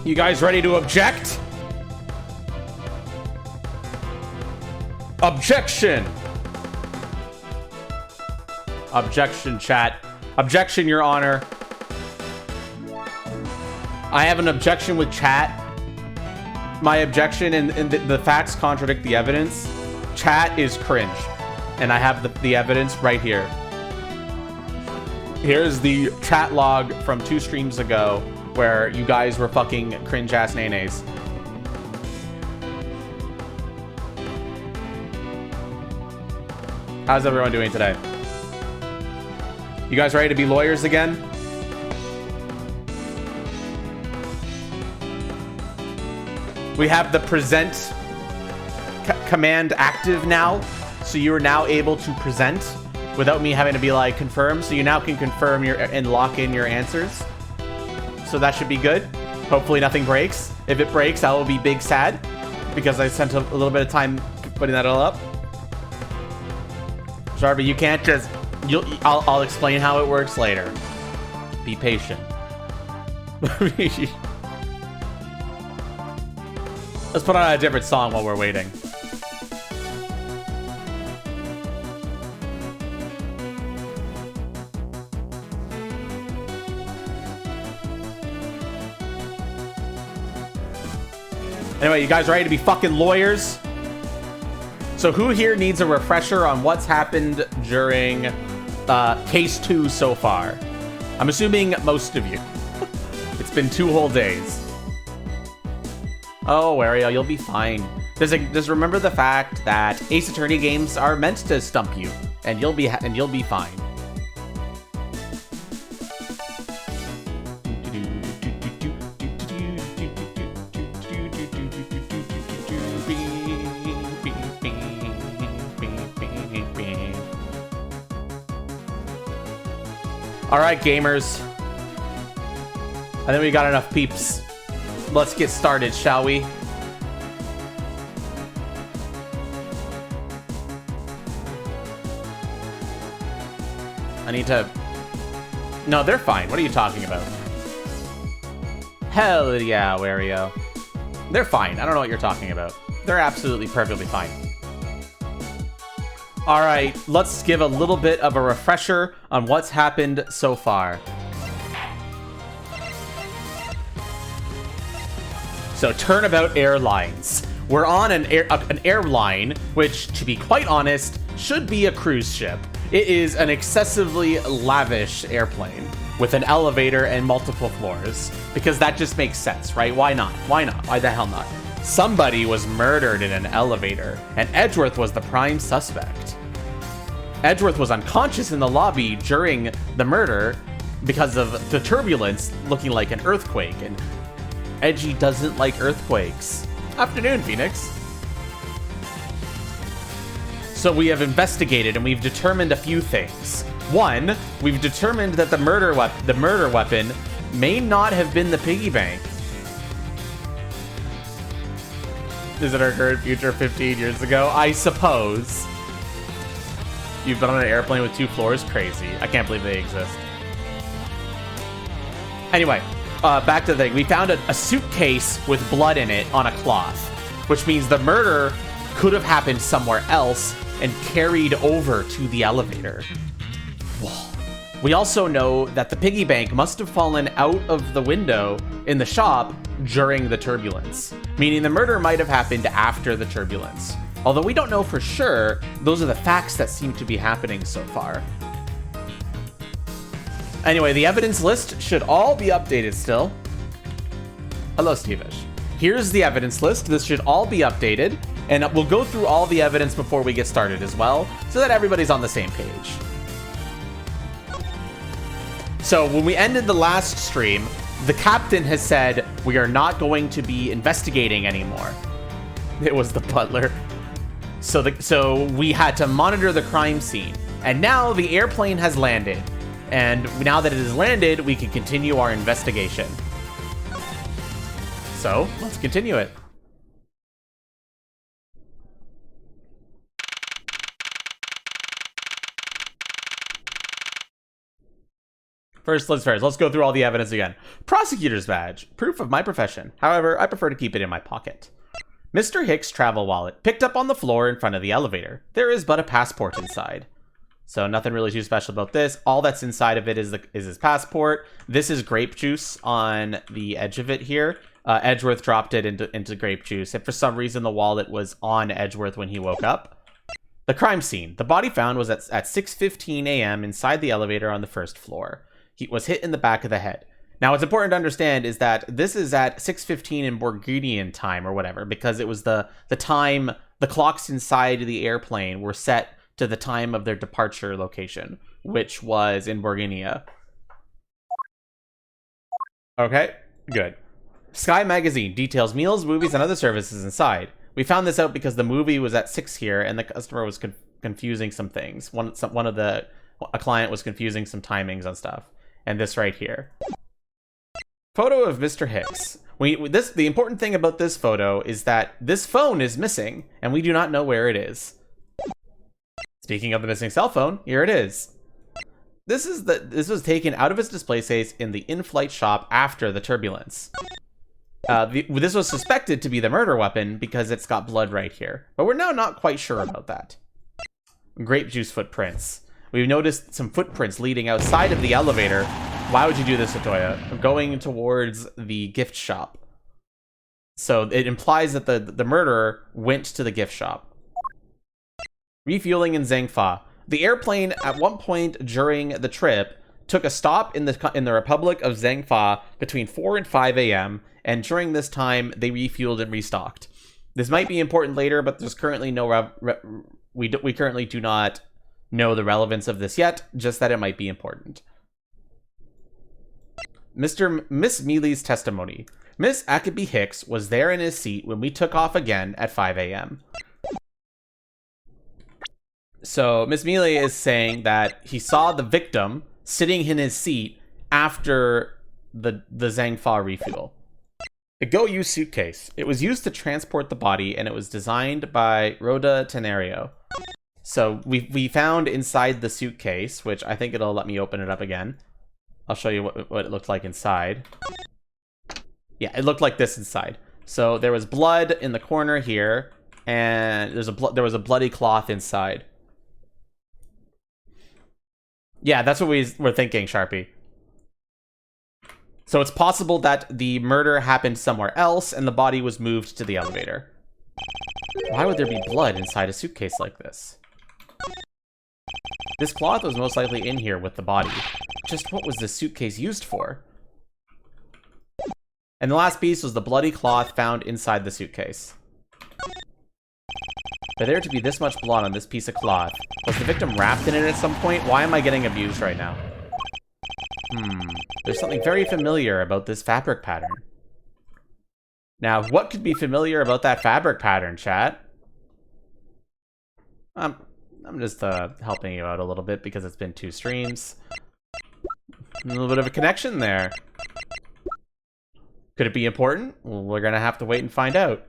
You guys ready to object? Objection! Objection, chat. Objection, Your Honor. I have an objection with chat. My objection, and the facts contradict the evidence. Chat is cringe. And I have the evidence right here. Here's the chat log from 2 streams ago where you guys were fucking cringe-ass nays. How's everyone doing today? You guys ready to be lawyers again? We have the present command active now, so you are now able to present without me having to be like confirm. So you now can confirm and lock in your answers. So that should be good. Hopefully nothing breaks. If it breaks, I will be big sad because I spent a little bit of time putting that all up. Jarby, you can't just... I'll explain how it works later. Be patient. Let's put on a different song while we're waiting. Anyway, you guys ready to be fucking lawyers? So who here needs a refresher on what's happened during case 2 so far? I'm assuming most of you. It's been 2 whole days. Oh, Wario, you'll be fine. Just remember the fact that Ace Attorney games are meant to stump you, and you'll be fine. All right, gamers. I think we got enough peeps. Let's get started, shall we? I need to... No, they're fine. What are you talking about? Hell yeah, Wario. They're fine. I don't know what you're talking about. They're absolutely perfectly fine. All right, let's give a little bit of a refresher on what's happened so far. So, Turnabout Airlines. We're on an airline, which, to be quite honest, should be a cruise ship. It is an excessively lavish airplane with an elevator and multiple floors, because that just makes sense, right? Why not? Why not? Why the hell not? Somebody was murdered in an elevator, and Edgeworth was the prime suspect. Edgeworth was unconscious in the lobby during the murder because of the turbulence looking like an earthquake, and Edgy doesn't like earthquakes. Afternoon, Phoenix. So we have investigated and we've determined a few things. One, we've determined that the murder weapon may not have been the piggy bank. Is it our current future 15 years ago? I suppose. You've been on an airplane with 2 floors? Crazy. I can't believe they exist. Anyway, back to the thing. We found a suitcase with blood in it on a cloth, which means the murder could have happened somewhere else and carried over to the elevator. Whoa. We also know that the piggy bank must have fallen out of the window in the shop during the turbulence, meaning the murder might have happened after the turbulence. Although we don't know for sure, those are the facts that seem to be happening so far. Anyway, the evidence list should all be updated still. Hello, Stevish. Here's the evidence list. This should all be updated, and we'll go through all the evidence before we get started as well, so that everybody's on the same page. So when we ended the last stream, the captain has said we are not going to be investigating anymore. It was the butler. So we had to monitor the crime scene, and now the airplane has landed. And now that it has landed, we can continue our investigation. So, let's continue it. First, let's go through all the evidence again. Prosecutor's badge, proof of my profession. However, I prefer to keep it in my pocket. Mr. Hicks' travel wallet, picked up on the floor in front of the elevator. There is but a passport inside. So nothing really too special about this. All that's inside of it is his passport. This is grape juice on the edge of it here. Edgeworth dropped it into grape juice. And for some reason, the wallet was on Edgeworth when he woke up. The crime scene. The body found was at 6:15 a.m. inside the elevator on the first floor. He was hit in the back of the head. Now, what's important to understand is that this is at 6:15 in Borgunian time or whatever, because it was the time, the clocks inside the airplane were set to the time of their departure location, which was in Borgonia. Okay, good. Sky Magazine details meals, movies, and other services inside. We found this out because the movie was at 6 here, and the customer was confusing some things. A client was confusing some timings on stuff. And this right here. Photo of Mr. Hicks. The important thing about this photo is that this phone is missing, and we do not know where it is. Speaking of the missing cell phone, here it is. This was taken out of its display case in the in-flight shop after the turbulence. This was suspected to be the murder weapon because it's got blood right here, but we're now not quite sure about that. Grape juice footprints. We've noticed some footprints leading outside of the elevator. Why would you do this, Atoya? Going towards the gift shop. So it implies that the murderer went to the gift shop. Refueling in Zhangfa. The airplane at one point during the trip took a stop in the Republic of Zhangfa between 4 and 5 a.m. and during this time they refueled and restocked. This might be important later, but there's currently no we currently do not know the relevance of this yet, just that it might be important. Miss Mealy's testimony. Miss Ackaby Hicks was there in his seat when we took off again at 5 a.m. So Miss Mealy is saying that he saw the victim sitting in his seat after the Zhangfa refuel. A go-use suitcase. It was used to transport the body, and it was designed by Rhoda Tenario. So we found inside the suitcase, which I think it'll let me open it up again. I'll show you what it looked like inside. Yeah, it looked like this inside. So there was blood in the corner here, and there was a bloody cloth inside. Yeah, that's what we were thinking, Sharpie. So it's possible that the murder happened somewhere else, and the body was moved to the elevator. Why would there be blood inside a suitcase like this? This cloth was most likely in here with the body. Just what was this suitcase used for? And the last piece was the bloody cloth found inside the suitcase. For there to be this much blood on this piece of cloth, was the victim wrapped in it at some point? Why am I getting abused right now? There's something very familiar about this fabric pattern. Now, what could be familiar about that fabric pattern, chat? I'm just helping you out a little bit because it's been 2 streams. A little bit of a connection there. Could it be important? Well, we're gonna have to wait and find out.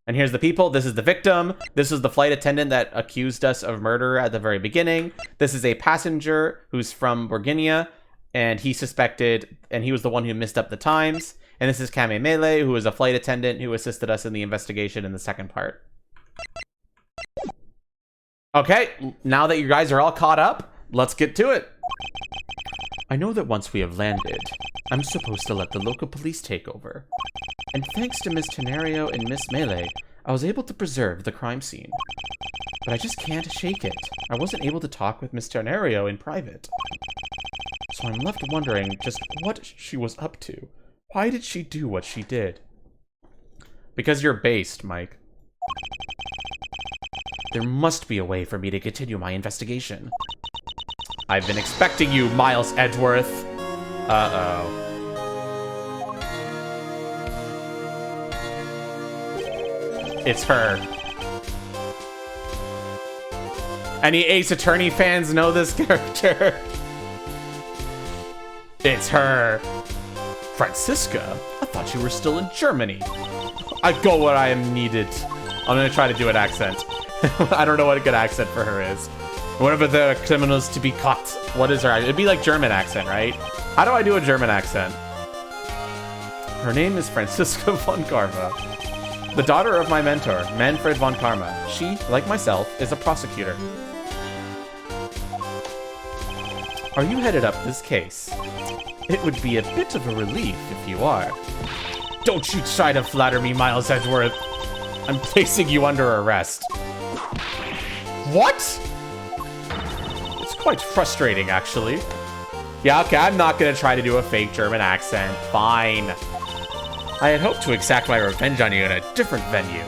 And here's the people. This is the victim. This is the flight attendant that accused us of murder at the very beginning. This is a passenger who's from Borgonia, and he suspected, and he was the one who messed up the times. And this is Kame Mele, who is a flight attendant who assisted us in the investigation in the second part. Okay, now that you guys are all caught up, let's get to it. I know that once we have landed, I'm supposed to let the local police take over. And thanks to Miss Tenario and Miss Mele, I was able to preserve the crime scene. But I just can't shake it. I wasn't able to talk with Miss Tenario in private. So I'm left wondering just what she was up to. Why did she do what she did? Because you're based, Mike. There must be a way for me to continue my investigation. I've been expecting you, Miles Edgeworth. Uh-oh. It's her. Any Ace Attorney fans know this character? It's her. Francisca? I thought you were still in Germany. I go where I am needed. I'm gonna try to do an accent. I don't know what a good accent for her is. One of the criminals to be caught. What is her accent? It'd be like German accent, right? How do I do a German accent? Her name is Franziska von Karma, the daughter of my mentor, Manfred von Karma. She, like myself, is a prosecutor. Are you headed up this case? It would be a bit of a relief if you are. Don't you try to flatter me, Miles Edgeworth. I'm placing you under arrest. What? It's quite frustrating, actually. Yeah, okay, I'm not gonna try to do a fake German accent. Fine. I had hoped to exact my revenge on you in a different venue.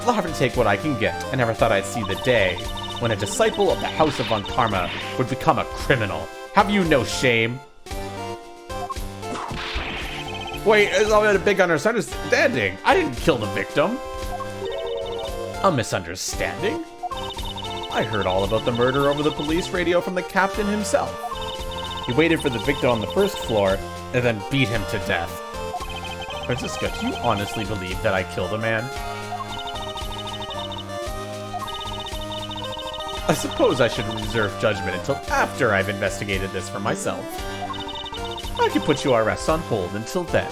I'll have to take what I can get. I never thought I'd see the day when a disciple of the House of Von Karma would become a criminal. Have you no shame? Wait, it's all a big misunderstanding. I didn't kill the victim. A misunderstanding? I heard all about the murder over the police radio from the captain himself. He waited for the victim on the first floor and then beat him to death. Franziska, do you honestly believe that I killed a man? I suppose I should reserve judgment until after I've investigated this for myself. I can put your arrest on hold until then.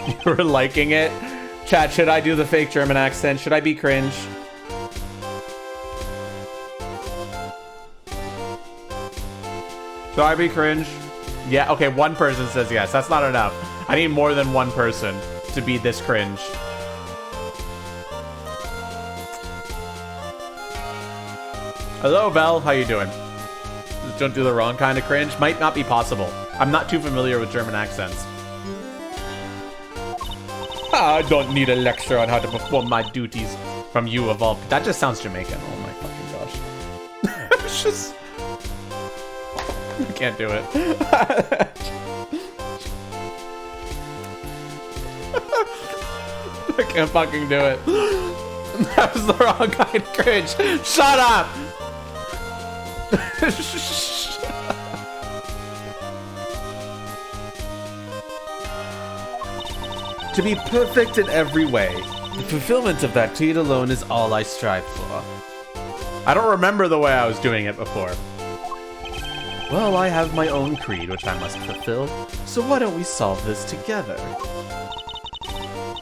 You were liking it? Chat, should I do the fake German accent? Should I be cringe? Should I be cringe? Yeah, okay, one person says yes. That's not enough. I need more than one person to be this cringe. Hello, Belle. How you doing? Just don't do the wrong kind of cringe. Might not be possible. I'm not too familiar with German accents. I don't need a lecture on how to perform my duties from you of all... That just sounds Jamaican. Oh my fucking gosh. It's just... I can't do it. I can't fucking do it. That was the wrong kind of cringe. Shut up! To be perfect in every way, the fulfillment of that creed alone is all I strive for. I don't remember the way I was doing it before. Well, I have my own creed which I must fulfill, so why don't we solve this together?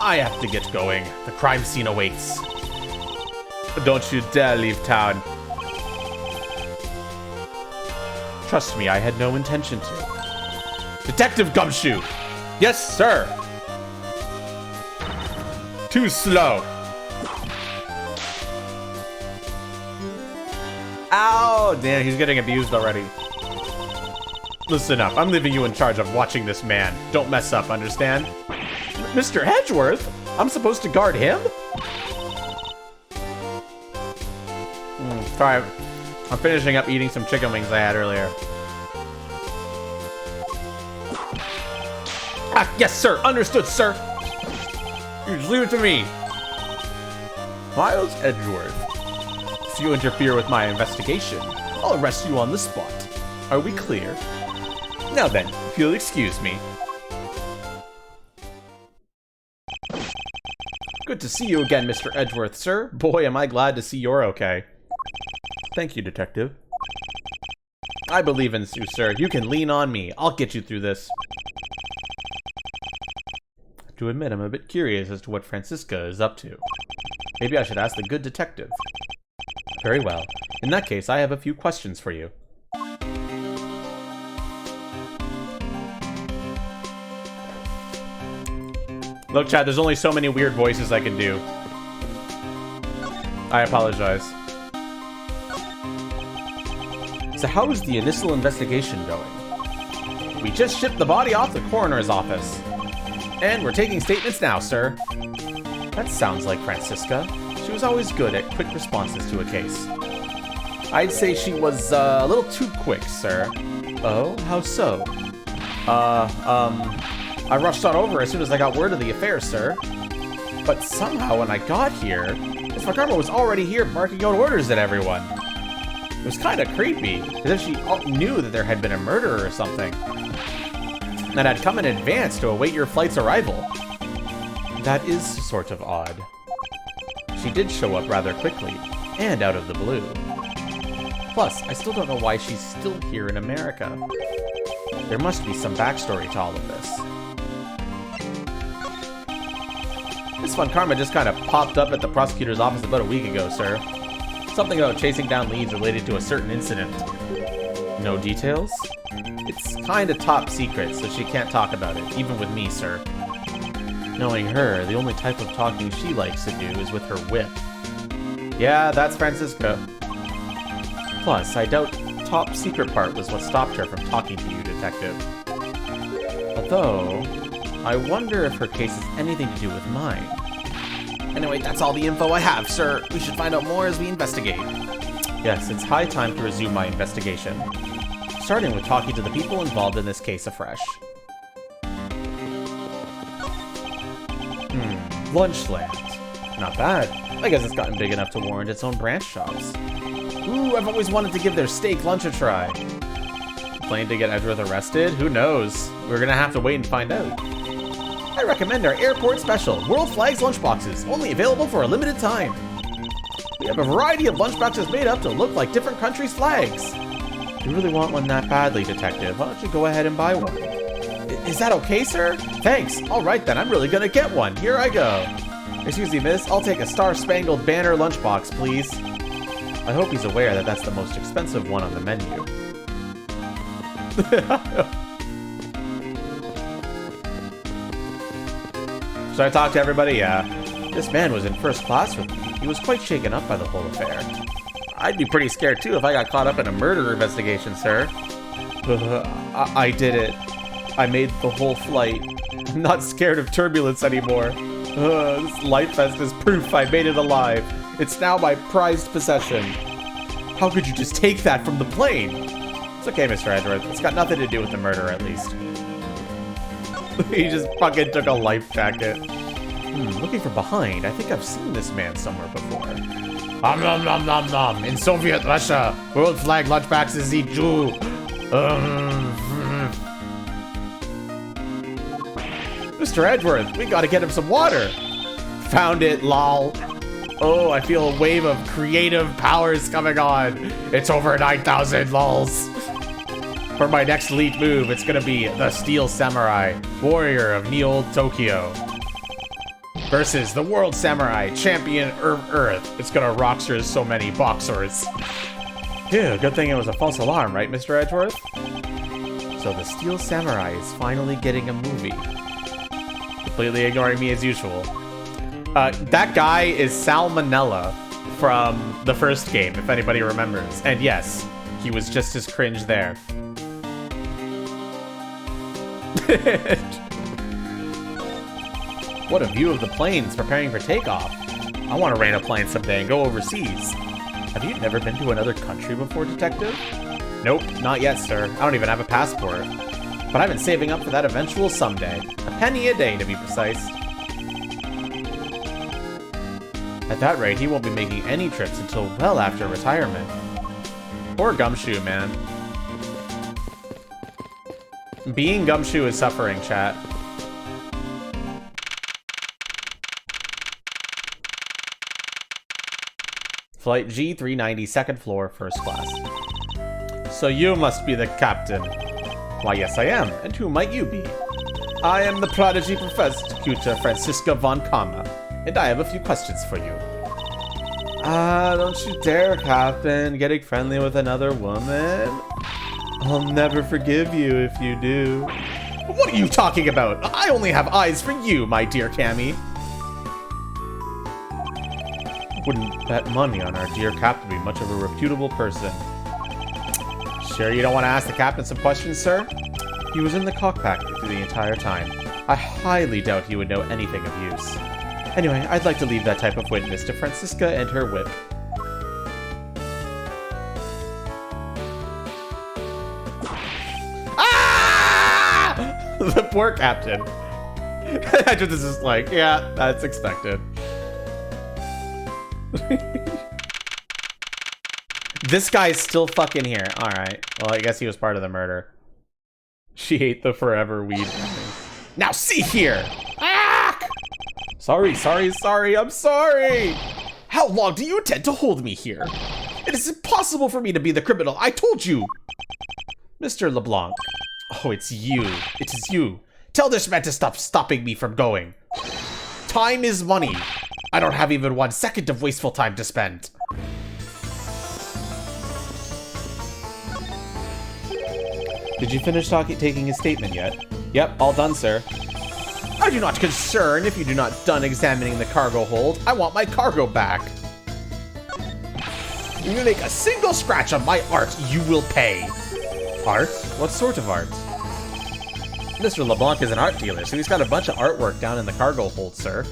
I have to get going. The crime scene awaits. Don't you dare leave town. Trust me, I had no intention to. Detective Gumshoe! Yes, sir! Too slow. Ow! Damn, he's getting abused already. Listen up, I'm leaving you in charge of watching this man. Don't mess up, understand? Mr. Edgeworth? I'm supposed to guard him? Sorry, I'm finishing up eating some chicken wings I had earlier. Ah, yes, sir. Understood, sir. You just leave it to me. Miles Edgeworth. If you interfere with my investigation, I'll arrest you on the spot. Are we clear? Now then, if you'll excuse me. Good to see you again, Mr. Edgeworth, sir. Boy, am I glad to see you're okay. Thank you, Detective. I believe in you, sir. You can lean on me. I'll get you through this. To admit, I'm a bit curious as to what Franziska is up to. Maybe I should ask the good detective. Very well. In that case, I have a few questions for you. Look, Chad, there's only so many weird voices I can do. I apologize. So how is the initial investigation going? We just shipped the body off the coroner's office. And we're taking statements now, sir. That sounds like Franziska. She was always good at quick responses to a case. I'd say she was a little too quick, sir. Oh, how so? I rushed on over as soon as I got word of the affair, sir. But somehow when I got here, Miss Karma was already here barking out orders at everyone. It was kind of creepy, as if she knew that there had been a murder or something. And I'd come in advance to await your flight's arrival. That is sort of odd. She did show up rather quickly, and out of the blue. Plus, I still don't know why she's still here in America. There must be some backstory to all of this. This fun karma just kind of popped up at the prosecutor's office about a week ago, sir. Something about chasing down leads related to a certain incident. No details? It's kinda top secret, so she can't talk about it, even with me, sir. Knowing her, the only type of talking she likes to do is with her whip. Yeah, that's Francisca. Plus, I doubt top secret part was what stopped her from talking to you, Detective. Although, I wonder if her case has anything to do with mine. Anyway, that's all the info I have, sir. We should find out more as we investigate. Yes, it's high time to resume my investigation. Starting with talking to the people involved in this case afresh. Lunchland. Not bad. I guess it's gotten big enough to warrant its own branch shops. Ooh, I've always wanted to give their steak lunch a try. Planning to get Edgeworth arrested? Who knows? We're gonna have to wait and find out. I recommend our airport special, World Flags lunchboxes, only available for a limited time. We have a variety of lunchboxes made up to look like different countries' flags. You really want one that badly, Detective. Why don't you go ahead and buy one? Is that okay, sir? Thanks. All right, then. I'm really gonna get one. Here I go. Excuse me, miss. I'll take a Star-Spangled Banner lunchbox, please. I hope he's aware that that's the most expensive one on the menu. Should I talk to everybody? Yeah. This man was in first class with me. He was quite shaken up by the whole affair. I'd be pretty scared too if I got caught up in a murder investigation, sir. I did it. I made the whole flight. I'm not scared of turbulence anymore. This light vest is proof I made it alive. It's now my prized possession. How could you just take that from the plane? It's okay, Mr. Edgeworth. It's got nothing to do with the murder, at least. He just fucking took a life jacket. Looking from behind, I think I've seen this man somewhere before. Nom nom nom nom. In Soviet Russia, world flag lunchbox is the Jew. Mr. Edgeworth, we gotta get him some water. Found it, lol. Oh, I feel a wave of creative powers coming on. It's over 9,000 lols. For my next elite move, it's gonna be the Steel Samurai, warrior of Neo Tokyo, versus the World Samurai, champion of Earth. It's gonna rockster so many boxers. Dude, good thing it was a false alarm, right, Mr. Edgeworth? So the Steel Samurai is finally getting a movie. Completely ignoring me as usual. That guy is Salmonella from the first game, if anybody remembers. And yes, he was just as cringe there. What a view of the planes preparing for takeoff. I want to rent a plane someday and go overseas. Have you never been to another country before, Detective? Nope, not yet, sir. I don't even have a passport. But I've been saving up for that eventual someday. A penny a day, to be precise. At that rate, he won't be making any trips until well after retirement. Poor Gumshoe, man. Being Gumshoe is suffering, chat. Flight G390, second floor, first class. So you must be the captain. Why, yes I am. And who might you be? I am the prodigy prosecutor Francisca von Kama, and I have a few questions for you. Don't you dare, Captain. Getting friendly with another woman? I'll never forgive you if you do. What are you talking about? I only have eyes for you, my dear Cammy. Wouldn't bet money on our dear Captain to be much of a reputable person. Sure you don't want to ask the Captain some questions, sir? He was in the cockpit through the entire time. I highly doubt he would know anything of use. Anyway, I'd like to leave that type of witness to Francisca and her whip. Ah! The poor Captain. That's what this is like. Yeah, that's expected. This guy's still fucking here. Alright. Well, I guess he was part of the murder. She ate the forever weed. Now see here! Ah! Sorry, I'm sorry! How long do you intend to hold me here? It is impossible for me to be the criminal, I told you! Mr. LeBlanc. Oh, it's you. It is you. Tell this man to stop stopping me from going. Time is money. I don't have even 1 second of wasteful time to spend. Did you finish taking his statement yet? Yep, all done, sir. Are you not concerned if you do not done examining the cargo hold? I want my cargo back. If you make a single scratch on my art, you will pay. Art? What sort of art? Mr. LeBlanc is an art dealer, so he's got a bunch of artwork down in the cargo hold, sir.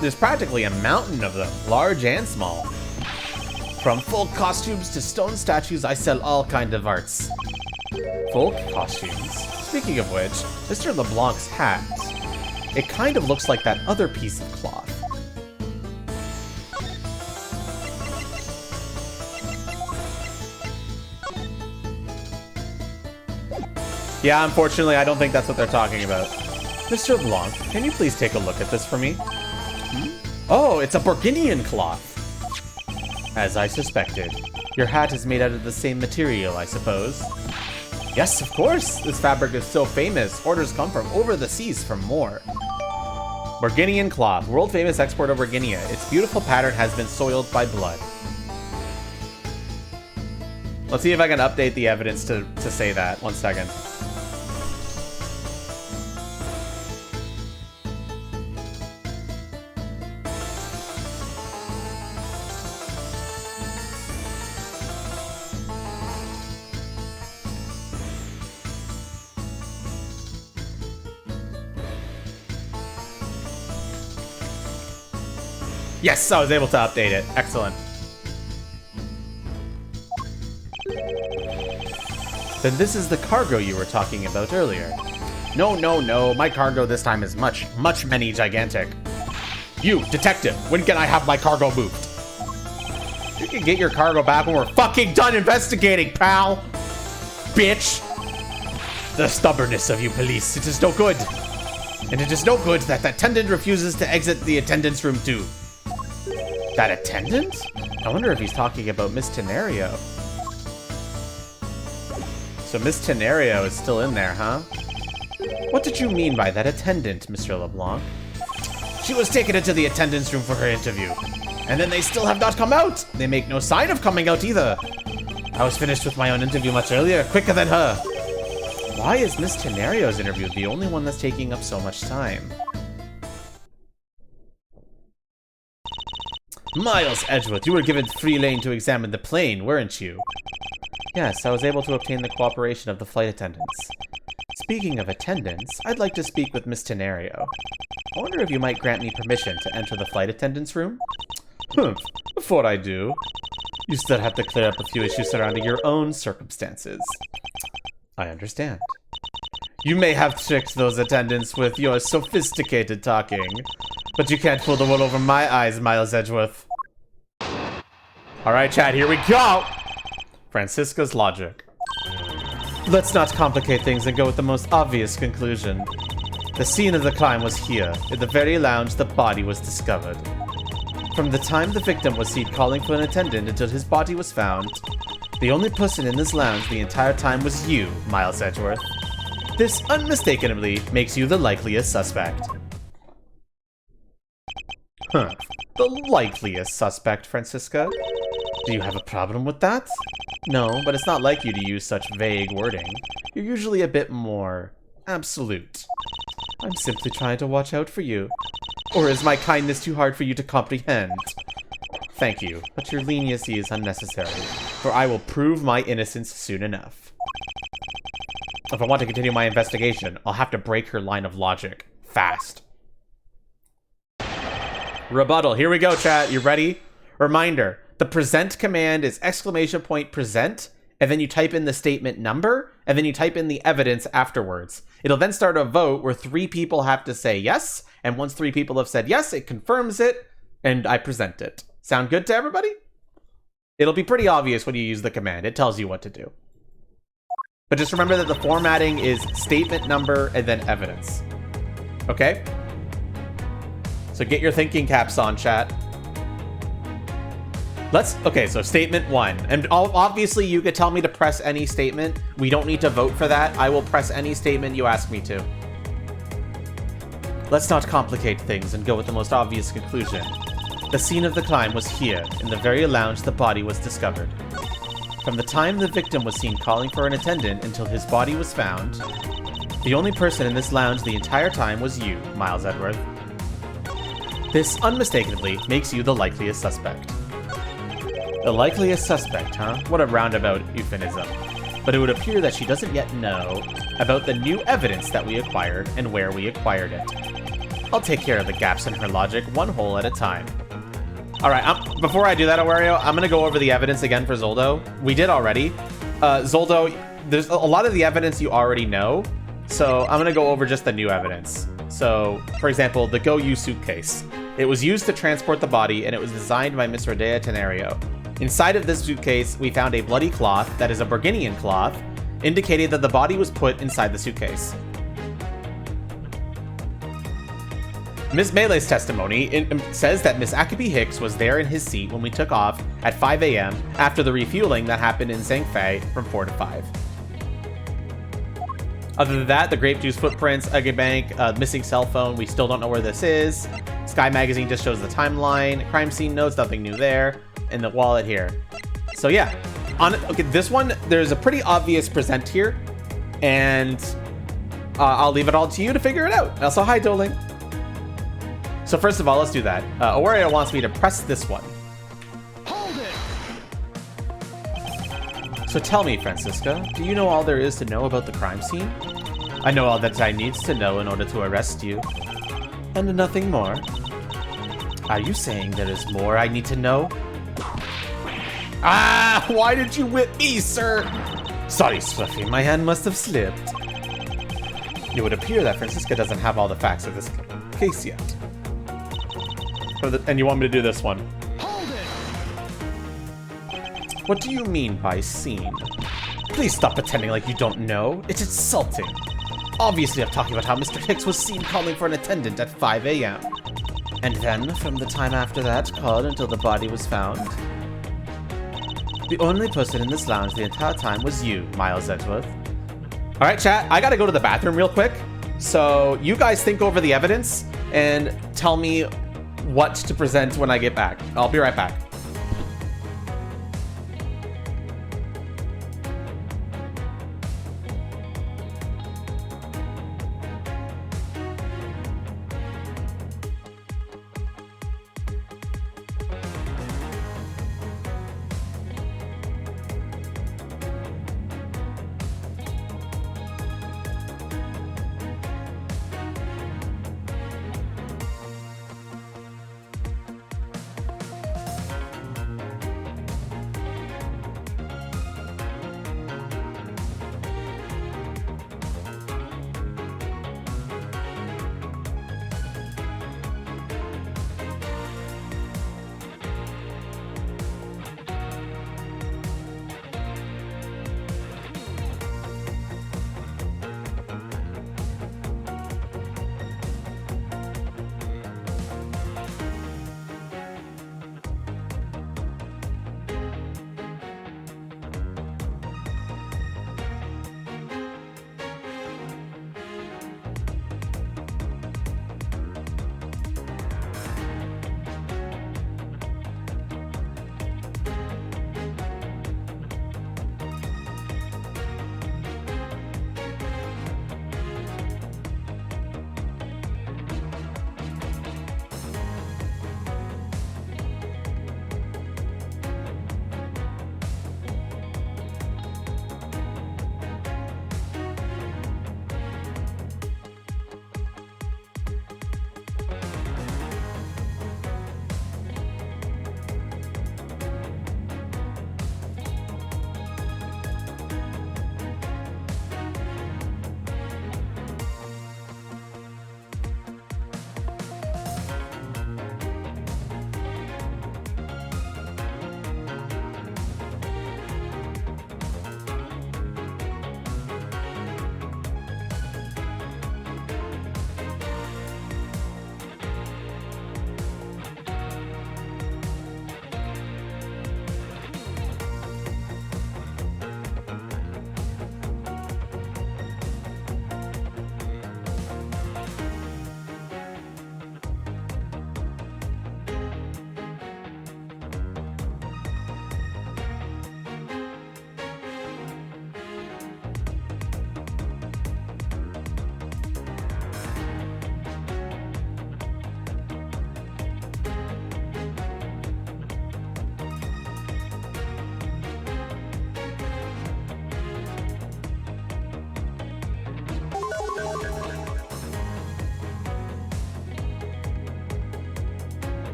There's practically a mountain of them, large and small. From folk costumes to stone statues, I sell all kinds of arts. Folk costumes? Speaking of which, Mr. LeBlanc's hat. It kind of looks like that other piece of cloth. Yeah, unfortunately, I don't think that's what they're talking about. Mr. LeBlanc, can you please take a look at this for me? Oh, it's a Burgundian cloth. As I suspected. Your hat is made out of the same material, I suppose. Yes, of course. This fabric is so famous. Orders come from over the seas for more. Burgundian cloth, world famous export of Burgundia. Its beautiful pattern has been soiled by blood. Let's see if I can update the evidence to say that. 1 second. Yes, I was able to update it. Excellent. Then this is the cargo you were talking about earlier. No. My cargo this time is much many gigantic. You, detective, when can I have my cargo moved? You can get your cargo back when we're fucking done investigating, pal! Bitch! The stubbornness of you police, it is no good. And it is no good that the attendant refuses to exit the attendance room too. That attendant? I wonder if he's talking about Miss Tenario. So Miss Tenario is still in there, huh? What did you mean by that attendant, Mr. LeBlanc? She was taken into the attendance room for her interview. And then they still have not come out. They make no sign of coming out either. I was finished with my own interview much earlier, quicker than her. Why is Miss Tenario's interview the only one that's taking up so much time? Miles Edgeworth, you were given free rein to examine the plane, weren't you? Yes, I was able to obtain the cooperation of the flight attendants. Speaking of attendants, I'd like to speak with Miss Tenario. I wonder if you might grant me permission to enter the flight attendants' room? Before I do, you still have to clear up a few issues surrounding your own circumstances. I understand. You may have tricked those attendants with your sophisticated talking, but you can't pull the wool over my eyes, Miles Edgeworth. Alright, chat, here we go! Francisca's logic. Let's not complicate things and go with the most obvious conclusion. The scene of the crime was here, in the very lounge the body was discovered. From the time the victim was seen calling for an attendant until his body was found, the only person in this lounge the entire time was you, Miles Edgeworth. This unmistakably makes you the likeliest suspect. The likeliest suspect, Francisca? Do you have a problem with that? No, but it's not like you to use such vague wording. You're usually a bit more absolute. I'm simply trying to watch out for you. Or is my kindness too hard for you to comprehend? Thank you, but your leniency is unnecessary, for I will prove my innocence soon enough. If I want to continue my investigation, I'll have to break her line of logic. Fast. Rebuttal. Here we go, chat. You ready? Reminder. The present command is !present, and then you type in the statement number, and then you type in the evidence afterwards. It'll then start a vote where 3 people have to say yes, and once 3 people have said yes, it confirms it, and I present it. Sound good to everybody? It'll be pretty obvious when you use the command. It tells you what to do. But just remember that the formatting is statement number and then evidence. Okay? So get your thinking caps on, chat. Okay, so statement 1. And obviously you could tell me to press any statement. We don't need to vote for that. I will press any statement you ask me to. Let's not complicate things and go with the most obvious conclusion. The scene of the crime was here, in the very lounge the body was discovered. From the time the victim was seen calling for an attendant until his body was found, the only person in this lounge the entire time was you, Miles Edgeworth. This unmistakably makes you the likeliest suspect. The likeliest suspect, huh? What a roundabout euphemism. But it would appear that she doesn't yet know about the new evidence that we acquired and where we acquired it. I'll take care of the gaps in her logic one hole at a time. Alright, before I do that, Awario, I'm gonna go over the evidence again for Zoldo. We did already. Zoldo, there's a lot of the evidence you already know, so I'm gonna go over just the new evidence. So, for example, the Go You suitcase. It was used to transport the body, and it was designed by Miss Rodea Tenario. Inside of this suitcase, we found a bloody cloth that is a Burgundian cloth, indicating that the body was put inside the suitcase. Ms. Melee's testimony says that Miss Akabe Hicks was there in his seat when we took off at 5 a.m. after the refueling that happened in Zhangfei from 4 to 5. Other than that, the grape juice footprints, a bank, missing cell phone, we still don't know where this is. Sky Magazine just shows the timeline. Crime scene notes, nothing new there. And the wallet here. So yeah, okay, this one, there's a pretty obvious present here. And I'll leave it all to you to figure it out. Also, hi, Doling. So first of all, let's do that. Awario wants me to press this one. Hold it. So tell me, Francisca, do you know all there is to know about the crime scene? I know all that I need to know in order to arrest you. And nothing more. Are you saying there is more I need to know? Ah, why did you whip me, sir? Sorry, Swiffy, my hand must have slipped. It would appear that Francisca doesn't have all the facts of this case yet. And you want me to do this one? Hold it. What do you mean by scene? Please stop pretending like you don't know. It's insulting. Obviously, I'm talking about how Mr. Hicks was seen calling for an attendant at 5 a.m. And then, from the time after that, called until the body was found. The only person in this lounge the entire time was you, Miles Edgeworth. All right, chat, I gotta go to the bathroom real quick. So you guys think over the evidence and tell me what to present when I get back. I'll be right back.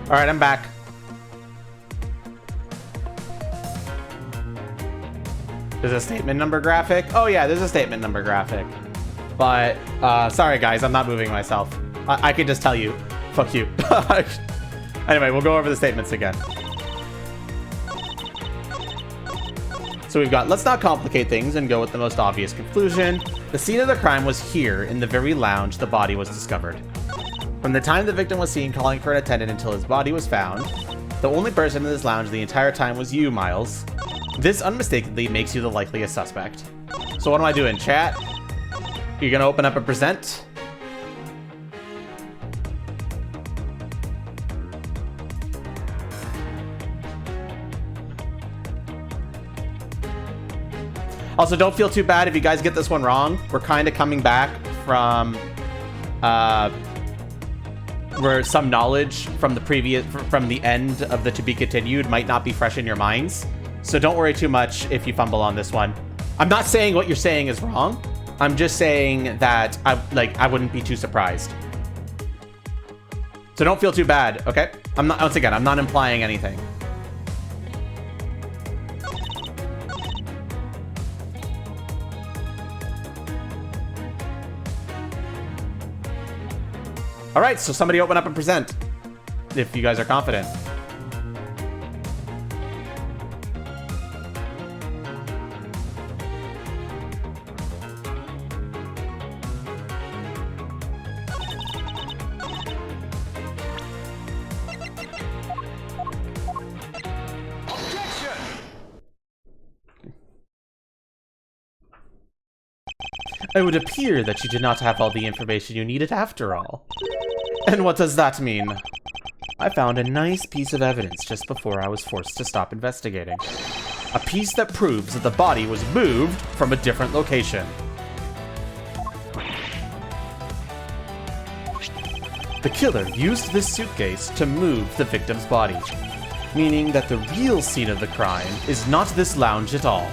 All right, I'm back. There's a statement number graphic. Oh yeah, there's a statement number graphic. But sorry guys, I'm not moving myself. I could just tell you, fuck you. Anyway, we'll go over the statements again. So we've got, let's not complicate things and go with the most obvious conclusion. The scene of the crime was here in the very lounge the body was discovered. From the time the victim was seen calling for an attendant until his body was found, the only person in this lounge the entire time was you, Miles. This unmistakably makes you the likeliest suspect. So what am I doing, chat? You're gonna open up and present? Also, don't feel too bad if you guys get this one wrong. We're kind of coming back from where some knowledge from the end of the To Be Continued might not be fresh in your minds. So don't worry too much if you fumble on this one. I'm not saying what you're saying is wrong. I'm just saying that I wouldn't be too surprised. So don't feel too bad, okay? Once again, I'm not implying anything. All right, so somebody open up and present, if you guys are confident. It would appear that you did not have all the information you needed after all. And what does that mean? I found a nice piece of evidence just before I was forced to stop investigating. A piece that proves that the body was moved from a different location. The killer used this suitcase to move the victim's body, meaning that the real scene of the crime is not this lounge at all.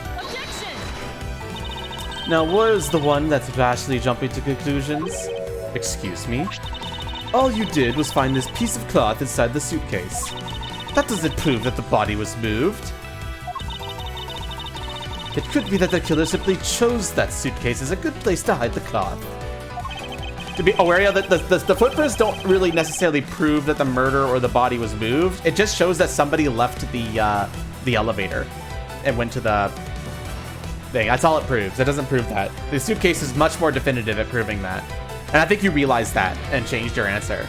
Now, where's the one that's vastly jumping to conclusions? Excuse me? All you did was find this piece of cloth inside the suitcase. That doesn't prove that the body was moved. It could be that the killer simply chose that suitcase as a good place to hide the cloth. To be aware that the footprints don't really necessarily prove that the murder or the body was moved. It just shows that somebody left the elevator and went to the thing. That's all it proves. It doesn't prove that. The suitcase is much more definitive at proving that. And I think you realized that and changed your answer.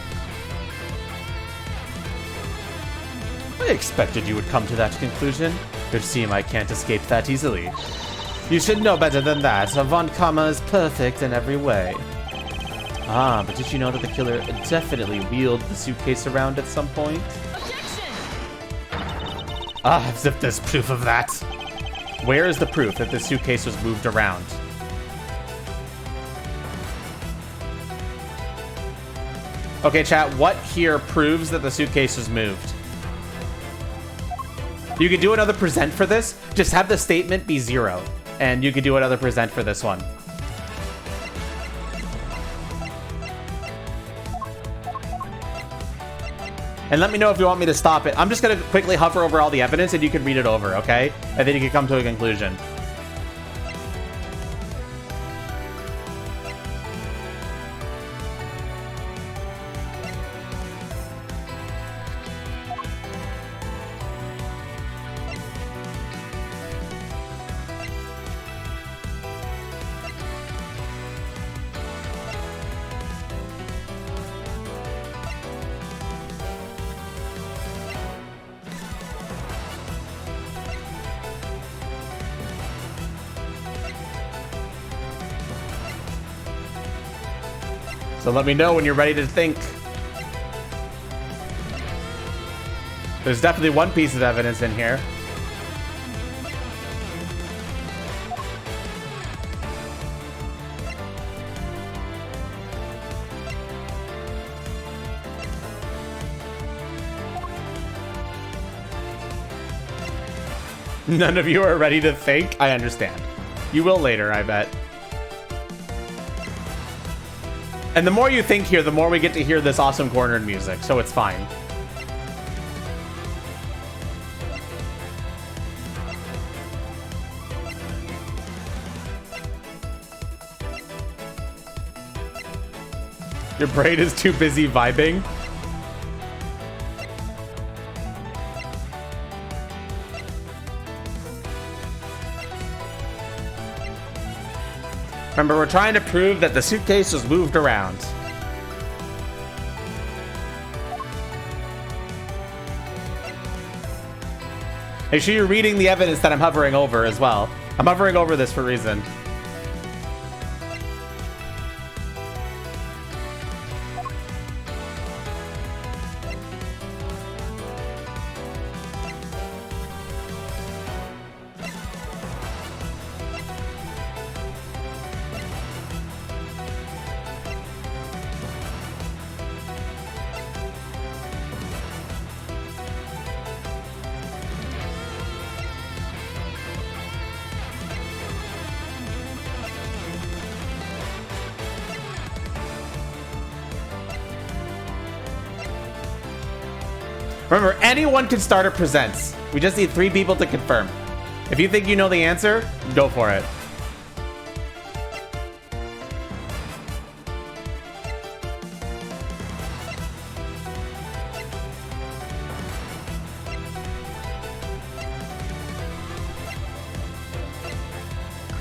I expected you would come to that conclusion. It would seem I can't escape that easily. You should know better than that. Von Kama is perfect in every way. Ah, but did you know that the killer definitely wheeled the suitcase around at some point? Ah, as if there's proof of that. Where is the proof that the suitcase was moved around? Okay, chat, what here proves that the suitcase was moved? You could do another present for this. Just have the statement be 0, and you could do another present for this one. And let me know if you want me to stop it. I'm just going to quickly hover over all the evidence and you can read it over, okay? And then you can come to a conclusion. So let me know when you're ready to think. There's definitely one piece of evidence in here. None of you are ready to think? I understand. You will later, I bet. And the more you think here, the more we get to hear this awesome cornered music, so it's fine. Your brain is too busy vibing. Remember, we're trying to prove that the suitcase was moved around. Make sure you're reading the evidence that I'm hovering over as well. I'm hovering over this for a reason. Remember, anyone can start a presents. We just need 3 people to confirm. If you think you know the answer, go for it.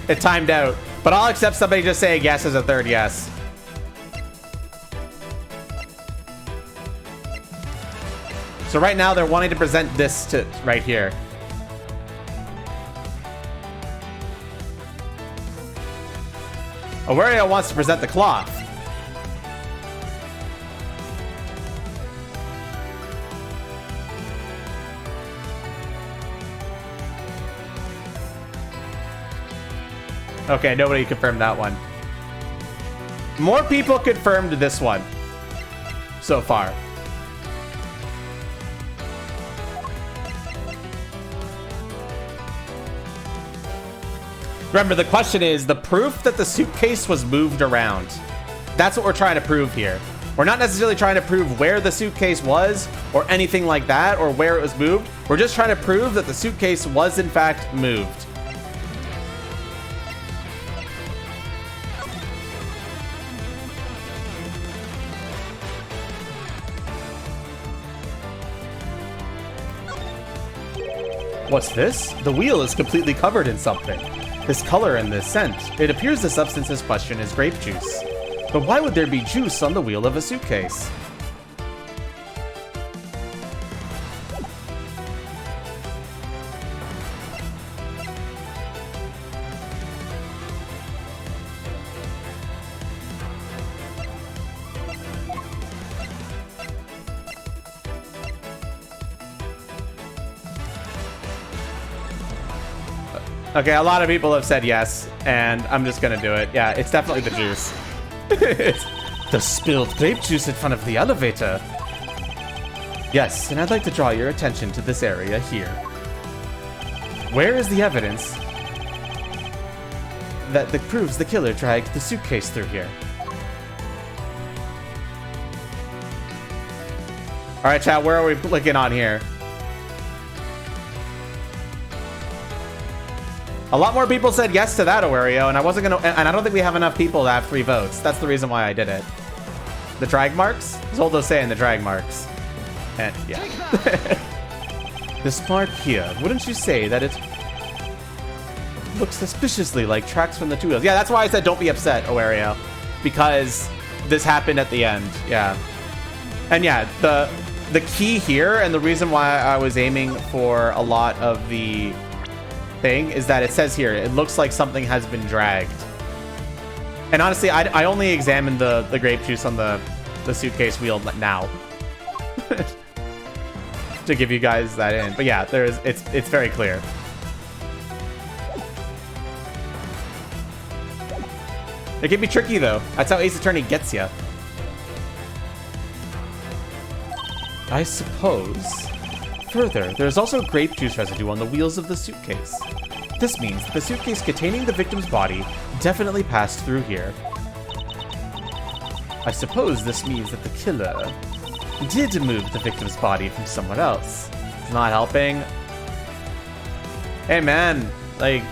It timed out, but I'll accept somebody just saying yes as a third yes. So right now they're wanting to present this to right here. Awario wants to present the cloth. Okay, nobody confirmed that one. More people confirmed this one so far. Remember, the question is the proof that the suitcase was moved around. That's what we're trying to prove here. We're not necessarily trying to prove where the suitcase was or anything like that or where it was moved. We're just trying to prove that the suitcase was in fact moved. What's this? The wheel is completely covered in something. This color and this scent. It appears the substance in question is grape juice. But why would there be juice on the wheel of a suitcase? Okay, a lot of people have said yes, and I'm just gonna do it. Yeah, it's definitely the juice. The spilled grape juice in front of the elevator. Yes, and I'd like to draw your attention to this area here. Where is the evidence that proves the killer dragged the suitcase through here? All right, chat, where are we clicking on here? A lot more people said yes to that, Awario, and I wasn't gonna, and I don't think we have enough people to have 3 votes. That's the reason why I did it. The drag marks? Zoldo's saying the drag marks. And yeah. This mark here, wouldn't you say that it looks suspiciously like tracks from the 2 wheels? Yeah, that's why I said don't be upset, Awario, because this happened at the end. Yeah. And yeah, the key here and the reason why I was aiming for a lot of the thing is that it says here it looks like something has been dragged, and honestly I only examined the grape juice on the suitcase wheel now to give you guys that in, but yeah, it's very clear. It can be tricky though. That's how Ace Attorney gets you. I suppose. Further, there is also grape juice residue on the wheels of the suitcase. This means that the suitcase containing the victim's body definitely passed through here. I suppose this means that the killer did move the victim's body from somewhere else. It's not helping. Hey man, like,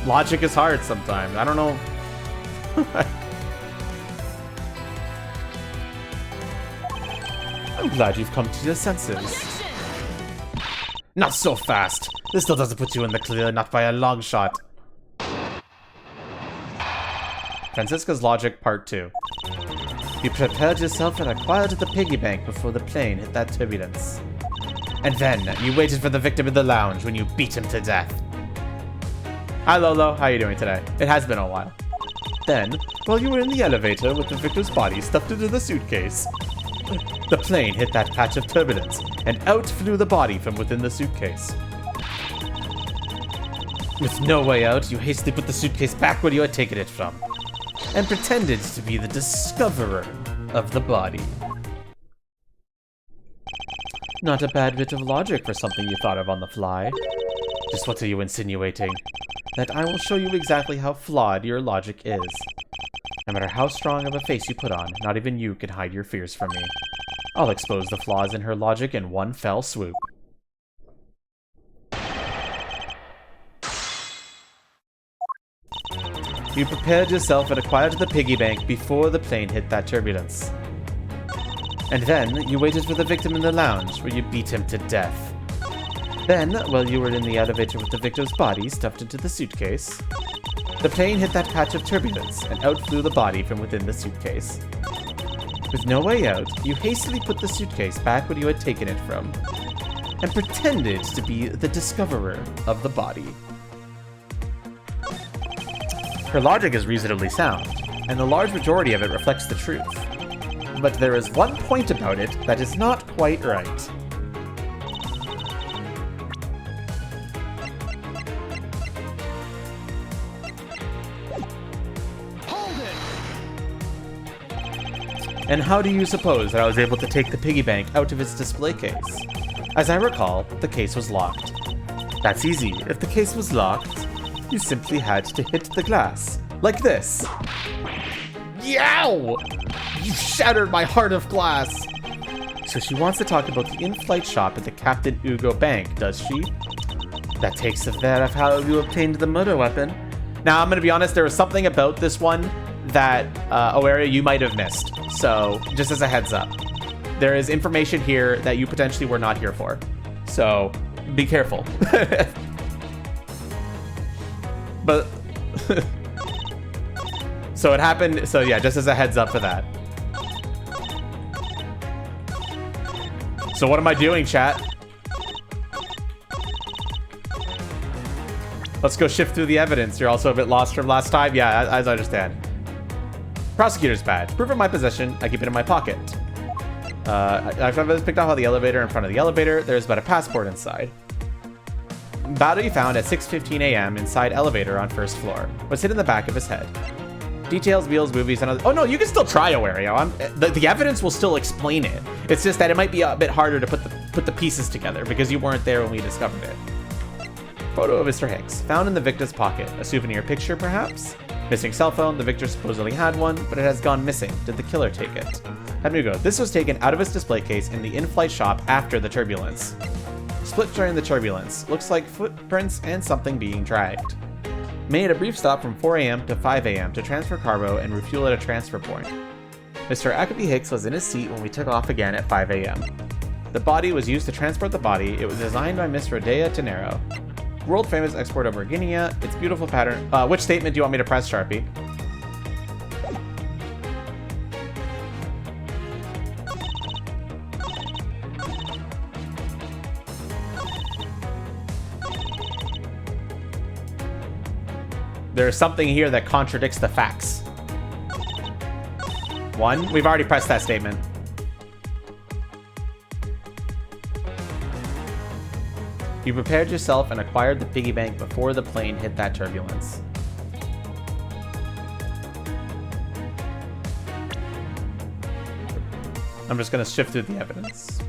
logic is hard sometimes. I don't know. I'm glad you've come to your senses. Not so fast. This still doesn't put you in the clear, not by a long shot. Francisca's Logic Part 2. You prepared yourself and acquired the piggy bank before the plane hit that turbulence. And then, you waited for the victim in the lounge when you beat him to death. Hi Lolo, how are you doing today? It has been a while. Then, while you were in the elevator with the victim's body stuffed into the suitcase, the plane hit that patch of turbulence, and out flew the body from within the suitcase. With no way out, you hastily put the suitcase back where you had taken it from, and pretended to be the discoverer of the body. Not a bad bit of logic for something you thought of on the fly. Just what are you insinuating? That I will show you exactly how flawed your logic is. No matter how strong of a face you put on, not even you can hide your fears from me. I'll expose the flaws in her logic in one fell swoop. You prepared yourself and acquired the piggy bank before the plane hit that turbulence. And then, you waited for the victim in the lounge, where you beat him to death. Then, while you were in the elevator with the victim's body stuffed into the suitcase, the plane hit that patch of turbulence, and out flew the body from within the suitcase. With no way out, you hastily put the suitcase back where you had taken it from, and pretended to be the discoverer of the body. Her logic is reasonably sound, and the large majority of it reflects the truth. But there is one point about it that is not quite right. And how do you suppose that I was able to take the piggy bank out of its display case? As I recall, the case was locked. That's easy. If the case was locked, you simply had to hit the glass. Like this. Yow! You shattered my heart of glass! So she wants to talk about the in-flight shop at the Captain Ugo Bank, does she? That takes the care of how you obtained the murder weapon. Now, I'm gonna be honest, there was something about this one that, Oaria, you might have missed. So, just as a heads up. There is information here that you potentially were not here for. So, be careful. But... So it happened, so yeah, just as a heads up for that. So what am I doing, chat? Let's go shift through the evidence. You're also a bit lost from last time? Yeah, as I understand. Prosecutor's badge. Proof of my possession. I keep it in my pocket. I've picked up on the elevator in front of the elevator. There's about a passport inside. Body found at 6:15 a.m. inside elevator on first floor. Was hit in the back of his head. Details, wheels, movies, and other... Oh no, you can still try Awario. The evidence will still explain it. It's just that it might be a bit harder to put the pieces together because you weren't there when we discovered it. Photo of Mr. Hicks. Found in the victim's pocket. A souvenir picture, perhaps? Missing cell phone. The victor supposedly had one, but it has gone missing. Did the killer take it? Hadmugo. This was taken out of its display case in the in-flight shop after the turbulence. Split during the turbulence. Looks like footprints and something being dragged. Made a brief stop from 4 a.m. to 5 a.m. to transfer cargo and refuel at a transfer point. Mr. Akabi Hicks was in his seat when we took off again at 5 a.m. The body was used to transport the body. It was designed by Miss Rodea Tenero. World famous export of Virginia. Its beautiful pattern. Which statement do you want me to press, Sharpie? There's something here that contradicts the facts. One, we've already pressed that statement. You prepared yourself and acquired the piggy bank before the plane hit that turbulence. I'm just gonna shift through the evidence.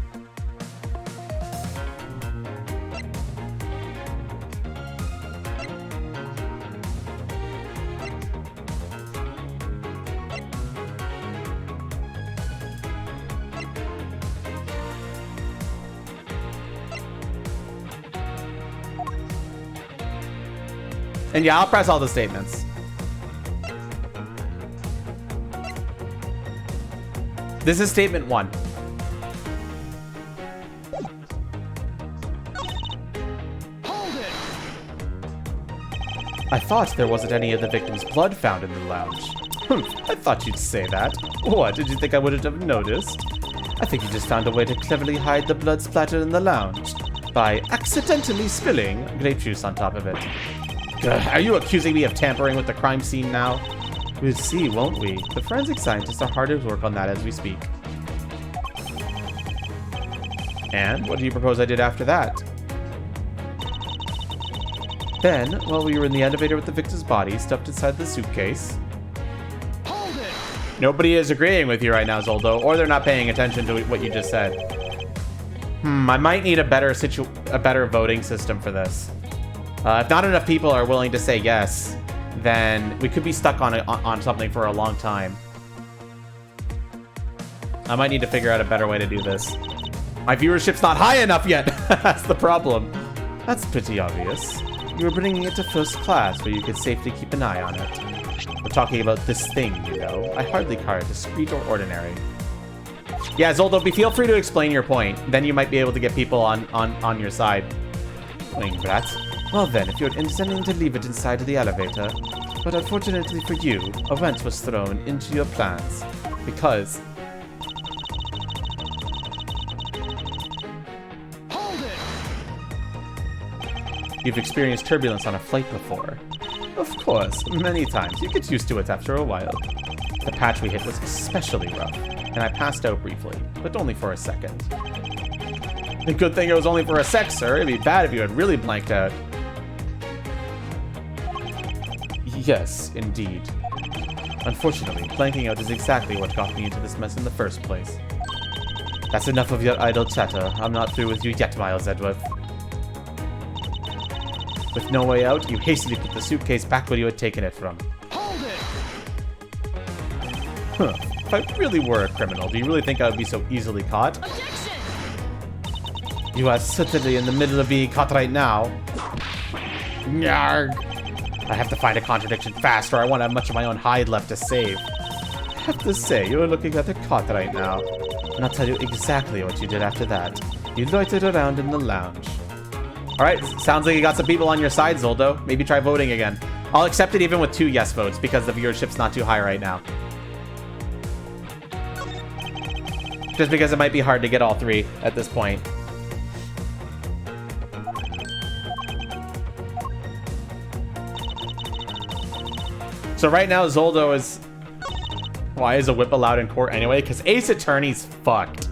And yeah, I'll press all the statements. This is statement 1. I thought there wasn't any of the victim's blood found in the lounge. I thought you'd say that. What, did you think I wouldn't have noticed? I think you just found a way to cleverly hide the blood splattered in the lounge by accidentally spilling grape juice on top of it. Are you accusing me of tampering with the crime scene now? We'll see, won't we? The forensic scientists are hard at work on that as we speak. And what do you propose I did after that? Then, while we were in the elevator with the victim's body stuffed inside the suitcase... Hold it! Nobody is agreeing with you right now, Zoldo, or they're not paying attention to what you just said. I might need a better voting system for this. If not enough people are willing to say yes, then we could be stuck on something for a long time. I might need to figure out a better way to do this. My viewership's not high enough yet! That's the problem. That's pretty obvious. You were bringing it to first class where you could safely keep an eye on it. We're talking about this thing, you know. I hardly call it discreet or ordinary. Yeah, Zoldo, feel free to explain your point. Then you might be able to get people on your side. Wing brat. Well then, if you're intending to leave it inside of the elevator, but unfortunately for you, a wrench was thrown into your plans. Because... Hold it! You've experienced turbulence on a flight before. Of course, many times. You get used to it after a while. The patch we hit was especially rough, and I passed out briefly, but only for a second. A good thing it was only for a sec, sir. It'd be bad if you had really blanked out. Yes, indeed. Unfortunately, blanking out is exactly what got me into this mess in the first place. That's enough of your idle chatter. I'm not through with you yet, Miles Edgeworth. With no way out, you hastily put the suitcase back where you had taken it from. Hold it! Huh. If I really were a criminal, do you really think I would be so easily caught? Objection! You are certainly in the middle of being caught right now. Nyarg! I have to find a contradiction fast, or I won't have much of my own hide left to save. I have to say, you are looking rather caught right now. And I'll tell you exactly what you did after that. You loitered around in the lounge. Alright, sounds like you got some people on your side, Zoldo. Maybe try voting again. I'll accept it even with 2 yes votes, because the viewership's not too high right now. Just because it might be hard to get all 3 at this point. So right now, Zoldo is... Why is a whip allowed in court anyway? Because Ace Attorney's fucked.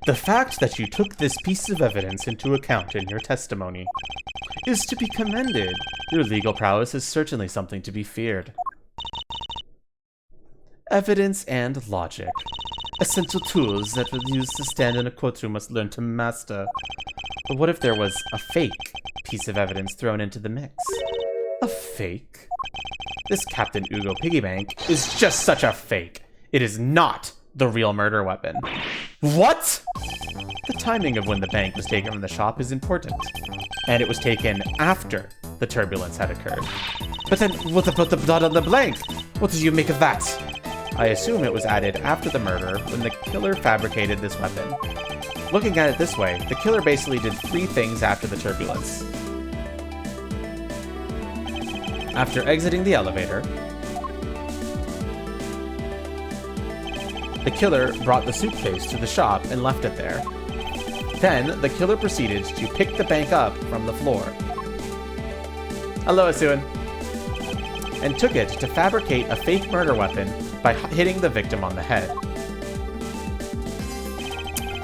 The fact that you took this piece of evidence into account in your testimony is to be commended. Your legal prowess is certainly something to be feared. Evidence and logic. Essential tools that were used to stand in a courtroom must learn to master. But what if there was a fake piece of evidence thrown into the mix? A fake? This Captain Ugo piggy bank is just such a fake. It is not the real murder weapon. What? The timing of when the bank was taken from the shop is important. And it was taken after the turbulence had occurred. But then, what about the blood on the blank? What did you make of that? I assume it was added after the murder when the killer fabricated this weapon. Looking at it this way, the killer basically did 3 things after the turbulence. After exiting the elevator, the killer brought the suitcase to the shop and left it there. Then, the killer proceeded to pick the bank up from the floor. Hello, Asuin. And took it to fabricate a fake murder weapon by hitting the victim on the head.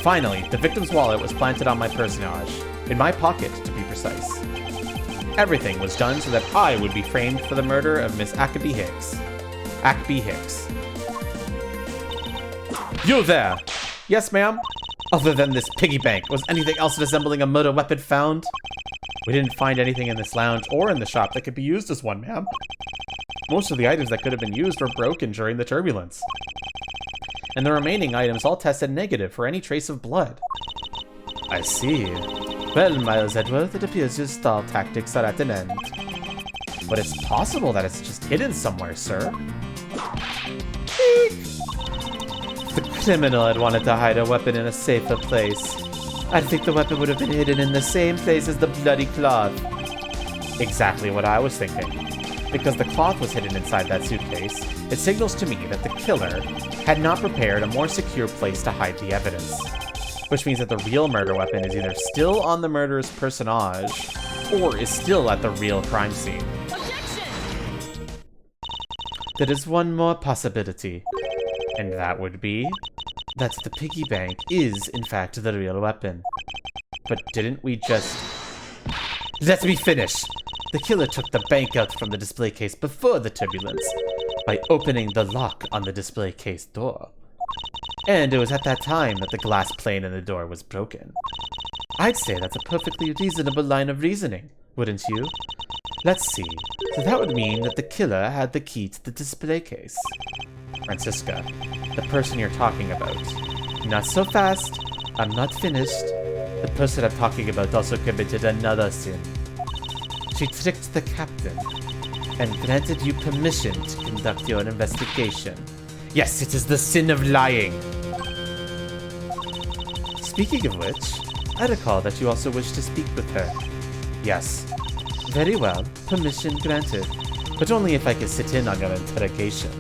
Finally, the victim's wallet was planted on my personage, in my pocket to be precise. Everything was done so that I would be framed for the murder of Miss Ackby Hicks. Ackby Hicks. You there! Yes, ma'am? Other than this piggy bank, was anything else resembling a murder weapon found? We didn't find anything in this lounge or in the shop that could be used as one, ma'am. Most of the items that could have been used were broken during the turbulence. And the remaining items all tested negative for any trace of blood. I see. Well, Miles Edgeworth, it appears your stall tactics are at an end. But it's possible that it's just hidden somewhere, sir. The criminal had wanted to hide a weapon in a safer place. I think the weapon would have been hidden in the same place as the bloody cloth. Exactly what I was thinking. Because the cloth was hidden inside that suitcase, it signals to me that the killer had not prepared a more secure place to hide the evidence. Which means that the real murder weapon is either still on the murderer's personage, or is still at the real crime scene. There is one more possibility, and that would be that the piggy bank is, in fact, the real weapon. But didn't we just... Let me finish! The killer took the bank out from the display case before the turbulence, by opening the lock on the display case door. And it was at that time that the glass pane in the door was broken. I'd say that's a perfectly reasonable line of reasoning, wouldn't you? Let's see. So that would mean that the killer had the key to the display case. Francisca, the person you're talking about. Not so fast. I'm not finished. The person I'm talking about also committed another sin. She tricked the captain and granted you permission to conduct your investigation. Yes, it is the sin of lying. Speaking of which, I recall that you also wish to speak with her. Yes. Very well, permission granted. But only if I can sit in on your interrogation.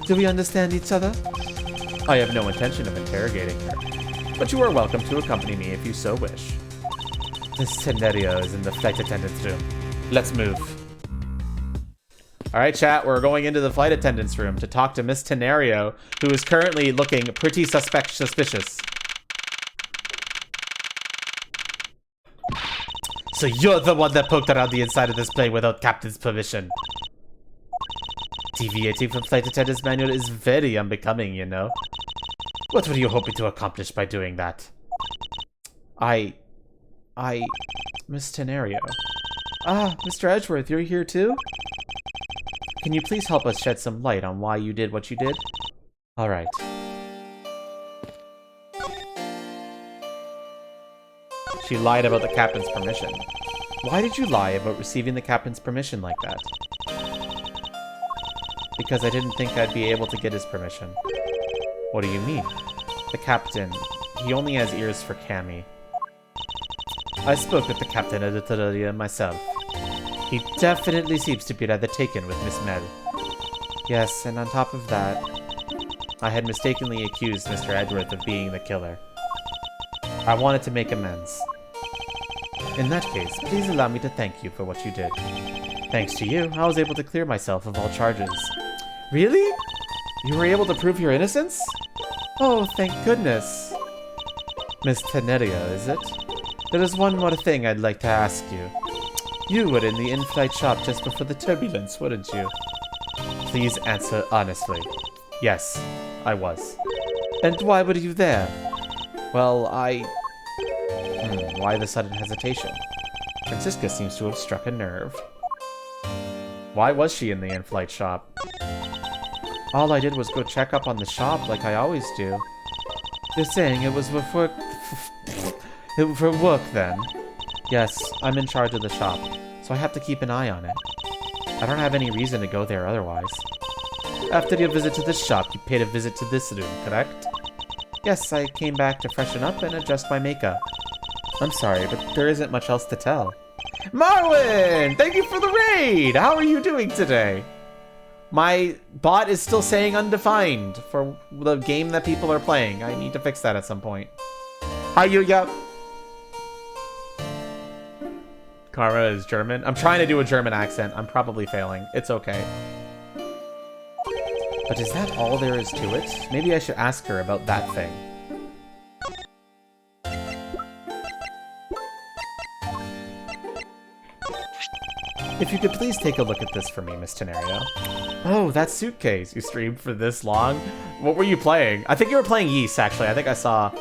Do we understand each other? I have no intention of interrogating her, but you are welcome to accompany me if you so wish. Miss Tenerio is in the flight attendant's room. Let's move. Alright, chat, we're going into the flight attendant's room to talk to Miss Tenerio, who is currently looking pretty suspicious. So you're the one that poked around the inside of this plane without Captain's permission. Deviating from flight attendant's manual is very unbecoming, you know. What were you hoping to accomplish by doing that? Miss Tenerio. Ah, Mr. Edgeworth, you're here too? Can you please help us shed some light on why you did what you did? Alright. She lied about the captain's permission. Why did you lie about receiving the captain's permission like that? Because I didn't think I'd be able to get his permission. What do you mean? The captain, he only has ears for Cammy. I spoke with the captain of the Terraria myself. He definitely seems to be rather taken with Miss Mel. Yes, and on top of that, I had mistakenly accused Mr. Edgeworth of being the killer. I wanted to make amends. In that case, please allow me to thank you for what you did. Thanks to you, I was able to clear myself of all charges. Really? You were able to prove your innocence? Oh, thank goodness. Miss Tenerio, is it? There is one more thing I'd like to ask you. You were in the in-flight shop just before the turbulence, weren't you? Please answer honestly. Yes, I was. And why were you there? Well, why the sudden hesitation? Francisca seems to have struck a nerve. Why was she in the in-flight shop? All I did was go check up on the shop like I always do. You're saying it was for work then? Yes, I'm in charge of the shop, so I have to keep an eye on it. I don't have any reason to go there otherwise. After your visit to the shop, you paid a visit to this room, correct? Yes, I came back to freshen up and adjust my makeup. I'm sorry, but there isn't much else to tell. Marwin! Thank you for the raid! How are you doing today? My bot is still saying undefined for the game that people are playing. I need to fix that at some point. Hi, Yuya! Karma is German. I'm trying to do a German accent. I'm probably failing. It's okay. But is that all there is to it? Maybe I should ask her about that thing. If you could please take a look at this for me, Miss Tenerio. Oh, that suitcase. You streamed for this long? What were you playing? I think you were playing Yeast, actually. I think I saw...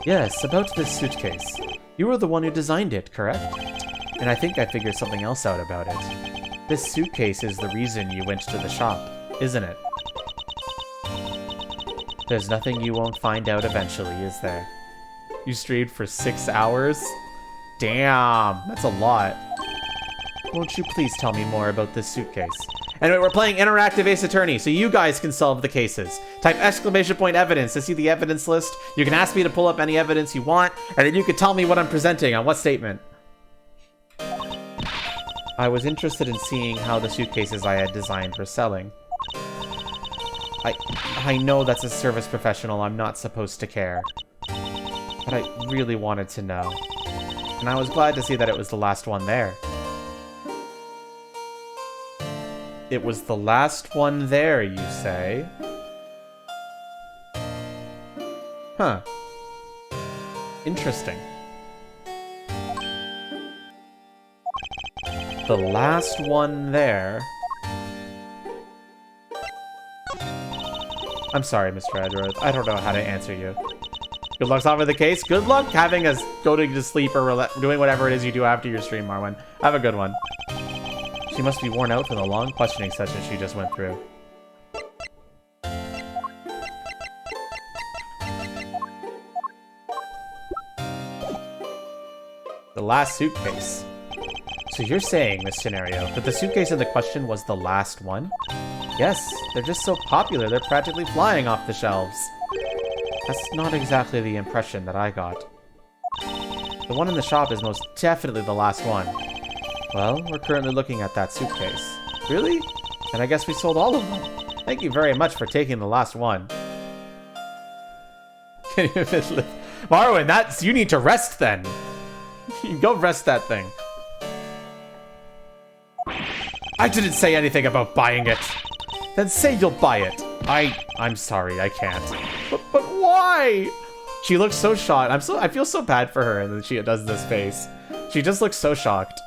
Yes, about this suitcase. You were the one who designed it, correct? And I think I figured something else out about it. This suitcase is the reason you went to the shop, isn't it? There's nothing you won't find out eventually, is there? You streamed for 6 hours? Damn, that's a lot. Won't you please tell me more about this suitcase? Anyway, we're playing Interactive Ace Attorney, so you guys can solve the cases. Type !evidence to see the evidence list. You can ask me to pull up any evidence you want, and then you can tell me what I'm presenting on what statement. I was interested in seeing how the suitcases I had designed were selling. I know that's a service professional, I'm not supposed to care. But I really wanted to know. And I was glad to see that it was the last one there. It was the last one there, you say? Huh. Interesting. The last one there. I'm sorry, Mr. Edward. I don't know how to answer you. Good luck solving the case. Good luck having us going to sleep or doing whatever it is you do after your stream, Marwin. Have a good one. She must be worn out from the long questioning session she just went through. The last suitcase. So you're saying, Miss Scenario, that the suitcase in the question was the last one? Yes, they're just so popular, they're practically flying off the shelves. That's not exactly the impression that I got. The one in the shop is most definitely the last one. Well, we're currently looking at that suitcase. Really? Then I guess we sold all of them. Thank you very much for taking the last one. Marwin, you need to rest then. Go rest that thing. I didn't say anything about buying it. Then say you'll buy it. I'm sorry, I can't. But why? She looks so shocked. I feel so bad for her, and then she does this face. She just looks so shocked.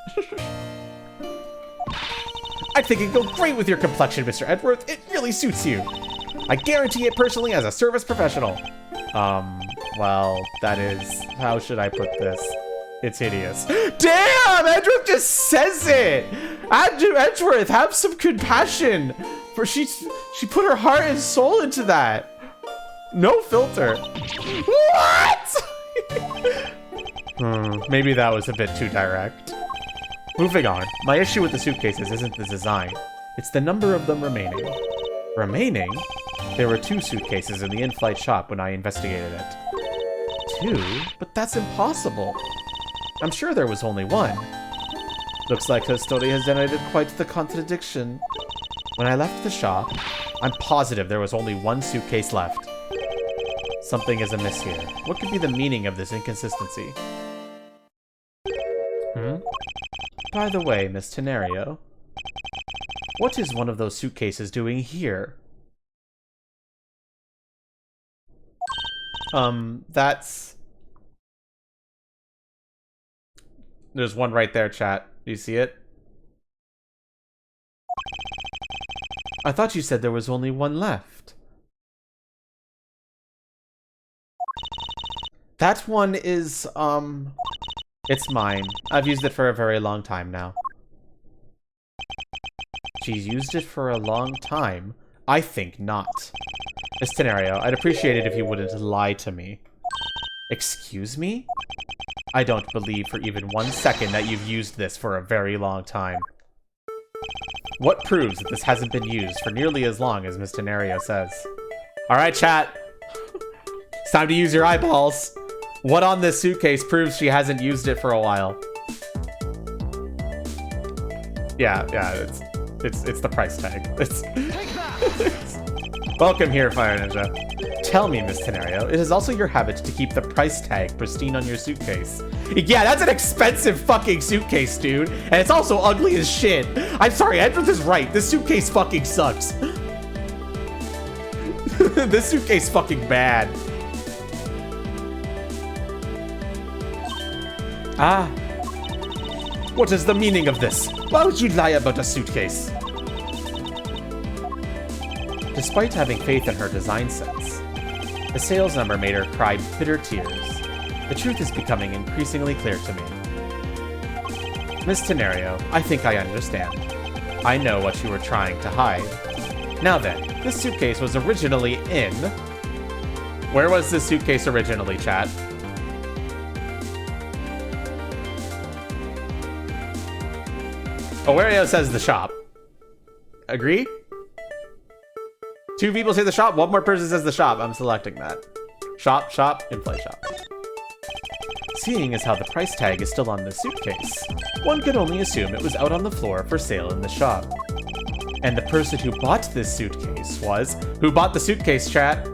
I think it'd go great with your complexion, Mr. Edwards. It really suits you. I guarantee it personally as a service professional. Well, that is... How should I put this? It's hideous. Damn! Edgeworth just says it! Edgeworth, have some compassion! For she put her heart and soul into that. No filter. What? Maybe that was a bit too direct. Moving on. My issue with the suitcases isn't the design. It's the number of them remaining. Remaining? There were 2 suitcases in the in-flight shop when I investigated it. 2? But that's impossible. I'm sure there was only 1. Looks like her story has generated quite the contradiction. When I left the shop, I'm positive there was only 1 suitcase left. Something is amiss here. What could be the meaning of this inconsistency? By the way, Miss Tenario, what is one of those suitcases doing here? That's... There's one right there, chat. Do you see it? I thought you said there was only 1 left. That one is, it's mine. I've used it for a very long time now. She's used it for a long time? I think not. Miss Tenario, I'd appreciate it if you wouldn't lie to me. Excuse me? I don't believe for even 1 second that you've used this for a very long time. What proves that this hasn't been used for nearly as long as Miss Tenario says? Alright, chat. It's time to use your eyeballs. What on this suitcase proves she hasn't used it for a while? Yeah, it's the price tag. Welcome here, Fire Ninja. Tell me, Miss Tenario, it is also your habit to keep the price tag pristine on your suitcase. Yeah, that's an expensive fucking suitcase, dude. And it's also ugly as shit. I'm sorry, Edward is right. This suitcase fucking sucks. This suitcase fucking bad. Ah. What is the meaning of this? Why would you lie about a suitcase? Despite having faith in her design sense, the sales number made her cry bitter tears. The truth is becoming increasingly clear to me. Miss Tenario, I think I understand. I know what you were trying to hide. Now then, this suitcase was originally in Where was this suitcase originally, chat? Awario says the shop. Agree? 2 people say the shop, 1 more person says the shop. I'm selecting that. Shop, shop, in-play shop. Seeing as how the price tag is still on the suitcase, one could only assume it was out on the floor for sale in the shop. And the person who bought this suitcase was... Who bought the suitcase, chat?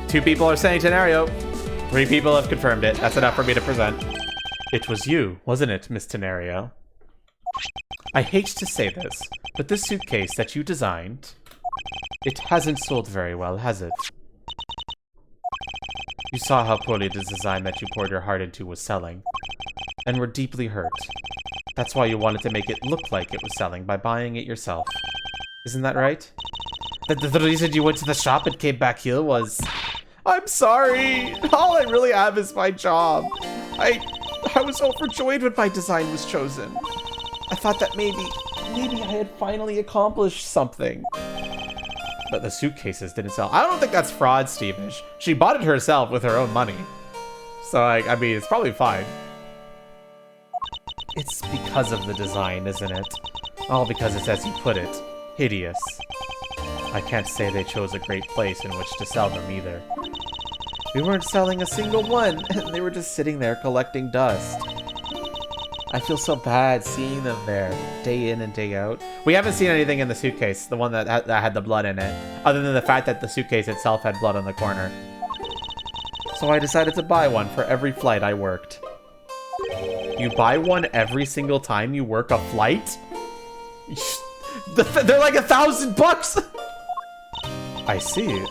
Two people are saying Tenario. 3 people have confirmed it. That's enough for me to present. It was you, wasn't it, Miss Tenario? I hate to say this, but this suitcase that you designed, it hasn't sold very well, has it? You saw how poorly the design that you poured your heart into was selling, and were deeply hurt. That's why you wanted to make it look like it was selling by buying it yourself. Isn't that right? The reason you went to the shop and came back here was... I'm sorry! All I really have is my job. I was overjoyed when my design was chosen. I thought that maybe I had finally accomplished something. But the suitcases didn't sell. I don't think that's fraud, Stevish. She bought it herself with her own money. So, I mean, it's probably fine. It's because of the design, isn't it? All because it's as you put it, hideous. I can't say they chose a great place in which to sell them either. We weren't selling a single one, and they were just sitting there collecting dust. I feel so bad seeing them there, day in and day out. We haven't seen anything in the suitcase, the one that had the blood in it, other than the fact that the suitcase itself had blood on the corner. So I decided to buy one for every flight I worked. You buy one every single time you work a flight? They're like $1,000! I see.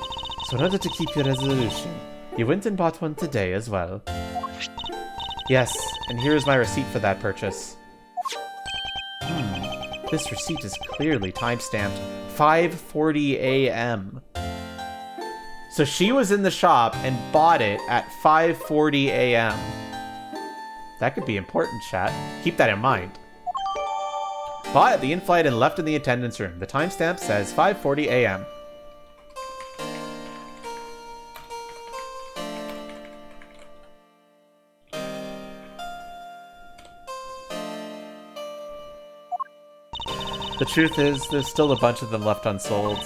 So in order to keep your resolution, you went and bought one today as well. Yes, and here is my receipt for that purchase. This receipt is clearly timestamped 5:40 a.m. So she was in the shop and bought it at 5:40 a.m. That could be important, chat. Keep that in mind. Bought at the in-flight and left in the attendance room. The timestamp says 5:40 a.m. The truth is, there's still a bunch of them left unsold.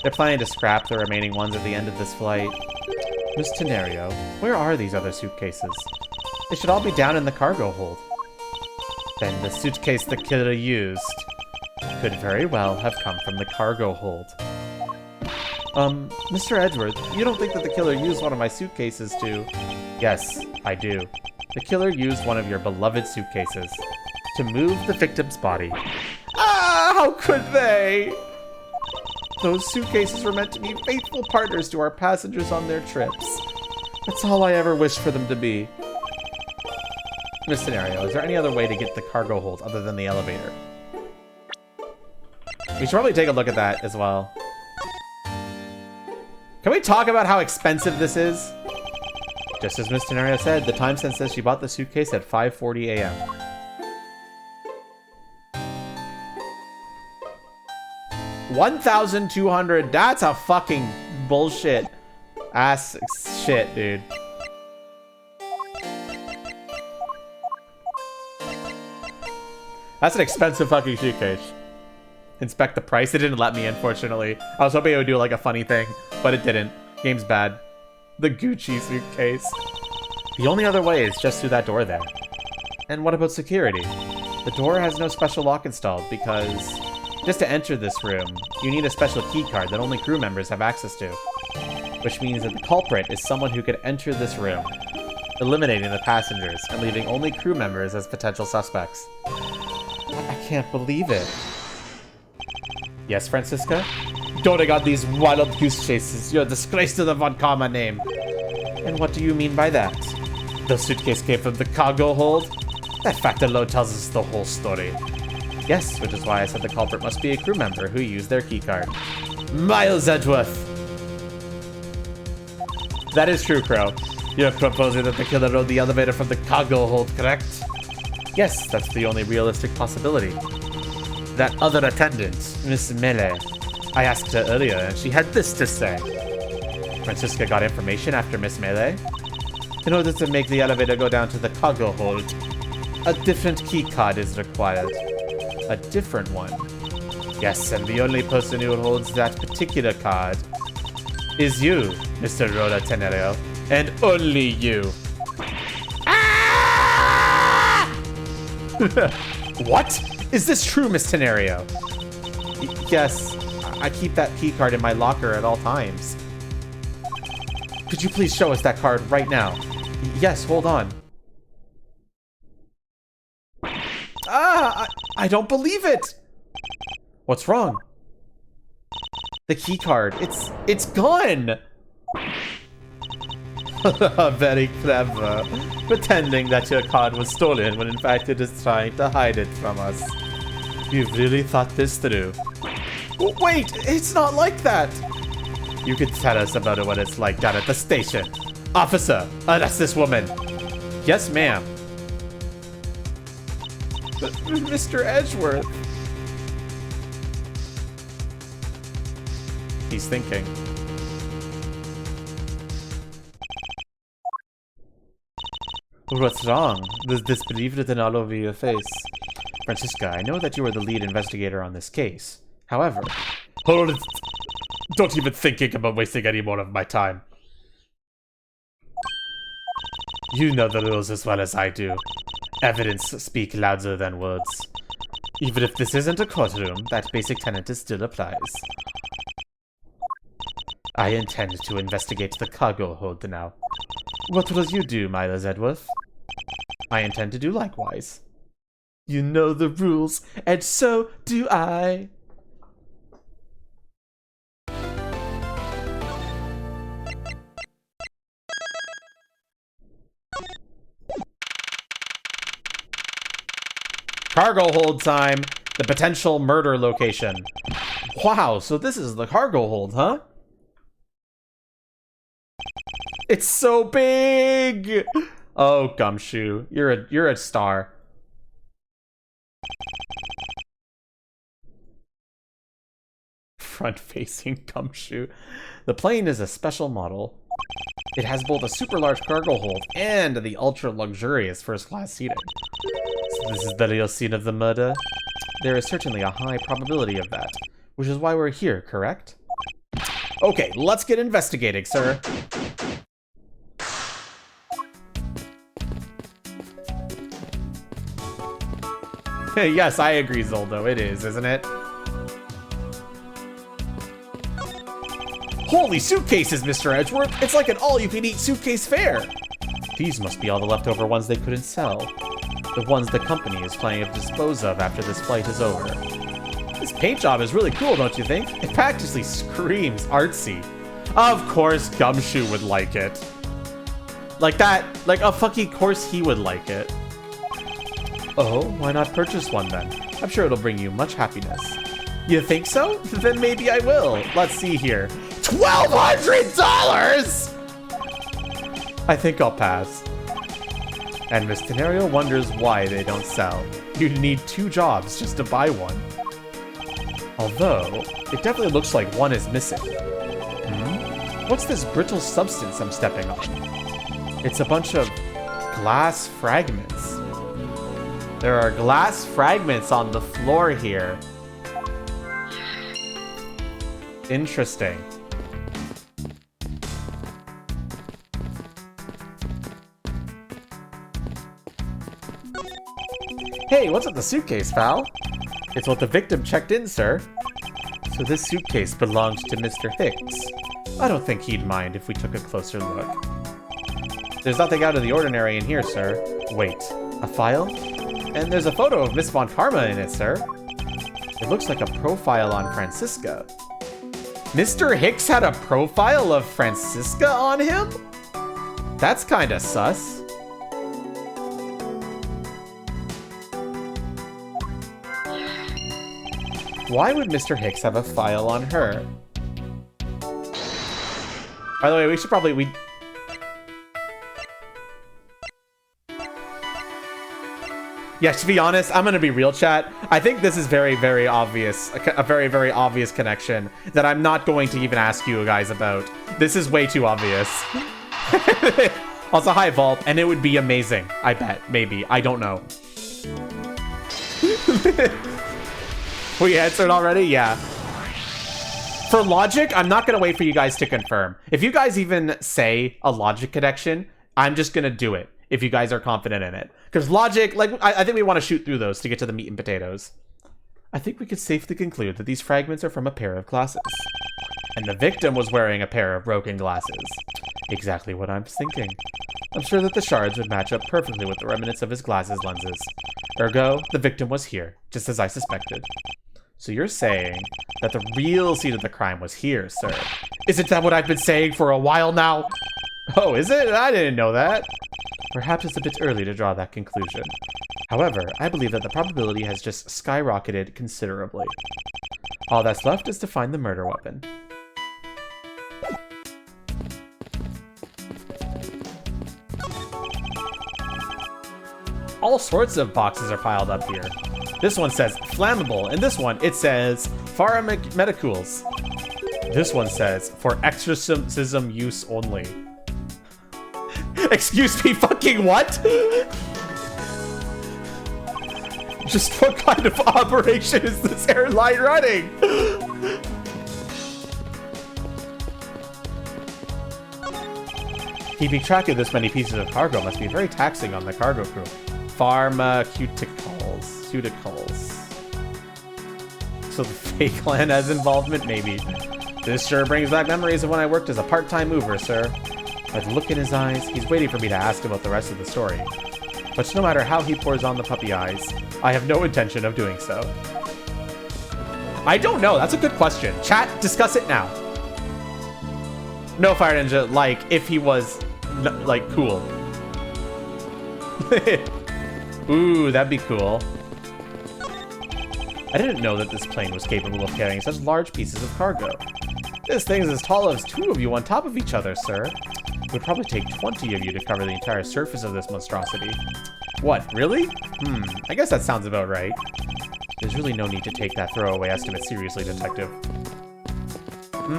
They're planning to scrap the remaining ones at the end of this flight. Miss Tenario, where are these other suitcases? They should all be down in the cargo hold. Then the suitcase the killer used could very well have come from the cargo hold. Mr. Edward, you don't think that the killer used one of my suitcases to... Yes, I do. The killer used one of your beloved suitcases to move the victim's body. Ah, how could they? Those suitcases were meant to be faithful partners to our passengers on their trips. That's all I ever wished for them to be. In this scenario, is there any other way to get the cargo hold other than the elevator? We should probably take a look at that as well. Can we talk about how expensive this is? Just as Miss Tenario said, the timestamp says she bought the suitcase at 5:40 a.m. $1,200. That's a fucking bullshit ass shit, dude. That's an expensive fucking suitcase. Inspect the price. It didn't let me, unfortunately. I was hoping it would do like a funny thing, but it didn't. Game's bad. The Gucci suitcase. The only other way is just through that door there. And what about security? The door has no special lock installed because just to enter this room, you need a special key card that only crew members have access to. Which means that the culprit is someone who could enter this room, eliminating the passengers and leaving only crew members as potential suspects. I can't believe it. Yes, Francisca? Doting on these wild goose chases. You're a disgrace to the Von Karma name. And what do you mean by that? The suitcase came from the cargo hold? That fact alone tells us the whole story. Yes, which is why I said the culprit must be a crew member who used their keycard. Miles Edgeworth! That is true, Crow. You're proposing that the killer rode the elevator from the cargo hold, correct? Yes, that's the only realistic possibility. That other attendant, Miss Mele, I asked her earlier, and she had this to say. Francisca got information after Miss Mele. In order to make the elevator go down to the cargo hold, a different key card is required. A different one. Yes, and the only person who holds that particular card is you, Mr. Rhoda Tenerio. And only you. Ah! What? Is this true, Miss Tenerio? Yes, I keep that key card in my locker at all times. Could you please show us that card right now? Yes, hold on. I don't believe it! What's wrong? The key card, it's gone! Very clever. Pretending that your card was stolen when in fact it is trying to hide it from us. You've really thought this through. Wait, it's not like that! You could tell us about what it's like down at the station. Officer, arrest this woman. Yes, ma'am. But Mr. Edgeworth... He's thinking. What's wrong? There's disbelief written all over your face. Francisca, I know that you are the lead investigator on this case. However... Hold it! Don't even thinking about wasting any more of my time. You know the rules as well as I do. Evidence speak louder than words. Even if this isn't a courtroom, that basic tenet still applies. I intend to investigate the cargo hold now. What will you do, Miles Edgeworth? I intend to do likewise. You know the rules, and so do I. Cargo hold time. The potential murder location. Wow, so this is the cargo hold, huh? It's so big! Oh, Gumshoe, you're a star. Front-facing Gumshoe. The plane is a special model. It has both a super large cargo hold and the ultra-luxurious first-class seating. So this is the real scene of the murder? There is certainly a high probability of that, which is why we're here, correct? Okay, let's get investigating, sir. Yes, I agree, Zoldo. It is, isn't it? Holy suitcases, Mr. Edgeworth! It's like an all-you-can-eat suitcase fair! These must be all the leftover ones they couldn't sell. The ones the company is planning to dispose of after this flight is over. This paint job is really cool, don't you think? It practically screams artsy. Of course Gumshoe would like it. Like that, like a fucking course he would like it. Oh, why not purchase one then? I'm sure it'll bring you much happiness. You think so? Then maybe I will. Let's see here. $1,200?! I think I'll pass. And Miss Tenerio wonders why they don't sell. You'd need 2 jobs just to buy one. Although, it definitely looks like one is missing. What's this brittle substance I'm stepping on? It's a bunch of glass fragments. There are glass fragments on the floor here. Interesting. Hey, what's in the suitcase, pal? It's what the victim checked in, sir. So this suitcase belonged to Mr. Hicks. I don't think he'd mind if we took a closer look. There's nothing out of the ordinary in here, sir. Wait, a file? And there's a photo of Miss Von Karma in it, sir. It looks like a profile on Francisca. Mr. Hicks had a profile of Francisca on him? That's kinda sus. Why would Mr. Hicks have a file on her? By the way, we Yeah, to be honest, I'm gonna be real, chat. I think this is very, very obvious. A very, very obvious connection that I'm not going to even ask you guys about. This is way too obvious. Also, hi, Vault, and it would be amazing. I bet. Maybe. I don't know. We answered already? Yeah. For logic, I'm not gonna wait for you guys to confirm. If you guys even say a logic connection, I'm just gonna do it. If you guys are confident in it. Because logic, like, I think we want to shoot through those to get to the meat and potatoes. I think we could safely conclude that these fragments are from a pair of glasses. And the victim was wearing a pair of broken glasses. Exactly what I'm thinking. I'm sure that the shards would match up perfectly with the remnants of his glasses lenses. Ergo, the victim was here, just as I suspected. So you're saying that the real scene of the crime was here, sir. Isn't that what I've been saying for a while now? Oh, is it? I didn't know that. Perhaps it's a bit early to draw that conclusion. However, I believe that the probability has just skyrocketed considerably. All that's left is to find the murder weapon. All sorts of boxes are piled up here. This one says flammable, and this one, it says pharmaceuticals. This one says for exorcism use only. Excuse me, fucking what? Just what kind of operation is this airline running? Keeping track of this many pieces of cargo must be very taxing on the cargo crew. Pharmaceuticals. So the fake land has involvement, maybe. This sure brings back memories of when I worked as a part-time mover, sir. By the look in his eyes, he's waiting for me to ask about the rest of the story. But no matter how he pours on the puppy eyes, I have no intention of doing so. I don't know. That's a good question. Chat, discuss it now. No, Fire Ninja, like, if he was, like, cool. Ooh, that'd be cool. I didn't know that this plane was capable of carrying such large pieces of cargo. This thing is as tall as 2 of you on top of each other, sir. It would probably take 20 of you to cover the entire surface of this monstrosity. What, really? I guess that sounds about right. There's really no need to take that throwaway estimate seriously, Detective.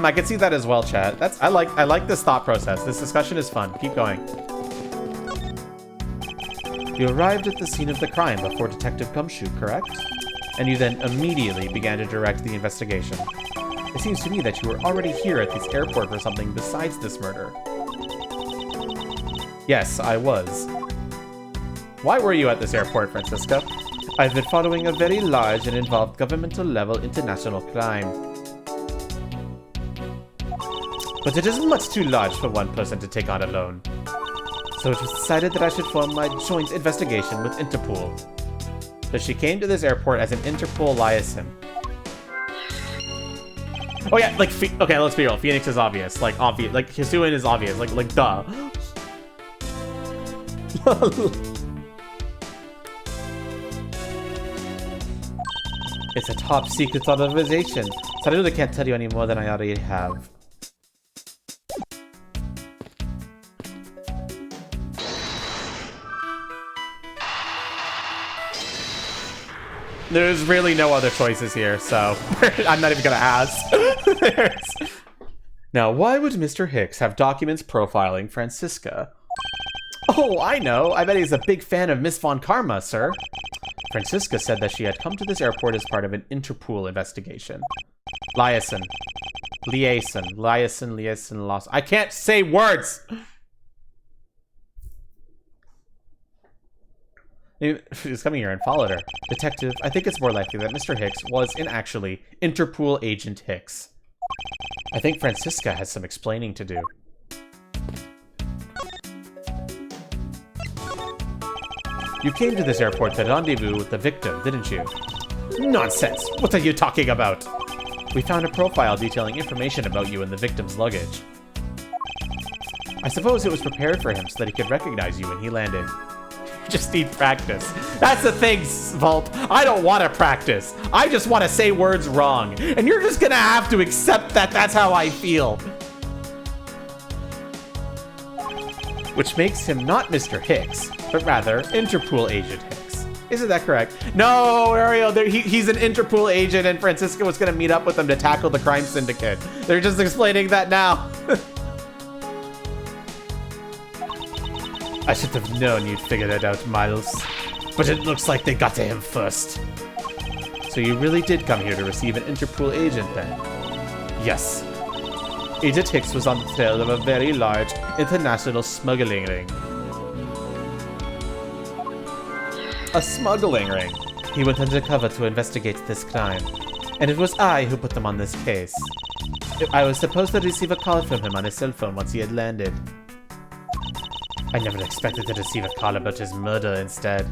I can see that as well, chat. I like this thought process. This discussion is fun. Keep going. You arrived at the scene of the crime before Detective Gumshoe, correct? And you then immediately began to direct the investigation. It seems to me that you were already here at this airport for something besides this murder. Yes, I was. Why were you at this airport, Francisca? I've been following a very large and involved governmental-level international crime. But it is much too large for one person to take on alone. So it was decided that I should form my joint investigation with Interpol. So she came to this airport as an Interpol liaison. Oh yeah, like, okay, let's be real. Phoenix is obvious. Like, obvious. Like, Hisuin is obvious. Like, duh. It's a top secret authorization, so I really can't tell you any more than I already have. There's really no other choices here, so I'm not even gonna ask. Now, why would Mr. Hicks have documents profiling Francisca? Oh, I know. I bet he's a big fan of Miss Von Karma, sir. Francisca said that she had come to this airport as part of an Interpol investigation. Liaison. I can't say words! He's coming here and followed her. Detective, I think it's more likely that Mr. Hicks was, actually, Interpol Agent Hicks. I think Francisca has some explaining to do. You came to this airport to rendezvous with the victim, didn't you? Nonsense! What are you talking about? We found a profile detailing information about you in the victim's luggage. I suppose it was prepared for him so that he could recognize you when he landed. Just need practice. That's the thing, Vault. I don't want to practice. I just want to say words wrong. And you're just gonna have to accept that that's how I feel. Which makes him not Mr. Hicks, but rather Interpol Agent Hicks. Isn't that correct? No, Ariel, he's an Interpol agent and Francisco was going to meet up with them to tackle the crime syndicate. They're just explaining that now. I should have known you'd figure that out, Miles. But it looks like they got to him first. So you really did come here to receive an Interpol agent then? Yes. Agent Hicks was on the tail of a very large international smuggling ring. A smuggling ring? He went undercover to investigate this crime, and it was I who put them on this case. I was supposed to receive a call from him on his cell phone once he had landed. I never expected to receive a call about his murder instead.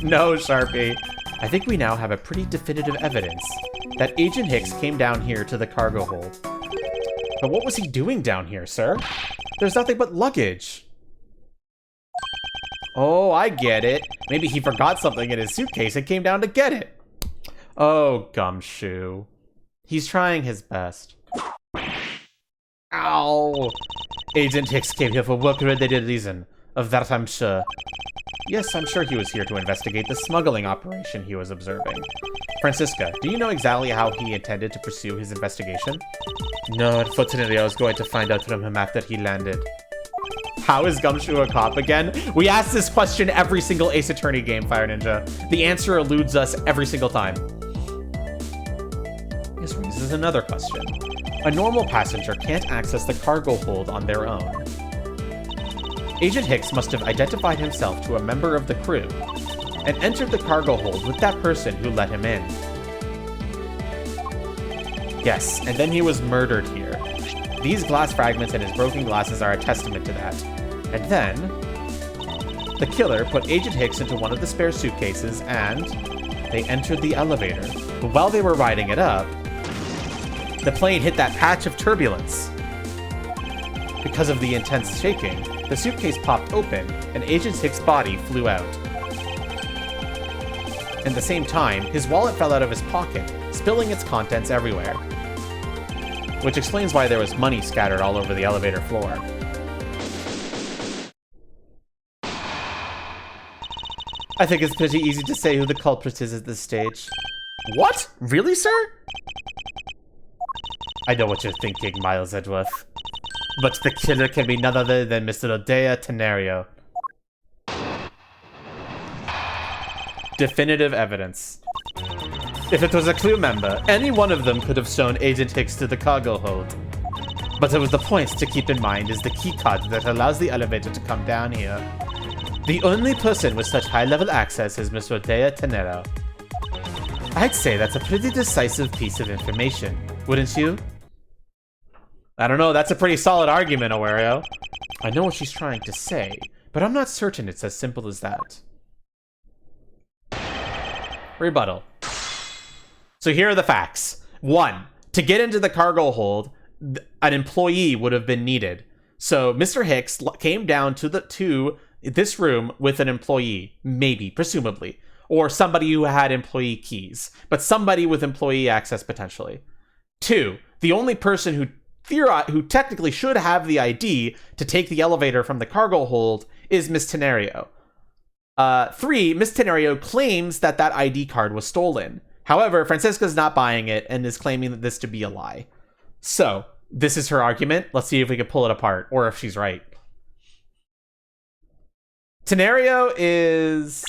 No, Sharpie. I think we now have a pretty definitive evidence that Agent Hicks came down here to the cargo hold. But what was he doing down here, sir? There's nothing but luggage. Oh, I get it. Maybe he forgot something in his suitcase and came down to get it. Oh, Gumshoe. He's trying his best. Ow! Agent Hicks came here for work-related reason. Of that I'm sure. Yes, I'm sure he was here to investigate the smuggling operation he was observing. Francisca, do you know exactly how he intended to pursue his investigation? No, unfortunately I was going to find out from him after he landed. How is Gumshoe a cop again? We ask this question every single Ace Attorney game, Fire Ninja. The answer eludes us every single time. This raises another question. A normal passenger can't access the cargo hold on their own. Agent Hicks must have identified himself to a member of the crew and entered the cargo hold with that person who let him in. Yes, and then he was murdered here. These glass fragments and his broken glasses are a testament to that. And then, the killer put Agent Hicks into one of the spare suitcases and they entered the elevator. But while they were riding it up, the plane hit that patch of turbulence. Because of the intense shaking, the suitcase popped open and Agent Hicks' body flew out. At the same time, his wallet fell out of his pocket, spilling its contents everywhere. Which explains why there was money scattered all over the elevator floor. I think it's pretty easy to say who the culprit is at this stage. What? Really, sir? I know what you're thinking, Miles Edgeworth. But the killer can be none other than Mr. Rodea Tenario. Definitive evidence. If it was a crew member, any one of them could have shown Agent Hicks to the cargo hold. But the point to keep in mind is the keycard that allows the elevator to come down here. The only person with such high-level access is Mr. Rodea Tenario. I'd say that's a pretty decisive piece of information, wouldn't you? I don't know, that's a pretty solid argument, Awario. I know what she's trying to say, but I'm not certain it's as simple as that. Rebuttal. So here are the facts. 1. To get into the cargo hold, an employee would have been needed. So Mr. Hicks came down to this room with an employee, maybe, presumably. Or somebody who had employee keys, but somebody with employee access potentially. 2. The only person who technically should have the ID to take the elevator from the cargo hold is Miss Tenario. 3, Miss Tenario claims that ID card was stolen. However, Francisca's not buying it and is claiming this to be a lie. So, this is her argument. Let's see if we can pull it apart, or if she's right. Tenario is,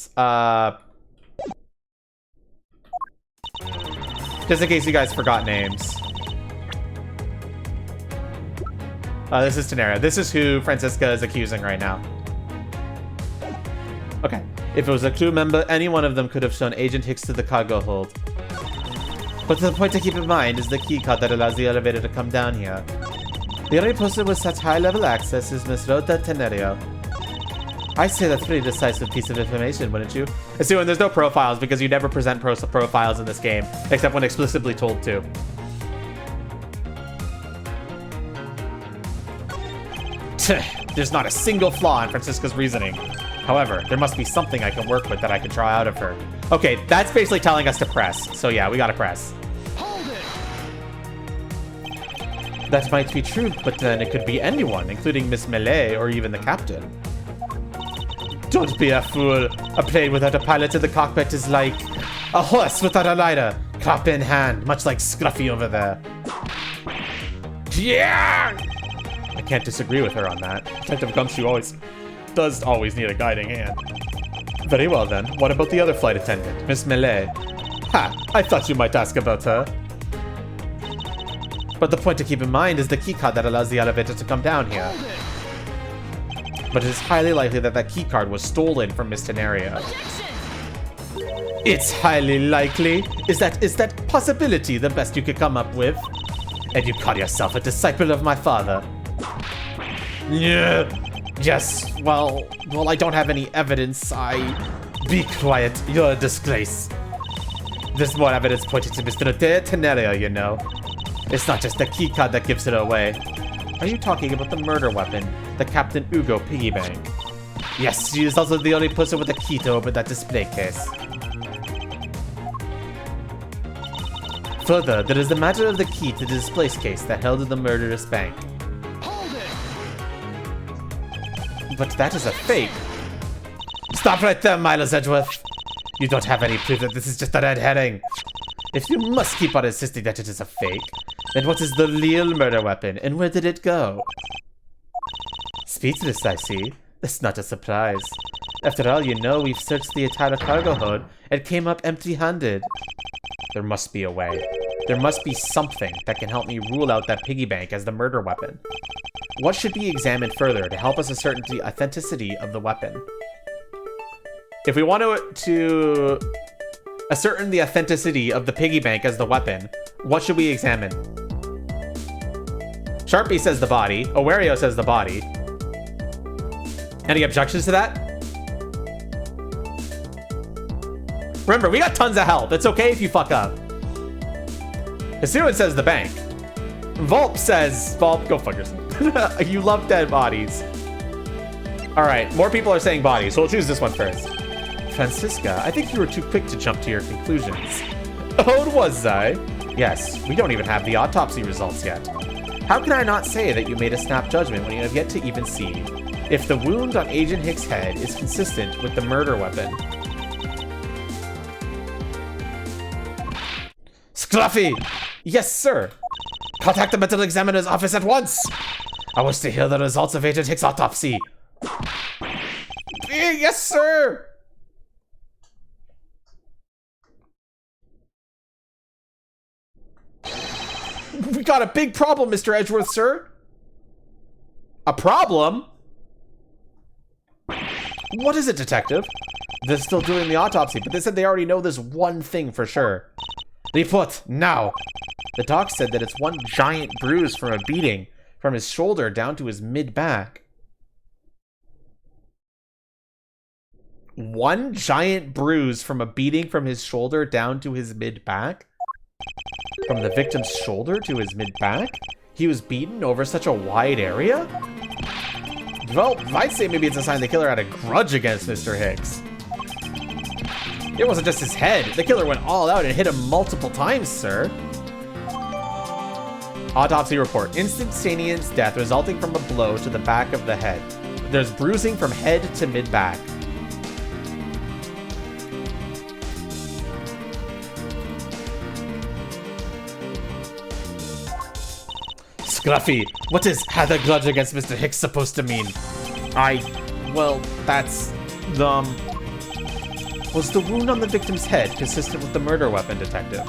just in case you guys forgot names. This is Tenario. This is who Francisca is accusing right now. Okay. If it was a crew member, any one of them could have shown Agent Hicks to the cargo hold. But the point to keep in mind is the keycard that allows the elevator to come down here. The only person with such high-level access is Miss Rota Tenario. I say that's a pretty decisive piece of information, wouldn't you? See, when there's no profiles, because you never present profiles in this game, except when explicitly told to. There's not a single flaw in Francisca's reasoning. However, there must be something I can work with that I can try out of her. Okay, that's basically telling us to press. So yeah, we gotta press. Hold it. That might be true, but then it could be anyone, including Miss Melee or even the captain. Don't be a fool. A plane without a pilot in the cockpit is like a horse without a rider. Clap in hand, much like Scruffy over there. Yeah! I can't disagree with her on that. Detective Gumshoe does always need a guiding hand. Very well then, what about the other flight attendant, Miss Millet? Ha! I thought you might ask about her. But the point to keep in mind is the keycard that allows the elevator to come down here. But it is highly likely that that keycard was stolen from Miss Tenaria. It's highly likely. Is that possibility the best you could come up with? And you call yourself a disciple of my father? Yeah. Yes, well, I don't have any evidence. Be quiet, you're a disgrace. There's more evidence pointing to Mr. Tenaria, you know. It's not just the keycard that gives it away. Are you talking about the murder weapon, the Captain Ugo piggy bank? Yes, she is also the only person with a key to open that display case. Further, there is the matter of the key to the display case that held in the murderous bank. But that is a fake. Stop right there, Miles Edgeworth. You don't have any proof that this is just a red herring. If you must keep on insisting that it is a fake, then what is the real murder weapon, and where did it go? Speechless, I see. That's not a surprise. After all, you know, we've searched the entire cargo hold and came up empty-handed. There must be a way. There must be something that can help me rule out that piggy bank as the murder weapon. What should be examined further to help us ascertain the authenticity of the weapon? If we want to ascertain the authenticity of the piggy bank as the weapon, what should we examine? Sharpie says the body. Awario says the body. Any objections to that? Remember, we got tons of help. It's okay if you fuck up. Hisuin says the bank. Volp says... Volp, go fuck yourself. You love dead bodies. Alright, more people are saying bodies, so we'll choose this one first. Francisca, I think you were too quick to jump to your conclusions. Oh, was I? Yes, we don't even have the autopsy results yet. How can I not say that you made a snap judgment when you have yet to even see if the wound on Agent Hick's head is consistent with the murder weapon? Scruffy! Yes, sir. Contact the medical examiner's office at once. I wish to hear the results of Agent Hick's autopsy. Yes, sir. We got a big problem, Mr. Edgeworth, sir. A problem? What is it, detective? They're still doing the autopsy, but they said they already know this one thing for sure. Report, now. The doc said that it's one giant bruise from a beating from his shoulder down to his mid-back. One giant bruise from a beating from his shoulder down to his mid-back? From the victim's shoulder to his mid-back? He was beaten over such a wide area? Well, I'd say maybe it's a sign the killer had a grudge against Mr. Hicks. It wasn't just his head. The killer went all out and hit him multiple times, sir. Autopsy report. Instantaneous death resulting from a blow to the back of the head. There's bruising from head to mid-back. Scruffy, what is had a grudge against Mr. Hicks supposed to mean? Well, that's... Was the wound on the victim's head consistent with the murder weapon, detective?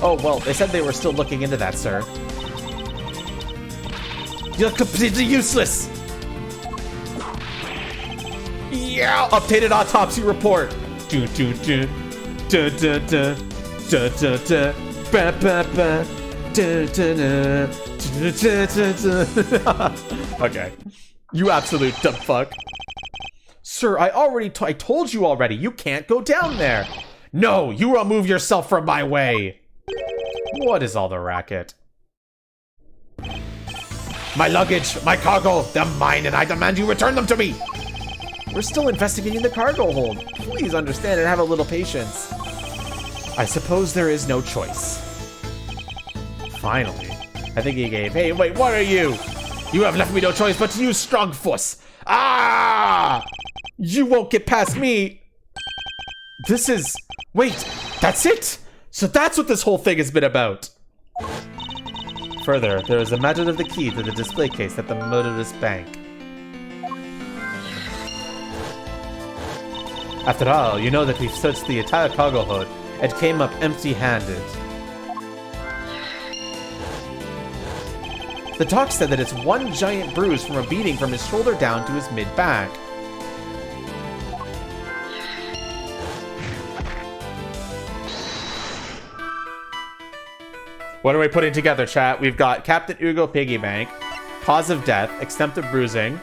Oh, well, they said they were still looking into that, sir. You're completely useless! Yeah! Updated autopsy report! Okay. You absolute dumb fuck. Sir, I told you already, you can't go down there. No, you remove yourself from my way. What is all the racket? My luggage, my cargo, they're mine and I demand you return them to me. We're still investigating the cargo hold. Please understand and have a little patience. I suppose there is no choice. Finally. I think he gave, hey, wait, what are you? You have left me no choice but to use strong force. Ah! You won't get past me. This is... Wait, that's it? So that's what this whole thing has been about. Further, there is a magic of the key to the display case at the motorist bank. After all, you know that we've searched the entire cargo hold and came up empty-handed. The doc said that it's one giant bruise from a beating from his shoulder down to his mid-back. What are we putting together, chat? We've got Captain Ugo Piggy Bank, cause of death, extent of bruising,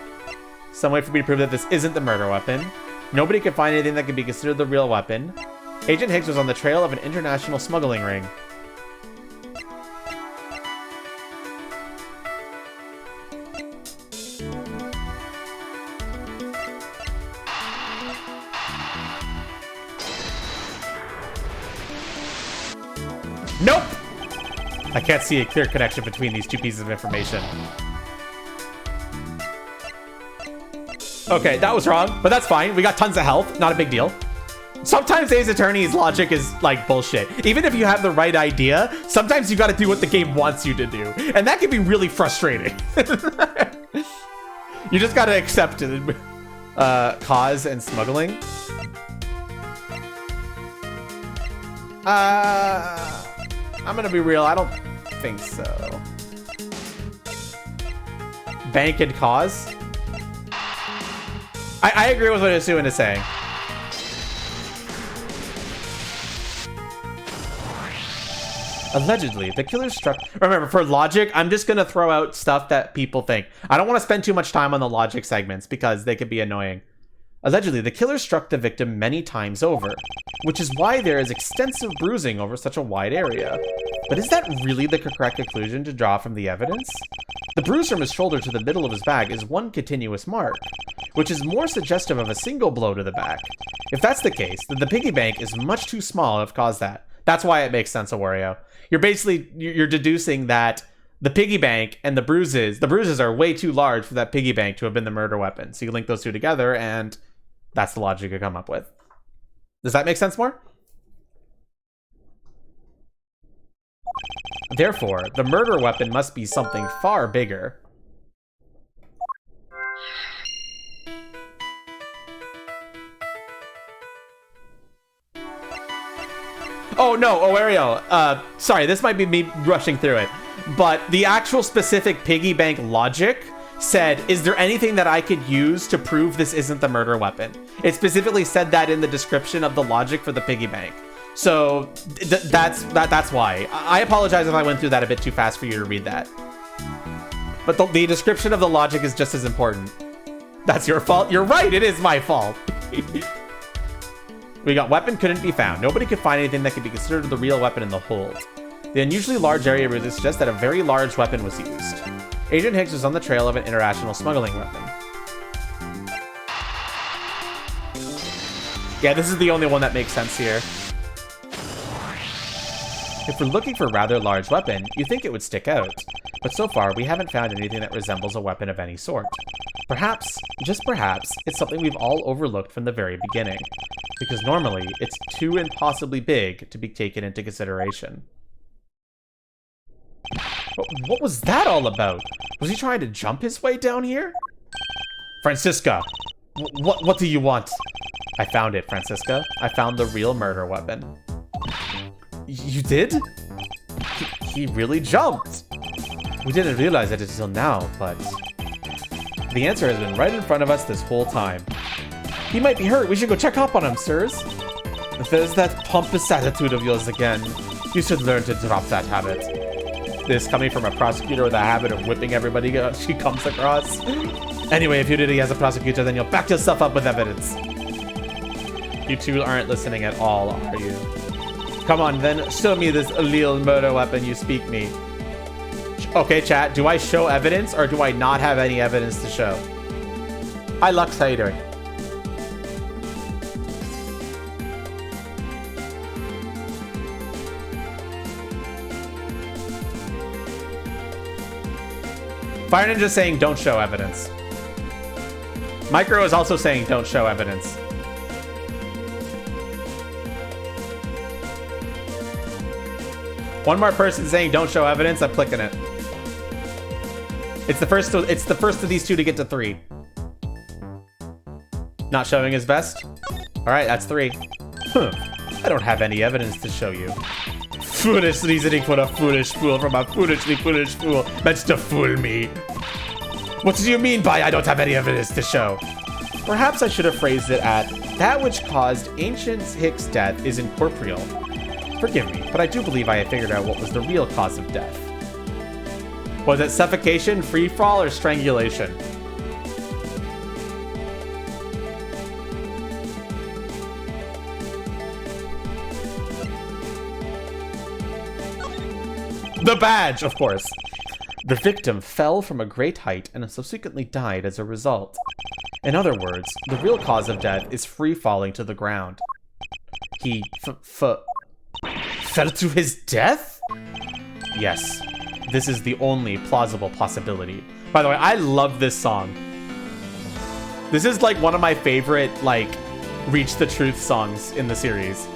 some way for me to prove that this isn't the murder weapon. Nobody can find anything that can be considered the real weapon. Agent Higgs was on the trail of an international smuggling ring. Nope! I can't see a clear connection between these two pieces of information. Okay, that was wrong, but that's fine. We got tons of health. Not a big deal. Sometimes Ace Attorney's logic is like bullshit. Even if you have the right idea, sometimes you gotta do what the game wants you to do. And that can be really frustrating. You just gotta accept it. Cause and smuggling. I'm gonna be real, I don't think so. Bank and cause? I agree with what Isuin is saying. Allegedly, the killer struck... Remember, for logic, I'm just gonna throw out stuff that people think. I don't want to spend too much time on the logic segments because they could be annoying. Allegedly, the killer struck the victim many times over, which is why there is extensive bruising over such a wide area. But is that really the correct conclusion to draw from the evidence? The bruise from his shoulder to the middle of his back is one continuous mark, which is more suggestive of a single blow to the back. If that's the case, then the piggy bank is much too small to have caused that. That's why it makes sense, Wario. You're deducing that the piggy bank and the bruises are way too large for that piggy bank to have been the murder weapon. So you link those two together, and that's the logic you come up with. Does that make sense more? Therefore, the murder weapon must be something far bigger. Oh no, Ariel. Sorry, this might be me rushing through it. But the actual specific piggy bank logic said, is there anything that I could use to prove this isn't the murder weapon? It specifically said that in the description of the logic for the piggy bank. So that's why. I apologize if I went through that a bit too fast for you to read that. But the description of the logic is just as important. That's your fault. You're right, it is my fault. We got weapon couldn't be found. Nobody could find anything that could be considered the real weapon in the hold. The unusually large area really suggests that a very large weapon was used. Agent Higgs was on the trail of an international smuggling weapon. Yeah, this is the only one that makes sense here. If we're looking for a rather large weapon, you'd think it would stick out. But so far, we haven't found anything that resembles a weapon of any sort. Perhaps, just perhaps, it's something we've all overlooked from the very beginning. Because normally, it's too impossibly big to be taken into consideration. What was that all about? Was he trying to jump his way down here? Francisca, what do you want? I found it, Francisca. I found the real murder weapon. You did? He really jumped. We didn't realize it until now, but... The answer has been right in front of us this whole time. He might be hurt. We should go check up on him, sirs. There's that pompous attitude of yours again. You should learn to drop that habit. This coming from a prosecutor with a habit of whipping everybody she comes across. Anyway, if you did he as a prosecutor, then you'll back yourself up with evidence. You two aren't listening at all, are you? Come on, then, show me this illegal murder weapon you speak me. Okay, chat, do I show evidence, or do I not have any evidence to show? Hi, Lux, how you doing? Fire Ninja saying don't show evidence. Micro is also saying don't show evidence. One more person saying don't show evidence. I'm clicking it. It's the first of these two to get to 3. Not showing his vest. All right, that's 3. Huh. I don't have any evidence to show you. Foolish reasoning for a foolish fool from a foolishly foolish fool meant to fool me. What do you mean by I don't have any evidence to show? Perhaps I should have phrased it at that which caused Ancient Hick's death is incorporeal. Forgive me, but I do believe I have figured out what was the real cause of death. Was it suffocation, free fall, or strangulation? The badge, of course. The victim fell from a great height and subsequently died as a result. In other words, the real cause of death is free falling to the ground. He fell to his death? Yes, this is the only plausible possibility. By the way, I love this song. This is like one of my favorite, like, Reach the Truth songs in the series.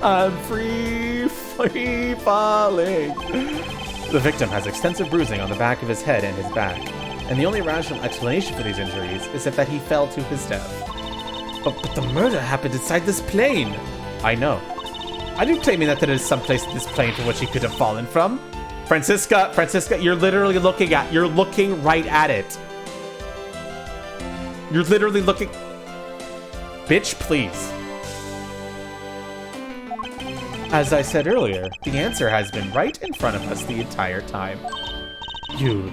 I'm free falling. The victim has extensive bruising on the back of his head and his back, and the only rational explanation for these injuries is that he fell to his death. But the murder happened inside this plane. I know. Are you claiming that there is some place in this plane from which he could have fallen from? Francisca, you're literally you're looking right at it. You're literally looking. Bitch, please. As I said earlier, the answer has been right in front of us the entire time. You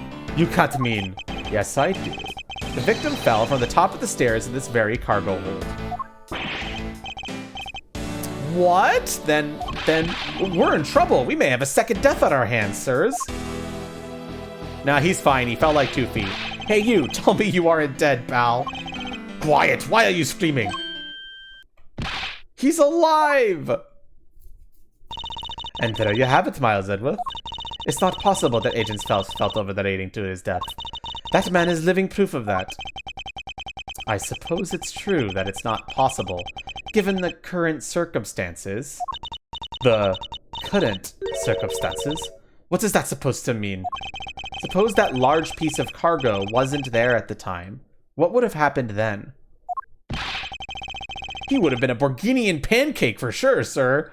can't mean. Yes, I do. The victim fell from the top of the stairs in this very cargo hold. What? Then we're in trouble. We may have a second death on our hands, sirs. Nah, he's fine. He fell like 2 feet. Hey, you, tell me you aren't dead, pal. Quiet. Why are you screaming? He's alive! And there you have it, Miles Edgeworth. It's not possible that Agent Phelps felt overrating to his death. That man is living proof of that. I suppose it's true that it's not possible, given the current circumstances. The current circumstances? What is that supposed to mean? Suppose that large piece of cargo wasn't there at the time. What would have happened then? He would have been a Borginian pancake for sure, sir.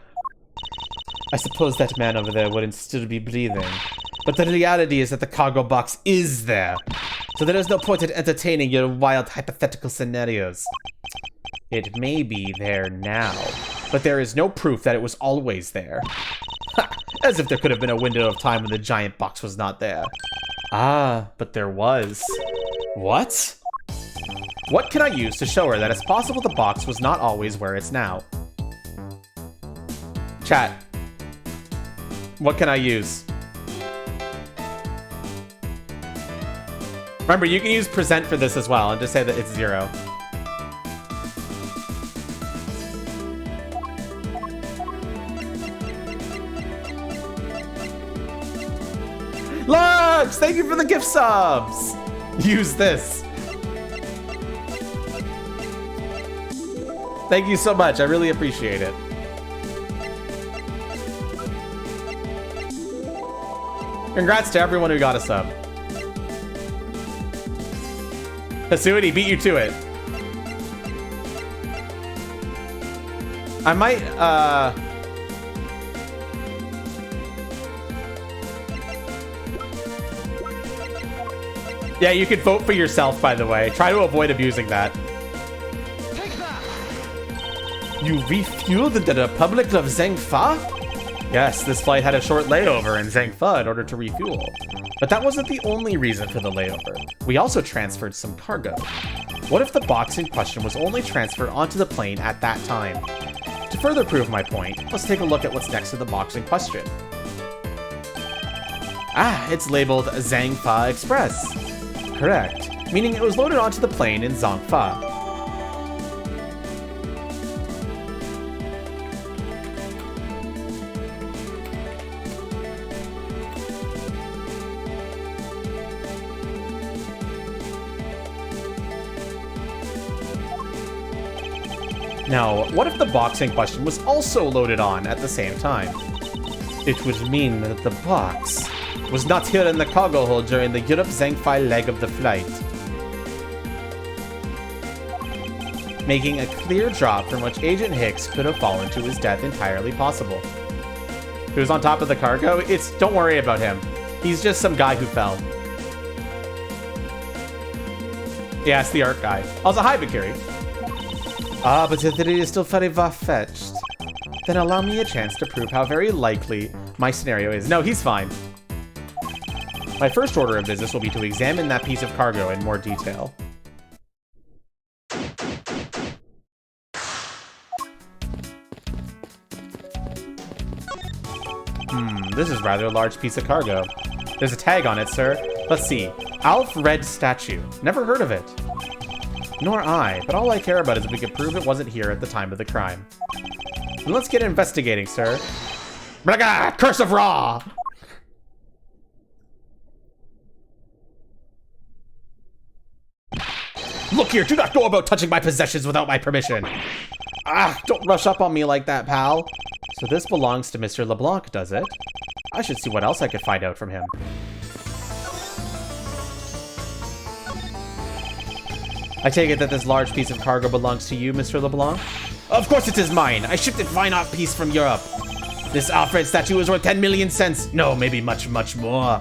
I suppose that man over there wouldn't still be breathing. But the reality is that the cargo box is there. So there is no point in entertaining your wild hypothetical scenarios. It may be there now, but there is no proof that it was always there. Ha! As if there could have been a window of time when the giant box was not there. Ah, but there was. What? What can I use to show her that it's possible the box was not always where it's now? Chat. What can I use? Remember, you can use present for this as well and just say that it's 0. Lux! Thank you for the gift subs! Use this. Thank you so much. I really appreciate it. Congrats to everyone who got a sub. Hasuity beat you to it. I might, Yeah, you can vote for yourself, by the way. Try to avoid abusing that. Take that. You refueled in the Republic of Zhengfa? Yes, this flight had a short layover in Zhengfa in order to refuel. But that wasn't the only reason for the layover. We also transferred some cargo. What if the box in question was only transferred onto the plane at that time? To further prove my point, let's take a look at what's next to the box in question. Ah, it's labeled Zhangfa Express. Correct, meaning it was loaded onto the plane in Zhangfa. Now, what if the box in question was also loaded on at the same time? It would mean that the box was not here in the cargo hold during the Europe-Zhangfei leg of the flight. Making a clear drop from which Agent Hicks could have fallen to his death entirely possible. Who's on top of the cargo? Don't worry about him. He's just some guy who fell. Yeah, it's the art guy. Also, hi, Bakiri. Ah, but the theory is still very far-fetched. Then allow me a chance to prove how very likely my scenario is. No, he's fine. My first order of business will be to examine that piece of cargo in more detail. This is rather a large piece of cargo. There's a tag on it, sir. Let's see. Alf Red Statue. Never heard of it. Nor I, but all I care about is if we can prove it wasn't here at the time of the crime. Then let's get investigating, sir. Braga! Curse of Ra! Look here, do not go about touching my possessions without my permission. Ah, don't rush up on me like that, pal. So this belongs to Mr. LeBlanc, does it? I should see what else I could find out from him. I take it that this large piece of cargo belongs to you, Mr. LeBlanc? Of course it is mine! I shipped a fine art piece from Europe. This Alfred statue is worth 10 million cents. No, maybe much, much more.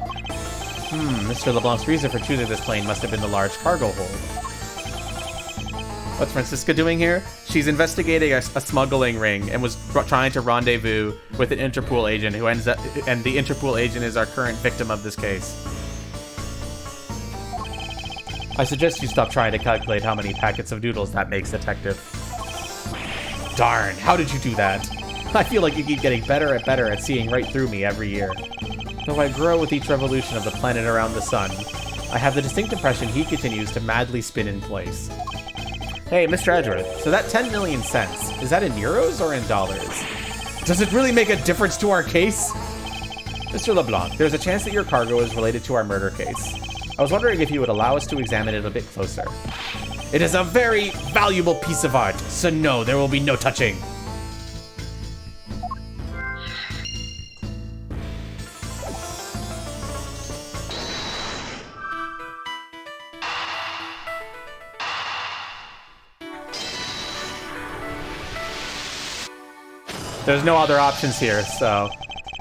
Mr. LeBlanc's reason for choosing this plane must have been the large cargo hold. What's Francisca doing here? She's investigating a smuggling ring and was trying to rendezvous with an Interpol agent who ends up, and the Interpol agent is our current victim of this case. I suggest you stop trying to calculate how many packets of noodles that makes, detective. Darn, how did you do that? I feel like you keep getting better and better at seeing right through me every year. Though I grow with each revolution of the planet around the sun, I have the distinct impression he continues to madly spin in place. Hey, Mr. Edgeworth, so that 10 million cents, is that in euros or in dollars? Does it really make a difference to our case? Mr. LeBlanc, there's a chance that your cargo is related to our murder case. I was wondering if you would allow us to examine it a bit closer. It is a very valuable piece of art, so no, there will be no touching. There's no other options here, so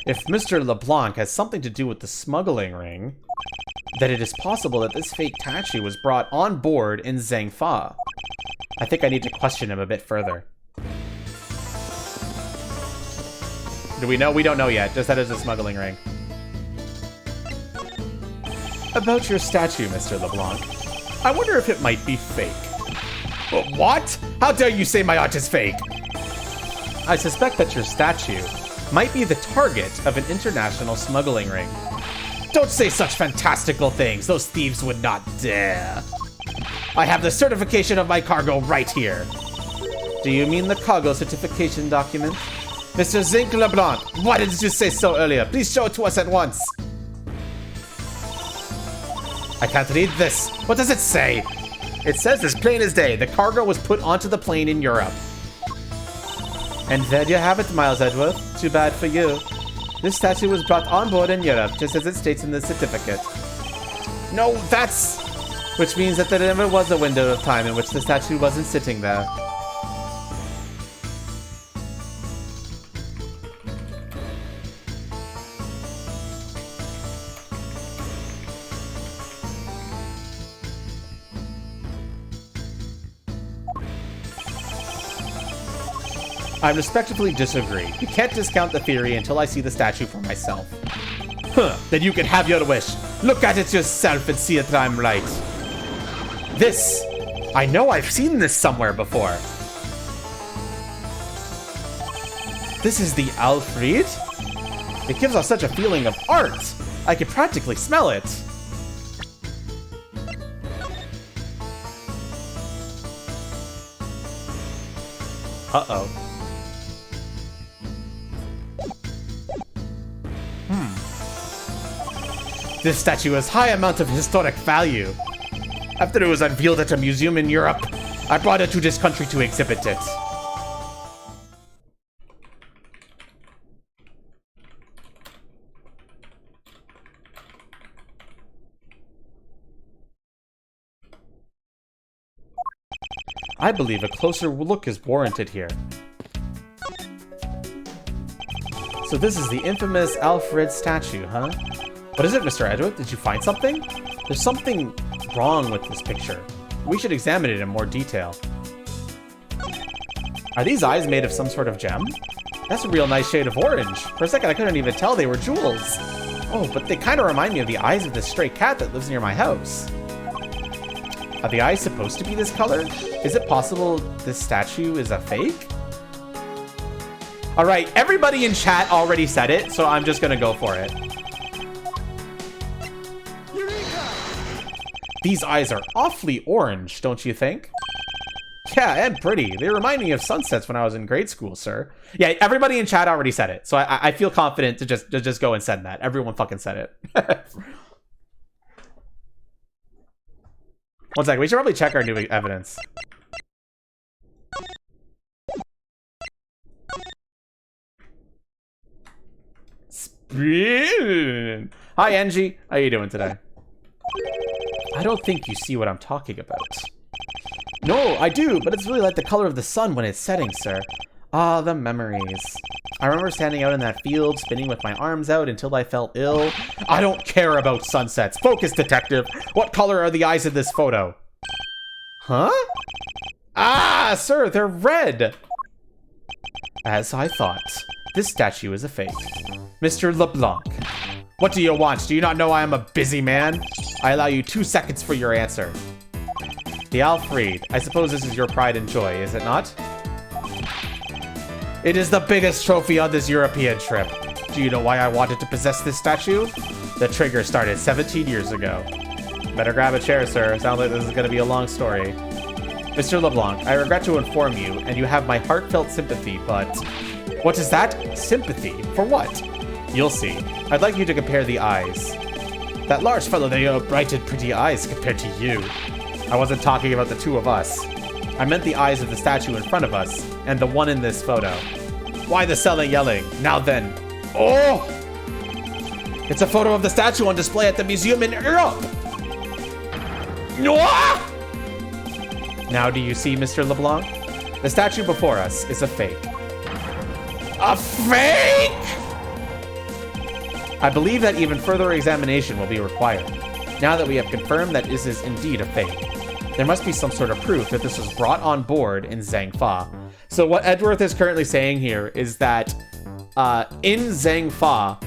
if Mr. LeBlanc has something to do with the smuggling ring, then it is possible that this fake tattoo was brought on board in Zhangfa. I think I need to question him a bit further. Do we know? We don't know yet, just that it's a smuggling ring. About your statue, Mr. LeBlanc. I wonder if it might be fake. What? How dare you say my art is fake? I suspect that your statue might be the target of an international smuggling ring. Don't say such fantastical things. Those thieves would not dare. I have the certification of my cargo right here. Do you mean the cargo certification document? Mr. Zinc LeBlanc, why didn't you say so earlier? Please show it to us at once. I can't read this. What does it say? It says as plain as day, the cargo was put onto the plane in Europe. And there you have it, Miles Edgeworth. Too bad for you. This statue was brought on board in Europe, just as it states in the certificate. No, that's... Which means that there never was a window of time in which the statue wasn't sitting there. I respectfully disagree. You can't discount the theory until I see the statue for myself. Huh, then you can have your wish. Look at it yourself and see if I'm right. This, I know I've seen this somewhere before. This is the Alfred? It gives off such a feeling of art. I can practically smell it. Uh-oh. This statue has high amount of historic value. After it was unveiled at a museum in Europe, I brought it to this country to exhibit it. I believe a closer look is warranted here. So this is the infamous Alfred statue, huh? What is it, Mr. Edgeworth? Did you find something? There's something wrong with this picture. We should examine it in more detail. Are these eyes made of some sort of gem? That's a real nice shade of orange. For a second, I couldn't even tell they were jewels. Oh, but they kind of remind me of the eyes of this stray cat that lives near my house. Are the eyes supposed to be this color? Is it possible this statue is a fake? All right, everybody in chat already said it, so I'm just gonna go for it. These eyes are awfully orange, don't you think? Yeah, and pretty. They remind me of sunsets when I was in grade school, sir. Yeah, everybody in chat already said it, so I feel confident to just go and send that. Everyone fucking said it. One second, we should probably check our new evidence. Hi, Angie. How you doing today? I don't think you see what I'm talking about. No, I do, but it's really like the color of the sun when it's setting, sir. Ah, the memories. I remember standing out in that field, spinning with my arms out until I felt ill. I don't care about sunsets. Focus, detective. What color are the eyes in this photo? Huh? Ah, sir, they're red. As I thought. This statue is a fake. Mr. LeBlanc. What do you want? Do you not know I am a busy man? I allow you 2 seconds for your answer. The Alfred. I suppose this is your pride and joy, is it not? It is the biggest trophy on this European trip. Do you know why I wanted to possess this statue? The trigger started 17 years ago. Better grab a chair, sir. Sounds like this is going to be a long story. Mr. LeBlanc, I regret to inform you, and you have my heartfelt sympathy, but... What is that? Sympathy? For what? You'll see. I'd like you to compare the eyes. That large fellow, they are bright and pretty eyes compared to you. I wasn't talking about the two of us. I meant the eyes of the statue in front of us, and the one in this photo. Why the selling yelling? Now then. Oh! It's a photo of the statue on display at the museum in Europe! Now do you see, Mr. LeBlanc? The statue before us is a fake. A fake?! I believe that even further examination will be required. Now that we have confirmed that this is indeed a fake. There must be some sort of proof that this was brought on board in Zhangfa. So what Edgeworth is currently saying here is that in Zhangfa,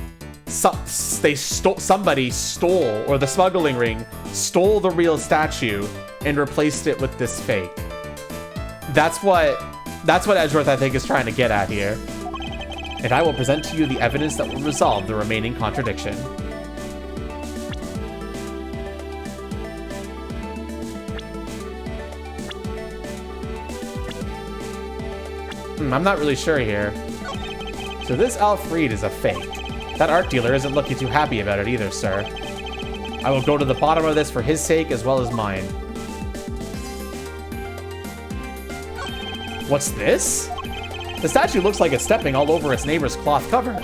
somebody stole, or the smuggling ring stole the real statue and replaced it with this fake. That's what Edgeworth, I think, is trying to get at here. And I will present to you the evidence that will resolve the remaining contradiction. I'm not really sure here. So this Alfred is a fake. That art dealer isn't looking too happy about it either, sir. I will go to the bottom of this for his sake as well as mine. What's this? The statue looks like it's stepping all over its neighbor's cloth cover.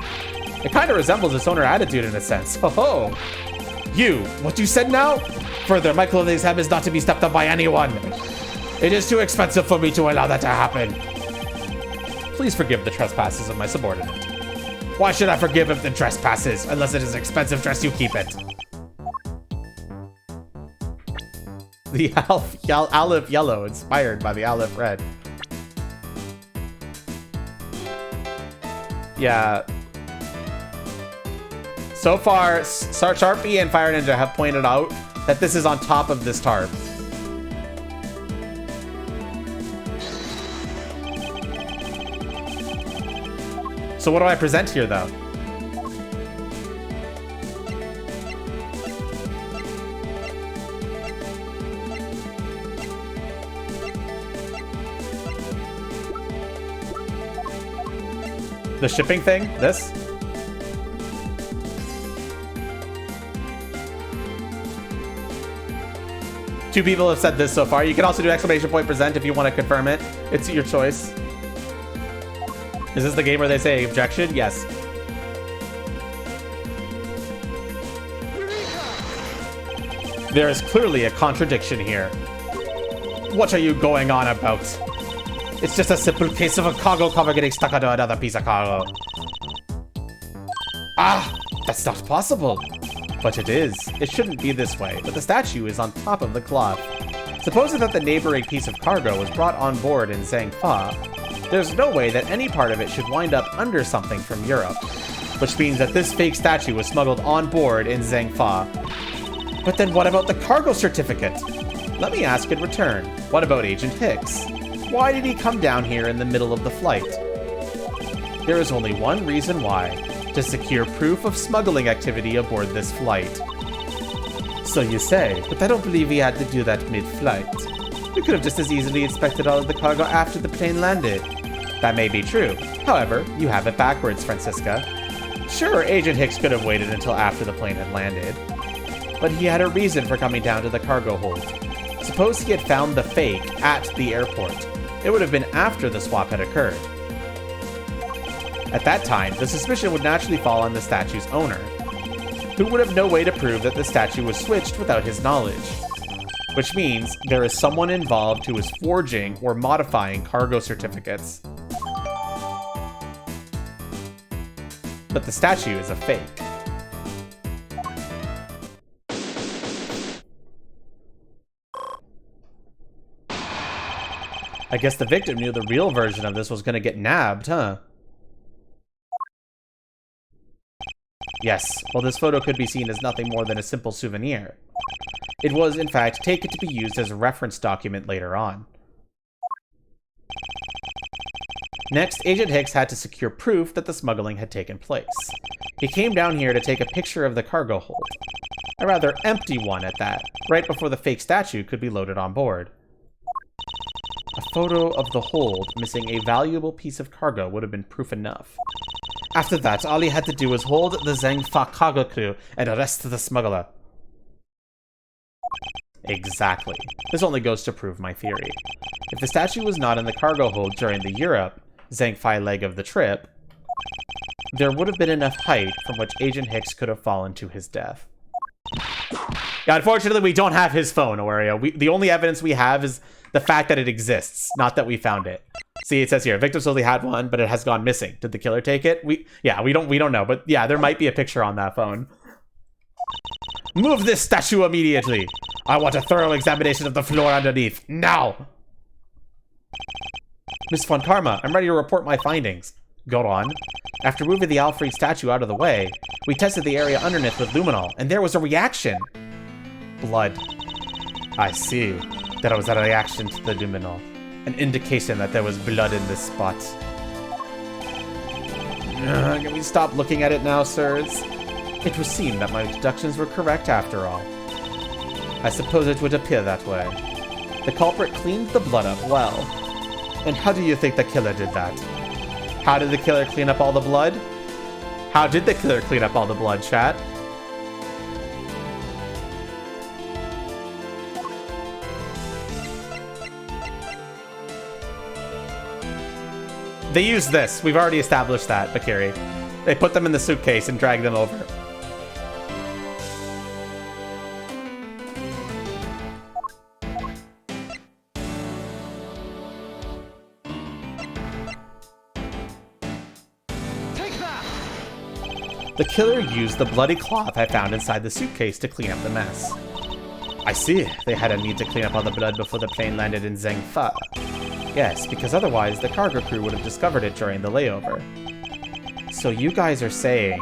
It kind of resembles its owner attitude in a sense. Ho ho! You, what you said now? Further, my clothing's hem is not to be stepped on by anyone. It is too expensive for me to allow that to happen. Please forgive the trespasses of my subordinate. Why should I forgive him the trespasses? Unless it is an expensive dress, you keep it. The Aleph yellow, inspired by the Aleph red. Yeah. So far, Sharpie and Fire Ninja have pointed out that this is on top of this tarp. So what do I present here, though? The shipping thing? This? Two people have said this so far. You can also do exclamation point present if you want to confirm it. It's your choice. Is this the game where they say objection? Yes. There is clearly a contradiction here. What are you going on about? It's just a simple case of a cargo cover getting stuck onto another piece of cargo. Ah, that's not possible. But it is. It shouldn't be this way, but the statue is on top of the cloth. Supposing that the neighboring piece of cargo was brought on board in Zhangfa, there's no way that any part of it should wind up under something from Europe, which means that this fake statue was smuggled on board in Zhangfa. But then what about the cargo certificate? Let me ask in return, what about Agent Hicks? Why did he come down here in the middle of the flight? There is only one reason why: to secure proof of smuggling activity aboard this flight. So you say, but I don't believe he had to do that mid-flight. We could have just as easily inspected all of the cargo after the plane landed. That may be true. However, you have it backwards, Francisca. Sure, Agent Hicks could have waited until after the plane had landed, but he had a reason for coming down to the cargo hold. Suppose he had found the fake at the airport. It would have been after the swap had occurred. At that time, the suspicion would naturally fall on the statue's owner, who would have no way to prove that the statue was switched without his knowledge. Which means there is someone involved who is forging or modifying cargo certificates. But the statue is a fake. I guess the victim knew the real version of this was going to get nabbed, huh? Yes, well, this photo could be seen as nothing more than a simple souvenir. It was, in fact, taken to be used as a reference document later on. Next, Agent Hicks had to secure proof that the smuggling had taken place. He came down here to take a picture of the cargo hold. A rather empty one at that, right before the fake statue could be loaded on board. A photo of the hold missing a valuable piece of cargo would have been proof enough. After that, all he had to do was hold the Zhangfa cargo crew and arrest the smuggler. Exactly. This only goes to prove my theory. If the statue was not in the cargo hold during the Europe Zhangfi leg of the trip, there would have been enough height from which Agent Hicks could have fallen to his death. Yeah, unfortunately, we don't have his phone, Oreo. The only evidence we have is the fact that it exists, not that we found it. See, it says here, victim supposedly had one, but it has gone missing. Did the killer take it? We don't know, but yeah, there might be a picture on that phone. Move this statue immediately. I want a thorough examination of the floor underneath. Now! Miss Von Karma, I'm ready to report my findings. Go on. After moving the Alfred statue out of the way, we tested the area underneath with luminol, and there was a reaction. Blood. I see. There was a reaction to the luminol. An indication that there was blood in this spot. Can we stop looking at it now, sirs? It would seem that my deductions were correct after all. I suppose it would appear that way. The culprit cleaned the blood up well. And how do you think the killer did that? How did the killer clean up all the blood? How did the killer clean up all the blood, chat? They used this. We've already established that, Bakiri. They put them in the suitcase and dragged them over. Take that! The killer used the bloody cloth I found inside the suitcase to clean up the mess. I see. They had a need to clean up all the blood before the plane landed in Zhangfa. Yes, because otherwise the cargo crew would have discovered it during the layover. So you guys are saying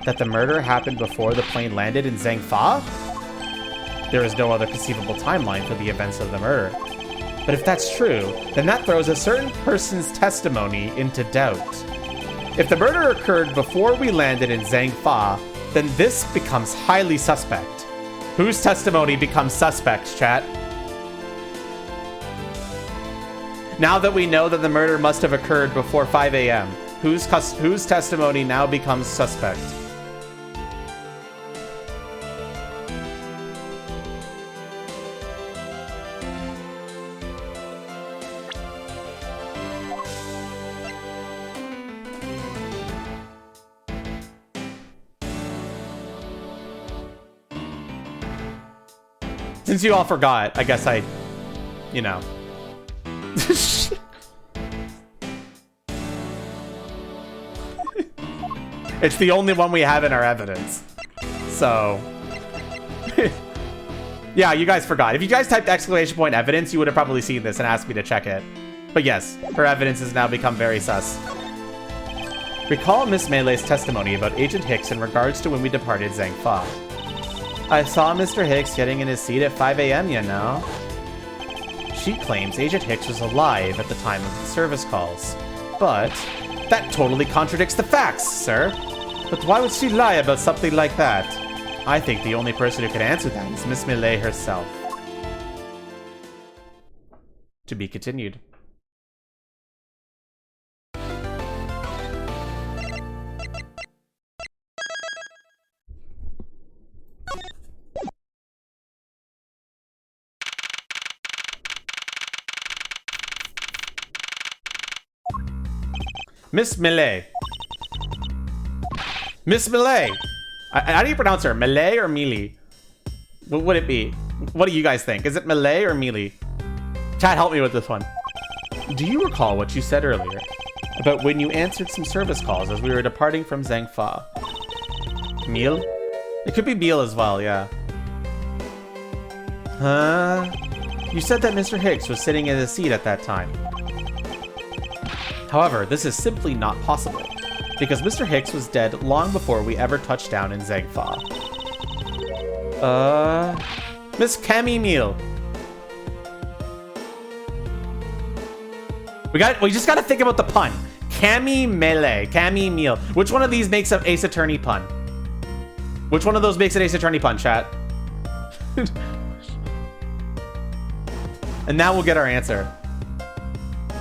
that the murder happened before the plane landed in Zhangfa? There is no other conceivable timeline for the events of the murder. But if that's true, then that throws a certain person's testimony into doubt. If the murder occurred before we landed in Zhangfa, then this becomes highly suspect. Whose testimony becomes suspect, chat? Now that we know that the murder must have occurred before 5 a.m., whose testimony now becomes suspect? Since you all forgot, I guess I you know. It's the only one we have in our evidence. So... yeah, you guys forgot. If you guys typed exclamation point evidence, you would have probably seen this and asked me to check it. But yes, her evidence has now become very sus. Recall Miss Melee's testimony about Agent Hicks in regards to when we departed Zhangfa. I saw Mr. Hicks getting in his seat at 5 a.m., you know. She claims Agent Hicks was alive at the time of the service calls. But that totally contradicts the facts, sir. But why would she lie about something like that? I think the only person who can answer that is Miss Melee herself. To be continued. Miss Melee. Miss Melee. How do you pronounce her? Melee or Melee? What would it be? What do you guys think? Is it Melee or Melee? Chat, help me with this one. Do you recall what you said earlier about when you answered some service calls as we were departing from Zhangfa? Meal? It could be Meal as well, yeah. Huh? You said that Mr. Hicks was sitting in his seat at that time. However, this is simply not possible, because Mr. Hicks was dead long before we ever touched down in Zhangfa. Miss Cammy Meal. We just gotta think about the pun. Cammy Melee, Cammy Meal. Which one of these makes an Ace Attorney pun? Which one of those makes an Ace Attorney pun, chat? And now we'll get our answer.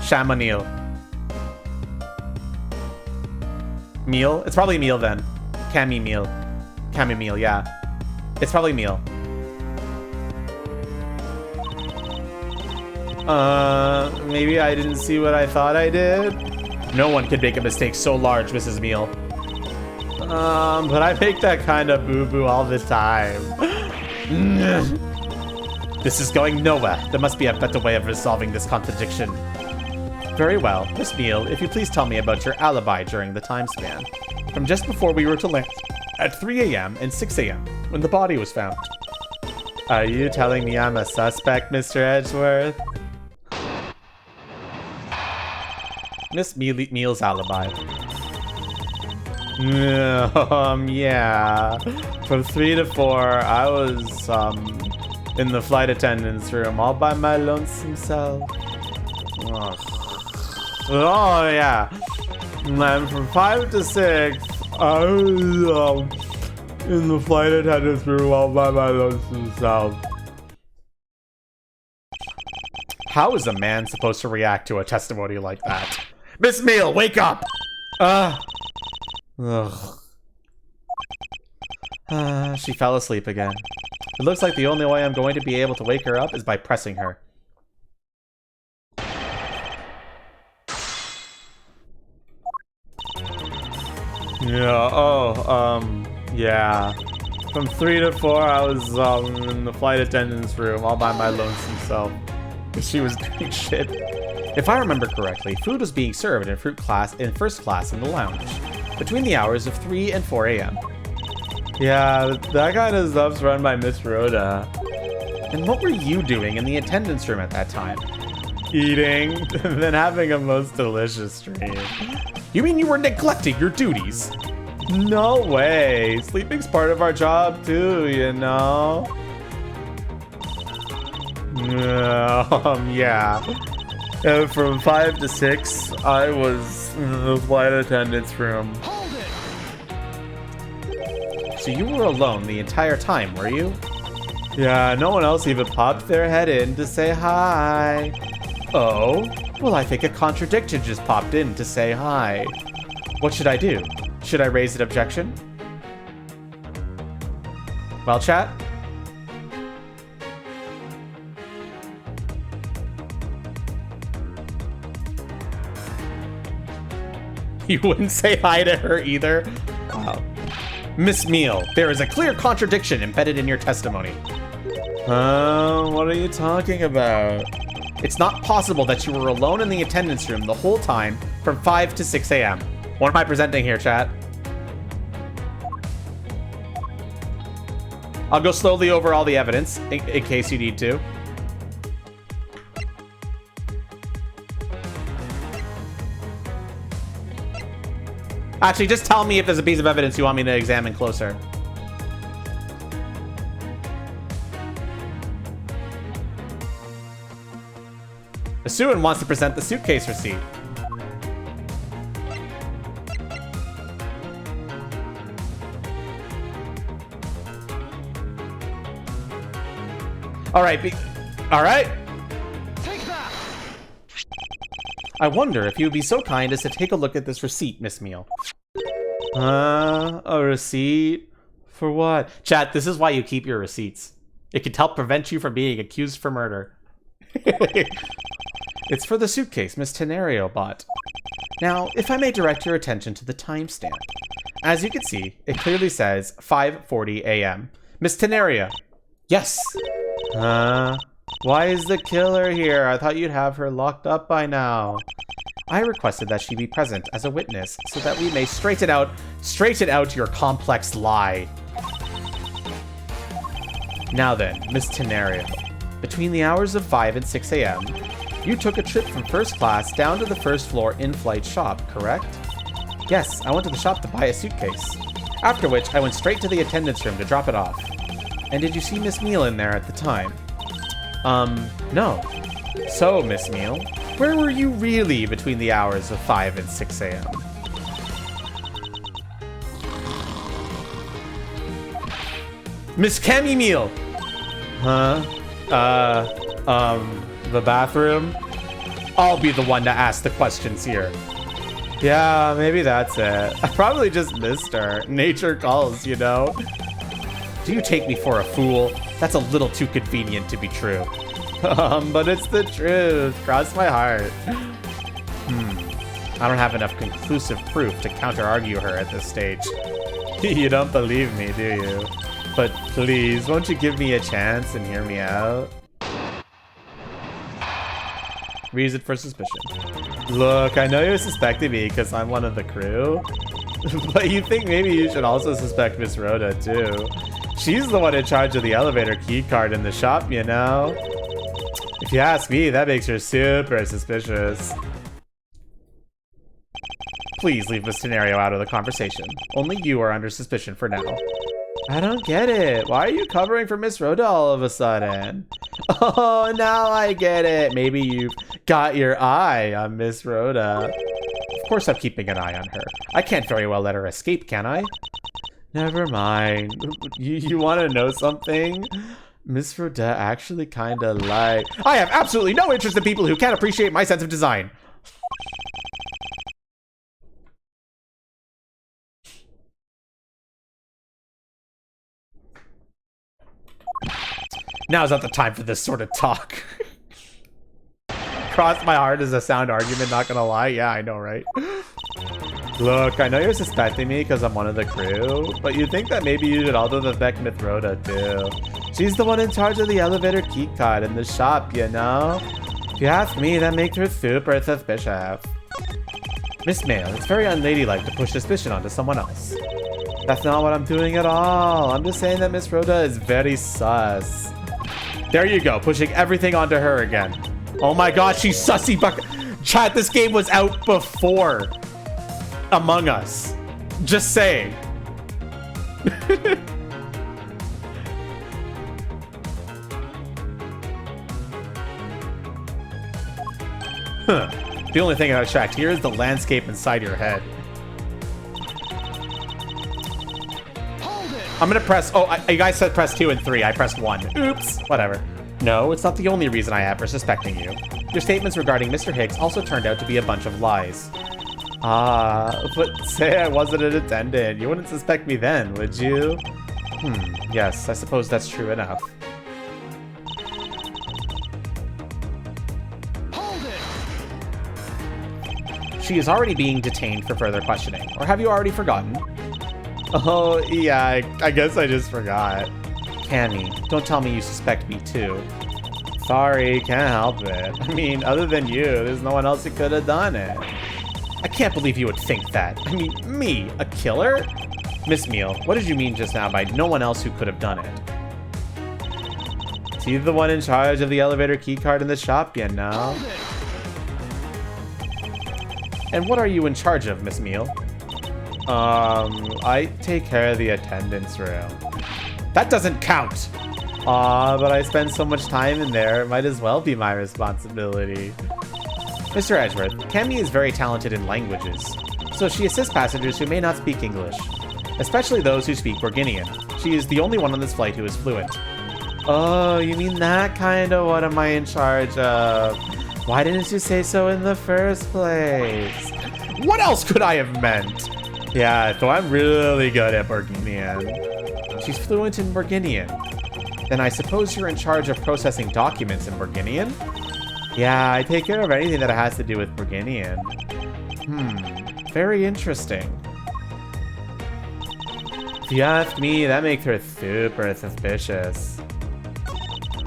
Shamanil. Meal? It's probably Meal then. Cammy Meal. Cammy Meal, yeah. It's probably Meal. Maybe I didn't see what I thought I did? No one could make a mistake so large, Mrs. Meal. But I make that kind of boo-boo all the time. This is going nowhere. There must be a better way of resolving this contradiction. Very well. Miss Meal, if you please tell me about your alibi during the time span. From just before we were to land at 3 a.m. and 6 a.m. when the body was found. Are you telling me I'm a suspect, Mr. Edgeworth? Miss Meal's alibi. Yeah. From 3 to 4, I was, in the flight attendant's room all by my lonesome self. Oh, yeah. And then from 5 to 6, I was, in the flight attendant's room all by my lonesome self. How is a man supposed to react to a testimony like that? Miss Meal, wake up! She fell asleep again. It looks like the only way I'm going to be able to wake her up is by pressing her. Yeah, yeah. From 3 to 4, I was, in the flight attendant's room all by my lonesome self. She was doing shit. If I remember correctly, food was being served in first class in the lounge, between the hours of 3 and 4 a.m. Yeah, that kind of stuff's run by Miss Rhoda. And what were you doing in the attendance room at that time? Eating, then having a most delicious dream. You mean you were neglecting your duties? No way. Sleeping's part of our job too, you know? Yeah. And from 5 to 6, I was in the flight attendant's room. Hold it! So you were alone the entire time, were you? Yeah, no one else even popped their head in to say hi. Oh? Well, I think a contradiction just popped in to say hi. What should I do? Should I raise an objection? Well, chat? You wouldn't say hi to her either? Wow. Miss Meal, there is a clear contradiction embedded in your testimony. What are you talking about? It's not possible that you were alone in the attendance room the whole time from 5 to 6 a.m. What am I presenting here, chat? I'll go slowly over all the evidence in case you need to. Actually, just tell me if there's a piece of evidence you want me to examine closer. Asuin wants to present the suitcase receipt. All right. Take that. I wonder if you would be so kind as to take a look at this receipt, Miss Meal. A receipt? For what? Chat, this is why you keep your receipts. It could help prevent you from being accused for murder. It's for the suitcase Miss Tenario bought. Now, if I may direct your attention to the timestamp. As you can see, it clearly says 5:40 a.m. Miss Tenario. Yes. Why is the killer here? I thought you'd have her locked up by now. I requested that she be present as a witness so that we may straighten out your complex lie. Now then, Miss Tenario, between the hours of 5 and 6 a.m., you took a trip from first class down to the first floor in-flight shop, correct? Yes, I went to the shop to buy a suitcase. After which, I went straight to the attendance room to drop it off. And did you see Miss Meal in there at the time? No. So, Miss Meal, where were you really between the hours of 5 and 6 a.m.? Miss Cammy Meal! The bathroom? I'll be the one to ask the questions here. Yeah, maybe that's it. I probably just missed her. Nature calls, you know? Do you take me for a fool? That's a little too convenient to be true. But it's the truth. Cross my heart. I don't have enough conclusive proof to counter-argue her at this stage. You don't believe me, do you? But please, won't you give me a chance and hear me out? Reason for suspicion. Look, I know you're suspecting me because I'm one of the crew. But you think maybe you should also suspect Miss Rhoda, too. She's the one in charge of the elevator keycard in the shop, you know? If you ask me, that makes her super suspicious. Please leave Miss Tenario out of the conversation. Only you are under suspicion for now. I don't get it. Why are you covering for Miss Rhoda all of a sudden? Oh, now I get it. Maybe you've got your eye on Miss Rhoda. Of course I'm keeping an eye on her. I can't very well let her escape, can I? Never mind. You want to know something? Miss Rhoda actually kind of like... I have absolutely no interest in people who can't appreciate my sense of design. Now's not the time for this sort of talk. Cross my heart is a sound argument, not gonna lie. Yeah, I know, right? Look, I know you're suspecting me because I'm one of the crew, but you'd think that maybe you should also suspect Miss Rhoda too. She's the one in charge of the elevator keycard in the shop, you know? If you ask me, that makes her super suspicious. Miss Mail, it's very unladylike to push suspicion onto someone else. That's not what I'm doing at all. I'm just saying that Miss Rhoda is very sus. There you go, pushing everything onto her again. Oh my god, she's sussy buck. Chat, this game was out before Among Us. Just saying. Huh. The only thing I've tracked here is the landscape inside your head. I'm gonna press... Oh, you guys said press 2 and 3. I pressed 1. Oops. Whatever. No, it's not the only reason I have for suspecting you. Your statements regarding Mr. Higgs also turned out to be a bunch of lies. But say I wasn't an attendant. You wouldn't suspect me then, would you? Yes, I suppose that's true enough. Hold it! She is already being detained for further questioning. Or have you already forgotten? Oh, yeah, I guess I just forgot. Cammy, don't tell me you suspect me too. Sorry, can't help it. I mean, other than you, there's no one else who could have done it. I can't believe you would think that. I mean, me, a killer? Miss Meal, what did you mean just now by no one else who could have done it? Is he the one in charge of the elevator keycard in the shop, you know? And what are you in charge of, Miss Meal? I take care of the attendance room. That doesn't count! Aw, but I spend so much time in there, it might as well be my responsibility. Mr. Edgeworth, Cammy is very talented in languages, so she assists passengers who may not speak English, especially those who speak Borginian. She is the only one on this flight who is fluent. Oh, you mean that kind of what am I in charge of? Why didn't you say so in the first place? What else could I have meant? Yeah, so I'm really good at Borginian. She's fluent in Borginian. Then I suppose you're in charge of processing documents in Borginian? Yeah, I take care of anything that has to do with Borginian. Very interesting. If you ask me, that makes her super suspicious.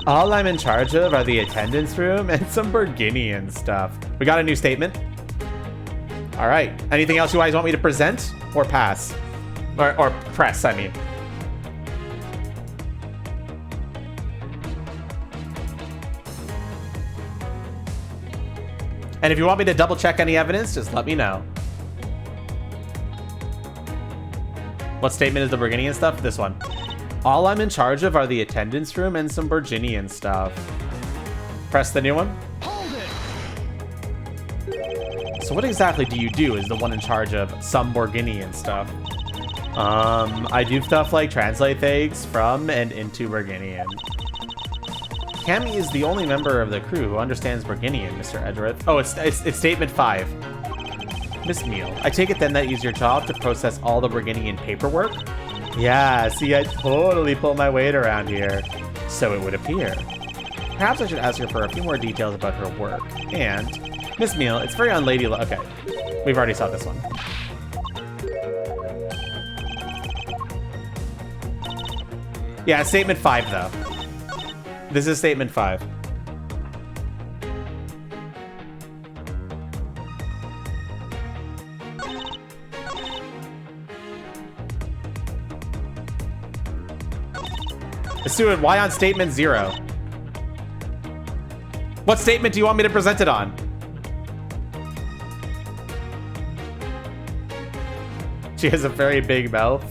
All I'm in charge of are the attendance room and some Borginian stuff. We got a new statement. All right. Anything else you guys want me to present or pass? Or press, I mean. And if you want me to double check any evidence, just let me know. What statement is the Borginian stuff? This one. All I'm in charge of are the attendance room and some Borginian stuff. Press the new one. Hold it. So what exactly do you do as the one in charge of some Borginian stuff? I do stuff like translate things from and into Borginian. Cammy is the only member of the crew who understands Borginian, Mr. Edgeworth. Oh, it's statement 5. Miss Meal, I take it then that it's your job to process all the Borginian paperwork? Yeah, see, I totally pull my weight around here. So it would appear. Perhaps I should ask her for a few more details about her work. And, Miss Meal, it's very unladylike. Okay, we've already saw this one. Yeah, statement 5, though. This is statement 5. Stuart, why on statement 0? What statement do you want me to present it on? She has a very big mouth.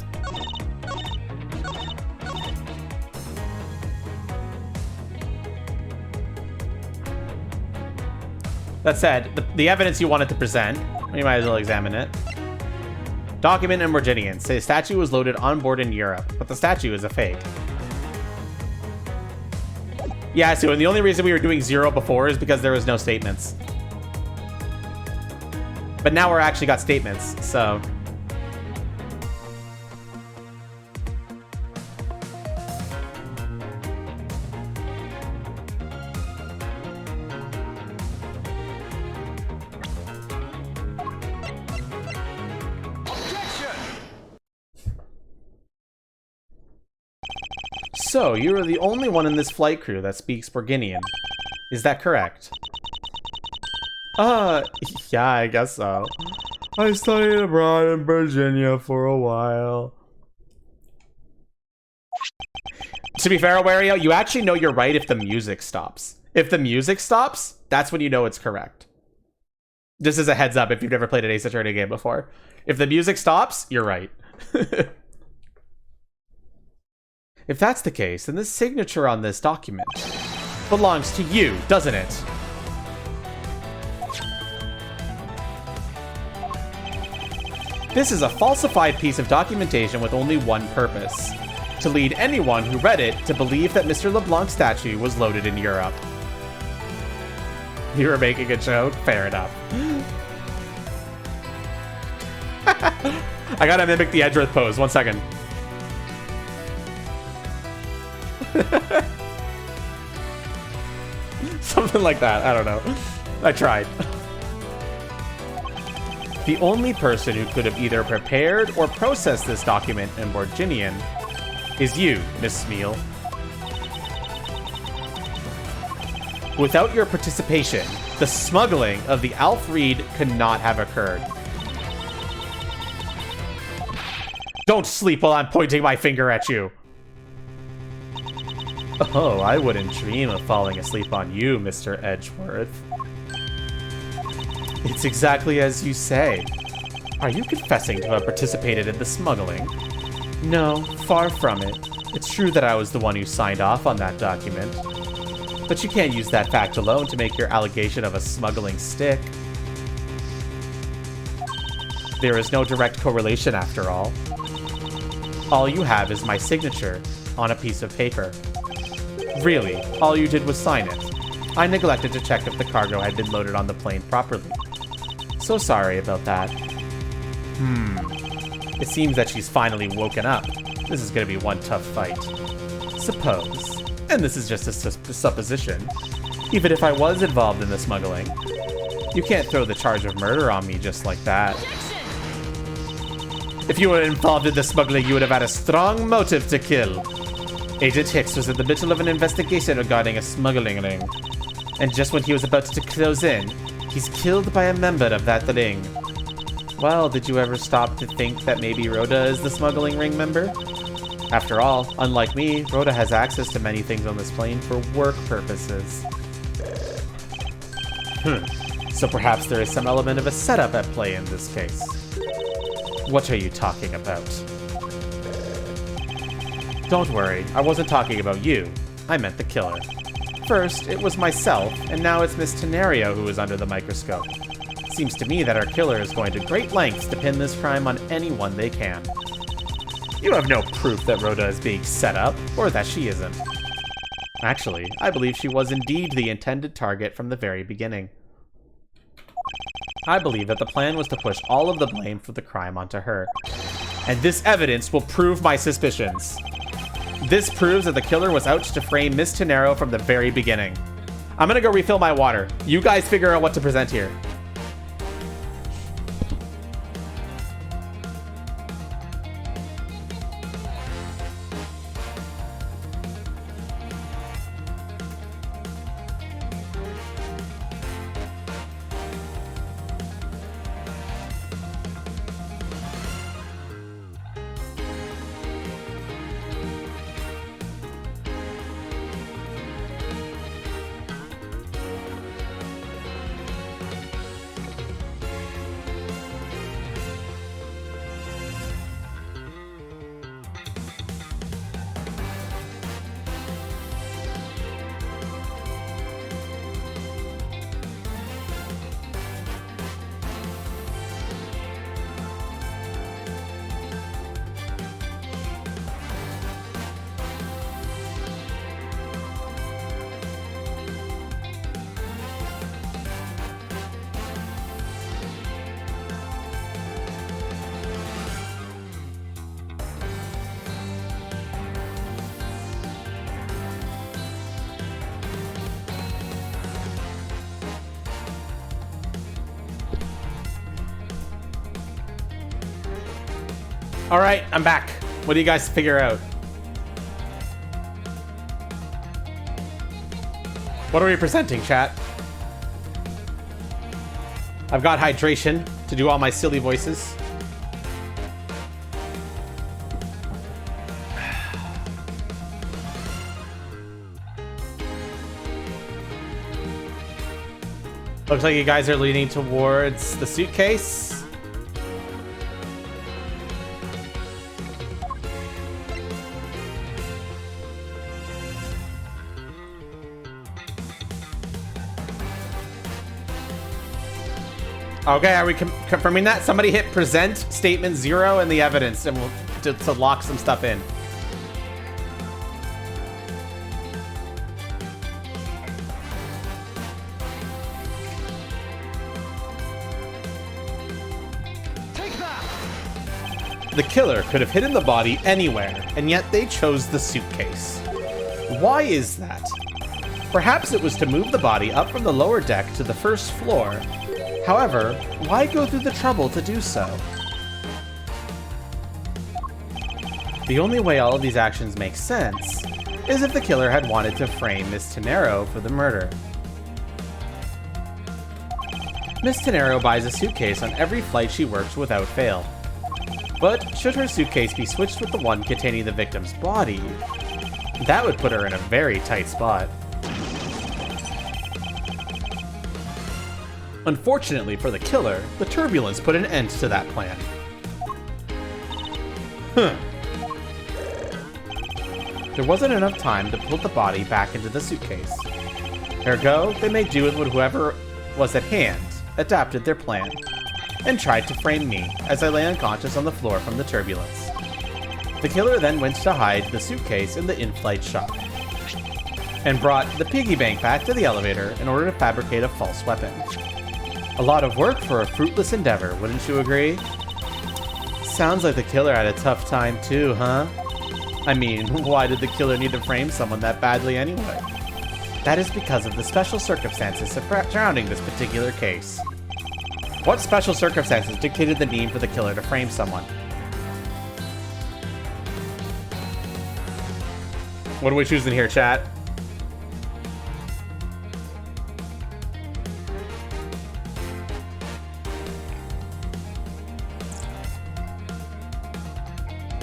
That said, the evidence you wanted to present, we might as well examine it. Document in Borginian. Say statue was loaded on board in Europe, but the statue is a fake. Yeah, so and the only reason we were doing 0 before is because there was no statements. But now we're actually got statements, so... So, you are the only one in this flight crew that speaks Borginian. Is that correct? Yeah, I guess so. I studied abroad in Virginia for a while. To be fair, Wario, you actually know you're right if the music stops. If the music stops, that's when you know it's correct. Just as a heads up if you've never played an Ace Attorney game before. If the music stops, you're right. If that's the case, then the signature on this document belongs to you, doesn't it? This is a falsified piece of documentation with only one purpose: to lead anyone who read it to believe that Mr. LeBlanc's statue was loaded in Europe. You were making a joke? Fair enough. I gotta mimic the Edgeworth pose, 1 second. Something like that, I don't know. I tried. The only person who could have either prepared or processed this document in Borginian is you, Miss Meal. Without your participation, the smuggling of the Alf Reed could not have occurred. Don't sleep while I'm pointing my finger at you. Oh, I wouldn't dream of falling asleep on you, Mr. Edgeworth. It's exactly as you say. Are you confessing to have participated in the smuggling? No, far from it. It's true that I was the one who signed off on that document. But you can't use that fact alone to make your allegation of a smuggling stick. There is no direct correlation after all. All you have is my signature on a piece of paper. Really, all you did was sign it. I neglected to check if the cargo had been loaded on the plane properly. So sorry about that. It seems that she's finally woken up. This is gonna be one tough fight. Suppose, and this is just a supposition, even if I was involved in the smuggling, you can't throw the charge of murder on me just like that. If you were involved in the smuggling, you would have had a strong motive to kill. Agent Hicks was in the middle of an investigation regarding a smuggling ring. And just when he was about to close in, he's killed by a member of that ring. Well, did you ever stop to think that maybe Rhoda is the smuggling ring member? After all, unlike me, Rhoda has access to many things on this plane for work purposes. So perhaps there is some element of a setup at play in this case. What are you talking about? Don't worry, I wasn't talking about you. I meant the killer. First, it was myself, and now it's Miss Tenario who is under the microscope. Seems to me that our killer is going to great lengths to pin this crime on anyone they can. You have no proof that Rhoda is being set up, or that she isn't. Actually, I believe she was indeed the intended target from the very beginning. I believe that the plan was to push all of the blame for the crime onto her. And this evidence will prove my suspicions. This proves that the killer was out to frame Miss Tenero from the very beginning. I'm gonna go refill my water. You guys figure out what to present here. All right, I'm back. What do you guys figure out? What are we presenting, chat? I've got hydration to do all my silly voices. Looks like you guys are leaning towards the suitcase. Okay, are we confirming that? Somebody hit present statement 0 and the evidence, and we'll to lock some stuff in. Take that! The killer could have hidden the body anywhere, and yet they chose the suitcase. Why is that? Perhaps it was to move the body up from the lower deck to the first floor. However, why go through the trouble to do so? The only way all of these actions make sense is if the killer had wanted to frame Miss Tenero for the murder. Miss Tenero buys a suitcase on every flight she works without fail. But should her suitcase be switched with the one containing the victim's body, that would put her in a very tight spot. Unfortunately for the killer, the turbulence put an end to that plan. There wasn't enough time to put the body back into the suitcase. Ergo, they made do with whoever was at hand, adapted their plan, and tried to frame me as I lay unconscious on the floor from the turbulence. The killer then went to hide the suitcase in the in-flight shop, and brought the piggy bank back to the elevator in order to fabricate a false weapon. A lot of work for a fruitless endeavor, wouldn't you agree? Sounds like the killer had a tough time too, huh? I mean, why did the killer need to frame someone that badly anyway? That is because of the special circumstances surrounding this particular case. What special circumstances dictated the need for the killer to frame someone? What are we choosing here, chat?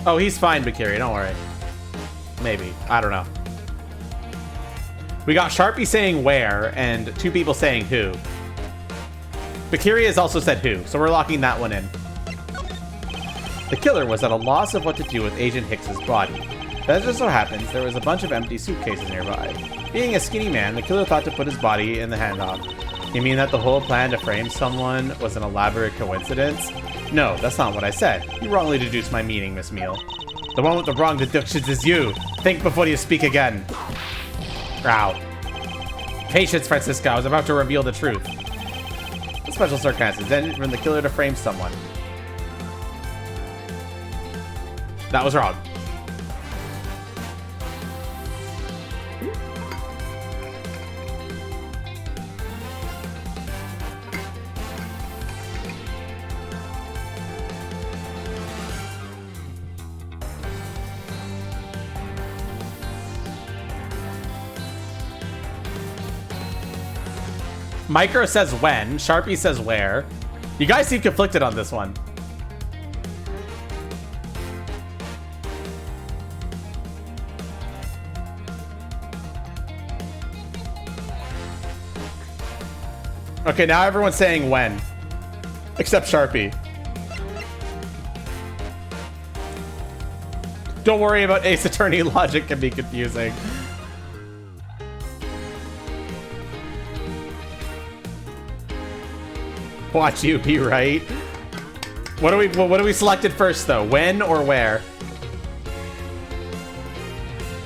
Oh, he's fine, Bakiri, don't worry. Maybe. I don't know. We got Sharpie saying where, and 2 people saying who. Bakiri has also said who, so we're locking that one in. The killer was at a loss of what to do with Agent Hicks's body. But as it so happens, there was a bunch of empty suitcases nearby. Being a skinny man, the killer thought to put his body in the handoff. You mean that the whole plan to frame someone was an elaborate coincidence? No, that's not what I said. You wrongly deduced my meaning, Miss Meal. The one with the wrong deductions is you. Think before you speak again. Ow. Patience, Francisco. I was about to reveal the truth. The special circumstances ended from the killer to frame someone. That was wrong. Micro says when, Sharpie says where. You guys seem conflicted on this one. Okay, now everyone's saying when. Except Sharpie. Don't worry about Ace Attorney, logic can be confusing. Watch you be right. What do we selected first though? When or where?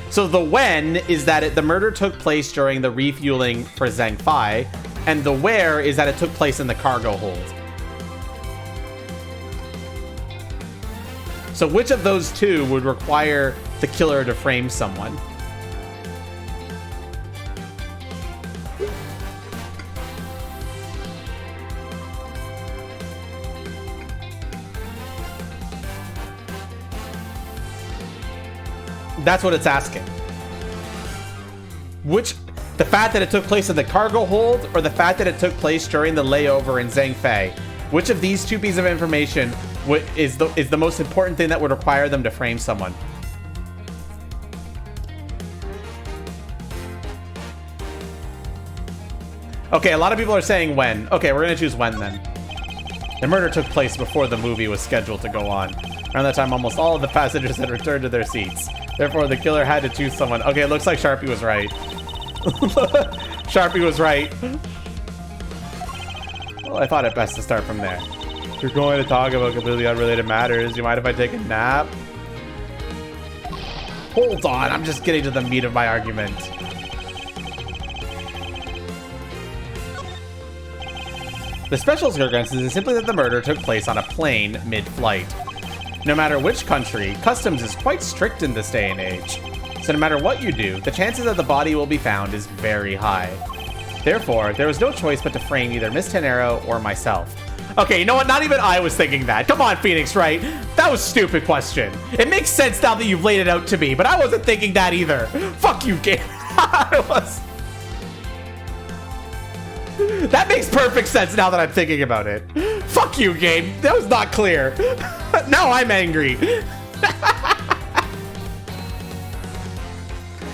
So the when is that the murder took place during the refueling for Zhang Fai, and the where is that it took place in the cargo hold. So which of those two would require the killer to frame someone? That's what it's asking. Which, the fact that it took place in the cargo hold, or the fact that it took place during the layover in Zhang Fei? Which of these two pieces of information is the most important thing that would require them to frame someone? Okay, a lot of people are saying when. Okay, we're gonna choose when then. The murder took place before the movie was scheduled to go on. Around that time, almost all of the passengers had returned to their seats. Therefore, the killer had to choose someone. Okay, it looks like Sharpie was right. Sharpie was right. Well, I thought it best to start from there. If you're going to talk about completely unrelated matters, do you mind if I take a nap? Hold on, I'm just getting to the meat of my argument. The special circumstance is simply that the murder took place on a plane mid-flight. No matter which country, customs is quite strict in this day and age. So no matter what you do, the chances that the body will be found is very high. Therefore, there was no choice but to frame either Miss Tenero or myself. Okay, you know what? Not even I was thinking that. Come on, Phoenix, right? That was a stupid question. It makes sense now that you've laid it out to me, but I wasn't thinking that either. Fuck you, game. I was... That makes perfect sense now that I'm thinking about it. Fuck you, game. That was not clear. Now I'm angry.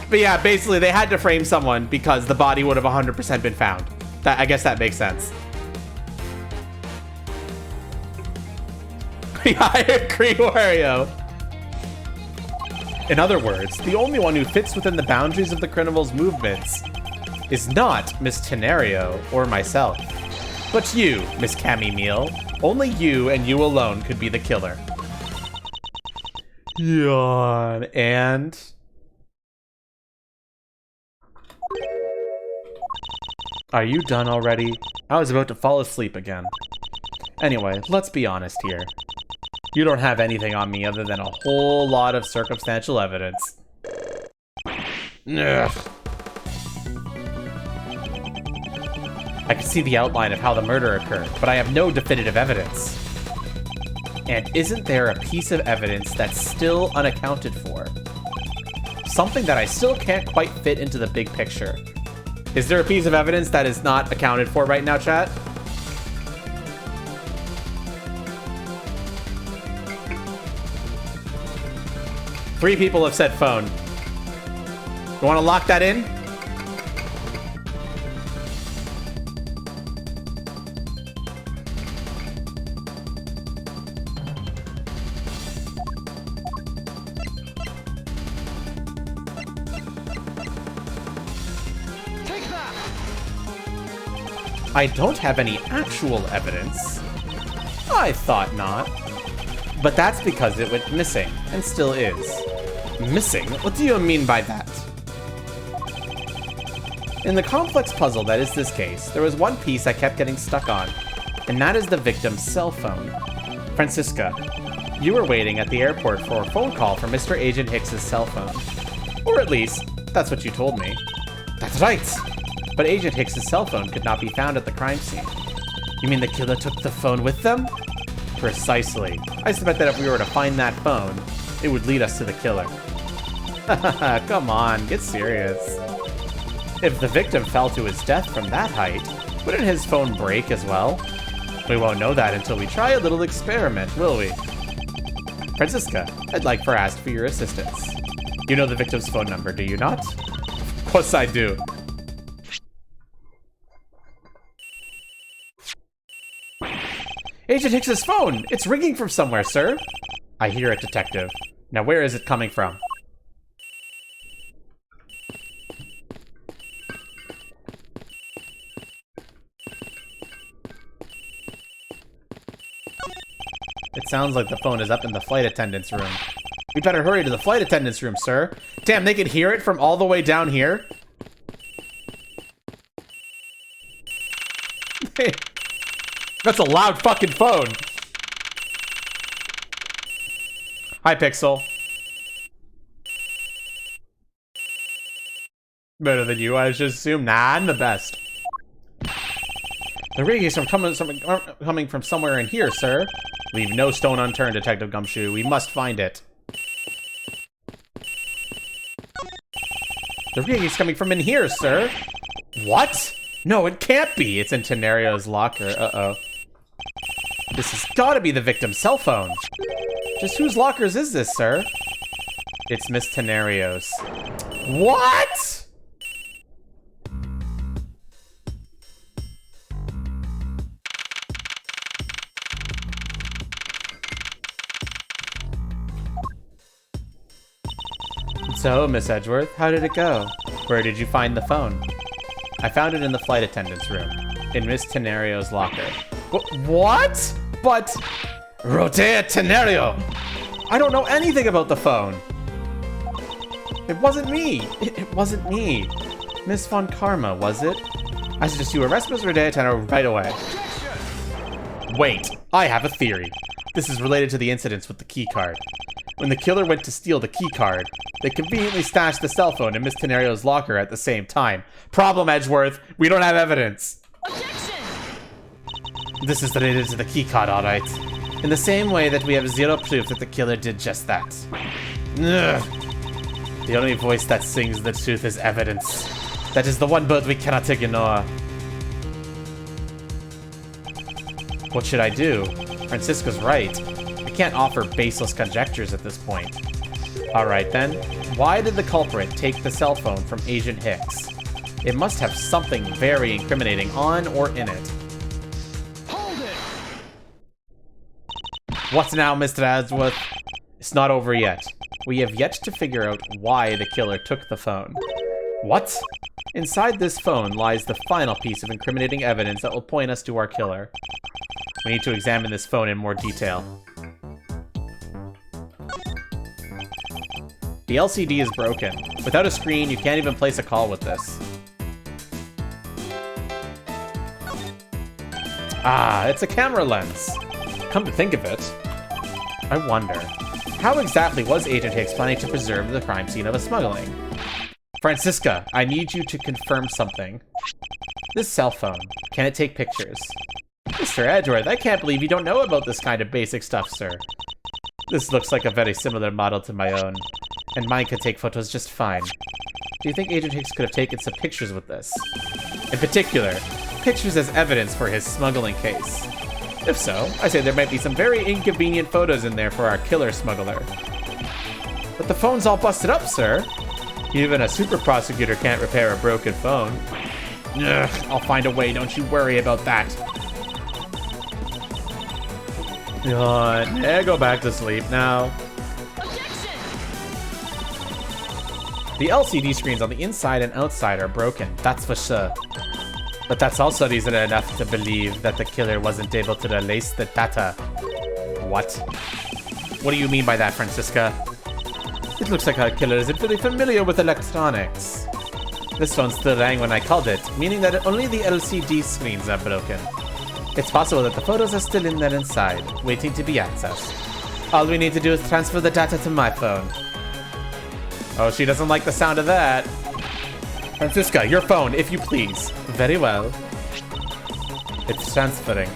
But yeah, basically they had to frame someone because the body would have 100% been found. I guess that makes sense. Yeah, I agree, Wario. In other words, the only one who fits within the boundaries of the criminal's movements is not Miss Tenario or myself, but you, Miss Cammy Meal. Only you and you alone could be the killer. Yawn. And... Are you done already? I was about to fall asleep again. Anyway, let's be honest here. You don't have anything on me other than a whole lot of circumstantial evidence. Ugh. I can see the outline of how the murder occurred, but I have no definitive evidence. And isn't there a piece of evidence that's still unaccounted for? Something that I still can't quite fit into the big picture. Is there a piece of evidence that is not accounted for right now, chat? Three people have said phone. You want to lock that in? Take that! I don't have any actual evidence. I thought not. But that's because it went missing, and still is. Missing? What do you mean by that? In the complex puzzle that is this case, there was one piece I kept getting stuck on, and that is the victim's cell phone. Francisca, you were waiting at the airport for a phone call from Mr. Agent Hicks's cell phone. Or at least, that's what you told me. That's right! But Agent Hicks's cell phone could not be found at the crime scene. You mean the killer took the phone with them? Precisely. I suspect that if we were to find that phone, it would lead us to the killer. Come on, get serious. If the victim fell to his death from that height, wouldn't his phone break as well? We won't know that until we try a little experiment, will we? Francisca, I'd like to ask for your assistance. You know the victim's phone number, do you not? Of course I do. Agent Hicks's phone! It's ringing from somewhere, sir. I hear it, detective. Now where is it coming from? It sounds like the phone is up in the flight attendant's room. We better hurry to the flight attendant's room, sir. Damn, they can hear it from all the way down here? That's a loud fucking phone. Hi, Pixel. Better than you, I should assume. Nah, I'm the best. The ring is coming from somewhere in here, sir. Leave no stone unturned, Detective Gumshoe. We must find it. The ring is coming from in here, sir. What? No, it can't be. It's in Tenario's locker. Uh-oh. This has got to be the victim's cell phone. Just whose lockers is this, sir? It's Miss Tenario's. What? So, Miss Edgeworth, how did it go? Where did you find the phone? I found it in the flight attendant's room, in Miss Tenario's locker. What? But... Rotea Tenario! I don't know anything about the phone. It wasn't me. It wasn't me. Miss Von Karma, was it? I suggest you arrest Miss Rotea Tenario right away. Wait, I have a theory. This is related to the incidents with the keycard. When the killer went to steal the keycard, they conveniently stashed the cell phone in Miss Tenario's locker at the same time. Problem, Edgeworth. We don't have evidence. Objection! This is related to the keycard, alright. In the same way that we have zero proof that the killer did just that. Ugh. The only voice that sings the truth is evidence. That is the one bird we cannot ignore. What should I do? Francisca's right. I can't offer baseless conjectures at this point. Alright then, why did the culprit take the cell phone from Agent Hicks? It must have something very incriminating on or in it. Hold it! What now, Mr. Adsworth? It's not over yet. We have yet to figure out why the killer took the phone. What? Inside this phone lies the final piece of incriminating evidence that will point us to our killer. We need to examine this phone in more detail. The LCD is broken. Without a screen, you can't even place a call with this. Ah, it's a camera lens. Come to think of it, I wonder, how exactly was Agent Hicks planning to preserve the crime scene of a smuggling? Francisca, I need you to confirm something. This cell phone, can it take pictures? Mr. Edgeworth, I can't believe you don't know about this kind of basic stuff, sir. This looks like a very similar model to my own, and mine could take photos just fine. Do you think Agent Hicks could have taken some pictures with this? In particular, pictures as evidence for his smuggling case. If so, I say there might be some very inconvenient photos in there for our killer smuggler. But the phone's all busted up, sir. Even a super prosecutor can't repair a broken phone. Ugh, I'll find a way, don't you worry about that. Go back to sleep now. The LCD screens on the inside and outside are broken, that's for sure. But that's also reason enough to believe that the killer wasn't able to release the data. What? What do you mean by that, Francisca? It looks like our killer isn't really familiar with electronics. This phone still rang when I called it, meaning that only the LCD screens are broken. It's possible that the photos are still in there inside, waiting to be accessed. All we need to do is transfer the data to my phone. Oh, she doesn't like the sound of that. Francisca, your phone, if you please. Very well. It's transferring.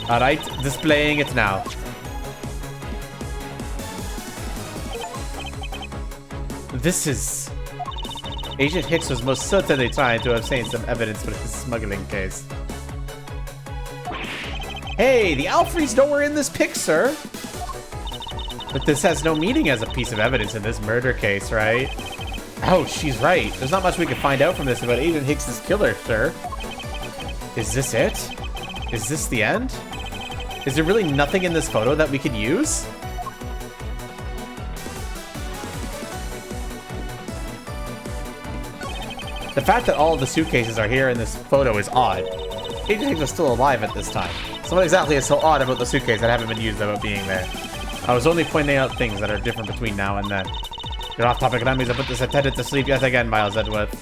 Alright, displaying it now. This is... Agent Hicks was most certainly trying to obtain some evidence for his smuggling case. Hey, the Alfreds know we're in this pic, sir. But this has no meaning as a piece of evidence in this murder case, right? Oh, she's right. There's not much we can find out from this about Agent Hicks' killer, sir. Is this it? Is this the end? Is there really nothing in this photo that we could use? The fact that all of the suitcases are here in this photo is odd. Agent Hicks was still alive at this time. So what exactly is so odd about the suitcase that haven't been used about being there? I was only pointing out things that are different between now and then. You're off topic, that means I put this attendant to sleep yet again, Miles Edgeworth.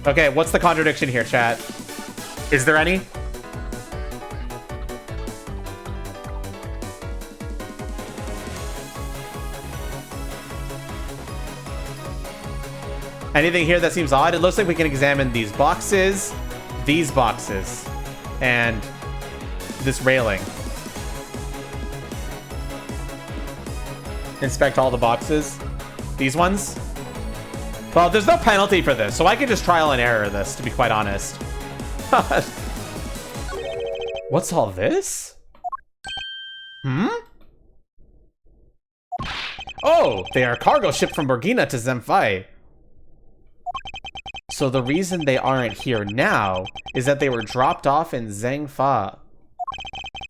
Okay, what's the contradiction here, chat? Is there any? Anything here that seems odd? It looks like we can examine these boxes, and this railing. Inspect all the boxes. These ones. Well, there's no penalty for this, so I can just trial and error this, to be quite honest. What's all this? Oh, they are cargo shipped from Borgina to Zemfai. So the reason they aren't here now is that they were dropped off in Zhangfa.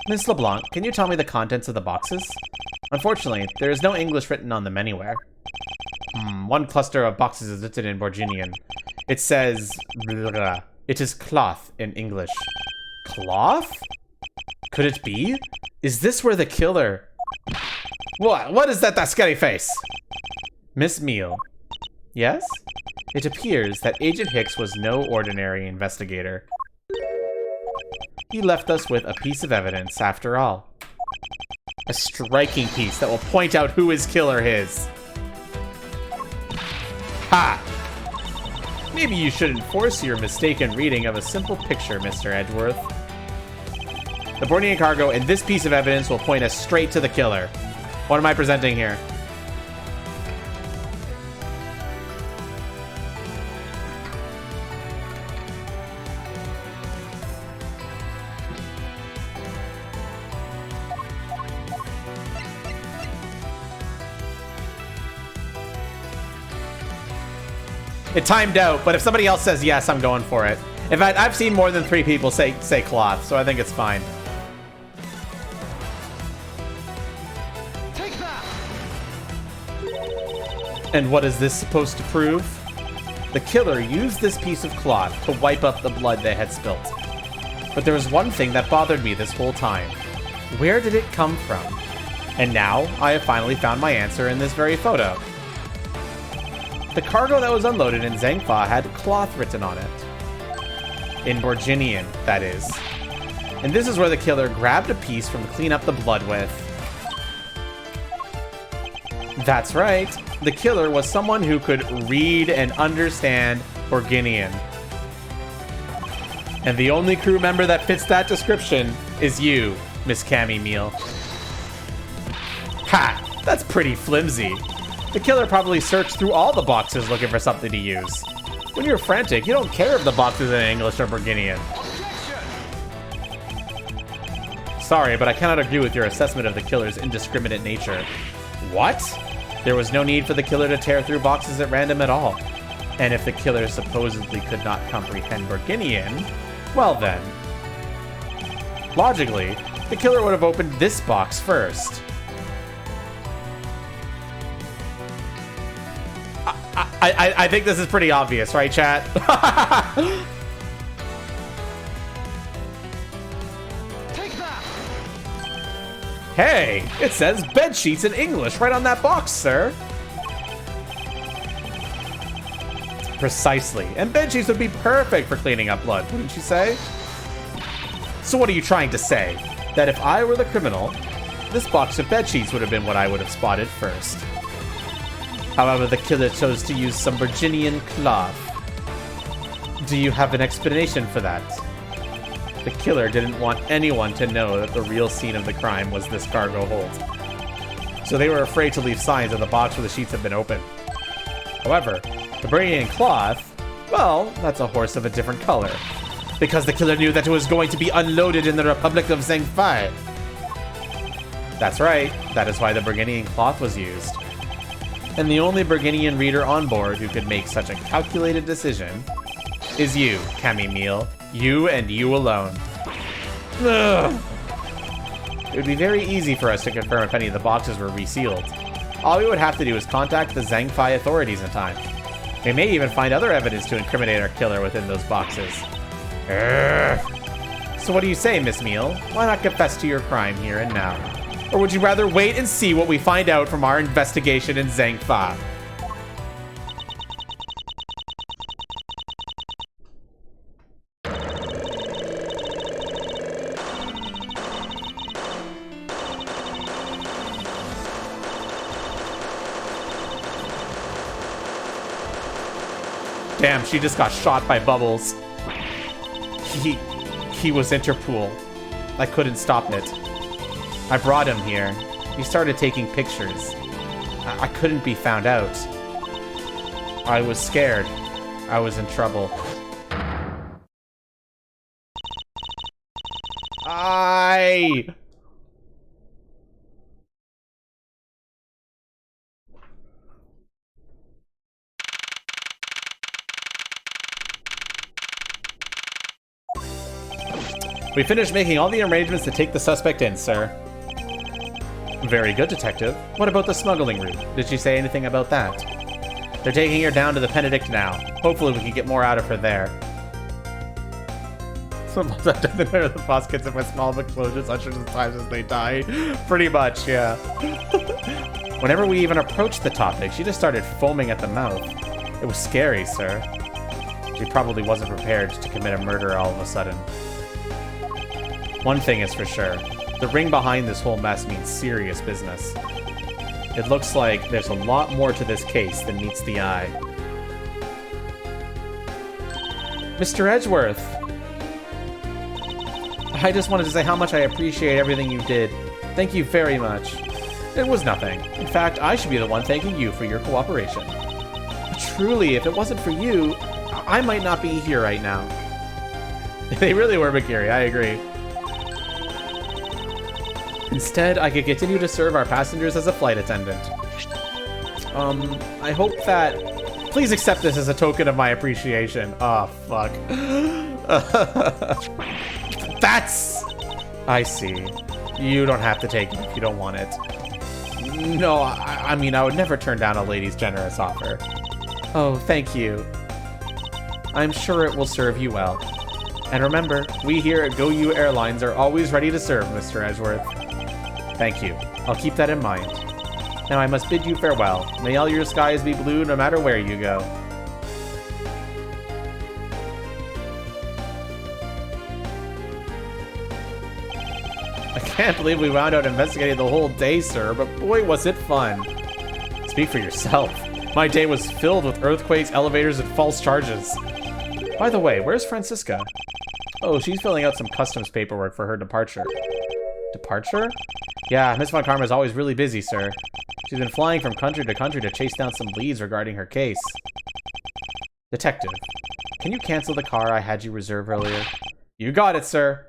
Miss LeBlanc, can you tell me the contents of the boxes? Unfortunately, there is no English written on them anywhere. One cluster of boxes is written in Borginian. It says... Blah, it is cloth in English. Cloth? Could it be? Is this where the killer... What is that scary face? Miss Meal. Yes? It appears that Agent Hicks was no ordinary investigator. He left us with a piece of evidence, after all. A striking piece that will point out who his killer is. Ha! Maybe you should enforce your mistaken reading of a simple picture, Mr. Edgeworth. The Bornean cargo and this piece of evidence will point us straight to the killer. What am I presenting here? It timed out, but if somebody else says yes, I'm going for it. In fact, I've seen more than 3 people say cloth, so I think it's fine. Take that. And what is this supposed to prove? The killer used this piece of cloth to wipe up the blood they had spilt. But there was one thing that bothered me this whole time. Where did it come from? And now, I have finally found my answer in this very photo. The cargo that was unloaded in Zhengfa had cloth written on it. In Borginian, that is. And this is where the killer grabbed a piece from clean up the blood with. That's right. The killer was someone who could read and understand Borginian. And the only crew member that fits that description is you, Miss Cammy Meal. Ha! That's pretty flimsy. The killer probably searched through all the boxes looking for something to use. When you're frantic, you don't care if the box is in English or Borginian. Sorry, but I cannot agree with your assessment of the killer's indiscriminate nature. What? There was no need for the killer to tear through boxes at random at all. And if the killer supposedly could not comprehend Borginian, well then. Logically, the killer would have opened this box first. I think this is pretty obvious, right, chat? Take that. Hey, it says bed sheets in English right on that box, sir. Precisely, and bed sheets would be perfect for cleaning up blood, wouldn't you say? So what are you trying to say? That if I were the criminal, this box of bed sheets would have been what I would have spotted first. However, the killer chose to use some Virginian cloth. Do you have an explanation for that? The killer didn't want anyone to know that the real scene of the crime was this cargo hold. So they were afraid to leave signs on the box where the sheets had been opened. However, the Virginian cloth, well, that's a horse of a different color. Because the killer knew that it was going to be unloaded in the Republic of Zhengfei. That's right, that is why the Virginian cloth was used. And the only Borginian reader on board who could make such a calculated decision is you, Cammy Meal. You and you alone. Ugh. It would be very easy for us to confirm if any of the boxes were resealed. All we would have to do is contact the Zhengfei authorities in time. We may even find other evidence to incriminate our killer within those boxes. Ugh. So what do you say, Miss Meal? Why not confess to your crime here and now? Or would you rather wait and see what we find out from our investigation in Zhengfa? Damn, she just got shot by Bubbles. He was Interpol. I couldn't stop it. I brought him here. He started taking pictures. I couldn't be found out. I was scared. I was in trouble. We finished making all the arrangements to take the suspect in, sir. Very good, detective. What about the smuggling route? Did she say anything about that? They're taking her down to the Benedict now. Hopefully we can get more out of her there. Sometimes after the boss gets hit by small explosions, ushers as times as they die. Pretty much, yeah. Whenever we even approached the topic, she just started foaming at the mouth. It was scary, sir. She probably wasn't prepared to commit a murder all of a sudden. One thing is for sure. The ring behind this whole mess means serious business. It looks like there's a lot more to this case than meets the eye. Mr. Edgeworth! I just wanted to say how much I appreciate everything you did. Thank you very much. It was nothing. In fact, I should be the one thanking you for your cooperation. But truly, if it wasn't for you, I might not be here right now. They really were, Bakiri, I agree. Instead, I could continue to serve our passengers as a flight attendant. I hope that Please accept this as a token of my appreciation. Oh, fuck. That's... I see. You don't have to take it if you don't want it. No, I mean, I would never turn down a lady's generous offer. Oh, thank you. I'm sure it will serve you well. And remember, we here at GoU Airlines are always ready to serve, Mr. Edgeworth. Thank you. I'll keep that in mind. Now I must bid you farewell. May all your skies be blue no matter where you go. I can't believe we wound out investigating the whole day, sir, but boy was it fun. Speak for yourself. My day was filled with earthquakes, elevators, and false charges. By the way, where's Francisca? Oh, she's filling out some customs paperwork for her departure. Departure? Yeah, Miss Von Karma is always really busy, sir. She's been flying from country to chase down some leads regarding her case. Detective, can you cancel the car I had you reserve earlier? You got it, sir.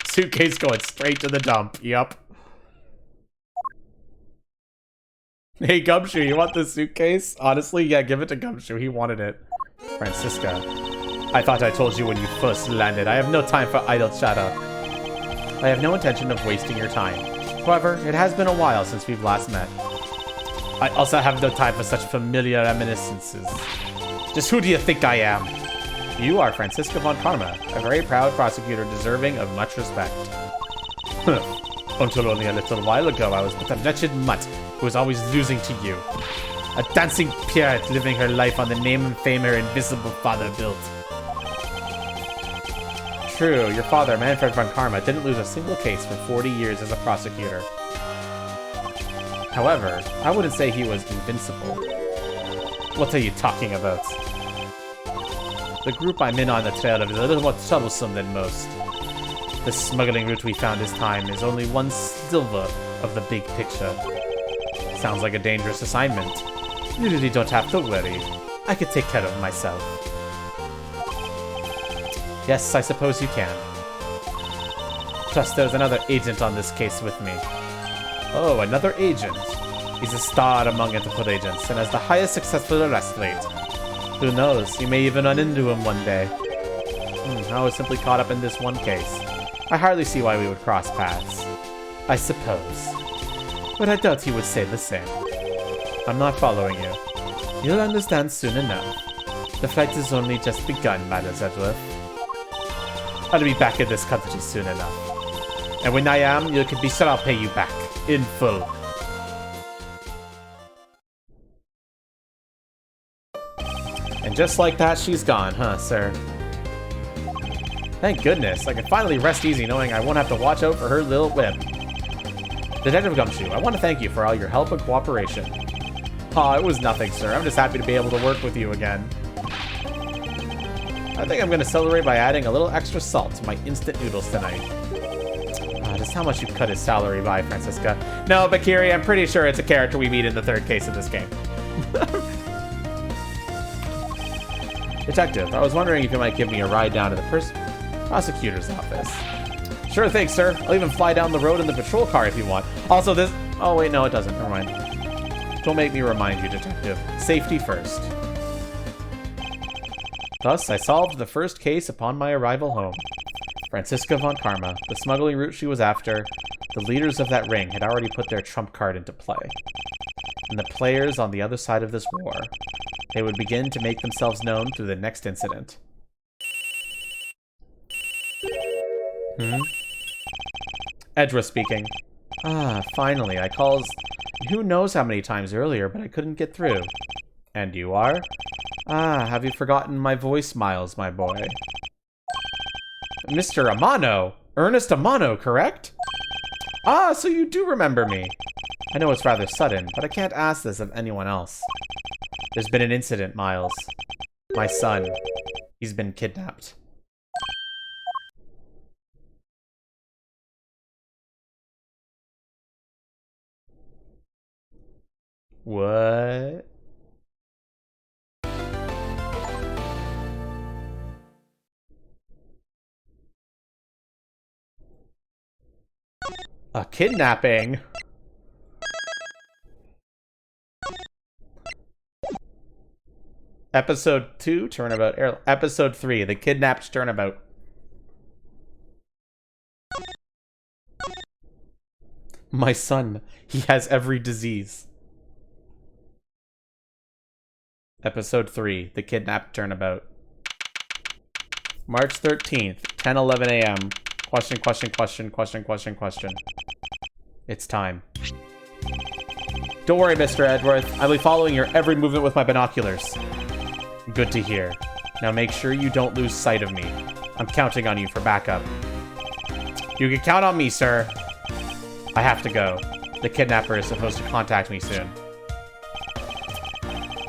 Suitcase going straight to the dump. Yup. Hey, Gumshoe, you want this suitcase? Honestly, yeah, give it to Gumshoe. He wanted it. Francisca, I thought I told you when you first landed. I have no time for idle chatter. I have no intention of wasting your time. However, it has been a while since we've last met. I also have no time for such familiar reminiscences. Just who do you think I am? You are Francisca Von Karma, a very proud prosecutor deserving of much respect. Until only a little while ago, I was but a wretched mutt who was always losing to you. A dancing pirate living her life on the name and fame her invisible father built. True, your father, Manfred Von Karma, didn't lose a single case for 40 years as a prosecutor. However, I wouldn't say he was invincible. What are you talking about? The group I'm in on the trail of is a little more troublesome than most. The smuggling route we found this time is only one sliver of the big picture. Sounds like a dangerous assignment. You really don't have to worry. I could take care of myself. Yes, I suppose you can. Plus, there's another agent on this case with me. Oh, another agent. He's a star among Interpol agents and has the highest successful arrest rate. Who knows, you may even run into him one day. I was simply caught up in this one case. I hardly see why we would cross paths. I suppose. But I doubt he would say the same. I'm not following you. You'll understand soon enough. The fight has only just begun, Miles Edgeworth. I'll be back in this country soon enough. And when I am, you can be sure I'll pay you back. In full. And just like that, she's gone, huh, sir? Thank goodness. I can finally rest easy knowing I won't have to watch out for her little whip. Detective Gumshoe, I want to thank you for all your help and cooperation. Aw, it was nothing, sir. I'm just happy to be able to work with you again. I think I'm going to celebrate by adding a little extra salt to my instant noodles tonight. Just how much you cut his salary by, Francisca. No, but Kiri, I'm pretty sure it's a character we meet in the third case of this game. Detective, I was wondering if you might give me a ride down to the prosecutor's office. Sure thing, sir. I'll even fly down the road in the patrol car if you want. Also, this... Oh, wait, no, it doesn't. Never mind. Don't make me remind you, Detective. Safety first. Thus, I solved the first case upon my arrival home. Francisca Von Karma, the smuggling route she was after, the leaders of that ring had already put their trump card into play. And the players on the other side of this war, they would begin to make themselves known through the next incident. Edgeworth speaking. Finally, I called who knows how many times earlier, but I couldn't get through. And you are? Have you forgotten my voice, Miles, my boy? Mr. Amano! Ernest Amano, correct? So you do remember me. I know it's rather sudden, but I can't ask this of anyone else. There's been an incident, Miles. My son. He's been kidnapped. What? A kidnapping? Episode 2, Turnabout Air. Episode 3, The Kidnapped Turnabout. My son, he has every disease. Episode 3, The Kidnapped Turnabout. March 13th, 10:11 a.m. Question, question, question, question, question, question. It's time. Don't worry, Mr. Edworth. I'll be following your every movement with my binoculars. Good to hear. Now make sure you don't lose sight of me. I'm counting on you for backup. You can count on me, sir. I have to go. The kidnapper is supposed to contact me soon.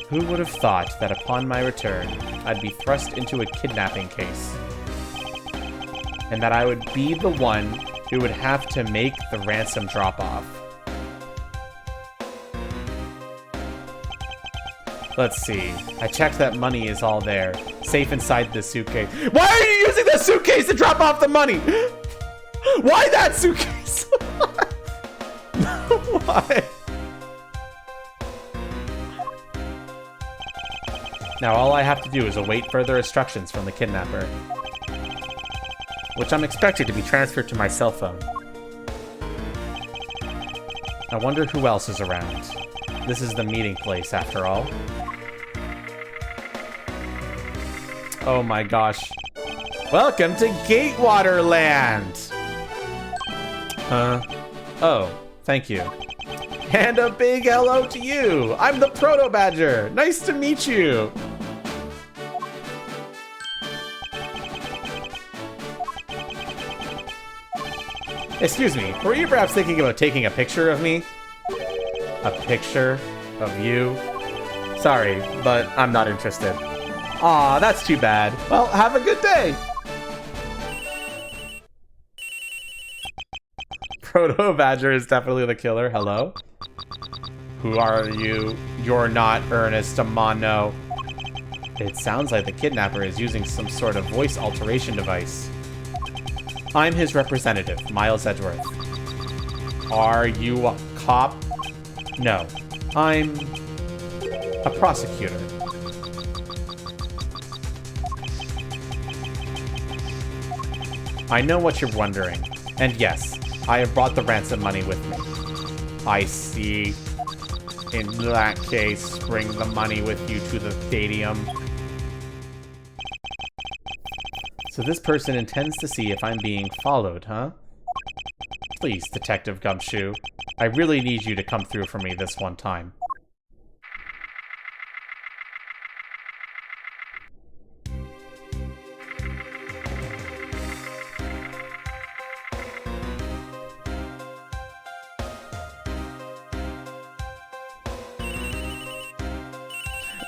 Who would have thought that upon my return, I'd be thrust into a kidnapping case? And that I would be the one who would have to make the ransom drop-off. Let's see. I checked that money is all there, safe inside the suitcase. Why are you using the suitcase to drop off the money? Why that suitcase? Why? Now all I have to do is await further instructions from the kidnapper, which I'm expected to be transferred to my cell phone. I wonder who else is around. This is the meeting place, after all. Oh my gosh. Welcome to Gatewater Land! Oh, thank you. And a big hello to you! I'm the Proto Badger! Nice to meet you! Excuse me, were you perhaps thinking about taking a picture of me? A picture of you? Sorry, but I'm not interested. Aw, that's too bad. Well, have a good day! Proto Badger is definitely the killer. Hello? Who are you? You're not Ernest Amano. It sounds like the kidnapper is using some sort of voice alteration device. I'm his representative, Miles Edgeworth. Are you a cop? No, I'm a prosecutor. I know what you're wondering, and yes, I have brought the ransom money with me. I see. In that case, bring the money with you to the stadium. So this person intends to see if I'm being followed, huh? Please, Detective Gumshoe. I really need you to come through for me this one time.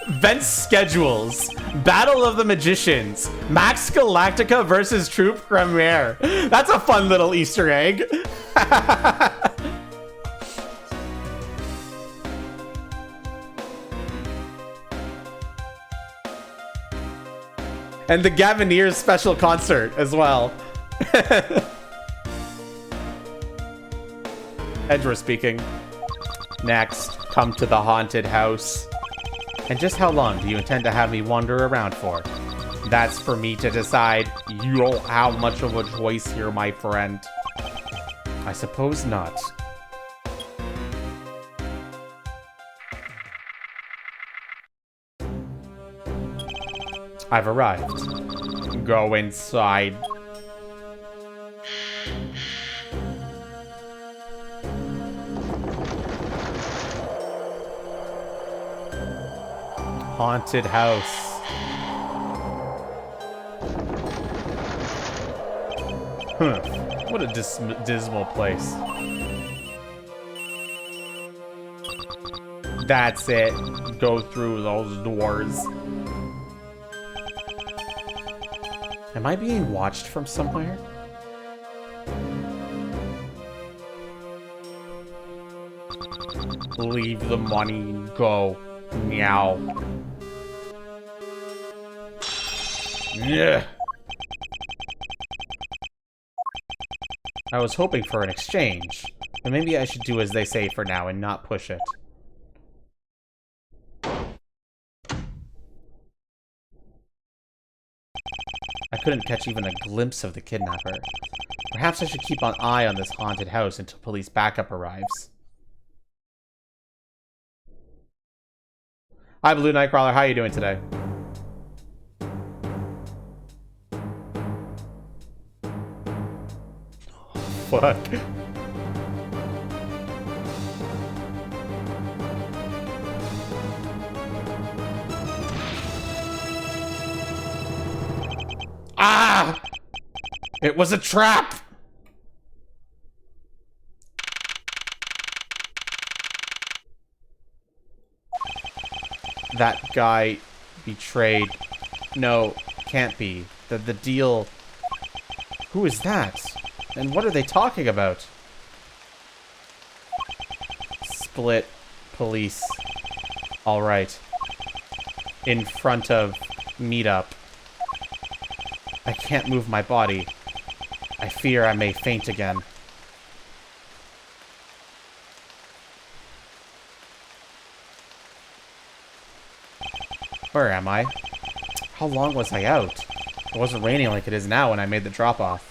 Event schedules. Battle of the Magicians. Max Galactica versus Troop Premiere. That's a fun little Easter egg. And the Gavineers special concert as well. Edgeworth speaking. Next, come to the haunted house. And just how long do you intend to have me wander around for? That's for me to decide. You don't have much of a choice here, my friend. I suppose not. I've arrived. Go inside. Haunted house. Huh. What a dismal place. That's it. Go through those doors. Am I being watched from somewhere? Leave the money and go. Meow. Yeah. I was hoping for an exchange, but maybe I should do as they say for now and not push it. I couldn't catch even a glimpse of the kidnapper. Perhaps I should keep an eye on this haunted house until police backup arrives. Hi, Blue Nightcrawler. How are you doing today? Fuck. Ah! It was a trap! That guy betrayed... No, can't be. The deal... Who is that? And what are they talking about? Split police. Alright. In front of meetup. I can't move my body. I fear I may faint again. Where am I? How long was I out? It wasn't raining like it is now when I made the drop-off.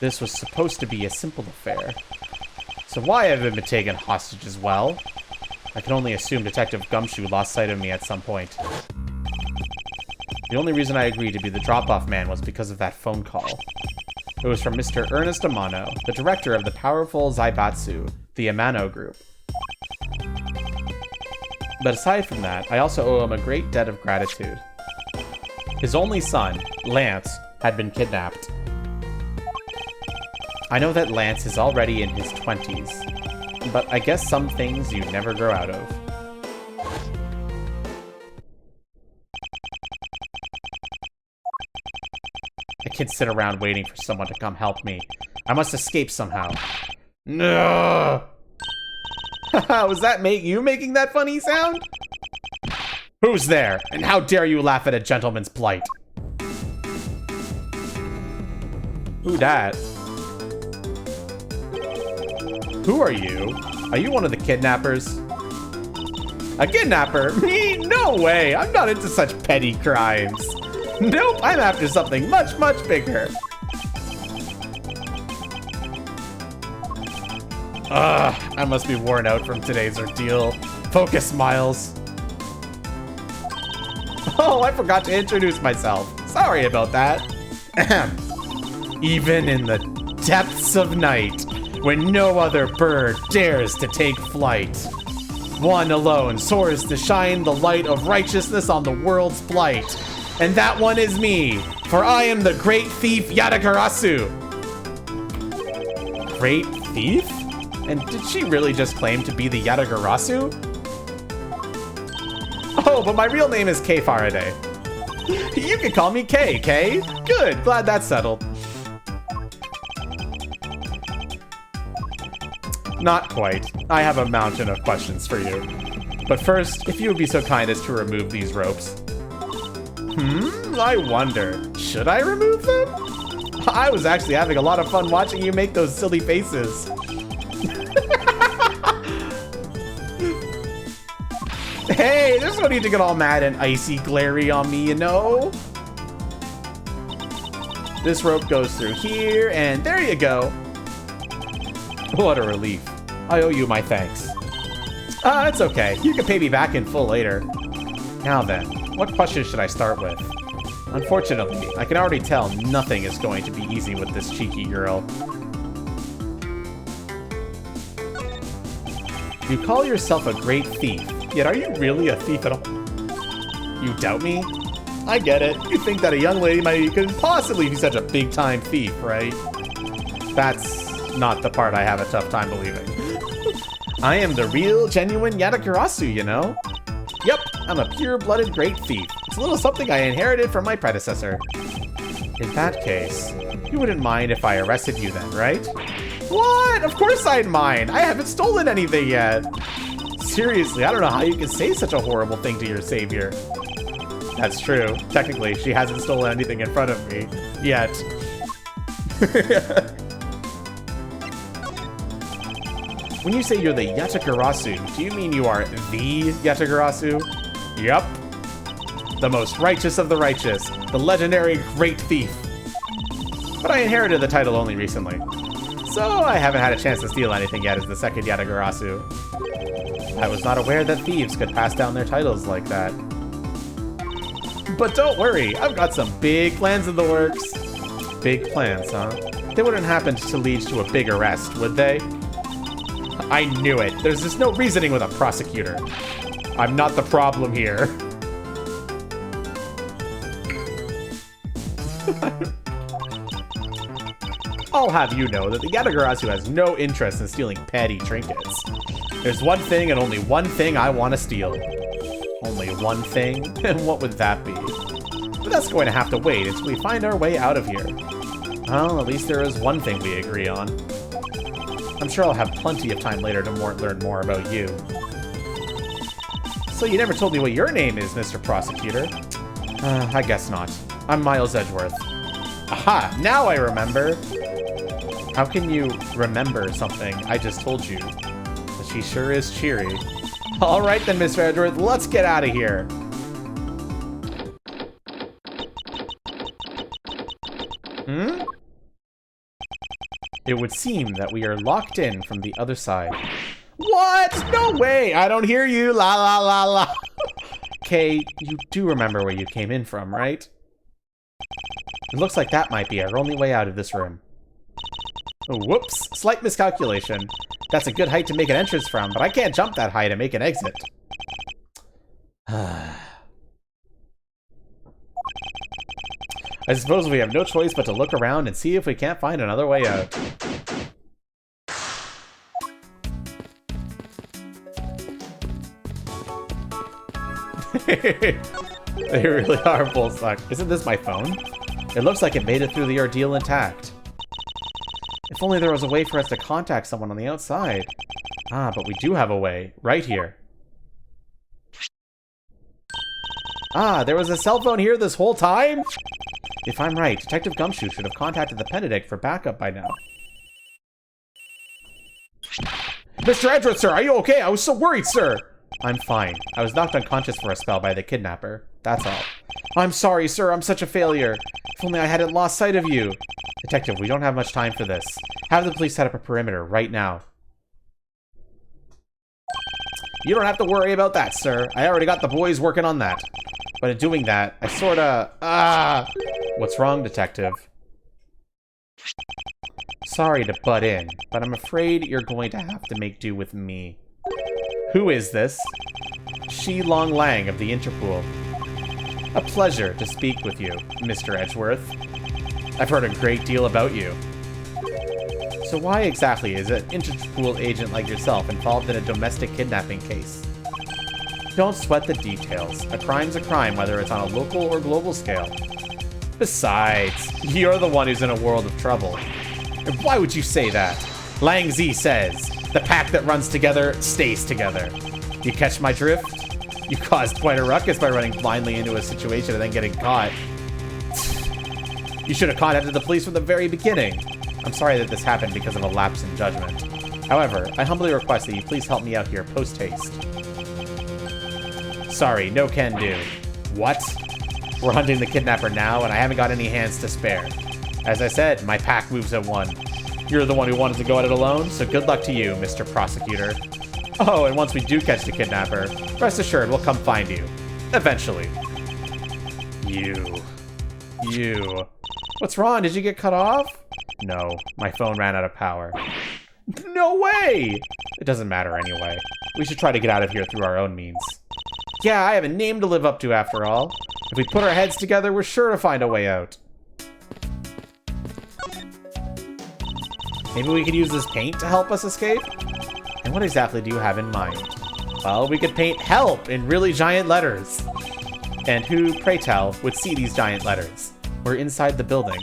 This was supposed to be a simple affair. So why have I been taken hostage as well? I can only assume Detective Gumshoe lost sight of me at some point. The only reason I agreed to be the drop-off man was because of that phone call. It was from Mr. Ernest Amano, the director of the powerful Zaibatsu, the Amano Group. But aside from that, I also owe him a great debt of gratitude. His only son, Lance, had been kidnapped. I know that Lance is already in his 20s, but I guess some things you never grow out of. I can't sit around waiting for someone to come help me. I must escape somehow. No! Was that you making that funny sound? Who's there? And how dare you laugh at a gentleman's plight? Who dat? Who are you? Are you one of the kidnappers? A kidnapper? Me? No way! I'm not into such petty crimes. Nope, I'm after something much, much bigger. I must be worn out from today's ordeal. Focus, Miles. Oh, I forgot to introduce myself. Sorry about that. Even in the depths of night, when no other bird dares to take flight, one alone soars to shine the light of righteousness on the world's plight. And that one is me, for I am the great thief Yatagarasu. Great thief? And did she really just claim to be the Yatagarasu? Oh, but my real name is Kay Faraday. You can call me Kay, Kay. Good, glad that's settled. Not quite. I have a mountain of questions for you. But first, if you would be so kind as to remove these ropes. I wonder, should I remove them? I was actually having a lot of fun watching you make those silly faces. Hey, there's no need to get all mad and icy glary on me, you know? This rope goes through here, and there you go. What a relief. I owe you my thanks. It's okay. You can pay me back in full later. Now then, what question should I start with? Unfortunately, I can already tell nothing is going to be easy with this cheeky girl. You call yourself a great thief, yet are you really a thief at all? You doubt me? I get it. You think that a young lady could possibly be such a big-time thief, right? That's not the part I have a tough time believing. I am the real, genuine Yatagarasu, you know? Yep, I'm a pure-blooded great thief. It's a little something I inherited from my predecessor. In that case, you wouldn't mind if I arrested you then, right? What? Of course I'd mind. I haven't stolen anything yet. Seriously, I don't know how you can say such a horrible thing to your savior. That's true. Technically, she hasn't stolen anything in front of me. Yet. When you say you're the Yatagarasu, do you mean you are the Yatagarasu? Yup. the most righteous of the righteous, the legendary Great Thief. But I inherited the title only recently, so I haven't had a chance to steal anything yet as the second Yatagarasu. I was not aware that thieves could pass down their titles like that. But don't worry, I've got some big plans in the works. Big plans, huh? They wouldn't happen to lead to a big arrest, would they? I knew it. There's just no reasoning with a prosecutor. I'm not the problem here. I'll have you know that the Yatagarasu has no interest in stealing petty trinkets. There's one thing and only one thing I want to steal. Only one thing? And what would that be? But that's going to have to wait until we find our way out of here. Well, at least there is one thing we agree on. I'm sure I'll have plenty of time later to learn more about you. So you never told me what your name is, Mr. Prosecutor. I guess not. I'm Miles Edgeworth. Aha! Now I remember! How can you remember something I just told you? But she sure is cheery. Alright then, Mr. Edgeworth, let's get out of here! Hmm? It would seem that we are locked in from the other side. What? No way! I don't hear you! La la la la! Kay, you do remember where you came in from, right? It looks like that might be our only way out of this room. Oh, whoops! Slight miscalculation. That's a good height to make an entrance from, but I can't jump that high to make an exit. I suppose we have no choice but to look around and see if we can't find another way out. They really are both stuck. Isn't this my phone? It looks like it made it through the ordeal intact. If only there was a way for us to contact someone on the outside. Ah, but we do have a way. Right here. Ah, there was a cell phone here this whole time? If I'm right, Detective Gumshoe should have contacted the Benedict for backup by now. Mr. Edgeworth, sir, are you okay? I was so worried, sir. I'm fine. I was knocked unconscious for a spell by the kidnapper. That's all. I'm sorry, sir. I'm such a failure. If only I hadn't lost sight of you. Detective, we don't have much time for this. Have the police set up a perimeter right now. You don't have to worry about that, sir. I already got the boys working on that. But in doing that, I sorta... What's wrong, Detective? Sorry to butt in, but I'm afraid you're going to have to make do with me. Who is this? Shi Long Lang of the Interpol. A pleasure to speak with you, Mr. Edgeworth. I've heard a great deal about you. So why exactly is an Interpol agent like yourself involved in a domestic kidnapping case? Don't sweat the details. A crime's a crime, whether it's on a local or global scale. Besides, you're the one who's in a world of trouble. And why would you say that? Lang Zi says, the pack that runs together stays together. You catch my drift? You caused quite a ruckus by running blindly into a situation and then getting caught. You should have contacted the police from the very beginning. I'm sorry that this happened because of a lapse in judgment. However, I humbly request that you please help me out here post-haste. Sorry, no can do. What? We're hunting the kidnapper now, and I haven't got any hands to spare. As I said, my pack moves at one. You're the one who wanted to go at it alone, so good luck to you, Mr. Prosecutor. Oh, and once we do catch the kidnapper, rest assured we'll come find you. Eventually. You. What's wrong? Did you get cut off? No, my phone ran out of power. No way! It doesn't matter anyway. We should try to get out of here through our own means. Yeah, I have a name to live up to after all. If we put our heads together, we're sure to find a way out. Maybe we could use this paint to help us escape? And what exactly do you have in mind? Well, we could paint HELP in really giant letters. And who, pray tell, would see these giant letters? We're inside the building.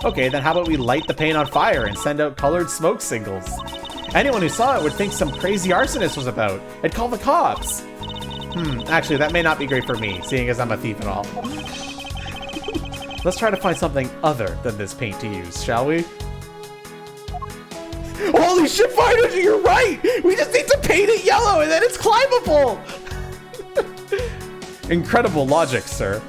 Okay, then how about we light the paint on fire and send out colored smoke signals? Anyone who saw it would think some crazy arsonist was about and call the cops. Actually, that may not be great for me, seeing as I'm a thief and all. Let's try to find something other than this paint to use, shall we? Holy shit, finally, you're right! We just need to paint it yellow and then it's climbable! Incredible logic, sir.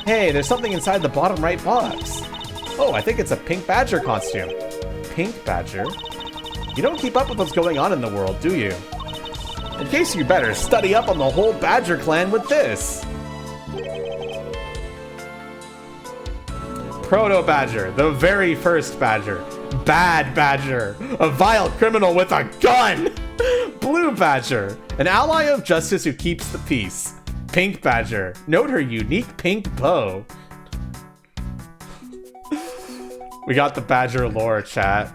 Hey, there's something inside the bottom right box. Oh, I think it's a pink badger costume. Pink badger? You don't keep up with what's going on in the world, do you? In case you better study up on the whole badger clan with this. Proto-badger, the very first badger. Bad badger, a vile criminal with a gun. Blue badger, an ally of justice who keeps the peace. Pink badger, note her unique pink bow. We got the badger lore, chat.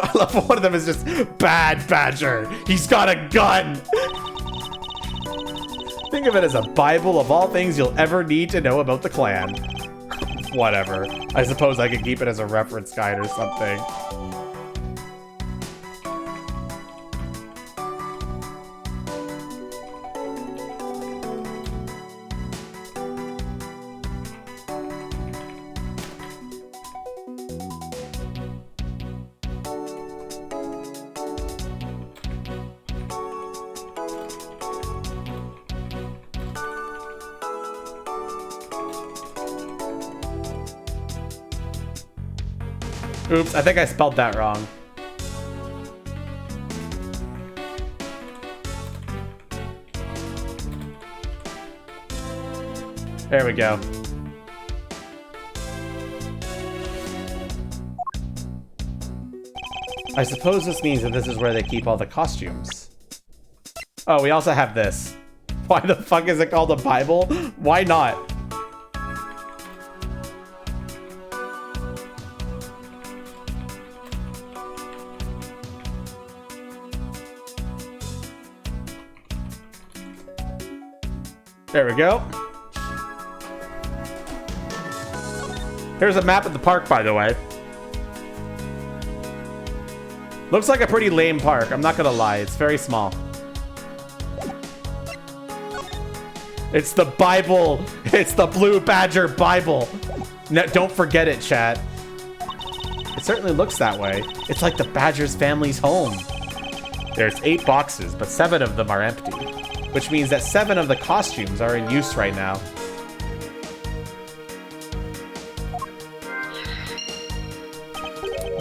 I love one of them is just bad badger. He's got a gun. Think of it as a Bible of all things you'll ever need to know about the clan. Whatever. I suppose I could keep it as a reference guide or something. Oops, I think I spelled that wrong. There we go. I suppose this means that this is where they keep all the costumes. Oh, we also have this. Why the fuck is it called a Bible? Why not? There we go. Here's a map of the park, by the way. Looks like a pretty lame park, I'm not gonna lie. It's very small. It's the Bible. It's the Blue Badger Bible. No, don't forget it, chat. It certainly looks that way. It's like the Badger's family's home. There's 8 boxes, but 7 of them are empty. Which means that 7 of the costumes are in use right now.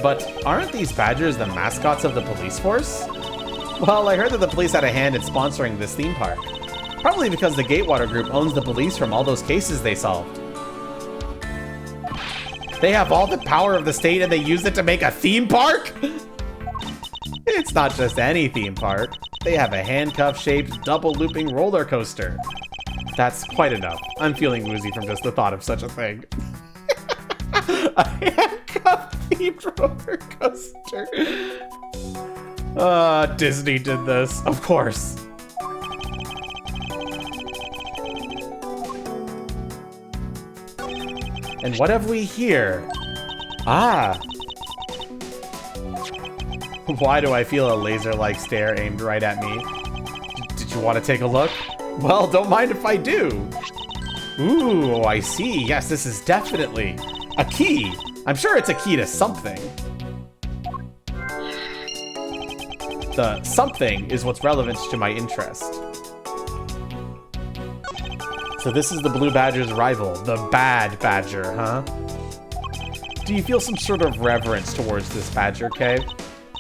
But aren't these badgers the mascots of the police force? Well, I heard that the police had a hand in sponsoring this theme park. Probably because the Gatewater Group owns the police from all those cases they solved. They have all the power of the state and they use it to make a theme park? It's not just any theme park. They have a handcuff-shaped, double-looping roller coaster. That's quite enough. I'm feeling woozy from just the thought of such a thing. A handcuff-themed roller coaster. Disney did this, of course. And what have we here? Ah. Why do I feel a laser-like stare aimed right at me? Did you want to take a look? Well, don't mind if I do. Ooh, I see. Yes, this is definitely a key. I'm sure it's a key to something. The something is what's relevant to my interest. So this is the Blue Badger's rival, the Bad Badger, huh? Do you feel some sort of reverence towards this badger, Kay?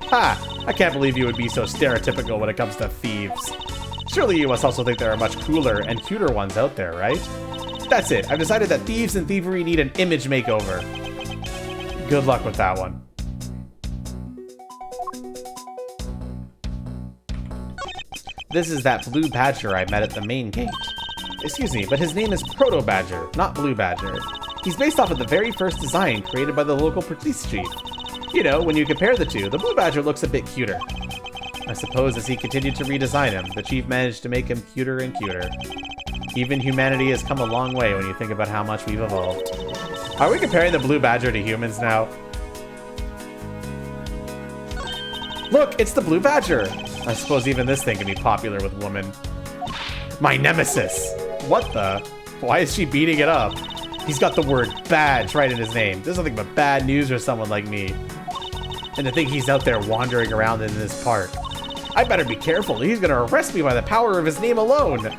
Ha! I can't believe you would be so stereotypical when it comes to thieves. Surely you must also think there are much cooler and cuter ones out there, right? That's it. I've decided that thieves and thievery need an image makeover. Good luck with that one. This is that Blue Badger I met at the main gate. Excuse me, but his name is Proto Badger, not Blue Badger. He's based off of the very first design created by the local police chief. You know, when you compare the two, the Blue Badger looks a bit cuter. I suppose as he continued to redesign him, the chief managed to make him cuter and cuter. Even humanity has come a long way when you think about how much we've evolved. Are we comparing the Blue Badger to humans now? Look, it's the Blue Badger! I suppose even this thing can be popular with women. My nemesis! What the? Why is she beating it up? He's got the word badge right in his name. There's nothing but bad news for someone like me. And to think he's out there wandering around in this park. I better be careful. He's gonna arrest me by the power of his name alone.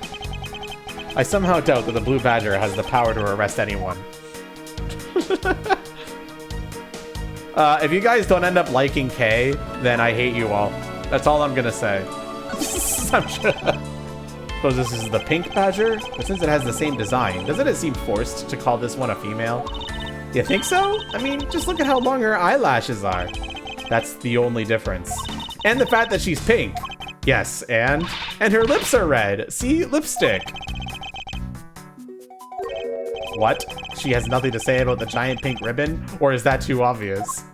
I somehow doubt that the blue badger has the power to arrest anyone. If you guys don't end up liking Kay, then I hate you all. That's all I'm gonna say. Suppose this is the pink badger? But since it has the same design, doesn't it seem forced to call this one a female? You think so? I mean, just look at how long her eyelashes are. That's the only difference. And the fact that she's pink. Yes, and her lips are red. See? Lipstick. What? She has nothing to say about the giant pink ribbon? Or is that too obvious?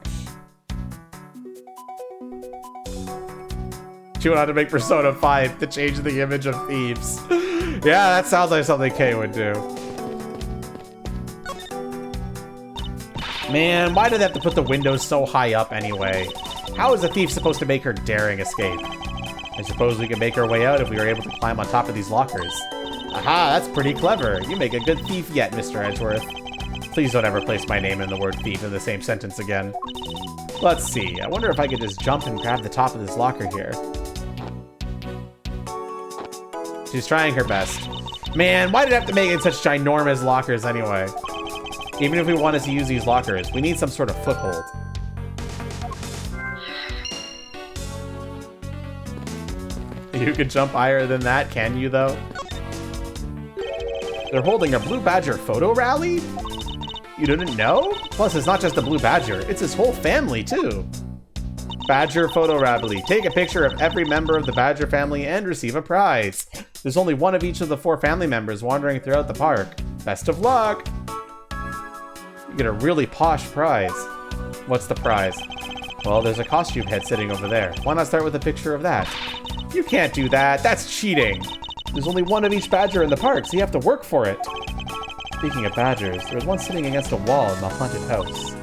She went on to make Persona 5 to change the image of thieves. Yeah, that sounds like something Kay would do. Man, why did they have to put the windows so high up anyway? How is a thief supposed to make her daring escape? I suppose we could make our way out if we were able to climb on top of these lockers. Aha, that's pretty clever. You make a good thief yet, Mr. Edgeworth. Please don't ever place my name and the word thief in the same sentence again. Let's see. I wonder if I could just jump and grab the top of this locker here. She's trying her best. Man, why did I have to make it such ginormous lockers anyway? Even if we wanted to use these lockers, we need some sort of foothold. You could jump higher than that, can you though? They're holding a Blue Badger photo rally? You didn't know? Plus, it's not just the Blue Badger, it's his whole family too. Badger photo rally. Take a picture of every member of the Badger family and receive a prize. There's only one of each of the 4 family members wandering throughout the park. Best of luck! You get a really posh prize. What's the prize? Well, there's a costume head sitting over there. Why not start with a picture of that? You can't do that. That's cheating. There's only one of each badger in the park, so you have to work for it. Speaking of badgers, there's one sitting against a wall in the haunted house.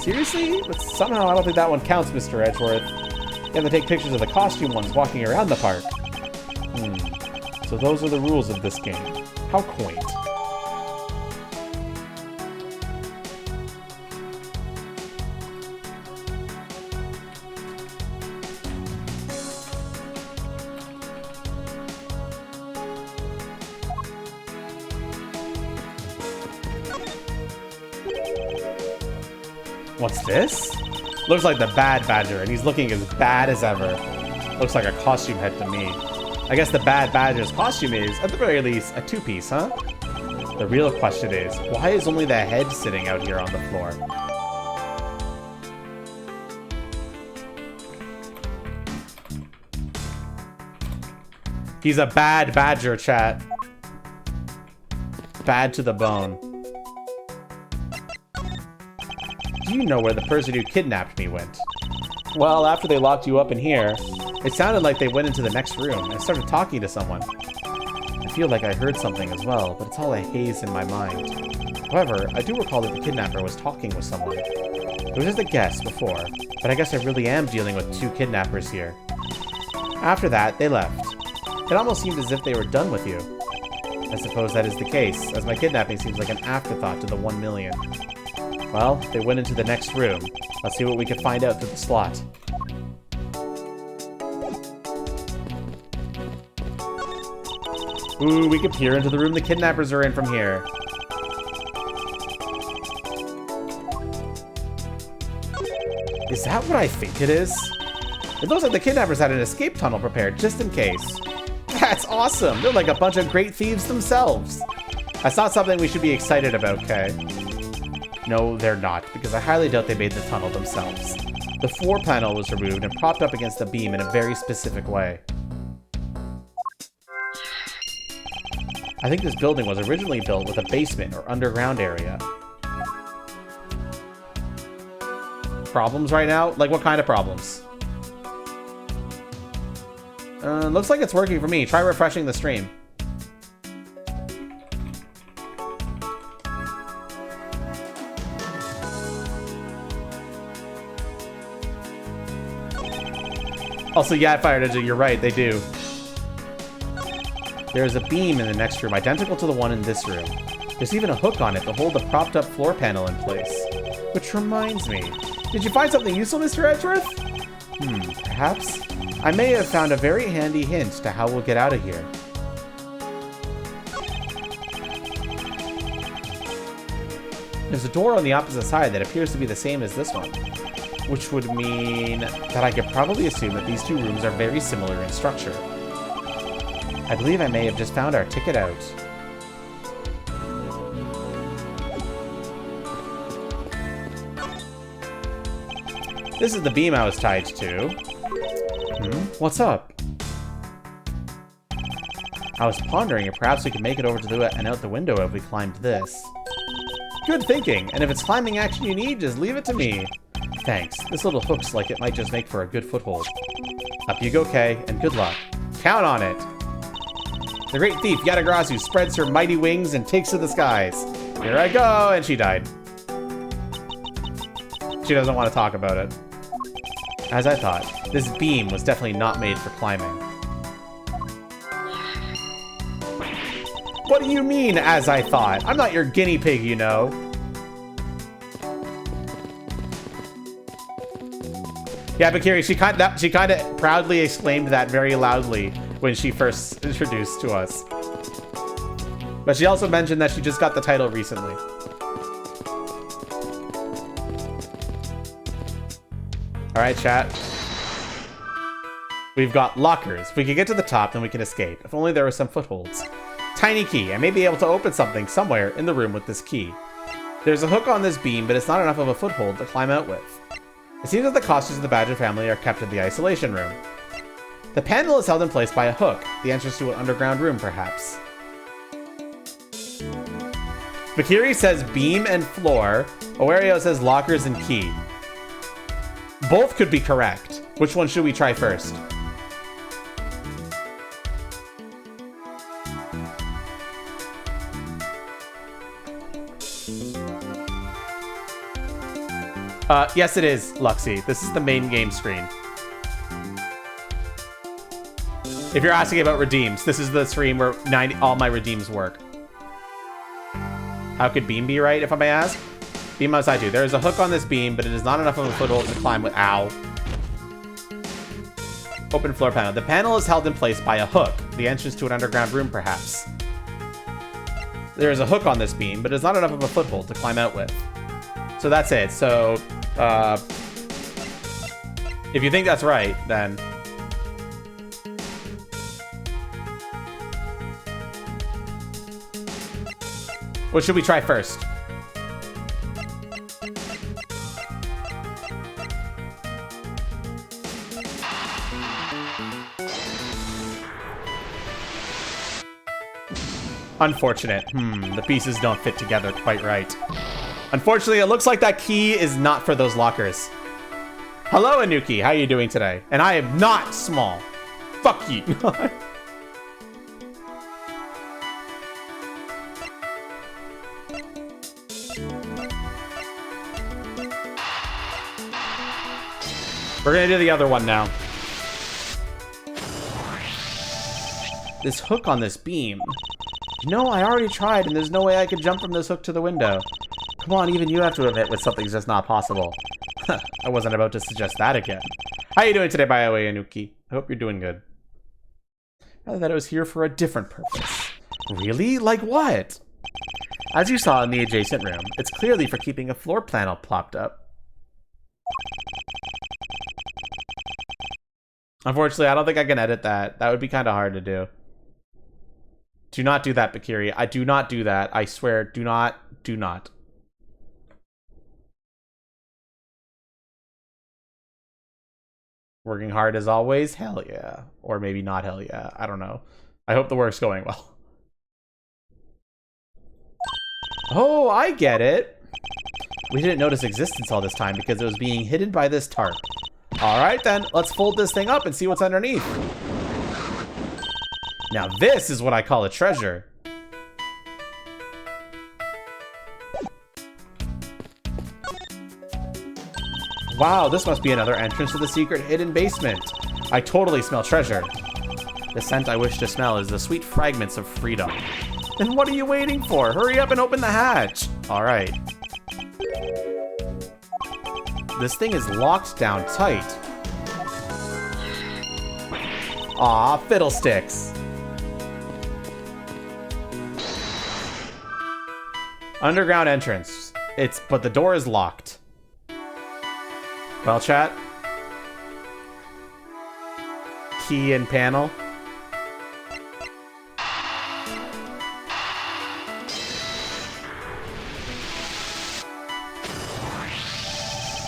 Seriously? But somehow I don't think that one counts, Mr. Edgeworth. You have to take pictures of the costume ones walking around the park. So those are the rules of this game. How quaint. What's this? Looks like the bad badger, and he's looking as bad as ever. Looks like a costume head to me. I guess the bad badger's costume is, at the very least, a 2-piece, huh? The real question is, why is only the head sitting out here on the floor? He's a bad badger, chat. Bad to the bone. Do you know where the person who kidnapped me went? Well, after they locked you up in here, it sounded like they went into the next room and started talking to someone. I feel like I heard something as well, but it's all a haze in my mind. However, I do recall that the kidnapper was talking with someone. It was just a guess before, but I guess I really am dealing with 2 kidnappers here. After that, they left. It almost seemed as if they were done with you. I suppose that is the case, as my kidnapping seems like an afterthought to the 1 million. Well, they went into the next room. Let's see what we can find out through the slot. Ooh, we can peer into the room the kidnappers are in from here. Is that what I think it is? It looks like the kidnappers had an escape tunnel prepared just in case. That's awesome! They're like a bunch of great thieves themselves. That's not something we should be excited about, Kay. No, they're not, because I highly doubt they made the tunnel themselves. The floor panel was removed and propped up against a beam in a very specific way. I think this building was originally built with a basement or underground area. Problems right now? Like what kind of problems? Looks like it's working for me. Try refreshing the stream. Also, yeah, Fire Ninja, you're right, they do. There's a beam in the next room, identical to the one in this room. There's even a hook on it to hold the propped up floor panel in place. Which reminds me, did you find something useful, Mr. Edgeworth? Perhaps? I may have found a very handy hint to how we'll get out of here. There's a door on the opposite side that appears to be the same as this one, which would mean that I could probably assume that these two rooms are very similar in structure. I believe I may have just found our ticket out. This is the beam I was tied to. What's up? I was pondering if perhaps we could make it over to the and out the window if we climbed this. Good thinking, and if it's climbing action you need, just leave it to me. Thanks. This little hook's like it might just make for a good foothold. Up you go, Kay, and good luck. Count on it. The great thief Yadagrazu spreads her mighty wings and takes to the skies. Here I go, and she died. She doesn't want to talk about it. As I thought, this beam was definitely not made for climbing. What do you mean, as I thought? I'm not your guinea pig, you know. Yeah, Bakiri, she kind of proudly exclaimed that very loudly when she first introduced to us. But she also mentioned that she just got the title recently. Alright, chat. We've got lockers. If we can get to the top, then we can escape. If only there were some footholds. Tiny key. I may be able to open something somewhere in the room with this key. There's a hook on this beam, but it's not enough of a foothold to climb out with. It seems that the costumes of the Badger family are kept in the isolation room. The panel is held in place by a hook, the entrance to an underground room, perhaps. Bakiri says beam and floor. Owario says lockers and key. Both could be correct. Which one should we try first? Yes it is, Luxie. This is the main game screen. If you're asking about redeems, this is the stream where all my redeems work. How could beam be right, if I may ask? Beam outside too. There is a hook on this beam, but it is not enough of a foothold to climb with. Ow. Open floor panel. The panel is held in place by a hook, the entrance to an underground room, perhaps. There is a hook on this beam, but it is not enough of a foothold to climb out with. So that's it. So, if you think that's right, then... what should we try first? Unfortunate. The pieces don't fit together quite right. Unfortunately, it looks like that key is not for those lockers. Hello, Anuki. How are you doing today? And I am not small. Fuck you. We're gonna do the other one now. This hook on this beam. No, I already tried, and there's no way I could jump from this hook to the window. Come on, even you have to admit when something's just not possible. I wasn't about to suggest that again. How are you doing today, by the way, Anuki? I hope you're doing good. I thought I was here for a different purpose. Really? Like what? As you saw in the adjacent room, it's clearly for keeping a floor panel plopped up. Unfortunately, I don't think I can edit that. That would be kind of hard to do. Do not do that, Bakiri. I do not do that. I swear, do not. Do not. Working hard as always? Hell yeah. Or maybe not hell yeah. I don't know. I hope the work's going well. Oh, I get it. We didn't notice existence all this time because it was being hidden by this tarp. Alright then, let's fold this thing up and see what's underneath. Now this is what I call a treasure. Wow, this must be another entrance to the secret hidden basement. I totally smell treasure. The scent I wish to smell is the sweet fragments of freedom. Then what are you waiting for? Hurry up and open the hatch. All right. This thing is locked down tight. Aw, fiddlesticks. Underground entrance. But the door is locked. Well, chat. Key and panel.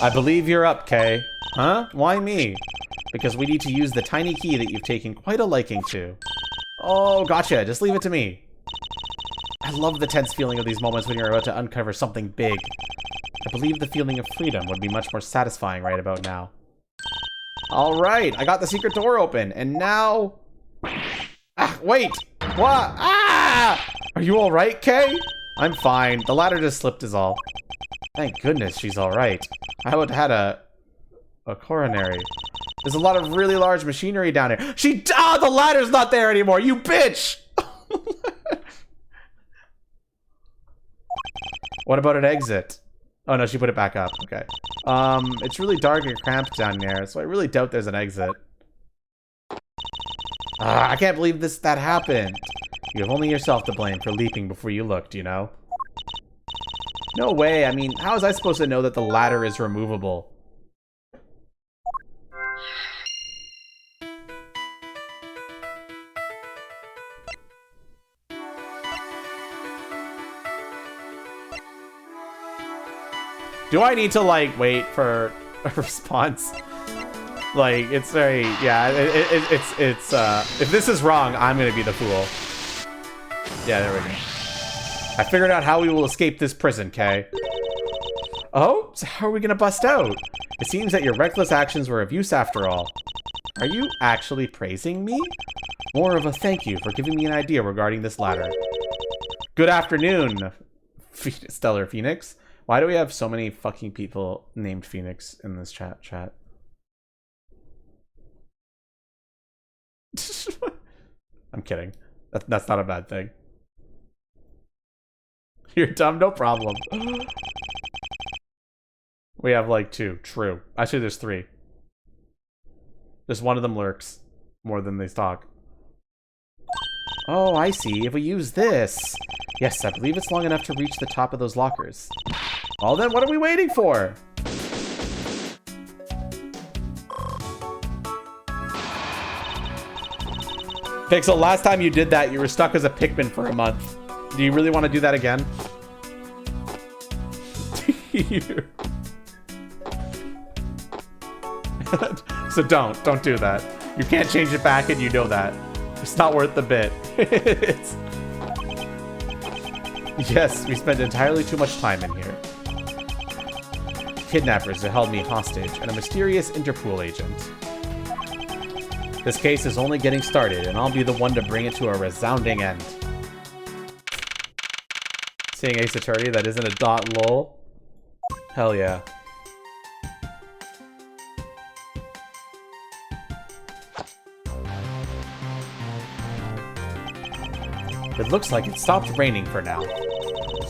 I believe you're up, Kay. Huh? Why me? Because we need to use the tiny key that you've taken quite a liking to. Oh, gotcha. Just leave it to me. I love the tense feeling of these moments when you're about to uncover something big. I believe the feeling of freedom would be much more satisfying right about now. All right, I got the secret door open, and now... Ah, wait! What? Ah! Are you all right, Kay? I'm fine. The ladder just slipped is all. Thank goodness she's all right. I would have had a coronary. There's a lot of really large machinery down here. The ladder's not there anymore, you bitch! What about an exit? Oh no, she put it back up. Okay. It's really dark and cramped down there, so I really doubt there's an exit. I can't believe that happened. You have only yourself to blame for leaping before you looked, you know? No way. I mean, how was I supposed to know that the ladder is removable? Do I need to, like, wait for a response? Like, it's very, yeah, it's if this is wrong, I'm gonna be the fool. Yeah, there we go. I figured out how we will escape this prison, Kay. Oh, so how are we gonna bust out? It seems that your reckless actions were of use after all. Are you actually praising me? More of a thank you for giving me an idea regarding this ladder. Good afternoon, Stellar Phoenix. Why do we have so many fucking people named Phoenix in this chat? I'm kidding. That's not a bad thing. You're dumb, no problem. We have like 2. True. Actually, there's 3. Just one of them lurks more than they talk. Oh, I see. If we use this... Yes, I believe it's long enough to reach the top of those lockers. Well then, what are we waiting for? Pixel, last time you did that, you were stuck as a Pikmin for a month. Do you really want to do that again? So don't do that. You can't change it back and you know that. It's not worth the bit. Yes, we spent entirely too much time in here. Kidnappers have held me hostage, and a mysterious Interpol agent. This case is only getting started, and I'll be the one to bring it to a resounding end. Seeing Ace Attorney that isn't a dot lol? Hell yeah. It looks like it stopped raining for now.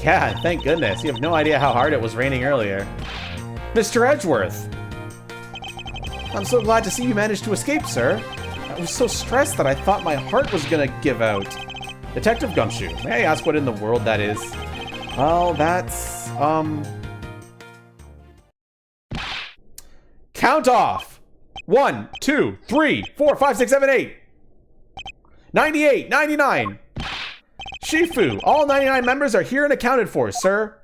Yeah, thank goodness. You have no idea how hard it was raining earlier. Mr. Edgeworth! I'm so glad to see you managed to escape, sir. I was so stressed that I thought my heart was gonna give out. Detective Gumshoe, may I ask what in the world that is? Well, that's, Count off! 1, 2, 3, 4, 5, 6, 7, 8. 98, 99. Shifu, all 99 members are here and accounted for, sir.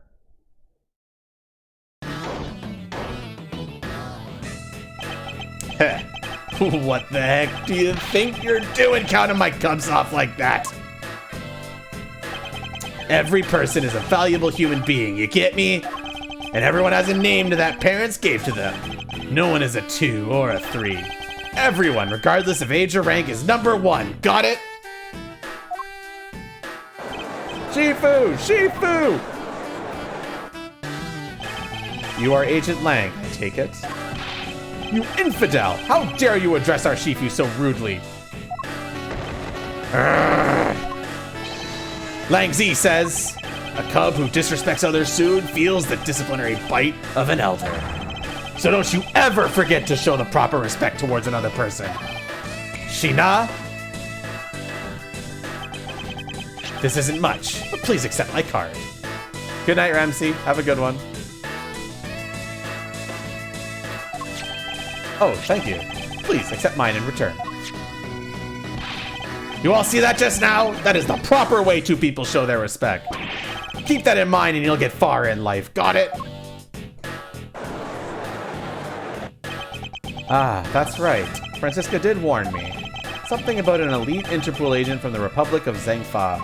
What the heck do you think you're doing counting my cubs off like that? Every person is a valuable human being, you get me? And everyone has a name that parents gave to them. No one is a 2 or a 3. Everyone, regardless of age or rank, is number 1. Got it? Shifu! Shifu! You are Agent Lang, I take it. You infidel! How dare you address our Shifu so rudely? Urgh. Lang Z says, a cub who disrespects others soon feels the disciplinary bite of an elder. So don't you ever forget to show the proper respect towards another person. Shina? This isn't much, but please accept my card. Good night, Ramsey. Have a good one. Oh, thank you. Please accept mine in return. You all see that just now? That is the proper way two people show their respect. Keep that in mind and you'll get far in life. Got it? Ah, that's right. Francisca did warn me. Something about an elite Interpol agent from the Republic of Zhengfa.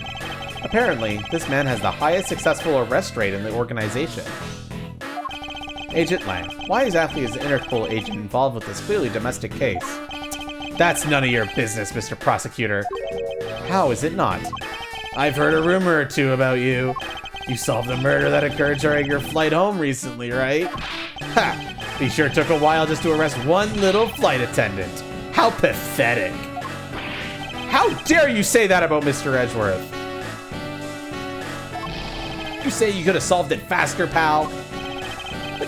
Apparently, this man has the highest successful arrest rate in the organization. Agent Lang, why exactly is the Interpol agent involved with this clearly domestic case? That's none of your business, Mr. Prosecutor. How is it not? I've heard a rumor or two about you. You solved the murder that occurred during your flight home recently, right? Ha! He sure took a while just to arrest one little flight attendant. How pathetic. How dare you say that about Mr. Edgeworth? You say you could have solved it faster, pal? The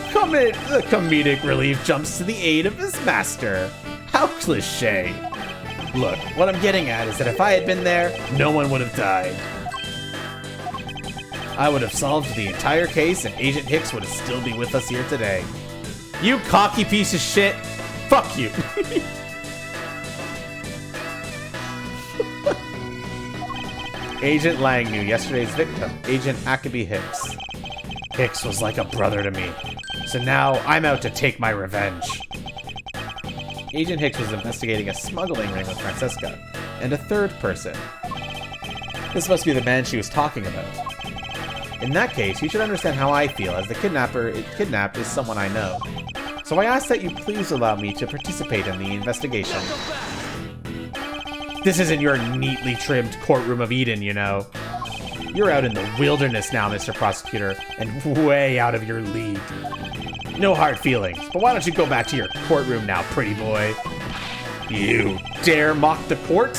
comedic relief jumps to the aid of his master. How cliche. Look, what I'm getting at is that if I had been there, no one would have died. I would have solved the entire case and Agent Hicks would still be with us here today. You cocky piece of shit. Fuck you. Agent Lang knew yesterday's victim, Agent Akabe Hicks. Hicks was like a brother to me. So now I'm out to take my revenge. Agent Hicks was investigating a smuggling ring with Francisca and a third person. This must be the man she was talking about. In that case, you should understand how I feel, as the kidnapped is someone I know. So I ask that you please allow me to participate in the investigation. This isn't your neatly trimmed courtroom of Eden, you know. You're out in the wilderness now, Mr. Prosecutor, and way out of your league. No hard feelings, but why don't you go back to your courtroom now, pretty boy? You dare mock the court?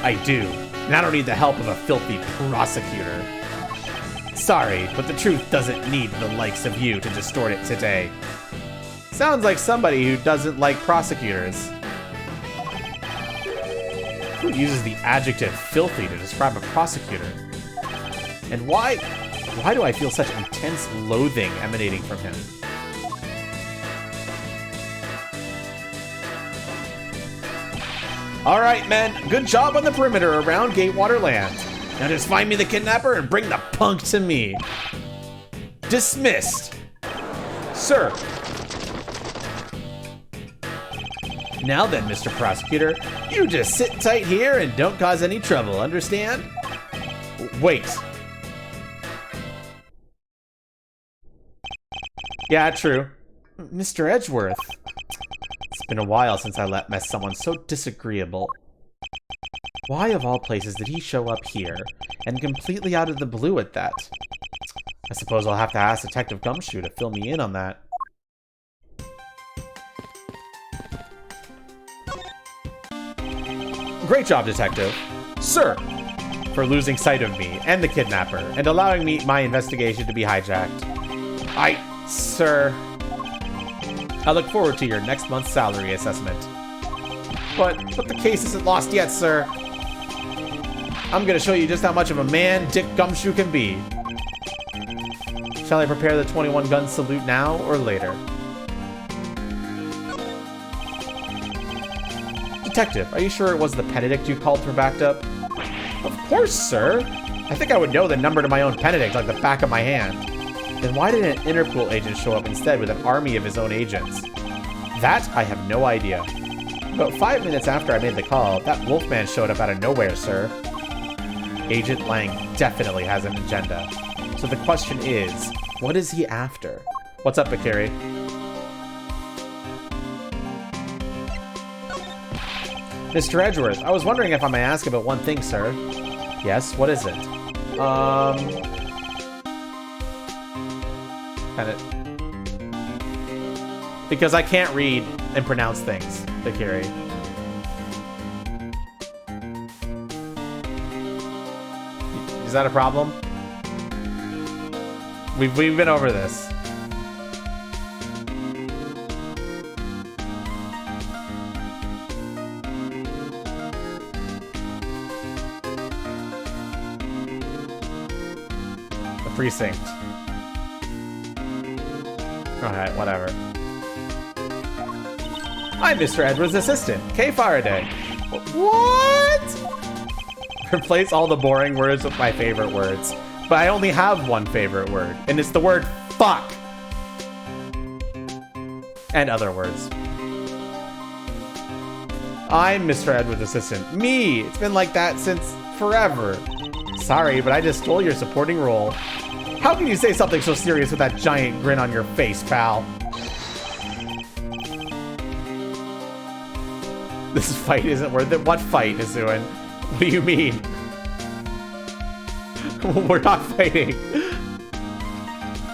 I do, and I don't need the help of a filthy prosecutor. Sorry, but the truth doesn't need the likes of you to distort it today. Sounds like somebody who doesn't like prosecutors. Who uses the adjective filthy to describe a prosecutor? And why do I feel such intense loathing emanating from him? Alright, men, good job on the perimeter around Gatewater Land. Now just find me the kidnapper and bring the punk to me. Dismissed. Sir. Now then, Mr. Prosecutor, you just sit tight here and don't cause any trouble, understand? Wait. Yeah, true. Mr. Edgeworth. It's been a while since I met someone so disagreeable. Why, of all places, did he show up here, and completely out of the blue at that? I suppose I'll have to ask Detective Gumshoe to fill me in on that. Great job, Detective. Sir, for losing sight of me and the kidnapper, and allowing my investigation to be hijacked. Sir, I look forward to your next month's salary assessment. But the case isn't lost yet, sir. I'm gonna show you just how much of a man Dick Gumshoe can be. Shall I prepare the 21-gun salute now or later? Detective, are you sure it was the Benedict you called for backed up? Of course, sir. I think I would know the number to my own Benedict like the back of my hand. Then why did an Interpol agent show up instead with an army of his own agents? That I have no idea. About 5 minutes after I made the call, that wolfman showed up out of nowhere, sir. Agent Lang definitely has an agenda. So the question is, what is he after? What's up, Bakari? Mr. Edgeworth, I was wondering if I may ask about one thing, sir. Yes, what is it? Because I can't read and pronounce things, Bakari. that a problem? We've been over this. The precinct. Alright, whatever. I'm Mr. Edwards' assistant, Kay Faraday. What? Replace all the boring words with my favorite words. But I only have one favorite word, and it's the word fuck. And other words. I'm Mr. Edwards' assistant. Me! It's been like that since forever. Sorry, but I just stole your supporting role. How can you say something so serious with that giant grin on your face, pal? This fight isn't worth it. What fight, Izuin? What do you mean? We're not fighting.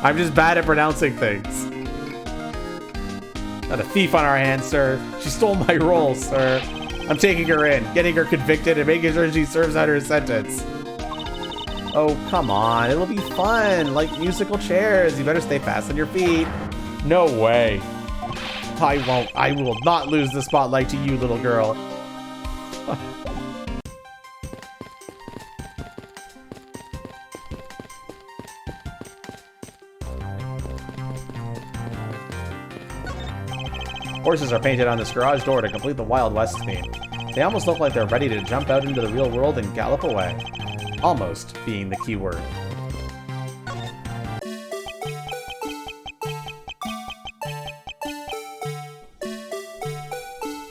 I'm just bad at pronouncing things. Got a thief on our hands, sir. She stole my role, sir. I'm taking her in, getting her convicted, and making sure she serves out her sentence. Oh, come on. It'll be fun. Like musical chairs. You better stay fast on your feet. No way. I won't. I will not lose the spotlight to you, little girl. Horses are painted on this garage door to complete the Wild West theme. They almost look like they're ready to jump out into the real world and gallop away. Almost being the key word.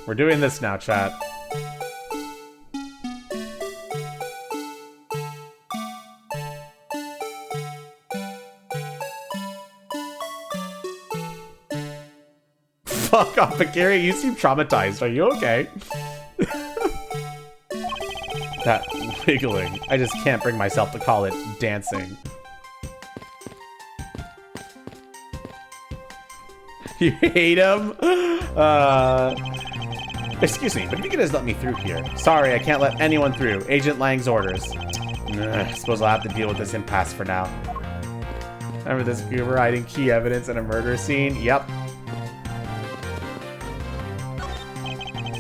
We're doing this now, chat. Fuck off, Akiri. You seem traumatized. Are you okay? That wiggling. I just can't bring myself to call it dancing. You hate him? Excuse me, but if you could just let me through here. Sorry, I can't let anyone through. Agent Lang's orders. I suppose I'll have to deal with this impasse for now. Remember this goober hiding key evidence in a murder scene? Yep.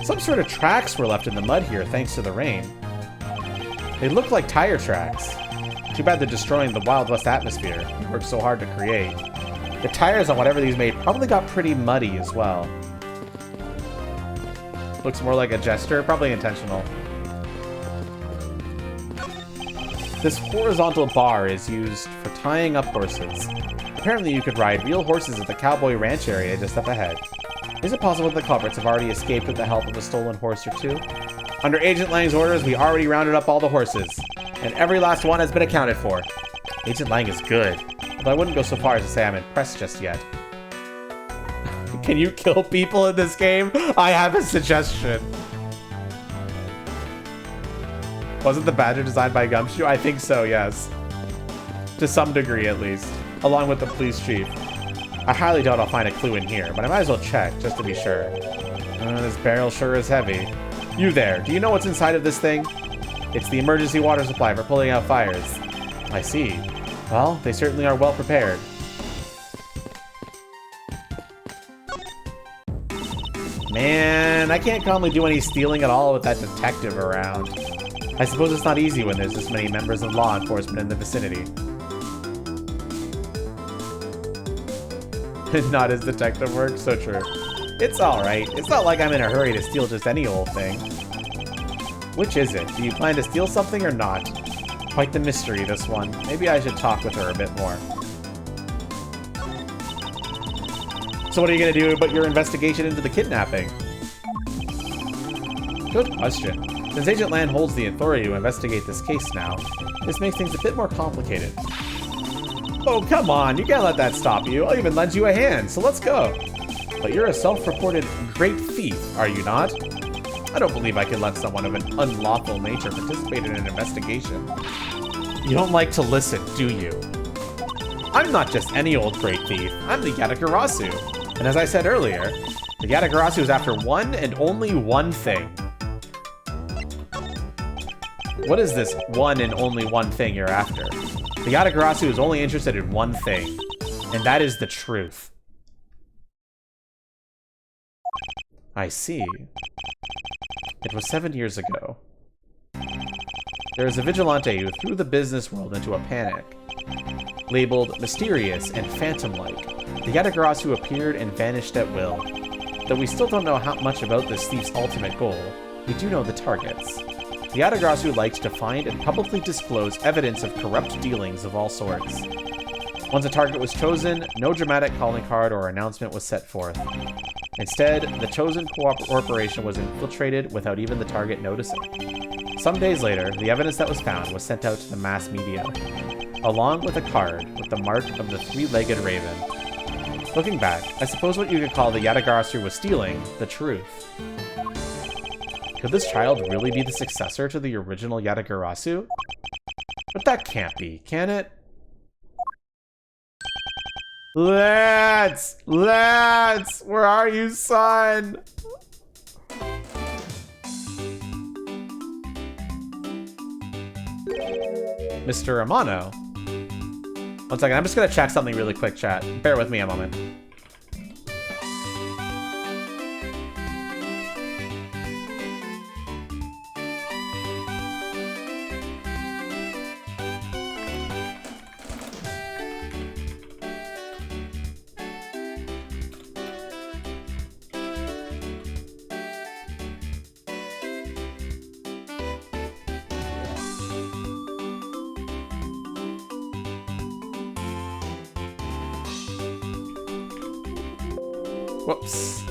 Some sort of tracks were left in the mud here thanks to the rain. They look like tire tracks. Too bad they're destroying the Wild West atmosphere. We worked so hard to create. The tires on whatever these made probably got pretty muddy as well. Looks more like a gesture, probably intentional. This horizontal bar is used for tying up horses. Apparently you could ride real horses at the Cowboy Ranch area just up ahead. Is it possible that the culprits have already escaped with the help of a stolen horse or two? Under Agent Lang's orders, we already rounded up all the horses, and every last one has been accounted for. Agent Lang is good, although I wouldn't go so far as to say I'm impressed just yet. Can you kill people in this game? I have a suggestion. Wasn't the badger designed by Gumshoe? I think so, yes. To some degree, at least. Along with the police chief. I highly doubt I'll find a clue in here, but I might as well check, just to be sure. This barrel sure is heavy. You there, do you know what's inside of this thing? It's the emergency water supply for pulling out fires. I see. Well, they certainly are well prepared. Man, I can't calmly do any stealing at all with that detective around. I suppose it's not easy when there's this many members of law enforcement in the vicinity. Not as detective work, so true. It's alright. It's not like I'm in a hurry to steal just any old thing. Which is it? Do you plan to steal something or not? Quite the mystery, this one. Maybe I should talk with her a bit more. So what are you going to do about your investigation into the kidnapping? Good question. Since Agent Land holds the authority to investigate this case now, this makes things a bit more complicated. Oh, come on, you can't let that stop you. I'll even lend you a hand, so let's go. But you're a self-reported great thief, are you not? I don't believe I can let someone of an unlawful nature participate in an investigation. You don't like to listen, do you? I'm not just any old great thief. I'm the Yatagarasu. And as I said earlier, the Yatagarasu is after one and only one thing. What is this one and only one thing you're after? The Yatagarasu is only interested in one thing, and that is the truth. I see. It was 7 years ago. There is a vigilante who threw the business world into a panic. Labeled mysterious and phantom-like, the Yatagarasu appeared and vanished at will. Though we still don't know how much about this thief's ultimate goal, we do know the targets. The Yatagarasu likes to find and publicly disclose evidence of corrupt dealings of all sorts. Once a target was chosen, no dramatic calling card or announcement was set forth. Instead, the chosen corporation was infiltrated without even the target noticing. Some days later, the evidence that was found was sent out to the mass media, along with a card with the mark of the three-legged raven. Looking back, I suppose what you could call the Yatagarasu was stealing the truth. Could this child really be the successor to the original Yatagarasu? But that can't be, can it? Lance! Lance! Where are you, son? Mr. Amano. One second, I'm just gonna check something really quick, chat. Bear with me a moment. Whoops.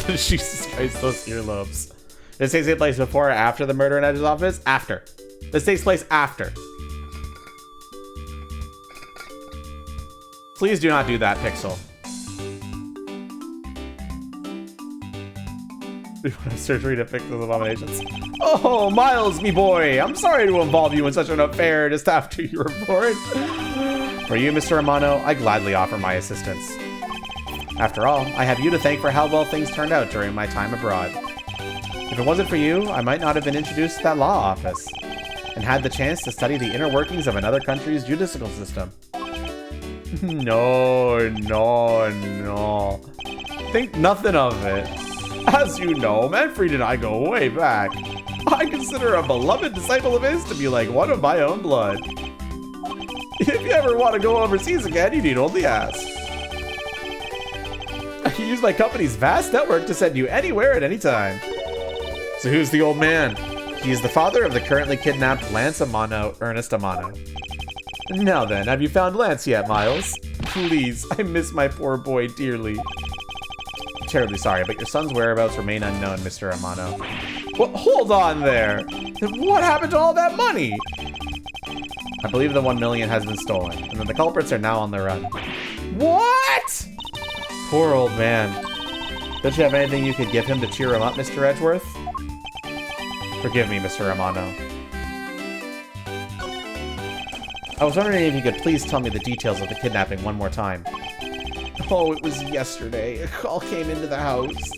Jesus Christ, those earlobes. This takes place before or after the murder in Edge's office? After. This takes place after. Please do not do that, Pixel. Surgery to fix those abominations. Oh, Miles, me boy. I'm sorry to involve you in such an affair just after you were born. For you, Mr. Amano, I gladly offer my assistance. After all, I have you to thank for how well things turned out during my time abroad. If it wasn't for you, I might not have been introduced to that law office and had the chance to study the inner workings of another country's judicial system. No. Think nothing of it. As you know, Manfred and I go way back. I consider a beloved disciple of his to be like one of my own blood. If you ever want to go overseas again, you need only ask. I can use my company's vast network to send you anywhere at any time. So who's the old man? He is the father of the currently kidnapped Lance Amano, Ernest Amano. Now then, have you found Lance yet, Miles? Please, I miss my poor boy dearly. I'm terribly sorry, but your son's whereabouts remain unknown, Mr. Amano. Well, hold on there. What happened to all that money? I believe the 1 million has been stolen, and that the culprits are now on the run. What? Poor old man. Don't you have anything you could give him to cheer him up, Mr. Edgeworth? Forgive me, Mr. Amano. I was wondering if you could please tell me the details of the kidnapping one more time. Oh, it was yesterday. A call came into the house.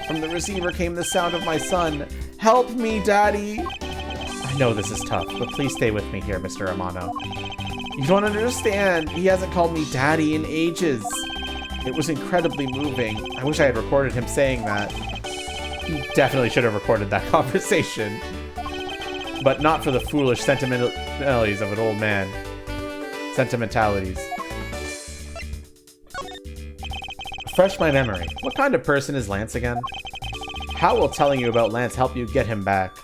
From the receiver came the sound of my son. Help me, Daddy! I know this is tough, but please stay with me here, Mr. Amano. You don't understand. He hasn't called me Daddy in ages. It was incredibly moving. I wish I had recorded him saying that. He definitely should have recorded that conversation. But not for the foolish sentimentalities of an old man. Sentimentalities. Refresh my memory. What kind of person is Lance again? How will telling you about Lance help you get him back?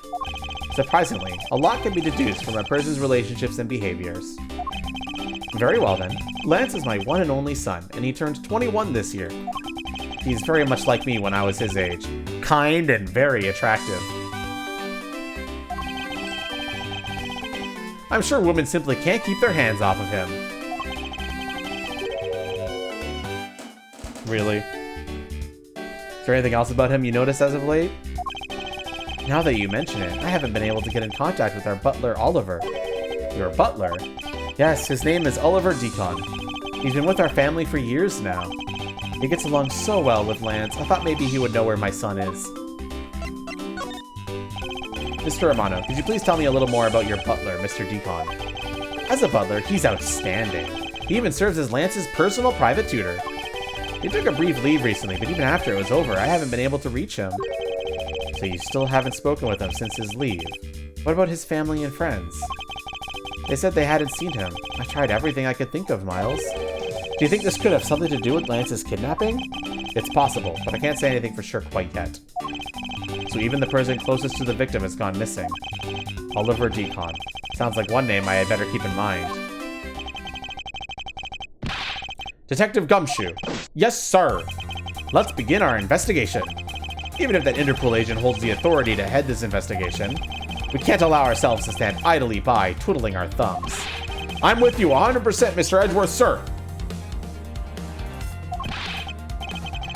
Surprisingly, a lot can be deduced from a person's relationships and behaviors. Very well then. Lance is my one and only son, and he turned 21 this year. He's very much like me when I was his age. Kind and very attractive. I'm sure women simply can't keep their hands off of him. Really? Is there anything else about him you noticed as of late? Now that you mention it, I haven't been able to get in contact with our butler, Oliver. Your butler? Yes, his name is Oliver Deacon. He's been with our family for years now. He gets along so well with Lance. I thought maybe he would know where my son is. Mr. Romano, could you please tell me a little more about your butler, Mr. Deacon? As a butler, he's outstanding. He even serves as Lance's personal private tutor. He took a brief leave recently, but even after it was over, I haven't been able to reach him. So you still haven't spoken with him since his leave. What about his family and friends? They said they hadn't seen him. I tried everything I could think of, Miles. Do you think this could have something to do with Lance's kidnapping? It's possible, but I can't say anything for sure quite yet. So even the person closest to the victim has gone missing. Oliver Deacon. Sounds like one name I had better keep in mind. Detective Gumshoe. Yes, sir. Let's begin our investigation. Even if that Interpol agent holds the authority to head this investigation, we can't allow ourselves to stand idly by, twiddling our thumbs. I'm with you 100%, Mr. Edgeworth, sir.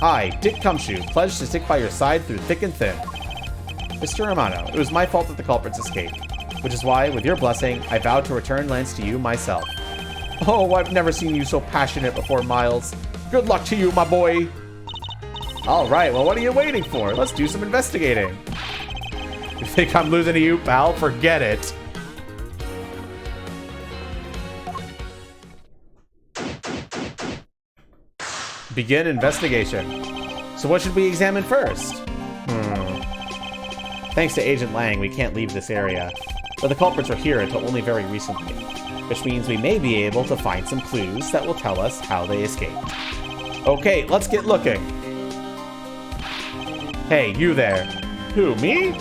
I, Dick Gumshoe, pledge to stick by your side through thick and thin. Mr. Romano, it was my fault that the culprits escaped, which is why, with your blessing, I vow to return Lance to you myself. Oh, I've never seen you so passionate before, Miles. Good luck to you, my boy. All right, well, what are you waiting for? Let's do some investigating. You think I'm losing to you, pal? Forget it. Begin investigation. So what should we examine first? Thanks to Agent Lang, we can't leave this area. But the culprits were here until only very recently, which means we may be able to find some clues that will tell us how they escaped. Okay, let's get looking. Hey, you there. Who, me?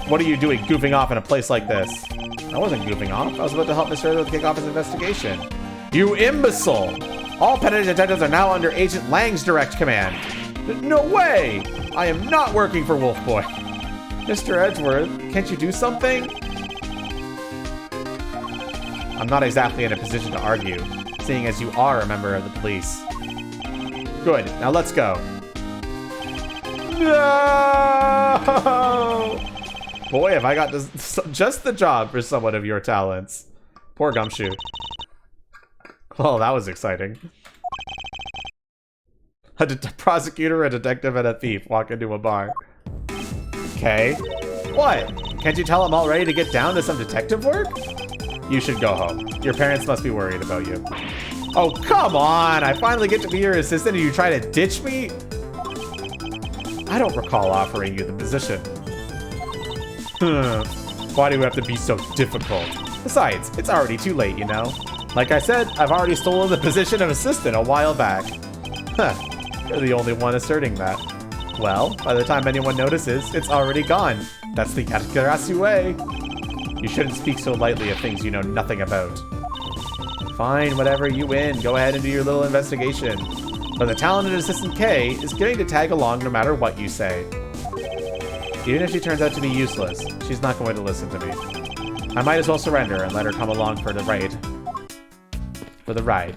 What are you doing goofing off in a place like this? I wasn't goofing off. I was about to help Mr. Edgeworth kick off his investigation. You imbecile! All penitent detectives are now under Agent Lang's direct command. No way! I am not working for Wolf Boy. Mr. Edgeworth, can't you do something? I'm not exactly in a position to argue, seeing as you are a member of the police. Good, now let's go. No! Boy, have I got this, just the job for someone of your talents. Poor Gumshoe. Oh, that was exciting. A prosecutor, a detective, and a thief walk into a bar. Okay. What? Can't you tell I'm all ready to get down to some detective work? You should go home. Your parents must be worried about you. Oh, come on! I finally get to be your assistant and you try to ditch me? I don't recall offering you the position. Why do we have to be so difficult? Besides, it's already too late, you know? Like I said, I've already stolen the position of assistant a while back. Huh, you're the only one asserting that. Well, by the time anyone notices, it's already gone. That's the Yatakarasu way. You shouldn't speak so lightly of things you know nothing about. Fine, whatever, you win. Go ahead and do your little investigation. But the talented Assistant K is going to tag along no matter what you say. Even if she turns out to be useless, she's not going to listen to me. I might as well surrender and let her come along for the ride. For the ride.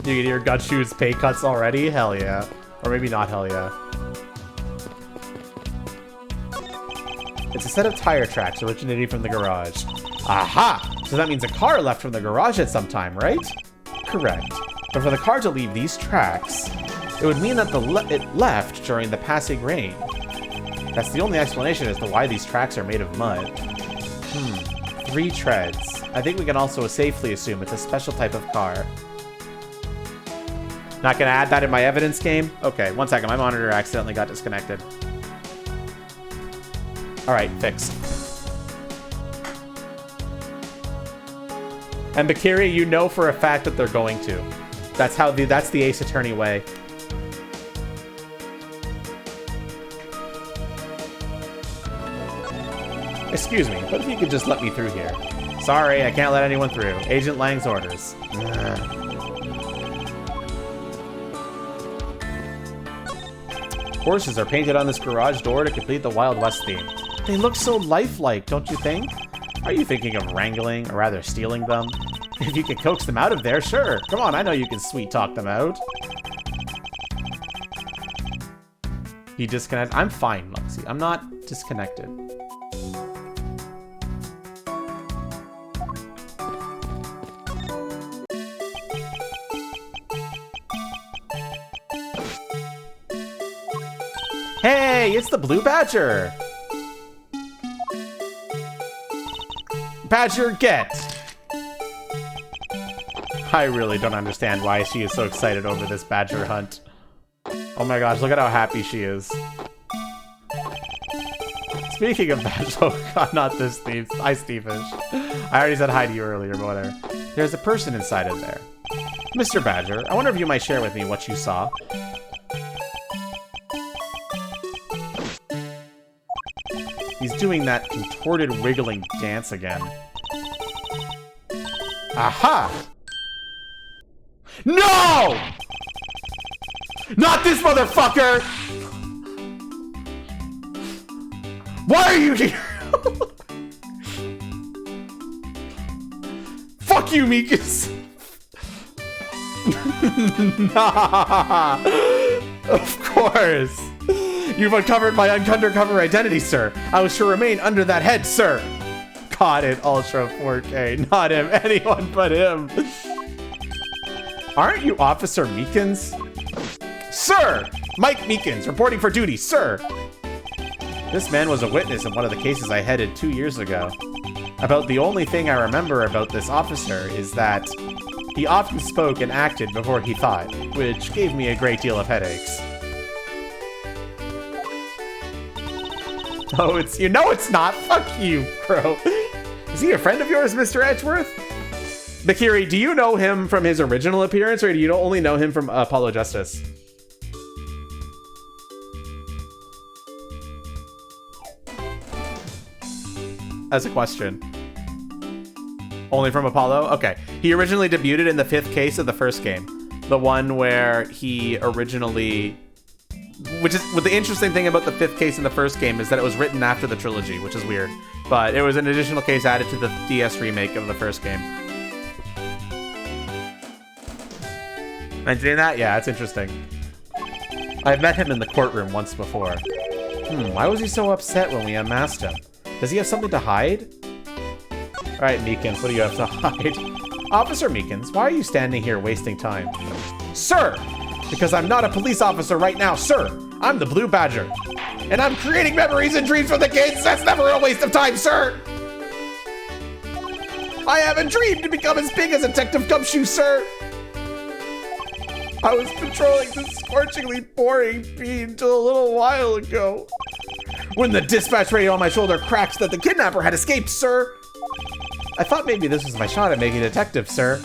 You can hear Gutshoe's pay cuts already? Hell yeah. Or maybe not hell yeah. It's a set of tire tracks originating from the garage. Aha! So that means a car left from the garage at some time, right? Correct. But for the car to leave these tracks, it would mean that it left during the passing rain. That's the only explanation as to why these tracks are made of mud. 3 treads. I think we can also safely assume it's a special type of car. Not gonna add that in my evidence game? Okay, one second, my monitor accidentally got disconnected. Alright, fixed. And Bakiri, you know for a fact that they're going to. That's the Ace Attorney way. Excuse me, but if you could just let me through here. Sorry, I can't let anyone through. Agent Lang's orders. Horses are painted on this garage door to complete the Wild West theme. They look so lifelike, don't you think? Are you thinking of wrangling, or rather stealing them? If you can coax them out of there, sure. Come on, I know you can sweet talk them out. He disconnected. I'm fine, Lexi. I'm not disconnected. Hey, it's the Blue Badger. Badger, get. I really don't understand why she is so excited over this badger hunt. Oh my gosh, look at how happy she is. Speaking of badger, oh god, not this Steve. Hi, Steve-ish. I already said hi to you earlier, but whatever. There's a person inside of there. Mr. Badger, I wonder if you might share with me what you saw. He's doing that contorted wiggling dance again. Aha! No! Not this motherfucker! Why are you here? Fuck you, Mikus! Nah. Of course. You've uncovered my undercover identity, sir. I will sure remain under that head, sir. God, in Ultra 4K. Not him. Anyone but him. Aren't you Officer Meekins? Sir! Mike Meekins, reporting for duty, sir. This man was a witness in one of the cases I headed 2 years ago. About the only thing I remember about this officer is that he often spoke and acted before he thought, which gave me a great deal of headaches. Oh, it's you. No, it's not. Fuck you, bro. Is he a friend of yours, Mr. Edgeworth? Bakiri, do you know him from his original appearance, or do you only know him from Apollo Justice? As a question. Only from Apollo? Okay. He originally debuted in the 5th case of the first game. The one where he originally... Which is... What the interesting thing about the 5th case in the first game is that it was written after the trilogy, which is weird. But it was an additional case added to the DS remake of the first game. Mentioning that? Yeah, it's interesting. I've met him in the courtroom once before. Why was he so upset when we unmasked him? Does he have something to hide? Alright, Meekins, what do you have to hide? Officer Meekins, why are you standing here wasting time? Sir! Because I'm not a police officer right now, sir! I'm the Blue Badger. And I'm creating memories and dreams for the kids! That's never a waste of time, sir! I have a dream to become as big as Detective Gumshoe, sir! I was patrolling this scorchingly boring beat until a little while ago. When the dispatch radio on my shoulder cracked that the kidnapper had escaped, sir. I thought maybe this was my shot at making a detective, sir.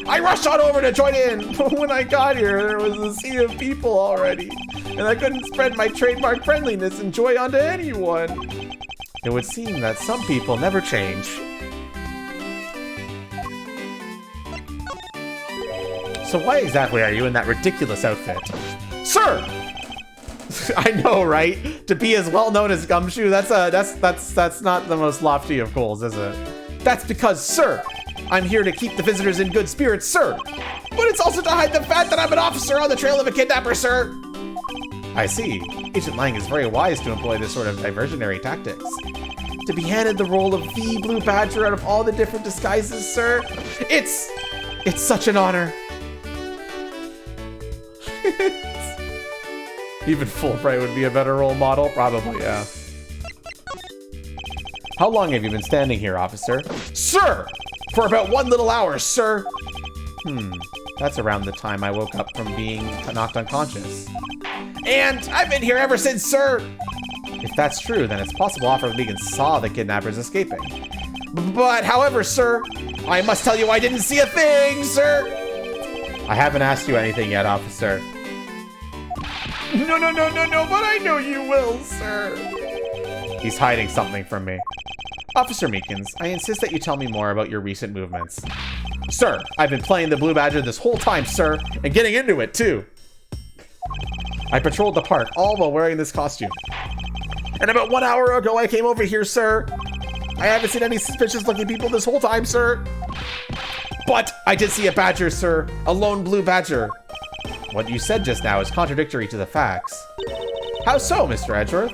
I rushed on over to join in, but when I got here, there was a sea of people already, and I couldn't spread my trademark friendliness and joy onto anyone. It would seem that some people never change. So why exactly are you in that ridiculous outfit? Sir! I know, right? To be as well known as Gumshoe, that's not the most lofty of goals, is it? That's because, sir, I'm here to keep the visitors in good spirits, sir. But it's also to hide the fact that I'm an officer on the trail of a kidnapper, sir. I see. Agent Lang is very wise to employ this sort of diversionary tactics. To be handed the role of the Blue Badger out of all the different disguises, sir, it's such an honor. Even Fulbright would be a better role model? Probably, yeah. How long have you been standing here, officer? Sir! For about 1 little hour, sir! That's around the time I woke up from being knocked unconscious. And I've been here ever since, sir! If that's true, then it's possible Officer Megan saw the kidnappers escaping. But, however, sir, I must tell you I didn't see a thing, sir! I haven't asked you anything yet, officer. No, but I know you will, sir. He's hiding something from me. Officer Meekins, I insist that you tell me more about your recent movements. Sir, I've been playing the Blue Badger this whole time, sir, and getting into it, too. I patrolled the park, all while wearing this costume. And about 1 hour ago, I came over here, sir. I haven't seen any suspicious-looking people this whole time, sir. But I did see a badger, sir. A lone Blue Badger. What you said just now is contradictory to the facts. How so, Mr. Edgeworth?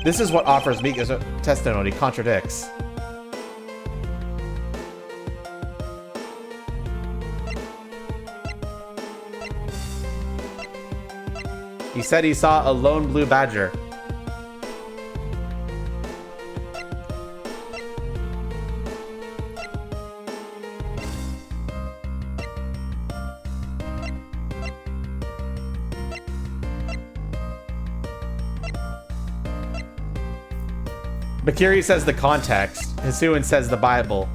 This is what offers Mika's testimony contradicts. He said he saw a lone blue badger. Bakiri says the context. Hisuin says the Bible.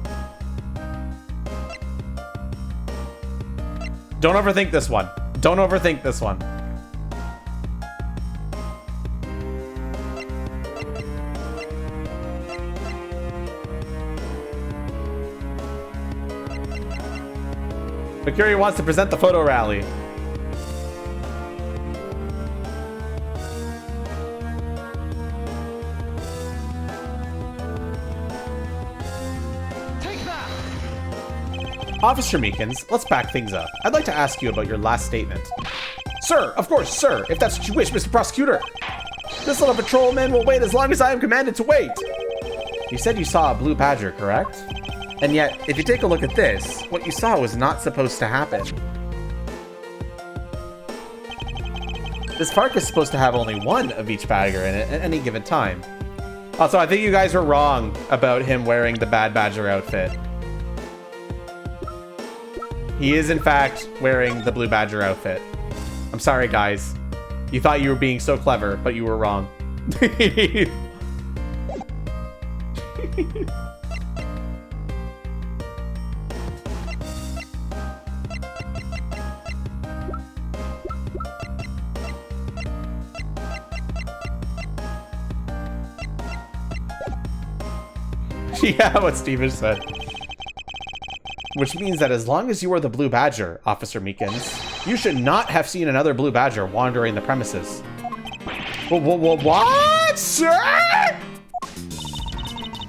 Don't overthink this one. Don't overthink this one. Bakiri wants to present the photo rally. Officer Meekins, let's back things up. I'd like to ask you about your last statement. Sir, of course, sir, if that's what you wish, Mr. Prosecutor. This little patrolman will wait as long as I am commanded to wait. You said you saw a blue badger, correct? And yet, if you take a look at this, what you saw was not supposed to happen. This park is supposed to have only one of each badger in it at any given time. Also, I think you guys were wrong about him wearing the bad badger outfit. He is, in fact, wearing the blue badger outfit. I'm sorry, guys. You thought you were being so clever, but you were wrong. Yeah, what Steven said. Which means that as long as you are the blue badger, Officer Meekins, you should not have seen another blue badger wandering the premises. What, sir?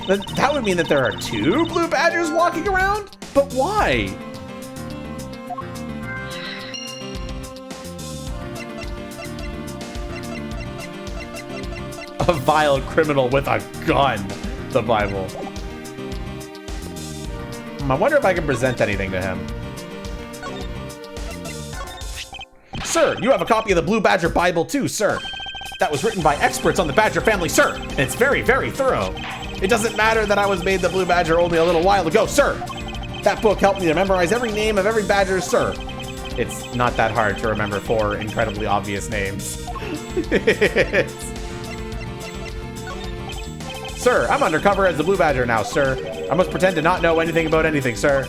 That would mean that there are two blue badgers walking around? But why? A vile criminal with a gun, the Bible. I wonder if I can present anything to him. Sir, you have a copy of the Blue Badger Bible too, sir. That was written by experts on the Badger family, sir. And it's very, very thorough. It doesn't matter that I was made the Blue Badger only a little while ago, sir. That book helped me to memorize every name of every badger, sir. It's not that hard to remember 4 incredibly obvious names. Sir, I'm undercover as the Blue Badger now, sir. I must pretend to not know anything about anything, sir.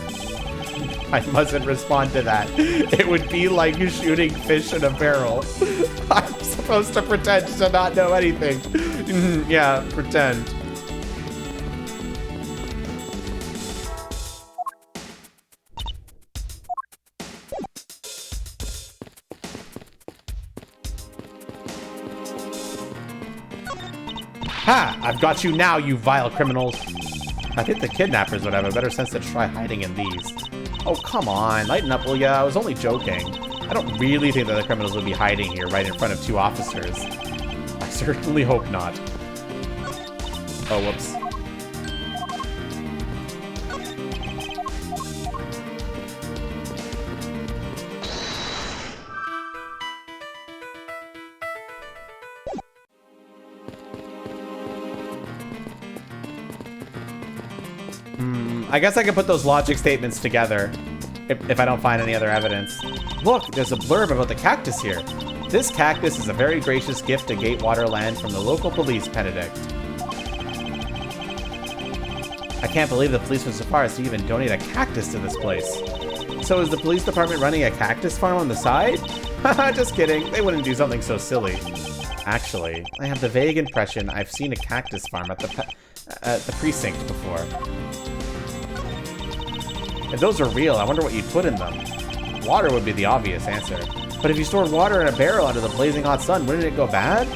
I mustn't respond to that. It would be like you shooting fish in a barrel. I'm supposed to pretend to not know anything. Yeah, pretend. Ha! I've got you now, you vile criminals. I think the kidnappers would have a better sense to try hiding in these. Oh, come on. Lighten up, will ya? I was only joking. I don't really think that the criminals would be hiding here right in front of 2 officers. I certainly hope not. Oh, whoops. I guess I can put those logic statements together if I don't find any other evidence. Look, there's a blurb about the cactus here. This cactus is a very gracious gift to Gatewater Land from the local police, Benedict. I can't believe the police went so far as to even donate a cactus to this place. So is the police department running a cactus farm on the side? Haha, just kidding. They wouldn't do something so silly. Actually, I have the vague impression I've seen a cactus farm at the precinct before. If those are real, I wonder what you'd put in them. Water would be the obvious answer. But if you stored water in a barrel under the blazing hot sun, wouldn't it go bad?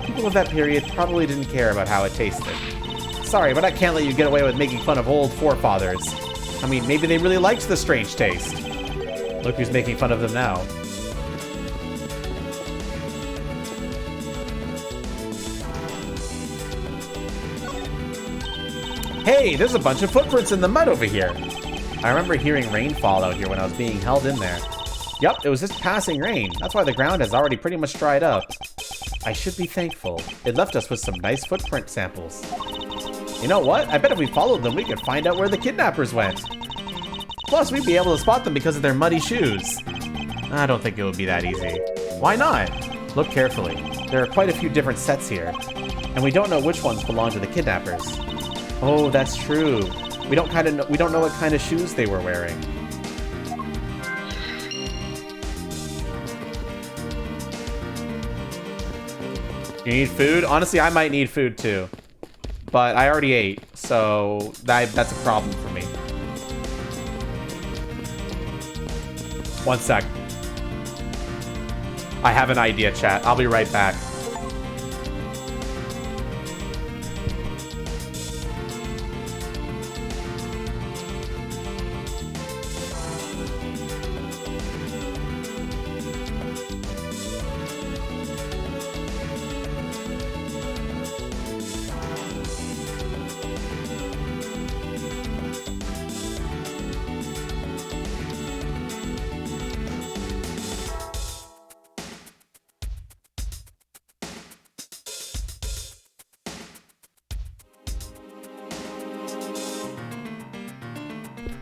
People of that period probably didn't care about how it tasted. Sorry, but I can't let you get away with making fun of old forefathers. I mean, maybe they really liked the strange taste. Look who's making fun of them now. Hey, there's a bunch of footprints in the mud over here. I remember hearing rainfall out here when I was being held in there. Yep, it was just passing rain. That's why the ground has already pretty much dried up. I should be thankful. It left us with some nice footprint samples. You know what? I bet if we followed them, we could find out where the kidnappers went. Plus, we'd be able to spot them because of their muddy shoes. I don't think it would be that easy. Why not? Look carefully. There are quite a few different sets here, and we don't know which ones belong to the kidnappers. Oh, that's true. We don't know what kind of shoes they were wearing. You need food? Honestly, I might need food too. But I already ate, so that's a problem for me. One sec. I have an idea, chat. I'll be right back.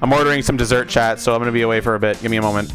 I'm ordering some dessert, chat, so I'm going to be away for a bit. Give me a moment.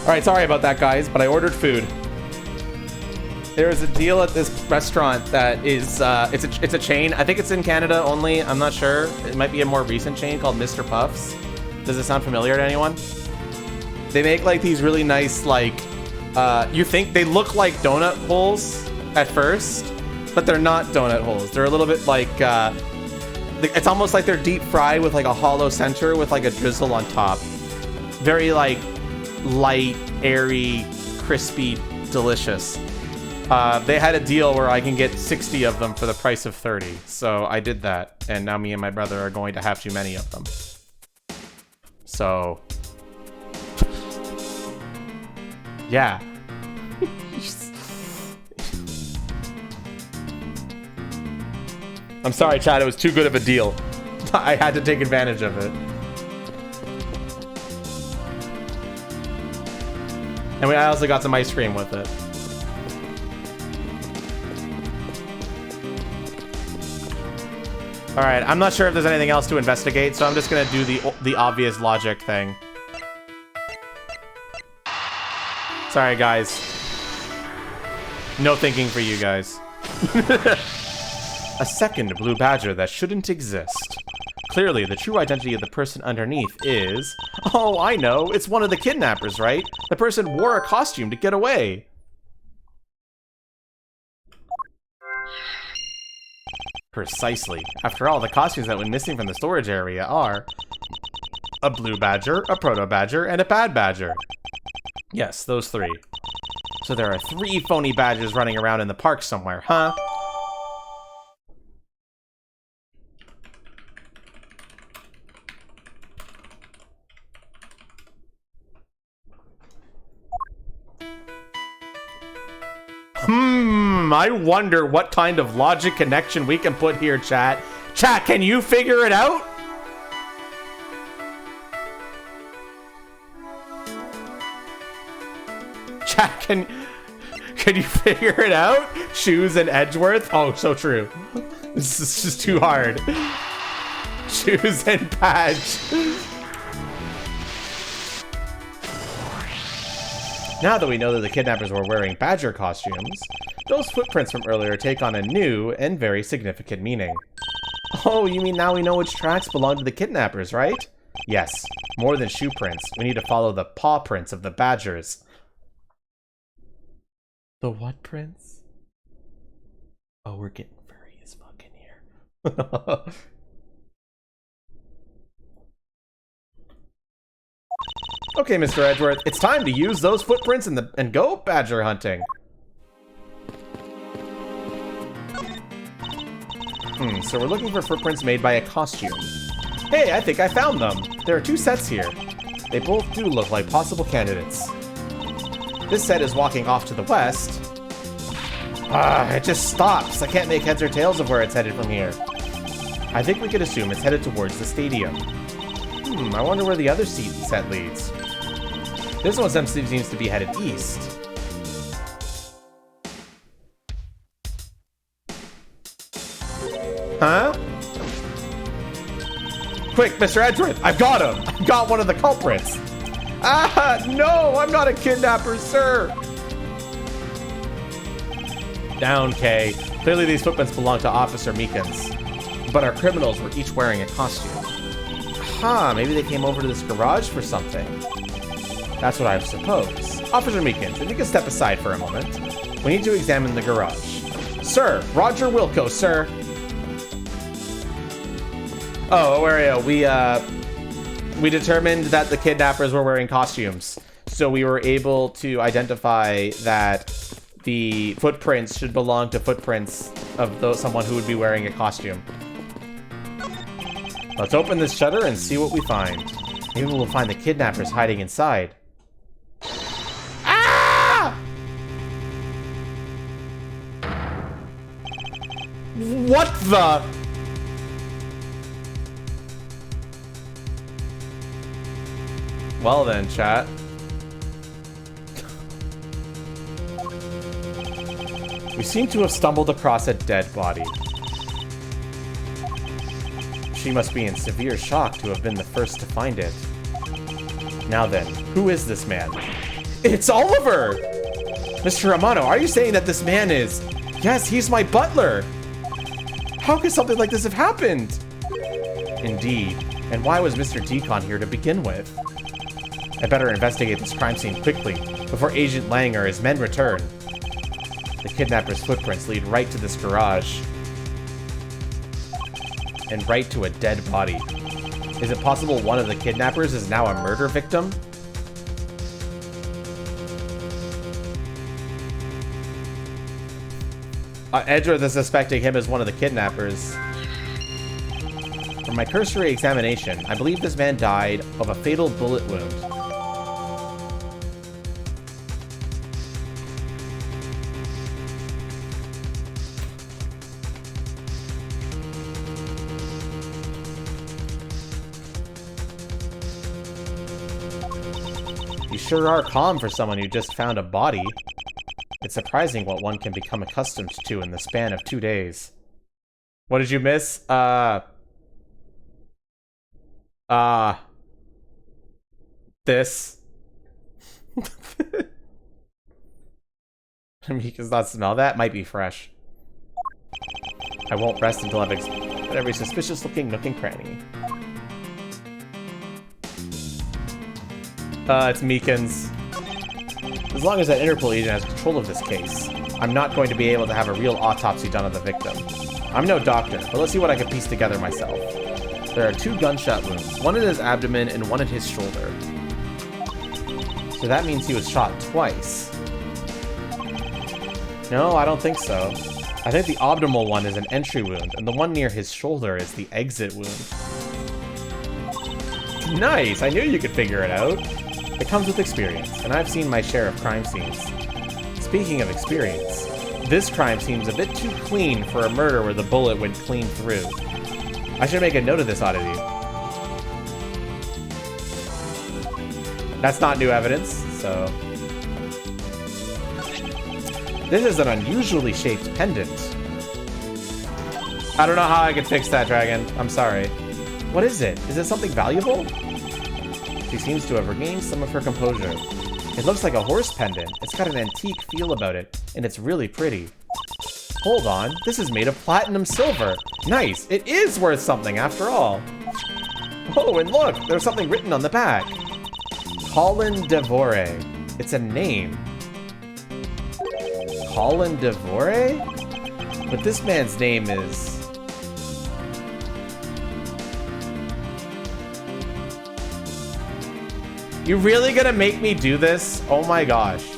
All right, sorry about that, guys, but I ordered food. There is a deal at this restaurant that is, it's a chain. I think it's in Canada only. I'm not sure. It might be a more recent chain called Mr. Puffs. Does it sound familiar to anyone? They make like these really nice, like, you think they look like donut holes at first, but they're not donut holes. They're a little bit like, it's almost like they're deep fried with like a hollow center with like a drizzle on top. Very like light, airy, crispy, delicious. They had a deal where I can get 60 of them for the price of 30. So I did that. And now me and my brother are going to have too many of them. So, yeah. I'm sorry, Chad. It was too good of a deal. I had to take advantage of it. And I also got some ice cream with it. All right, I'm not sure if there's anything else to investigate, so I'm just gonna do the obvious logic thing. Sorry, guys. No thinking for you guys. A second blue badger that shouldn't exist. Clearly, the true identity of the person underneath is... Oh, I know. It's one of the kidnappers, right? The person wore a costume to get away. Precisely. After all, the costumes that went missing from the storage area are... a blue badger, a proto badger, and a bad badger. Yes, those three. So there are 3 phony badgers running around in the park somewhere, huh? I wonder what kind of logic connection we can put here, chat. Chat, can you figure it out? Chat, can you figure it out? Shoes and Edgeworth? Oh, so true. This is just too hard. Shoes and Badge. Now that we know that the kidnappers were wearing badger costumes, those footprints from earlier take on a new and very significant meaning. Oh, you mean now we know which tracks belong to the kidnappers, right? Yes, more than shoe prints. We need to follow the paw prints of the badgers. The what prints? Oh, we're getting furry as fuck in here. Okay, Mr. Edgeworth, it's time to use those footprints and go badger hunting. So we're looking for footprints made by a costume. Hey, I think I found them. There are 2 sets here. They both do look like possible candidates. This set is walking off to the west. It just stops. I can't make heads or tails of where it's headed from here. I think we could assume it's headed towards the stadium. I wonder where the other set leads. This one seems to be headed east. Huh? Quick, Mr. Edgeworth, I've got him! I've got one of the culprits! Ah, no, I'm not a kidnapper, sir! Down, Kay. Clearly these footprints belong to Officer Meekins. But our criminals were each wearing a costume. Maybe they came over to this garage for something. That's what I suppose. Officer Meekins, if you could step aside for a moment. We need to examine the garage. Sir, Roger Wilco, sir. Oh, Awario, we determined that the kidnappers were wearing costumes. So we were able to identify that the footprints should belong to footprints of someone who would be wearing a costume. Let's open this shutter and see what we find. Maybe we'll find the kidnappers hiding inside. Ah! What the? Well then, chat. We seem to have stumbled across a dead body. She must be in severe shock to have been the first to find it. Now then, who is this man? It's Oliver! Mr. Romano, are you saying that this man is... Yes, he's my butler! How could something like this have happened? Indeed. And why was Mr. Deacon here to begin with? I better investigate this crime scene quickly, before Agent Lang or his men return. The kidnapper's footprints lead right to this garage. And right to a dead body. Is it possible one of the kidnappers is now a murder victim? Edgeworth is suspecting him as one of the kidnappers. From my cursory examination, I believe this man died of a fatal bullet wound. You sure are calm for someone who just found a body. It's surprising what one can become accustomed to in the span of 2 days. What did you miss? This. He does not smell that. Might be fresh. I won't rest until I've explored every suspicious-looking nook and cranny. It's Meekins. As long as that Interpol agent has control of this case, I'm not going to be able to have a real autopsy done on the victim. I'm no doctor, but let's see what I can piece together myself. There are 2 gunshot wounds, one in his abdomen and one in his shoulder. So that means he was shot twice. No, I don't think so. I think the abdominal one is an entry wound, and the one near his shoulder is the exit wound. Nice! I knew you could figure it out. It comes with experience, and I've seen my share of crime scenes. Speaking of experience, this crime seems a bit too clean for a murder where the bullet went clean through. I should make a note of this oddity. That's not new evidence, so... This is an unusually shaped pendant. I don't know how I could fix that, Dragon. I'm sorry. What is it? Is it something valuable? She seems to have regained some of her composure. It looks like a horse pendant. It's got an antique feel about it, and it's really pretty. Hold on, this is made of platinum silver. Nice, it is worth something after all. Oh, and look, there's something written on the back. Colin Devore. It's a name. Colin Devore? But this man's name is... You really gonna make me do this? Oh my gosh.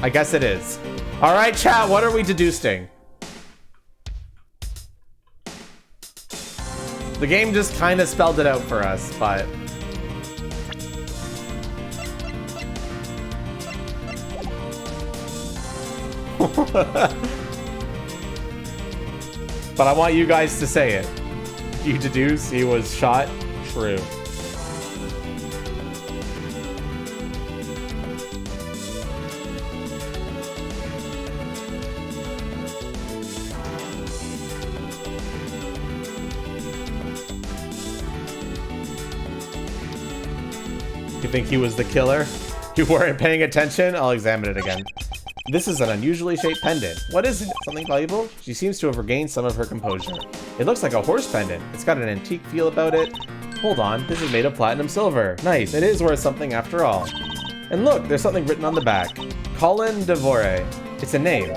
I guess it is. Alright, chat, what are we deducing? The game just kind of spelled it out for us, but... But I want you guys to say it. You deduce he was shot? True. You think he was the killer? You weren't paying attention? I'll examine it again. This is an unusually shaped pendant. What is it? Something valuable? She seems to have regained some of her composure. It looks like a horse pendant. It's got an antique feel about it. Hold on, this is made of platinum silver. Nice, it is worth something after all. And look, there's something written on the back. Colin Devore. It's a name.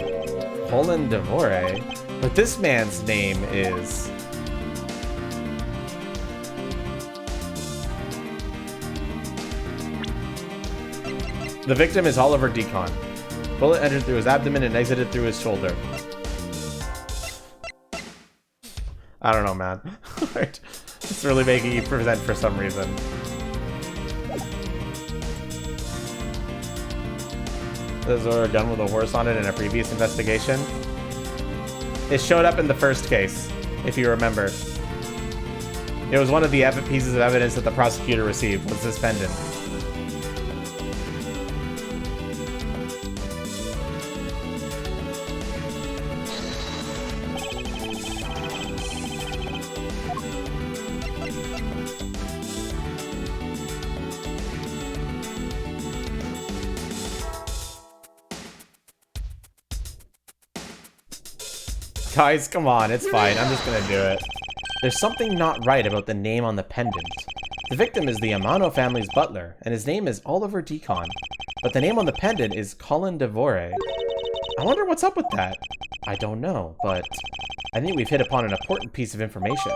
Colin Devore? But this man's name is... The victim is Oliver Deacon. Bullet entered through his abdomen and exited through his shoulder. I don't know, man. It's really making you present for some reason. This was a gun with a horse on it in a previous investigation. It showed up in the first case, if you remember. It was one of the pieces of evidence that the prosecutor received, was this pendant. Guys, come on, it's fine. I'm just gonna do it. There's something not right about the name on the pendant. The victim is the Amano family's butler, and his name is Oliver Deacon. But the name on the pendant is Colin Devore. I wonder what's up with that. I don't know, but I think we've hit upon an important piece of information.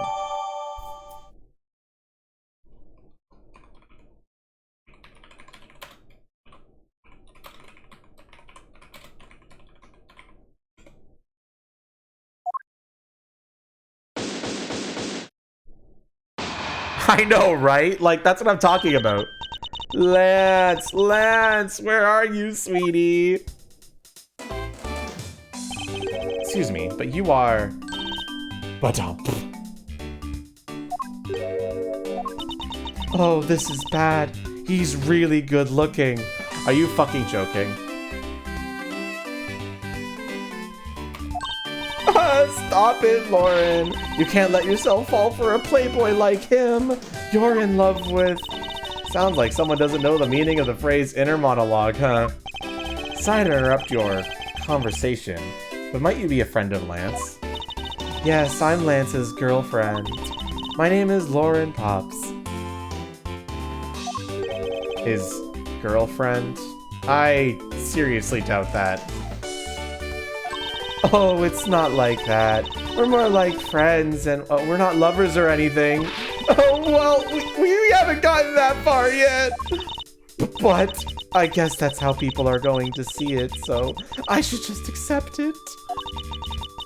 I know, right? Like, that's what I'm talking about. Lance, where are you, sweetie? Excuse me, but you are... Oh, this is bad. He's really good looking. Are you fucking joking? Stop it, Lauren. You can't let yourself fall for a playboy like him. You're in love with... Sounds like someone doesn't know the meaning of the phrase inner monologue, huh? Sorry to interrupt your conversation, but might you be a friend of Lance? Yes, I'm Lance's girlfriend. My name is Lauren Pops. His girlfriend? I seriously doubt that. Oh, it's not like that. We're more like friends, and we're not lovers or anything. Oh, well, we haven't gotten that far yet. But I guess that's how people are going to see it, so I should just accept it.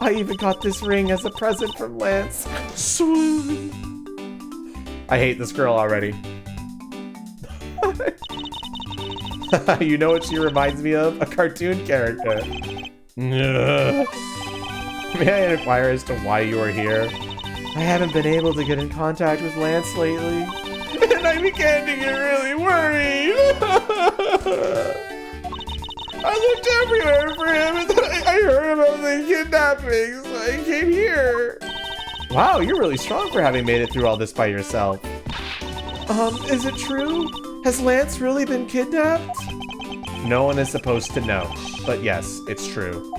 I even got this ring as a present from Lance. Swoon. I hate this girl already. You know what she reminds me of? A cartoon character. May I inquire as to why you are here? I haven't been able to get in contact with Lance lately, and I'm beginning to get really worried. I looked everywhere for him, and then I heard about the kidnapping, so I came here. Wow, you're really strong for having made it through all this by yourself. Is it true? Has Lance really been kidnapped? No one is supposed to know, but yes, it's true.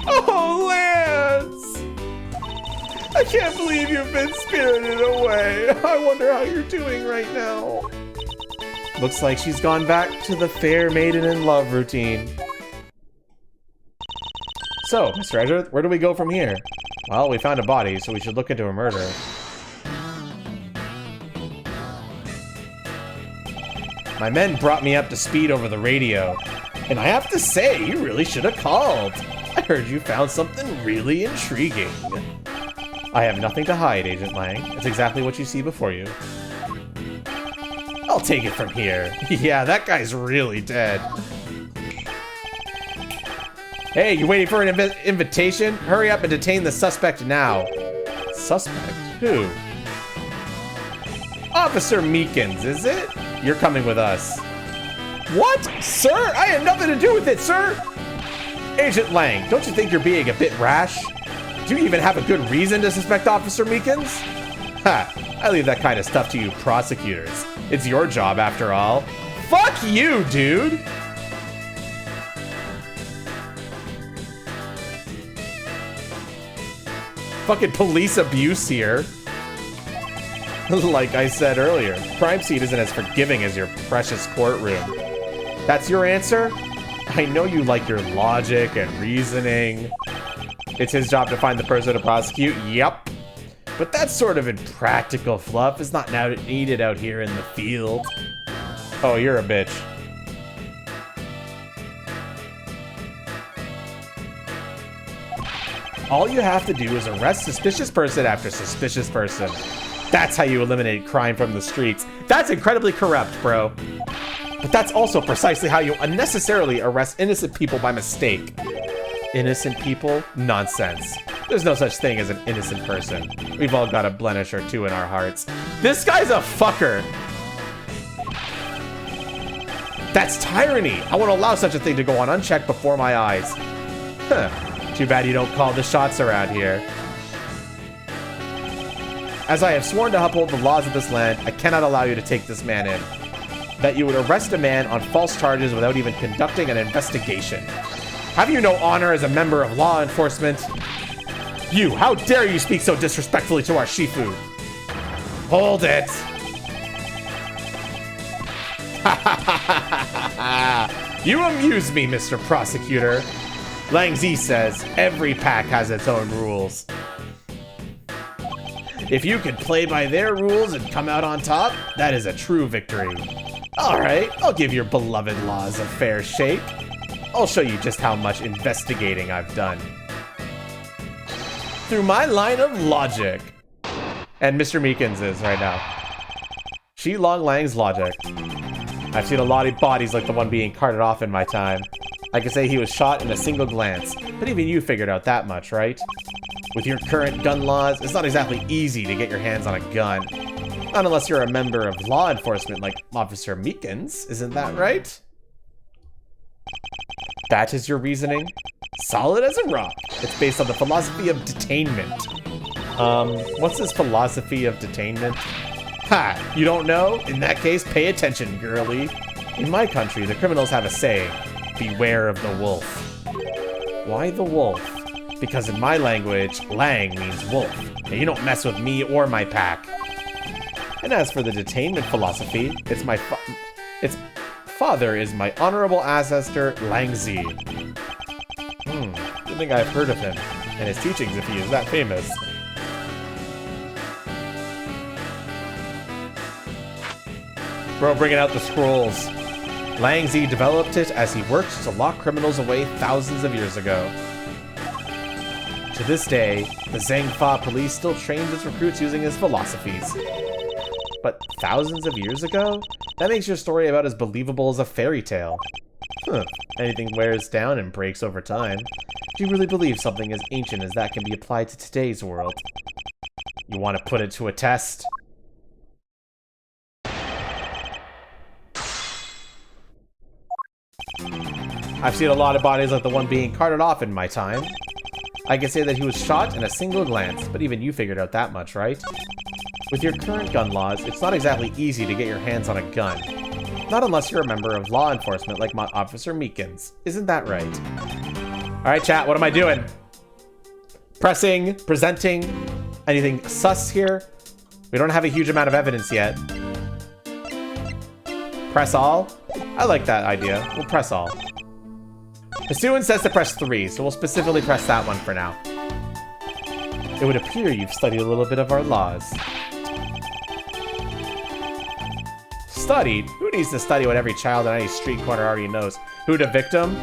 Oh, Lance! I can't believe you've been spirited away. I wonder how you're doing right now. Looks like she's gone back to the fair maiden in love routine. So, Mr. Edgeworth, where do we go from here? Well, we found a body, so we should look into a murder. My men brought me up to speed over the radio, and I have to say, you really should have called. I heard you found something really intriguing. I have nothing to hide, Agent Lang. It's exactly what you see before you. I'll take it from here. Yeah, that guy's really dead. Hey, you waiting for an invitation? Hurry up and detain the suspect now. Suspect? Who? Officer Meekins, is it? You're coming with us. What? Sir? I had nothing to do with it, sir! Agent Lang, don't you think you're being a bit rash? Do you even have a good reason to suspect Officer Meekins? Ha! I leave that kind of stuff to you prosecutors. It's your job, after all. Fuck you, dude! Fucking police abuse here. Like I said earlier, crime scene isn't as forgiving as your precious courtroom. That's your answer? I know you like your logic and reasoning. It's his job to find the person to prosecute, yep. But that sort of impractical fluff is not now needed out here in the field. Oh, you're a bitch. All you have to do is arrest suspicious person after suspicious person. That's how you eliminate crime from the streets. That's incredibly corrupt, bro. But that's also precisely how you unnecessarily arrest innocent people by mistake. Innocent people? Nonsense. There's no such thing as an innocent person. We've all got a blemish or two in our hearts. This guy's a fucker! That's tyranny! I won't allow such a thing to go on unchecked before my eyes. Huh. Too bad you don't call the shots around here. As I have sworn to uphold the laws of this land, I cannot allow you to take this man in. That you would arrest a man on false charges without even conducting an investigation. Have you no honor as a member of law enforcement? You, how dare you speak so disrespectfully to our Shifu? Hold it. You amuse me, Mr. Prosecutor. Lang Zi says every pack has its own rules. If you can play by their rules and come out on top, that is a true victory. Alright, I'll give your beloved laws a fair shake. I'll show you just how much investigating I've done. Through my line of logic. And Mr. Meekins is right now. Shi Long Lang's logic. I've seen a lot of bodies like the one being carted off in my time. I can say he was shot in a single glance, but even you figured out that much, right? With your current gun laws, it's not exactly easy to get your hands on a gun. Not unless you're a member of law enforcement like Officer Meekins, isn't that right? That is your reasoning? Solid as a rock. It's based on the philosophy of detainment. What's this philosophy of detainment? Ha! You don't know? In that case, pay attention, girly. In my country, the criminals have a saying, beware of the wolf. Why the wolf? Because in my language, Lang means wolf, and you don't mess with me or my pack. And as for the detainment philosophy, its father is my honorable ancestor, Lang Zi. I think I've heard of him, and his teachings if he is that famous. Bro, bringing out the scrolls. Lang Zi developed it as he worked to lock criminals away thousands of years ago. To this day, the Zhangfa police still trains its recruits using his philosophies. But thousands of years ago? That makes your story about as believable as a fairy tale. Anything wears down and breaks over time. Do you really believe something as ancient as that can be applied to today's world? You want to put it to a test? I've seen a lot of bodies like the one being carted off in my time. I can say that he was shot in a single glance, but even you figured out that much, right? With your current gun laws, it's not exactly easy to get your hands on a gun. Not unless you're a member of law enforcement like Officer Meekins. Isn't that right? Alright, chat, what am I doing? Pressing, presenting, anything sus here? We don't have a huge amount of evidence yet. Press all? I like that idea. We'll press all. Pursuant says to press 3, so we'll specifically press that one for now. It would appear you've studied a little bit of our laws. Studied? Who needs to study what every child on any street corner already knows? Who the victim?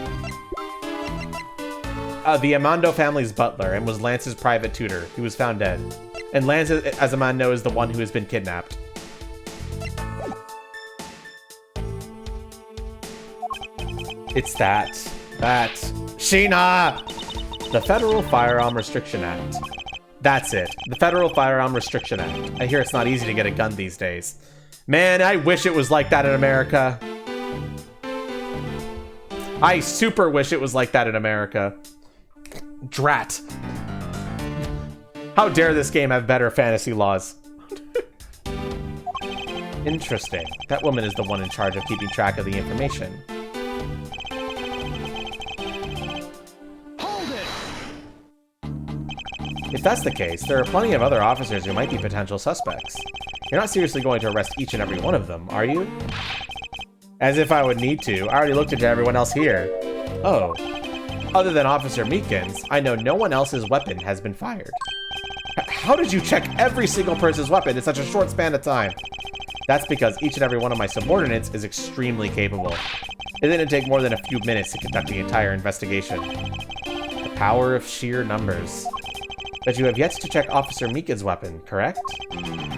The Amando family's butler and was Lance's private tutor. He was found dead. And Lance, as Amando, is the one who has been kidnapped. It's that. Sheena! The Federal Firearm Restriction Act. That's it. The Federal Firearm Restriction Act. I hear it's not easy to get a gun these days. Man, I wish it was like that in America. I super wish it was like that in America. Drat. How dare this game have better fantasy laws? Interesting. That woman is the one in charge of keeping track of the information. If that's the case, there are plenty of other officers who might be potential suspects. You're not seriously going to arrest each and every one of them, are you? As if I would need to. I already looked into everyone else here. Oh. Other than Officer Meekins, I know no one else's weapon has been fired. How did you check every single person's weapon in such a short span of time? That's because each and every one of my subordinates is extremely capable. It didn't take more than a few minutes to conduct the entire investigation. The power of sheer numbers. But you have yet to check Officer Mika's weapon, correct?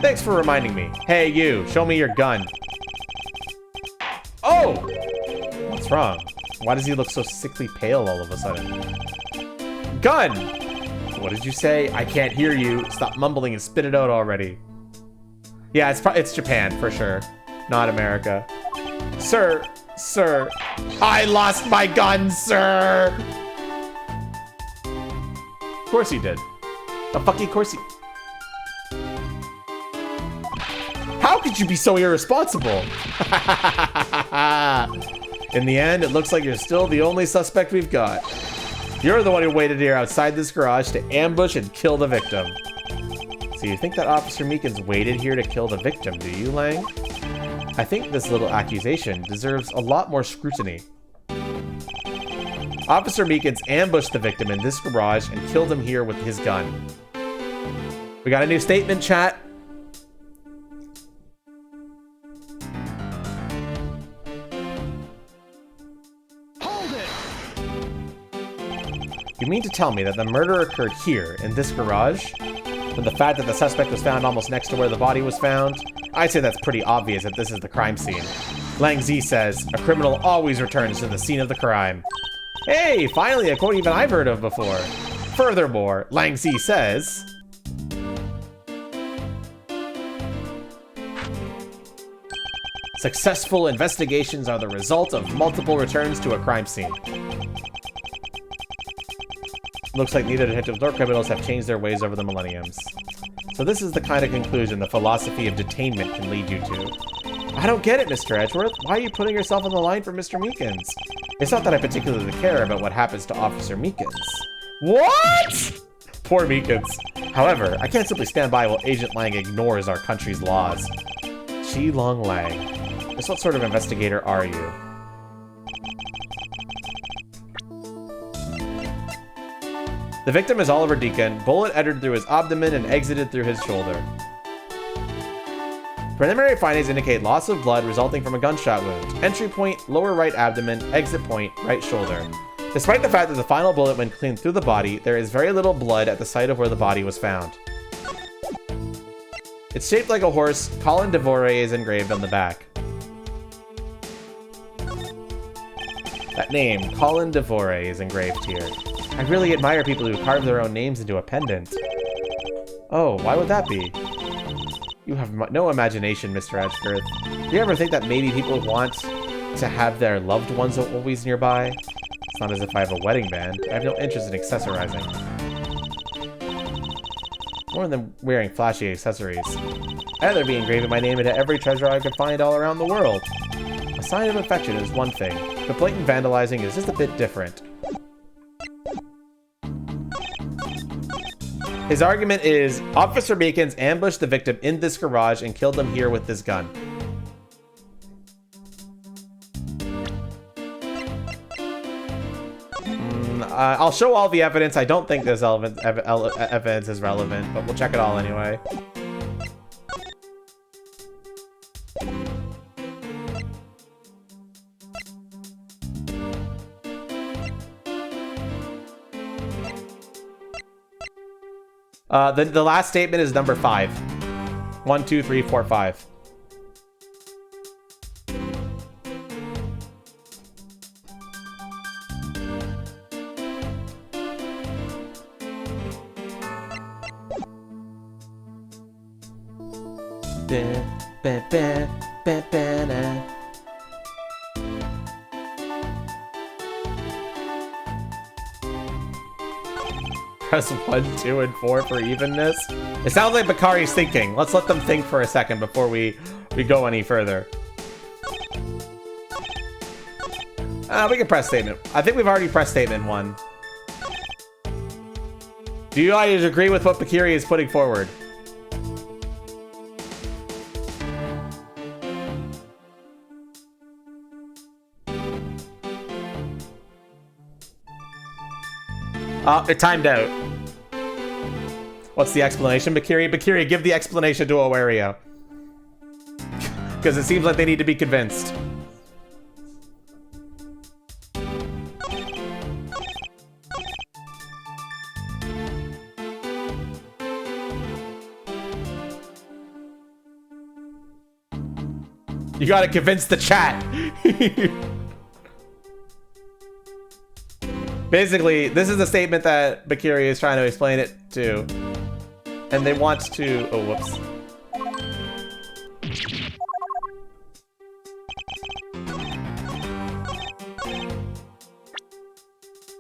Thanks for reminding me. Hey, you, show me your gun. Oh! What's wrong? Why does he look so sickly pale all of a sudden? Gun! What did you say? I can't hear you. Stop mumbling and spit it out already. Yeah, it's Japan, for sure. Not America. Sir, I lost my gun, sir! Of course he did. The fucking course he... How could you be so irresponsible? In the end, it looks like you're still the only suspect we've got. You're the one who waited here outside this garage to ambush and kill the victim. So you think that Officer Meekins waited here to kill the victim, do you, Lang? I think this little accusation deserves a lot more scrutiny. Officer Meekins ambushed the victim in this garage and killed him here with his gun. We got a new statement, chat. Hold it! You mean to tell me that the murder occurred here, in this garage? When the fact that the suspect was found almost next to where the body was found? I'd say that's pretty obvious that this is the crime scene. Lang Z says, a criminal always returns to the scene of the crime. Hey, finally a quote even I've heard of before. Furthermore, Lang Z says... Successful investigations are the result of multiple returns to a crime scene. Looks like neither detectives nor criminals have changed their ways over the millenniums. So this is the kind of conclusion the philosophy of detainment can lead you to. I don't get it, Mr. Edgeworth. Why are you putting yourself on the line for Mr. Meekins? It's not that I particularly care about what happens to Officer Meekins. What? Poor Meekins. However, I can't simply stand by while Agent Lang ignores our country's laws. Chi Long Lang. Just what sort of investigator are you? The victim is Oliver Deacon. Bullet entered through his abdomen and exited through his shoulder. Preliminary findings indicate loss of blood resulting from a gunshot wound. Entry point, lower right abdomen. Exit point, right shoulder. Despite the fact that the final bullet went clean through the body, there is very little blood at the site of where the body was found. It's shaped like a horse. Colin Devore is engraved on the back. That name, Colin Devore, is engraved here. I really admire people who carve their own names into a pendant. Oh, why would that be? You have no imagination, Mr. Edgeworth. Do you ever think that maybe people want to have their loved ones always nearby? It's not as if I have a wedding band. I have no interest in accessorizing. More than wearing flashy accessories. I'd rather be engraving my name into every treasure I could find all around the world. A sign of affection is one thing, but blatant vandalizing is just a bit different. His argument is, Officer Meekins ambushed the victim in this garage and killed him here with this gun. I'll show all the evidence. I don't think this evidence is relevant, but we'll check it all anyway. The last statement is number 5. 1, 2, 3, 4, 5. Press 1, 2, and 4 for evenness. It sounds like Bakari's thinking. Let's let them think for a second before we go any further. We can press statement. I think we've already pressed statement 1. Do you guys agree with what Bakari is putting forward? It timed out. What's the explanation, Bakiri? Bakiri, give the explanation to Awario. Because it seems like they need to be convinced. You gotta convince the chat. Basically, this is the statement that Bakiri is trying to explain it to. And they want to... Oh, whoops.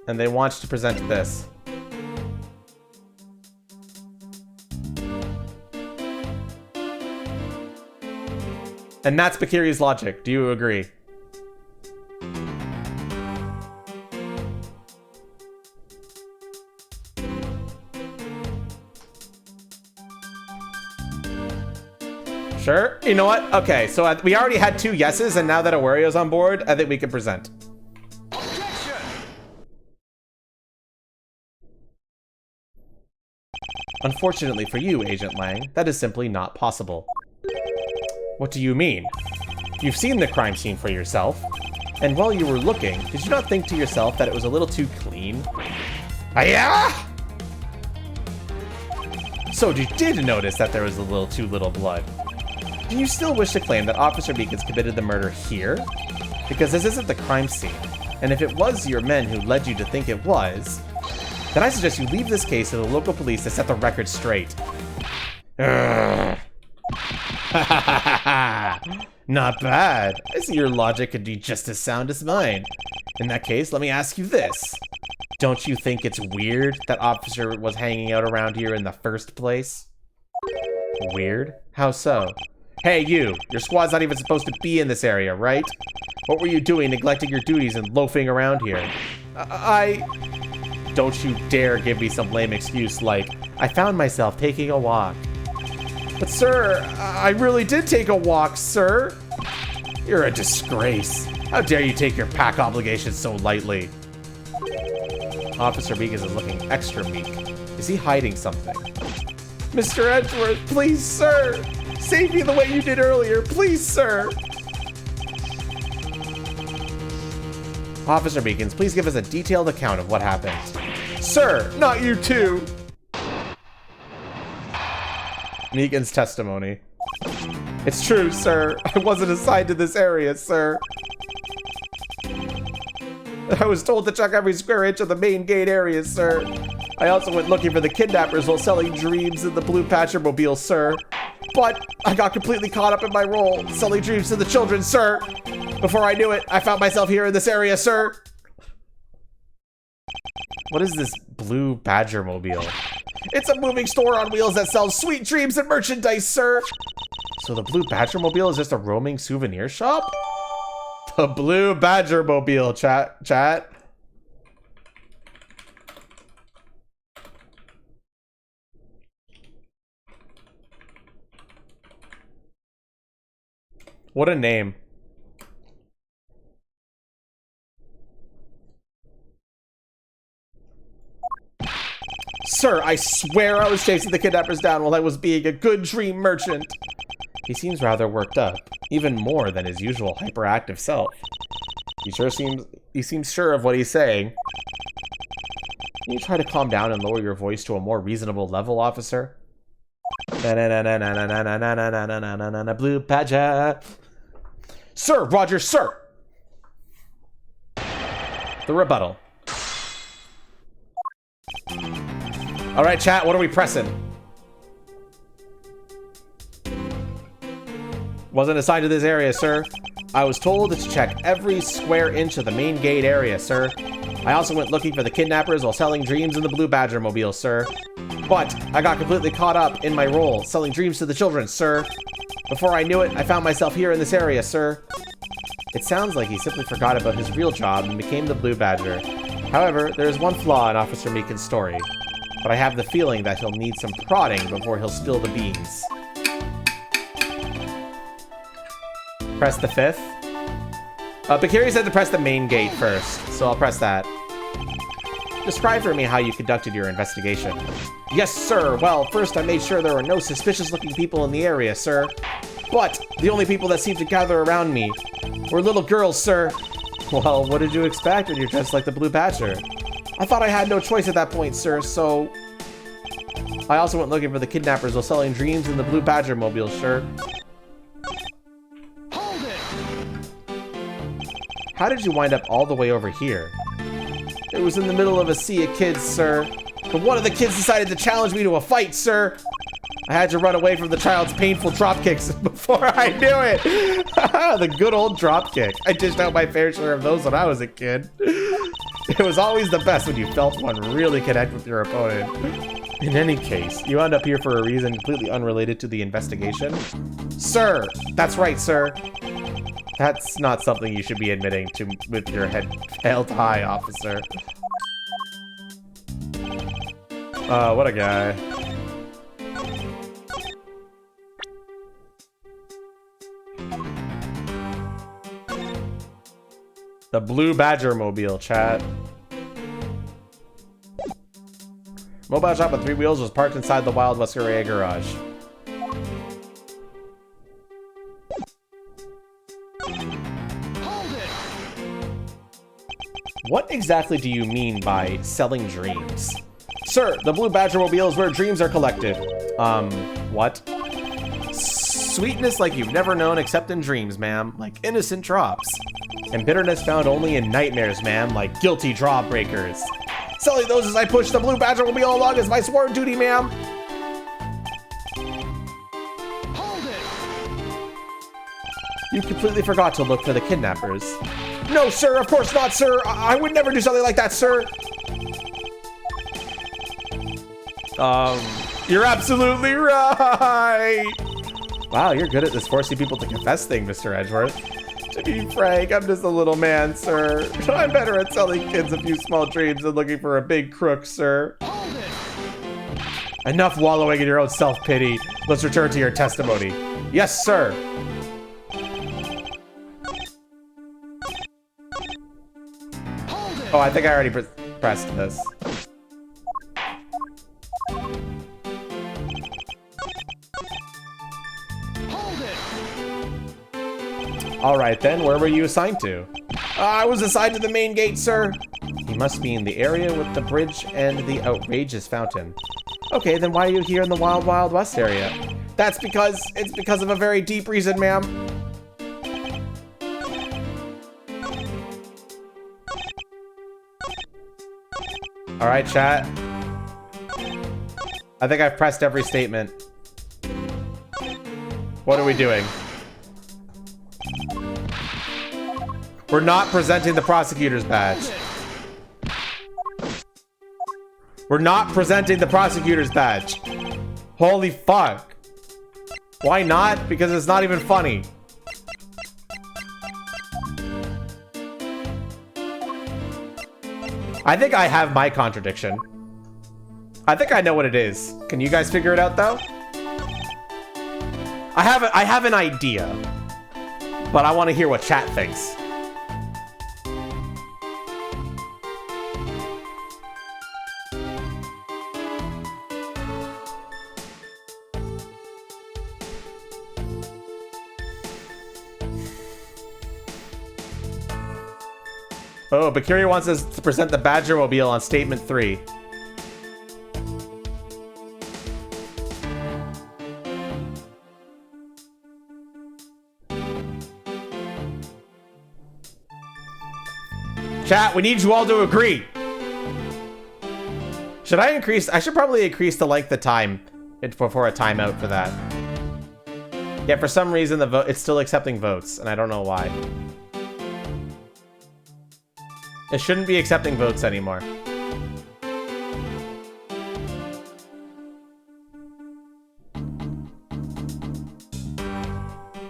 And they want to present this. And that's Bakiri's logic. Do you agree? Sure. You know what? Okay, so we already had 2 yeses, and now that Awario's on board, I think we can present. Objection! Unfortunately for you, Agent Lang, that is simply not possible. What do you mean? You've seen the crime scene for yourself, and while you were looking, did you not think to yourself that it was a little too clean? Yeah! So you did notice that there was a little too little blood. Do you still wish to claim that Officer Beacons committed the murder here? Because this isn't the crime scene, and if it was your men who led you to think it was, then I suggest you leave this case to the local police to set the record straight. Not bad. I see your logic could be just as sound as mine. In that case, let me ask you this. Don't you think it's weird that Officer was hanging out around here in the first place? Weird? How so? Hey, you! Your squad's not even supposed to be in this area, right? What were you doing neglecting your duties and loafing around here? Don't you dare give me some lame excuse like, I found myself taking a walk. But sir, I really did take a walk, sir. You're a disgrace. How dare you take your pack obligations so lightly? Officer Beacons is looking extra meek. Is he hiding something? Mr. Edgeworth, please, sir! Save me the way you did earlier, please, sir! Officer Beacons, please give us a detailed account of what happened. Sir, not you too! Meegan's testimony. It's true, sir. I wasn't assigned to this area, sir. I was told to check every square inch of the main gate area, sir. I also went looking for the kidnappers while selling dreams in the Blue Patchermobile, sir. But I got completely caught up in my role, selling dreams to the children, sir. Before I knew it, I found myself here in this area, sir. What is this Blue Badgermobile? It's a moving store on wheels that sells sweet dreams and merchandise, sir. So the Blue Badgermobile is just a roaming souvenir shop? The Blue Badgermobile, chat. What a name. Sir, I swear I was chasing the kidnappers down while I was being a good dream merchant. He seems rather worked up, even more than his usual hyperactive self. He seems sure of what he's saying. Can you try to calm down and lower your voice to a more reasonable level, officer? Blue Badger. Sir, Roger, sir! The rebuttal. Alright, chat, what are we pressing? Wasn't assigned to this area, sir. I was told to check every square inch of the main gate area, sir. I also went looking for the kidnappers while selling dreams in the Blue Badgermobile, sir. But I got completely caught up in my role, selling dreams to the children, sir. Before I knew it, I found myself here in this area, sir. It sounds like he simply forgot about his real job and became the Blue Badger. However, there is one flaw in Officer Meekin's story. But I have the feeling that he'll need some prodding before he'll spill the beans. Press the 5th. Bakiri said to press the main gate first, so I'll press that. Describe for me how you conducted your investigation. Yes, sir. Well, first I made sure there were no suspicious-looking people in the area, sir. But the only people that seemed to gather around me were little girls, sir. Well, what did you expect when you're dressed like the Blue Badger? I thought I had no choice at that point, sir, so... I also went looking for the kidnappers while selling dreams in the Blue Badgermobile, sir. Hold it! How did you wind up all the way over here? It was in the middle of a sea of kids, sir. But one of the kids decided to challenge me to a fight, sir. I had to run away from the child's painful dropkicks before I knew it. The good old dropkick. I dished out my fair share of those when I was a kid. It was always the best when you felt one really connect with your opponent. In any case, you wound up here for a reason completely unrelated to the investigation. Sir! That's right, sir. That's not something you should be admitting to with your head held high, officer. What a guy. The blue Badger mobile, chat. Mobile shop with 3 wheels was parked inside the Wild West Area garage. Hold it. What exactly do you mean by selling dreams? Sir, the blue Badger mobile is where dreams are collected. What? Sweetness like you've never known except in dreams, ma'am, like innocent drops. And bitterness found only in nightmares, ma'am, like guilty drawbreakers. Selling those as I push the blue Badger mobile along is my sworn duty, ma'am. Hold it. You completely forgot to look for the kidnappers. No, sir, of course not, sir. I would never do something like that, sir. You're absolutely right. Wow, you're good at this forcing people to confess thing, Mr. Edgeworth. To be frank, I'm just a little man, sir. I'm better at selling kids a few small dreams than looking for a big crook, sir. Hold it. Enough wallowing in your own self-pity. Let's return to your testimony. Yes, sir. Hold it. Oh, I think I already pressed this. Hold it. All right, then. Where were you assigned to? I was assigned to the main gate, sir. You must be in the area with the bridge and the outrageous fountain. Okay, then why are you here in the Wild Wild West area? It's because of a very deep reason, ma'am. All right, chat. I think I've pressed every statement. What are we doing? We're not presenting the prosecutor's badge. We're not presenting the prosecutor's badge. Holy fuck. Why not? Because it's not even funny. I think I have my contradiction. I think I know what it is. Can you guys figure it out though? I have an idea, but I want to hear what chat thinks. Oh, Bakuri wants us to present the Badger Mobile on statement 3. Chat, we need you all to agree. Should I increase? I should probably increase the time before a timeout for that. Yeah, for some reason the vote it's still accepting votes, and I don't know why. It shouldn't be accepting votes anymore.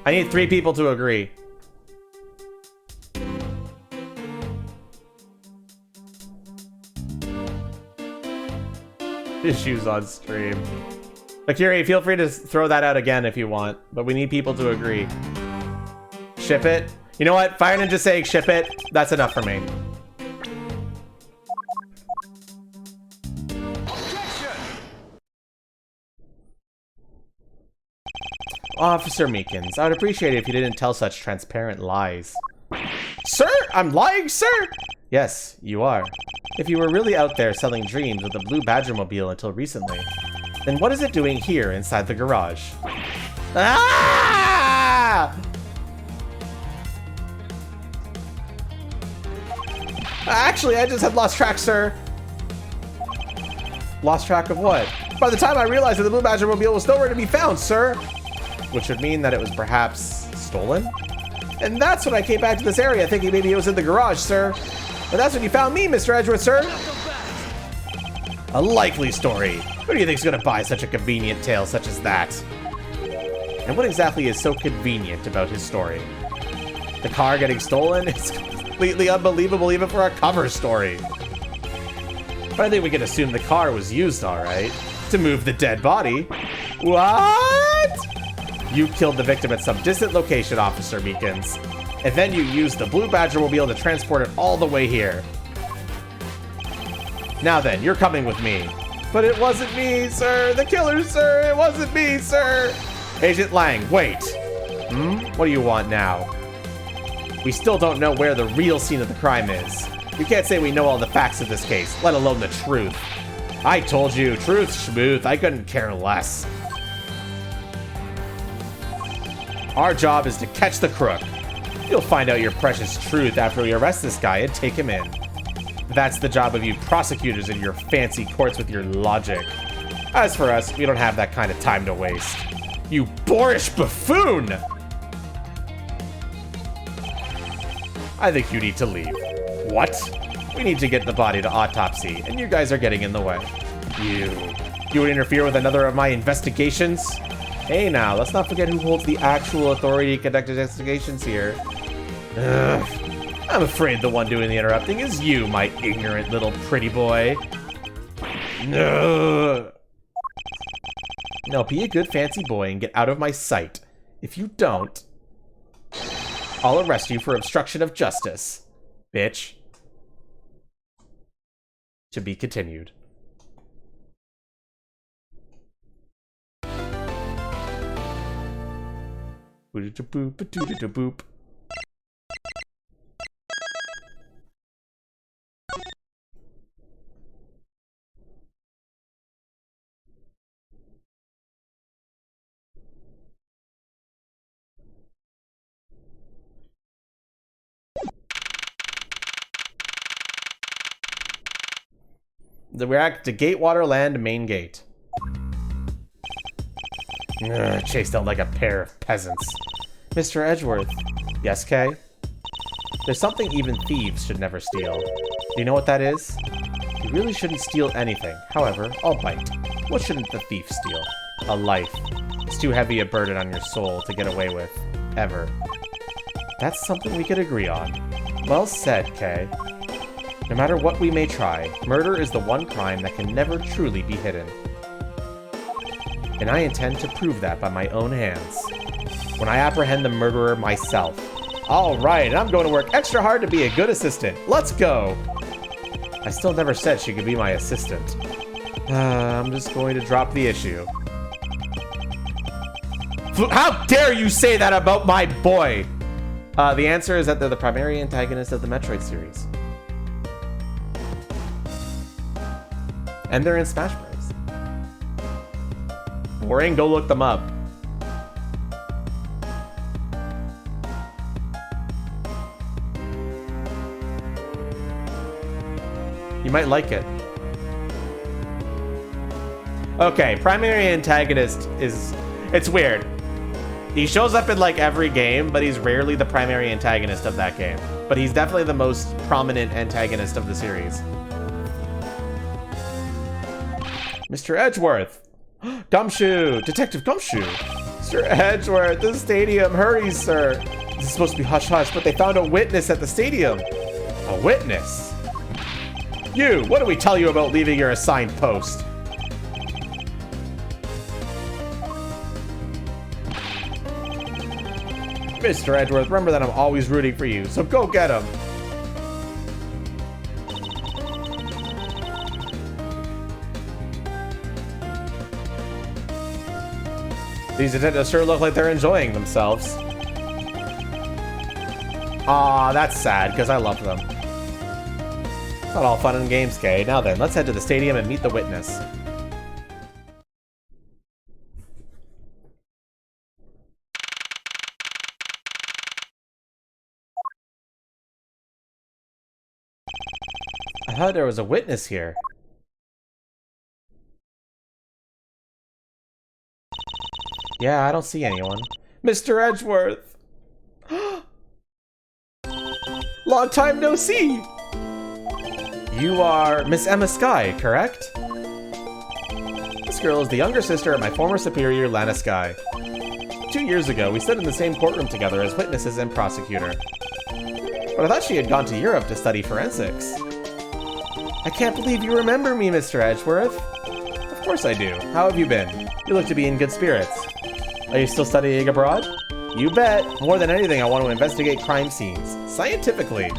I need 3 people to agree. Issues on stream. Akiri, feel free to throw that out again if you want, but we need people to agree. Ship it. You know what? Fire Ninja saying ship it. That's enough for me. Officer Meekins, I would appreciate it if you didn't tell such transparent lies. Sir? I'm lying, sir? Yes, you are. If you were really out there selling dreams with a blue Badger mobile until recently, then what is it doing here inside the garage? Ah! Actually, I just had lost track, sir. Lost track of what? By the time I realized that the blue Badger mobile was nowhere to be found, sir. Which would mean that it was perhaps stolen? And that's when I came back to this area thinking maybe it was in the garage, sir. But that's when you found me, Mr. Edgeworth, sir. A likely story. Who do you think's gonna buy such a convenient tale such as that? And what exactly is so convenient about his story? The car getting stolen? It's completely unbelievable even for a cover story. But I think we can assume the car was used, all right, to move the dead body. What? You killed the victim at some distant location, Officer Meekins. And then you use the Blue Badger mobile to transport it all the way here. Now then, you're coming with me. But it wasn't me, sir! The killer, sir! It wasn't me, sir! Agent Lang, wait! What do you want now? We still don't know where the real scene of the crime is. We can't say we know all the facts of this case, let alone the truth. I told you, truth, schmooth, I couldn't care less. Our job is to catch the crook. You'll find out your precious truth after we arrest this guy and take him in. That's the job of you prosecutors in your fancy courts with your logic. As for us, we don't have that kind of time to waste. You boorish buffoon! I think you need to leave. What? We need to get the body to autopsy, and you guys are getting in the way. You would interfere with another of my investigations? Hey now, let's not forget who holds the actual authority to conduct investigations here. Ugh. I'm afraid the one doing the interrupting is you, my ignorant little pretty boy. No. Now be a good fancy boy and get out of my sight. If you don't, I'll arrest you for obstruction of justice. Bitch. To be continued. Boop. We're at the Gatewater Land main gate. Chased out like a pair of peasants. Mr. Edgeworth. Yes, Kay? There's something even thieves should never steal. Do you know what that is? You really shouldn't steal anything. However, I'll bite. What shouldn't the thief steal? A life. It's too heavy a burden on your soul to get away with. Ever. That's something we could agree on. Well said, Kay. No matter what we may try, murder is the one crime that can never truly be hidden. And I intend to prove that by my own hands. When I apprehend the murderer myself. Alright, I'm going to work extra hard to be a good assistant. Let's go! I still never said she could be my assistant. I'm just going to drop the issue. How dare you say that about my boy? The answer is that they're the primary antagonist of the Metroid series. And they're in Smash Bros. Boring? Go look them up. You might like it. Okay, primary antagonist is... It's weird. He shows up in like every game, but he's rarely the primary antagonist of that game. But he's definitely the most prominent antagonist of the series. Mr. Edgeworth! Gumshoe! Detective Gumshoe! Mr. Edgeworth, the stadium! Hurry, sir! This is supposed to be hush-hush, but they found a witness at the stadium! A witness? You! What do we tell you about leaving your assigned post? Mr. Edgeworth, remember that I'm always rooting for you, so go get him! These detectives sure look like they're enjoying themselves. Aw, that's sad, because I love them. It's not all fun and games, Kay. Now then, let's head to the stadium and meet the witness. I thought there was a witness here. Yeah, I don't see anyone. Mr. Edgeworth! Long time no see! You are Miss Emma Skye, correct? This girl is the younger sister of my former superior, Lana Skye. 2 years ago, we stood in the same courtroom together as witnesses and prosecutor. But I thought she had gone to Europe to study forensics. I can't believe you remember me, Mr. Edgeworth. Of course I do. How have you been? You look to be in good spirits. Are you still studying abroad? You bet. More than anything, I want to investigate crime scenes. Scientifically.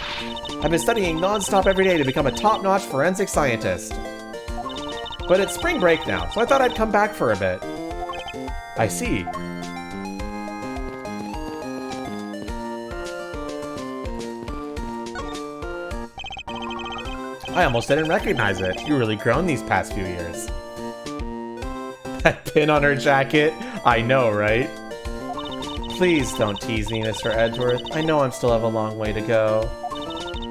I've been studying non-stop every day to become a top-notch forensic scientist. But it's spring break now, so I thought I'd come back for a bit. I see. I almost didn't recognize it. You've really grown these past few years. That pin on her jacket? I know, right? Please don't tease me, Mr. Edgeworth. I know I still have a long way to go.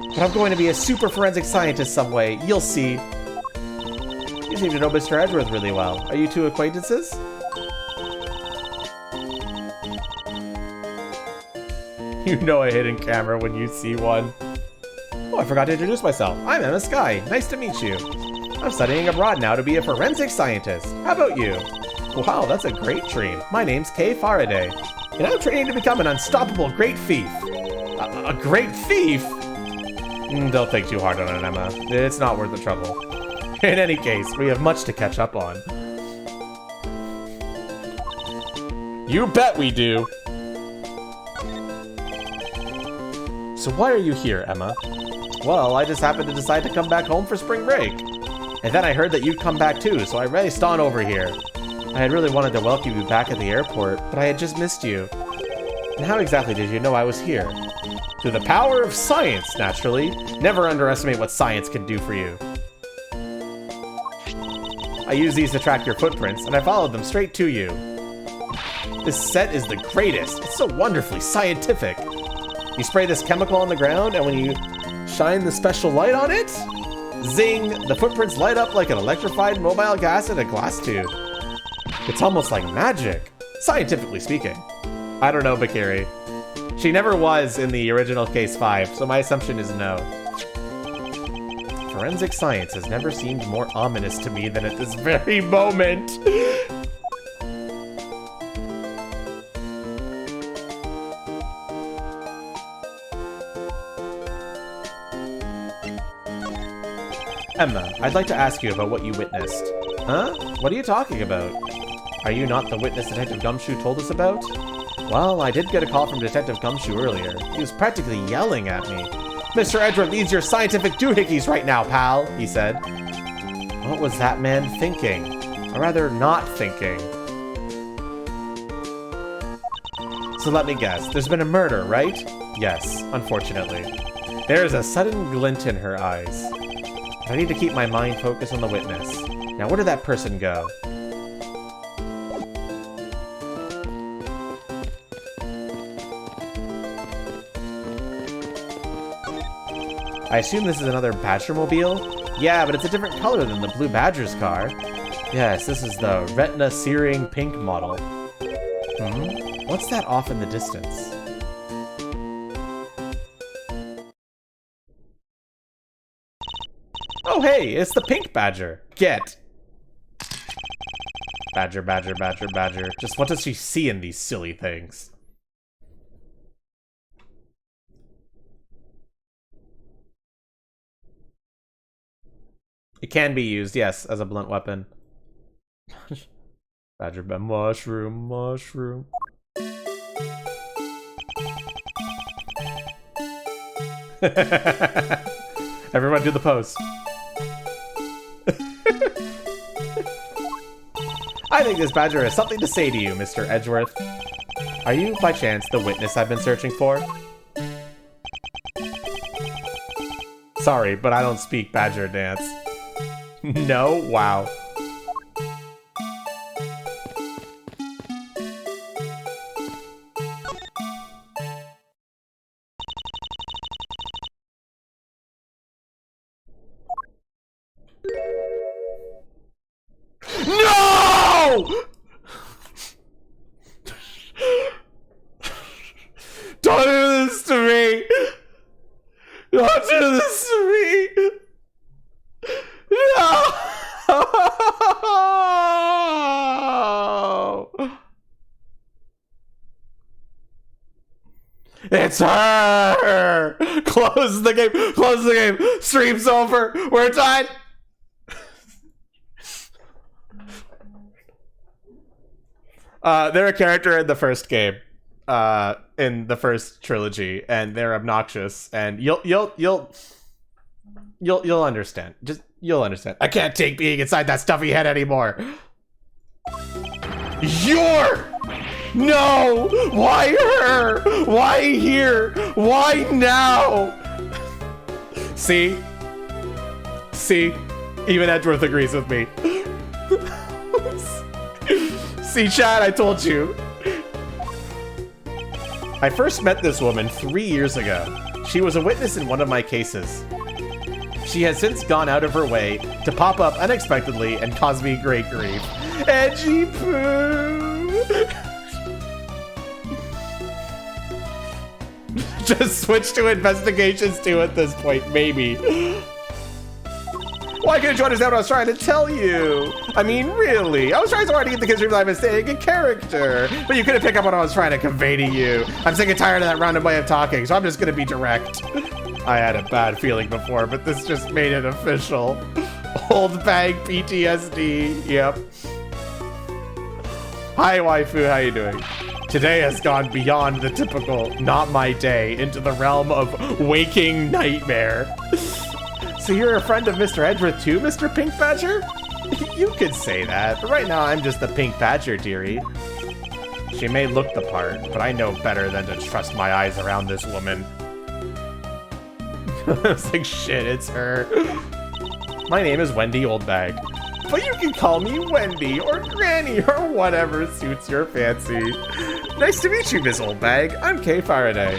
But I'm going to be a super forensic scientist some way. You'll see. You seem to know Mr. Edgeworth really well. Are you two acquaintances? You know a hidden camera when you see one. Oh, I forgot to introduce myself. I'm Emma Sky. Nice to meet you. I'm studying abroad now to be a forensic scientist. How about you? Wow, that's a great dream. My name's Kay Faraday, and I'm training to become an unstoppable great thief. A great thief? Don't think too hard on it, Emma. It's not worth the trouble. In any case, we have much to catch up on. You bet we do! So why are you here, Emma? Well, I just happened to decide to come back home for spring break. And then I heard that you'd come back too, so I raced on over here. I had really wanted to welcome you back at the airport, but I had just missed you. And how exactly did you know I was here? Through the power of science, naturally. Never underestimate what science can do for you. I used these to track your footprints, and I followed them straight to you. This set is the greatest. It's so wonderfully scientific. You spray this chemical on the ground, and when you shine the special light on it, zing, the footprints light up like an electrified mobile gas in a glass tube. It's almost like magic, scientifically speaking. I don't know, Bakiri. She never was in the original Case 5, so my assumption is no. Forensic science has never seemed more ominous to me than at this very moment. Emma, I'd like to ask you about what you witnessed. Huh? What are you talking about? Are you not the witness Detective Gumshoe told us about? Well, I did get a call from Detective Gumshoe earlier. He was practically yelling at me. Mr. Edgeworth needs your scientific doohickeys right now, pal, he said. What was that man thinking? Or rather, not thinking. So let me guess, there's been a murder, right? Yes, unfortunately. There is a sudden glint in her eyes. I need to keep my mind focused on the witness. Now, where did that person go? I assume this is another Badgermobile? Yeah, but it's a different color than the Blue Badger's car. Yes, this is the retina searing pink model. What's that off in the distance? Oh hey, it's the pink badger. Get. Badger, badger, badger, badger. Just what does she see in these silly things? It can be used, yes, as a blunt weapon. Badger, mushroom, mushroom. Everyone do the pose. I think this badger has something to say to you, Mr. Edgeworth. Are you, by chance, the witness I've been searching for? Sorry, but I don't speak badger dance. No? Wow. No! Don't do this to me! Don't do this to me! No! It's her! Close the game! Close the game! Stream's over! We're done! They're a character in the first game. in the first trilogy, and they're obnoxious, and you'll understand. Just you'll understand. I can't take being inside that stuffy head anymore. No! Why her? Why here? Why now? See? Even Edgeworth agrees with me. See, Chad, I told you. I first met this woman 3 years ago. She was a witness in one of my cases. She has since gone out of her way to pop up unexpectedly and cause me great grief. Edgy poo! Just switch to investigations 2 at this point, maybe. Why couldn't you understand what I was trying to tell you? I mean, really? I was trying so hard to get the kids' life and staying in character, but you couldn't pick up what I was trying to convey to you. I'm sick and tired of that roundabout way of talking, so I'm just gonna be direct. I had a bad feeling before, but this just made it official. Old bag PTSD, yep. Hi, waifu, how you doing? Today has gone beyond the typical not my day into the realm of waking nightmare. So you're a friend of Mr. Edgeworth too, Mr. Pink Badger? You could say that, but right now I'm just the Pink Badger, dearie. She may look the part, but I know better than to trust my eyes around this woman. It's like, shit, it's her. My name is Wendy Oldbag, but you can call me Wendy or Granny or whatever suits your fancy. Nice to meet you, Miss Oldbag. I'm Kay Faraday.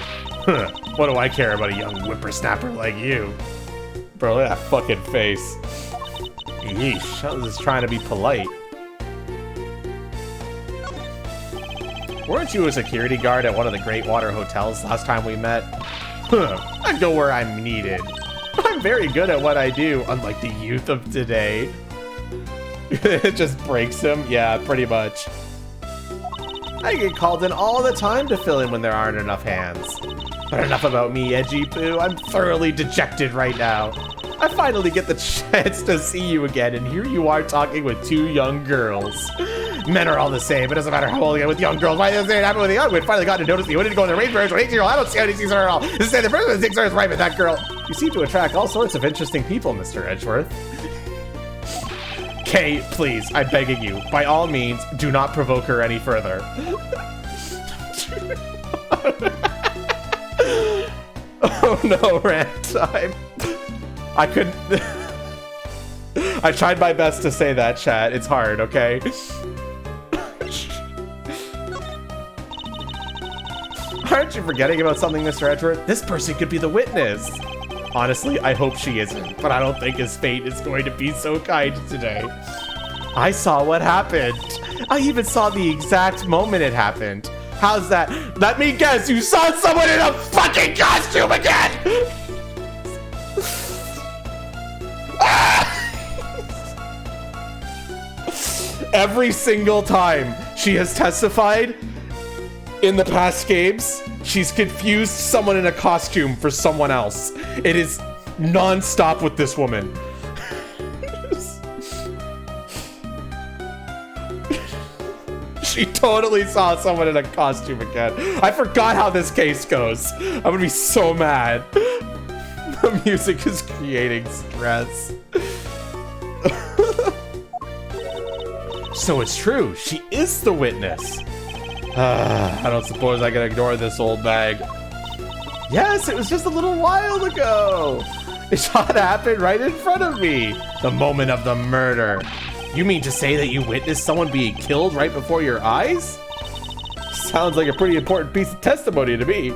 What do I care about a young whippersnapper like you? Bro, look at that fucking face. Yeesh, I was just trying to be polite. Weren't you a security guard at one of the Great Water hotels last time we met? I go where I'm needed. I'm very good at what I do, unlike the youth of today. It just breaks him? Yeah, pretty much. I get called in all the time to fill in when there aren't enough hands. But enough about me, Edgy Poo. I'm thoroughly dejected right now. I finally get the chance to see you again, and here you are talking with 2 young girls. Men are all the same. It doesn't matter how old you get with young girls. Why does it happen with the young? We finally got to notice you. When did you go in the range for 18-year-old? I don't see how he sees her at all. This is the person that thinks her is right with that girl. You seem to attract all sorts of interesting people, Mr. Edgeworth. Kay, please, I'm begging you. By all means, do not provoke her any further. Oh no, rant time. I couldn't. I tried my best to say that, chat. It's hard, okay? Aren't you forgetting about something, Mr. Edgeworth? This person could be the witness. Honestly, I hope she isn't, but I don't think his fate is going to be so kind today. I saw what happened. I even saw the exact moment it happened. How's that? Let me guess, you saw someone in a fucking costume again! Every single time she has testified in the past games, she's confused someone in a costume for someone else. It is non-stop with this woman. She totally saw someone in a costume again. I forgot how this case goes. I'm gonna be so mad. The music is creating stress. So it's true. She is the witness. I don't suppose I can ignore this old bag. Yes, it was just a little while ago. It shot happened right in front of me. The moment of the murder. You mean to say that you witnessed someone being killed right before your eyes? Sounds like a pretty important piece of testimony to me.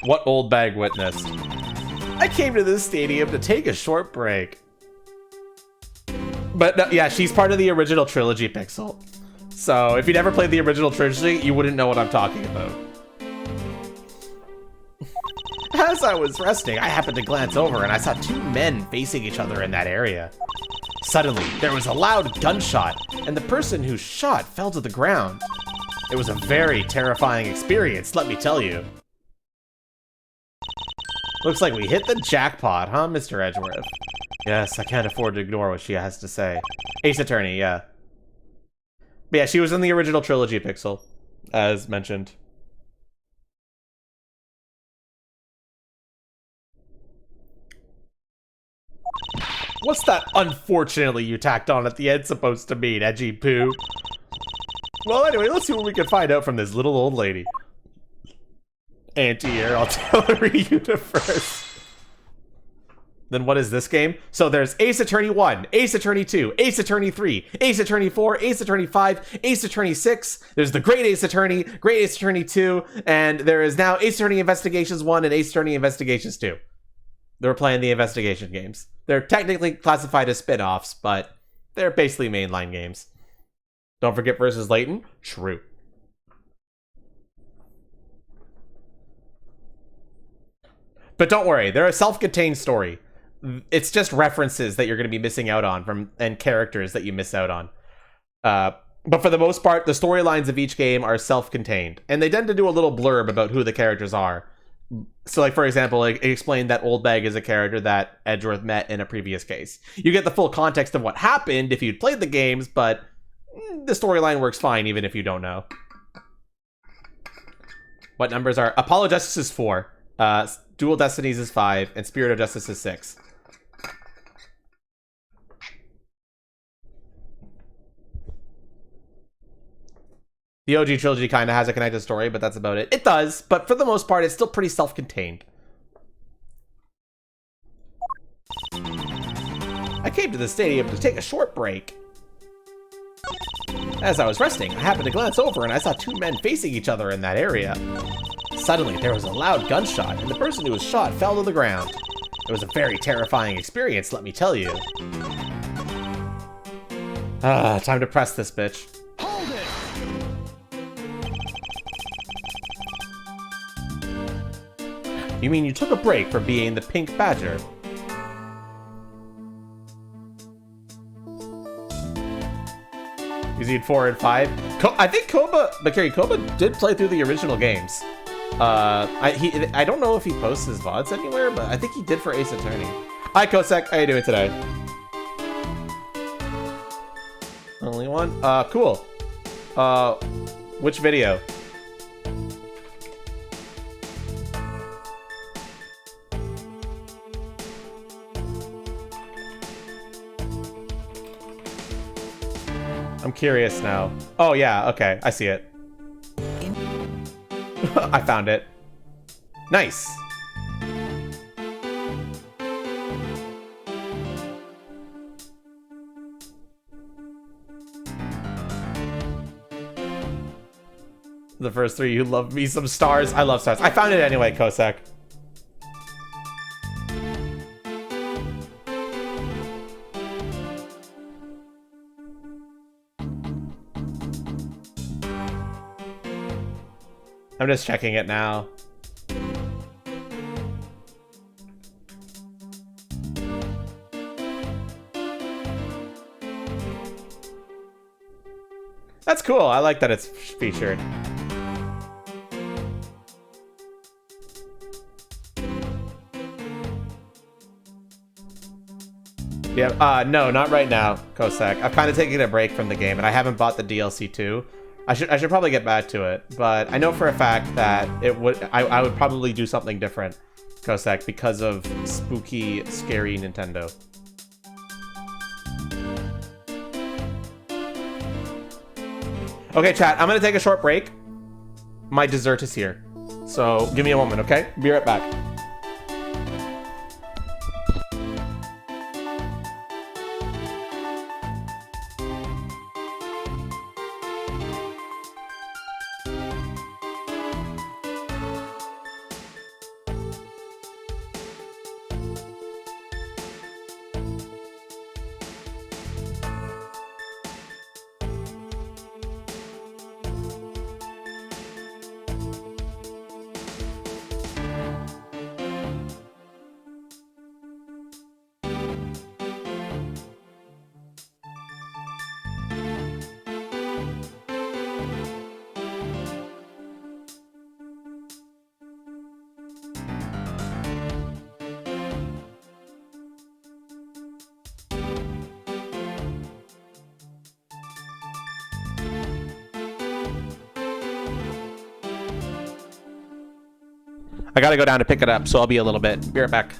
What old bag witnessed? I came to this stadium to take a short break. But no, yeah, she's part of the original trilogy, Pixel. So if you never played the original trilogy, you wouldn't know what I'm talking about. As I was resting, I happened to glance over and I saw 2 men facing each other in that area. Suddenly, there was a loud gunshot, and the person who shot fell to the ground. It was a very terrifying experience, let me tell you. Looks like we hit the jackpot, huh, Mr. Edgeworth? Yes, I can't afford to ignore what she has to say. Ace Attorney, yeah. But yeah, she was in the original trilogy, Pixel, as mentioned. What's that unfortunately you tacked on at the end supposed to mean, edgy poo? Well, anyway, let's see what we can find out from this little old lady. Anti-air artillery universe. Then what is this game? So there's Ace Attorney 1, Ace Attorney 2, Ace Attorney 3, Ace Attorney 4, Ace Attorney 5, Ace Attorney 6. There's the Great Ace Attorney, Great Ace Attorney 2, and there is now Ace Attorney Investigations 1 and Ace Attorney Investigations 2. They're playing the investigation games. They're technically classified as spin-offs, but they're basically mainline games. Don't forget versus Layton. True. But don't worry, they're a self-contained story. It's just references that you're going to be missing out on and characters that you miss out on. But for the most part, the storylines of each game are self-contained, and they tend to do a little blurb about who the characters are. So, like, for example, like, it explained that Oldbag is a character that Edgeworth met in a previous case. You get the full context of what happened if you'd played the games, but the storyline works fine even if you don't know. What numbers are... Apollo Justice is 4. Dual Destinies is 5. And Spirit of Justice is 6. The OG trilogy kind of has a connected story, but that's about it. It does, but for the most part, it's still pretty self-contained. I came to the stadium to take a short break. As I was resting, I happened to glance over and I saw two men facing each other in that area. Suddenly, there was a loud gunshot, and the person who was shot fell to the ground. It was a very terrifying experience, let me tell you. Time to press this bitch. Hold it! You mean you took a break from being the Pink Badger? You seen 4 and 5? I think Koba did play through the original games. I don't know if he posts his VODs anywhere, but I think he did for Ace Attorney. Hi, Kosek. How you doing today? Only one? Cool. Which video? I'm curious now. Oh, yeah, okay. I see it. I found it. Nice. The first three, you love me some stars. I love stars. I found it anyway, Kosek. I'm just checking it now. That's cool. I like that it's featured. Yeah, no, not right now, Kosek. I've kind of taken a break from the game, and I haven't bought the DLC too. I should probably get back to it, but I know for a fact that I would probably do something different, Kosek, because of spooky, scary Nintendo. Okay, chat, I'm gonna take a short break. My dessert is here. So give me a moment, okay? Be right back. I gotta go down to pick it up, so I'll be a little bit. Be right back.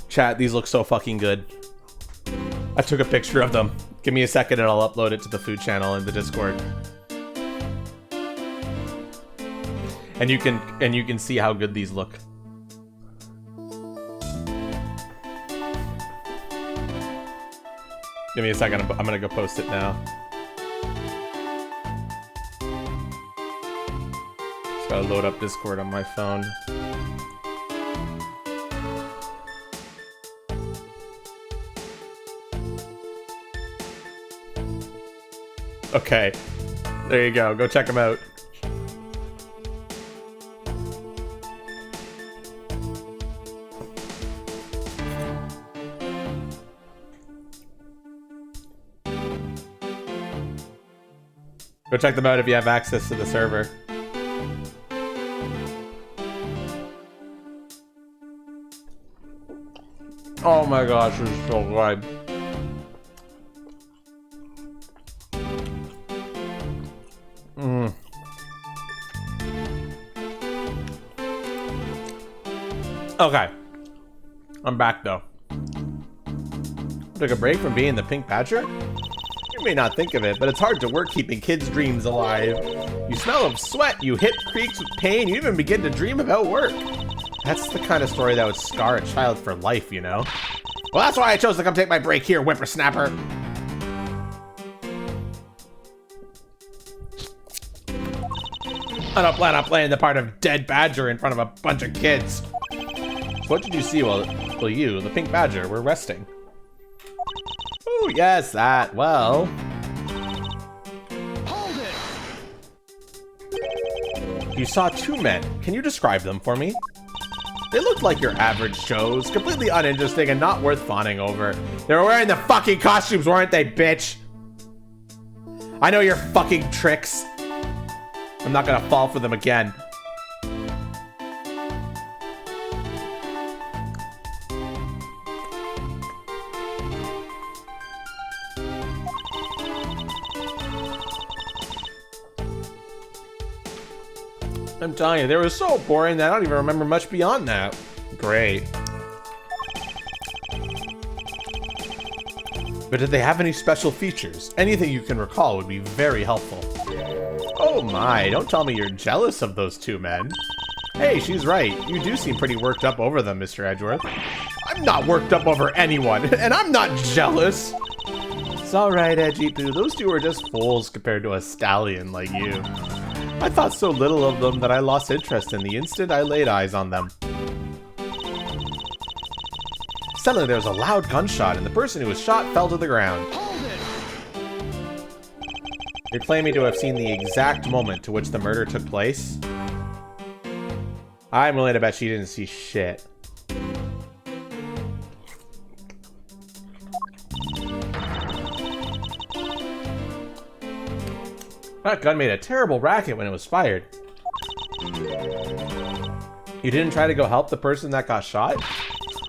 Chat, these look so fucking good. I took a picture of them. Give me a second and I'll upload it to the food channel in the Discord. And you can see how good these look. Give me a second, I'm gonna go post it now. Just gotta load up Discord on my phone. Okay, there you go. Go check them out. Go check them out if you have access to the server. Oh my gosh, this is so good. Okay. I'm back though. Took a break from being the pink badger? You may not think of it, but it's hard to work keeping kids' dreams alive. You smell of sweat, you hit creaks with pain, you even begin to dream about work. That's the kind of story that would scar a child for life, you know? Well, that's why I chose to come take my break here, whippersnapper. I don't plan on playing the part of dead badger in front of a bunch of kids. So what did you see while you, the pink badger, were resting? Oh, yes, that. Well. Hold it! You saw two men. Can you describe them for me? They looked like your average Joes, completely uninteresting and not worth fawning over. They were wearing the fucking costumes, weren't they, bitch? I know your fucking tricks. I'm not gonna fall for them again. I'm telling you, they were so boring that I don't even remember much beyond that. Great. But did they have any special features? Anything you can recall would be very helpful. Oh my, don't tell me you're jealous of those two men. Hey, she's right. You do seem pretty worked up over them, Mr. Edgeworth. I'm not worked up over anyone, and I'm not jealous. It's alright, Edgy Poo. Those two are just fools compared to a stallion like you. I thought so little of them that I lost interest in the instant I laid eyes on them. Suddenly there was a loud gunshot and the person who was shot fell to the ground. Hold it! You're claiming to have seen the exact moment to which the murder took place? I'm willing to bet she didn't see shit. That gun made a terrible racket when it was fired. You didn't try to go help the person that got shot?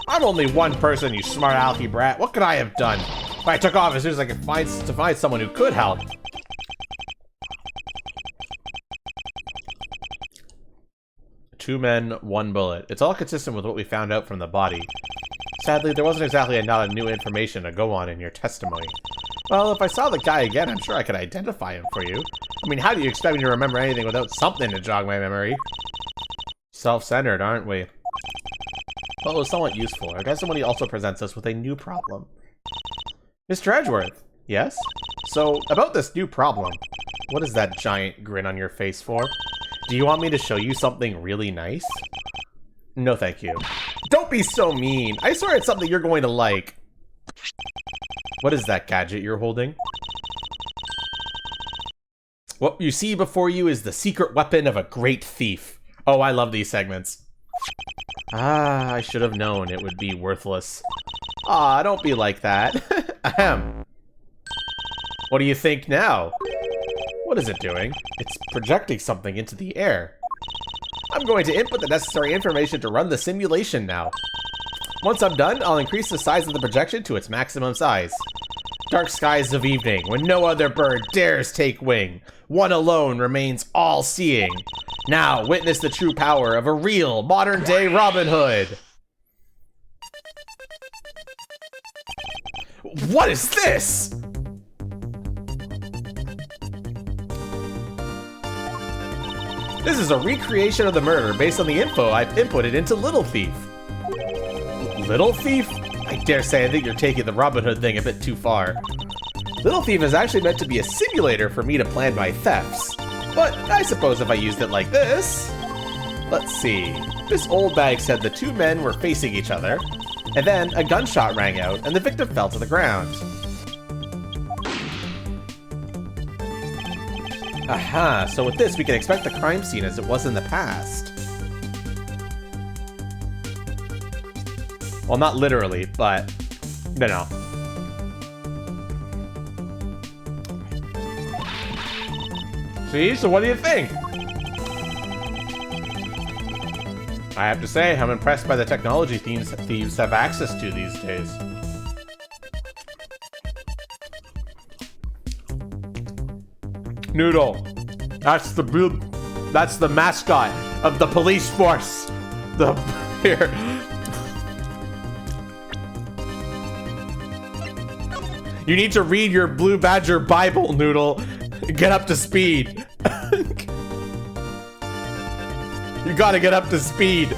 I'm only one person, you smart alecky brat. What could I have done? If I took off as soon as I could find someone who could help. Two men, one bullet. It's all consistent with what we found out from the body. Sadly, there wasn't exactly a lot of new information to go on in your testimony. Well, if I saw the guy again, I'm sure I could identify him for you. I mean, how do you expect me to remember anything without something to jog my memory? Self-centered, aren't we? Well, it was somewhat useful. Our testimony also presents us with a new problem. Mr. Edgeworth, yes? So, about this new problem, what is that giant grin on your face for? Do you want me to show you something really nice? No, thank you. Don't be so mean! I swear it's something you're going to like. What is that gadget you're holding? What you see before you is the secret weapon of a great thief. Oh, I love these segments. Ah, I should have known it would be worthless. Ah, don't be like that. Ahem. What do you think now? What is it doing? It's projecting something into the air. I'm going to input the necessary information to run the simulation now. Once I'm done, I'll increase the size of the projection to its maximum size. Dark skies of evening, when no other bird dares take wing. One alone remains all-seeing. Now, witness the true power of a real, modern-day Robin Hood. What is this? This is a recreation of the murder based on the info I've inputted into Little Thief. Little Thief? I dare say I think you're taking the Robin Hood thing a bit too far. Little Thief is actually meant to be a simulator for me to plan my thefts. But I suppose if I used it like this... Let's see. This old bag said the two men were facing each other, and then a gunshot rang out and the victim fell to the ground. Aha, so with this we can expect the crime scene as it was in the past. Well, not literally, but... No. See? So what do you think? I have to say, I'm impressed by the technology thieves have access to these days. Noodle. That's the mascot of the police force. Here. You need to read your Blue Badger Bible, Noodle. Get up to speed. You gotta get up to speed.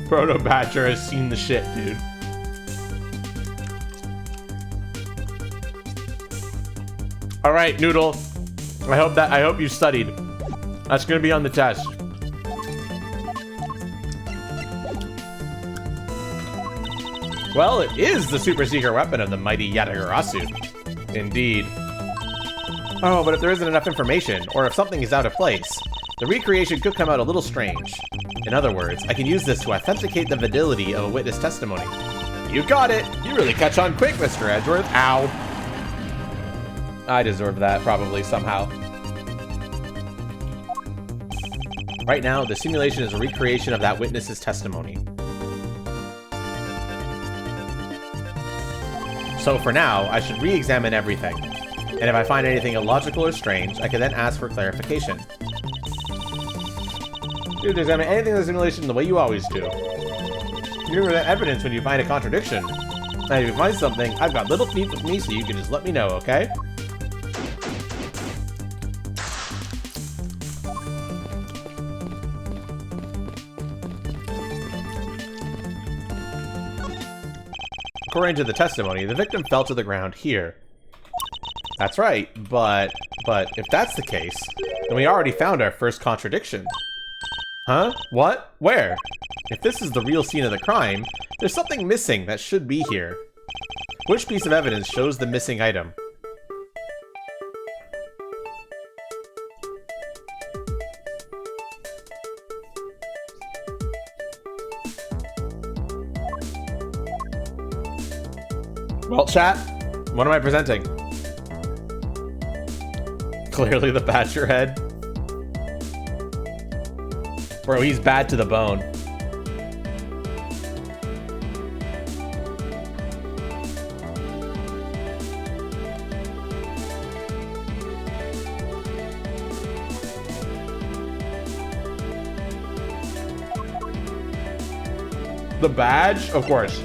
Proto Badger has seen the shit, dude. All right, Noodle. I hope you studied. That's gonna be on the test. Well, it is the super secret weapon of the mighty Yatagarasu. Indeed. Oh, but if there isn't enough information, or if something is out of place, the recreation could come out a little strange. In other words, I can use this to authenticate the validity of a witness testimony. You got it! You really catch on quick, Mr. Edgeworth. Ow. I deserve that, probably, somehow. Right now, the simulation is a recreation of that witness's testimony. So for now, I should re-examine everything. And if I find anything illogical or strange, I can then ask for clarification. Dude, examine anything in the simulation the way you always do. You remember that evidence when you find a contradiction. Now, if you find something, I've got little feet with me, so you can just let me know, okay? According to the testimony, the victim fell to the ground here. That's right, but if that's the case, then we already found our first contradiction. Huh? What? Where? If this is the real scene of the crime, there's something missing that should be here. Which piece of evidence shows the missing item? Well, chat, what am I presenting? Clearly the Badger head. Bro, he's bad to the bone. The badge? Of course.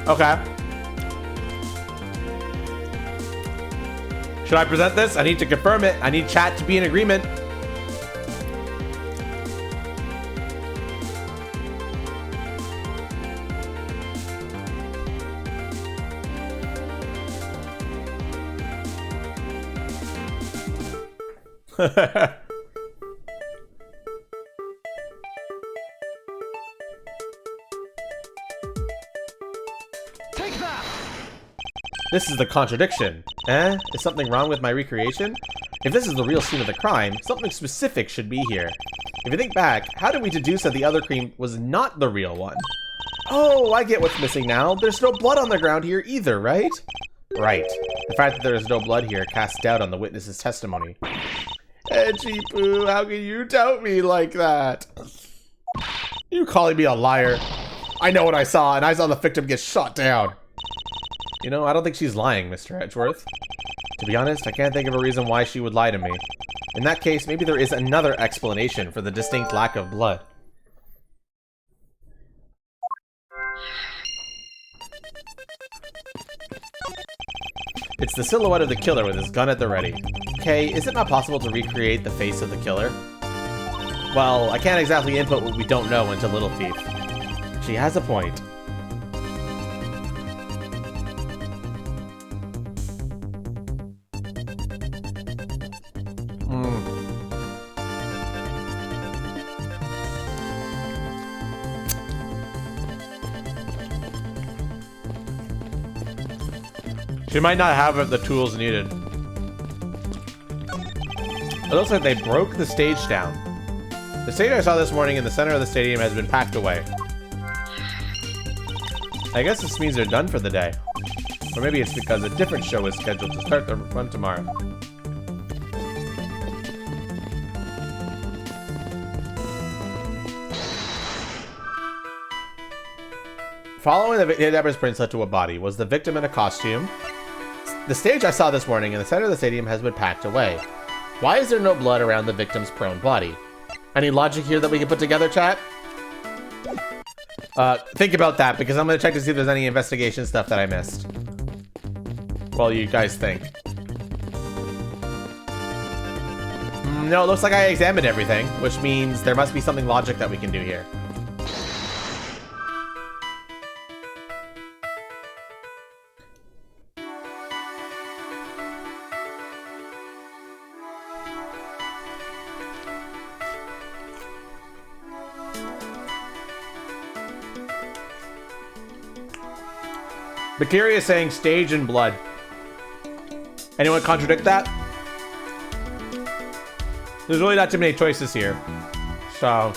Okay. Should I present this? I need to confirm it. I need chat to be in agreement. Take that! This is the contradiction. Eh? Is something wrong with my recreation? If this is the real scene of the crime, something specific should be here. If you think back, how did we deduce that the other cream was not the real one? Oh, I get what's missing now. There's no blood on the ground here either, right? Right. The fact that there is no blood here casts doubt on the witness's testimony. Edgy Poo, how can you doubt me like that? You calling me a liar? I know what I saw, and I saw the victim get shot down. You know, I don't think she's lying, Mr. Edgeworth. To be honest, I can't think of a reason why she would lie to me. In that case, maybe there is another explanation for the distinct lack of blood. It's the silhouette of the killer with his gun at the ready. Okay, is it not possible to recreate the face of the killer? Well, I can't exactly input what we don't know into Little Thief. She has a point. She might not have the tools needed. It looks like they broke the stage down. The stage I saw this morning in the center of the stadium has been packed away. I guess this means they're done for the day. Or maybe it's because a different show is scheduled to start the run tomorrow. Following the Vtuber's prints led to a body. Was the victim in a costume? The stage I saw this morning in the center of the stadium has been packed away. Why is there no blood around the victim's prone body? Any logic here that we can put together, chat? Think about that, because I'm going to check to see if there's any investigation stuff that I missed. Well, you guys think. No, it looks like I examined everything, which means there must be something logic that we can do here. Bakiri is saying stage and blood. Anyone contradict that? There's really not too many choices here. So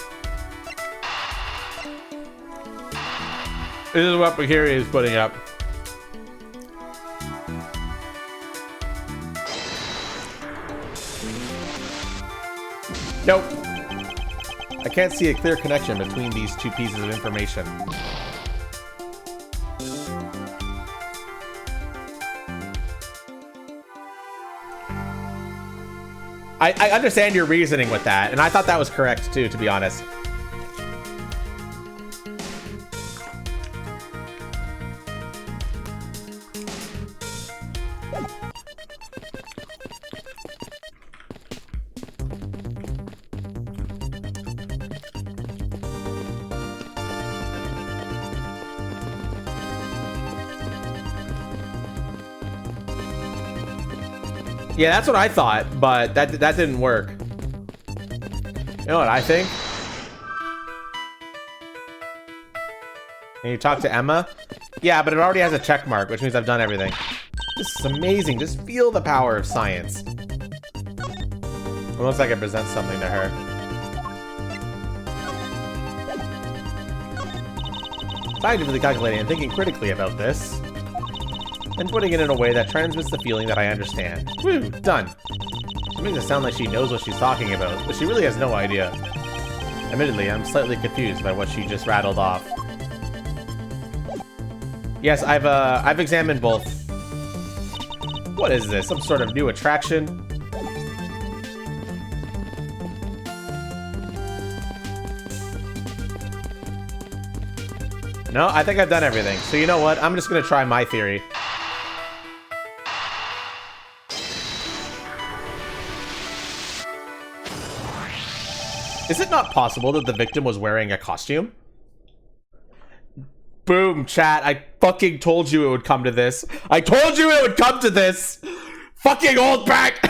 this is what Bakiri is putting up. Nope. I can't see a clear connection between these two pieces of information. I understand your reasoning with that, and I thought that was correct too, to be honest. Yeah, that's what I thought, but that didn't work. You know what I think? Can you talk to Emma? Yeah, but it already has a check mark, which means I've done everything. This is amazing. Just feel the power of science. It looks like it presents something to her. Scientifically calculating and thinking critically about this. And putting it in a way that transmits the feeling that I understand. Woo, done. She makes it sound like she knows what she's talking about, but she really has no idea. Admittedly, I'm slightly confused by what she just rattled off. Yes, I've examined both. What is this? Some sort of new attraction? No, I think I've done everything. So you know what? I'm just gonna try my theory. Is it not possible that the victim was wearing a costume? Boom, chat. I fucking told you it would come to this. I told you it would come to this! Fucking old back!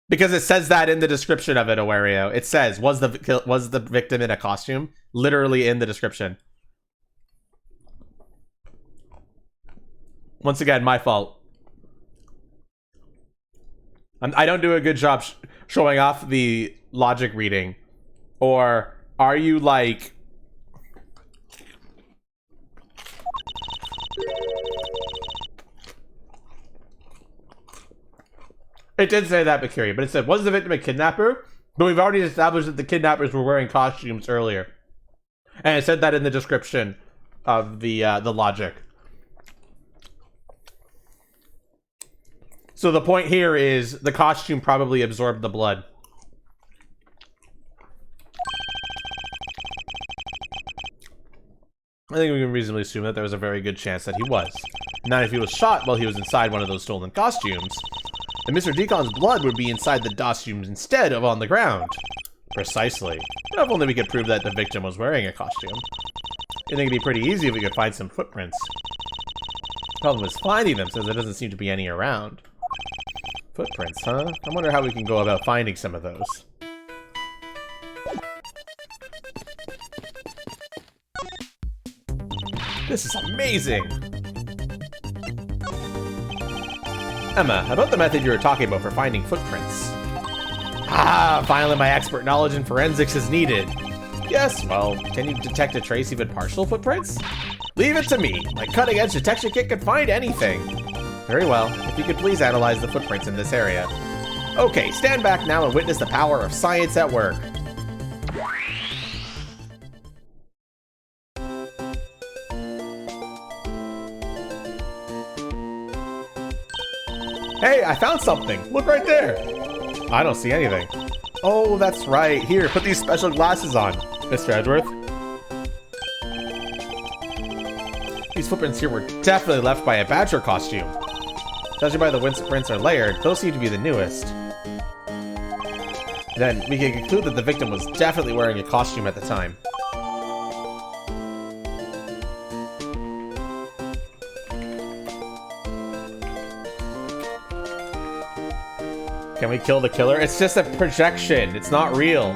Because it says that in the description of it, Awario. It says, was the victim in a costume? Literally in the description. Once again, my fault. I don't do a good job showing off the logic reading. Or are you like... It did say that, Bakiri, but it said, was the victim a kidnapper? But we've already established that the kidnappers were wearing costumes earlier. And it said that in the description of the logic. So the point here is the costume probably absorbed the blood. I think we can reasonably assume that there was a very good chance that he was. Now, if he was shot while he was inside one of those stolen costumes, then Mr. Deacon's blood would be inside the costumes instead of on the ground. Precisely. Now, if only we could prove that the victim was wearing a costume. I think it'd be pretty easy if we could find some footprints. The problem is finding them, since there doesn't seem to be any around. Footprints, huh? I wonder how we can go about finding some of those. This is amazing! Emma, about the method you were talking about for finding footprints. Ah, finally my expert knowledge in forensics is needed. Yes, well, can you detect a trace even partial footprints? Leave it to me. My cutting-edge detection kit can find anything. Very well, if you could please analyze the footprints in this area. Okay, stand back now and witness the power of science at work. Hey, I found something! Look right there! I don't see anything. Oh, that's right. Here, put these special glasses on, Mr. Edgeworth. These footprints here were definitely left by a badger costume. Judging by the way the footprints are layered, those seem to be the newest. Then, we can conclude that the victim was definitely wearing a costume at the time. Can we kill the killer? It's just a projection. It's not real.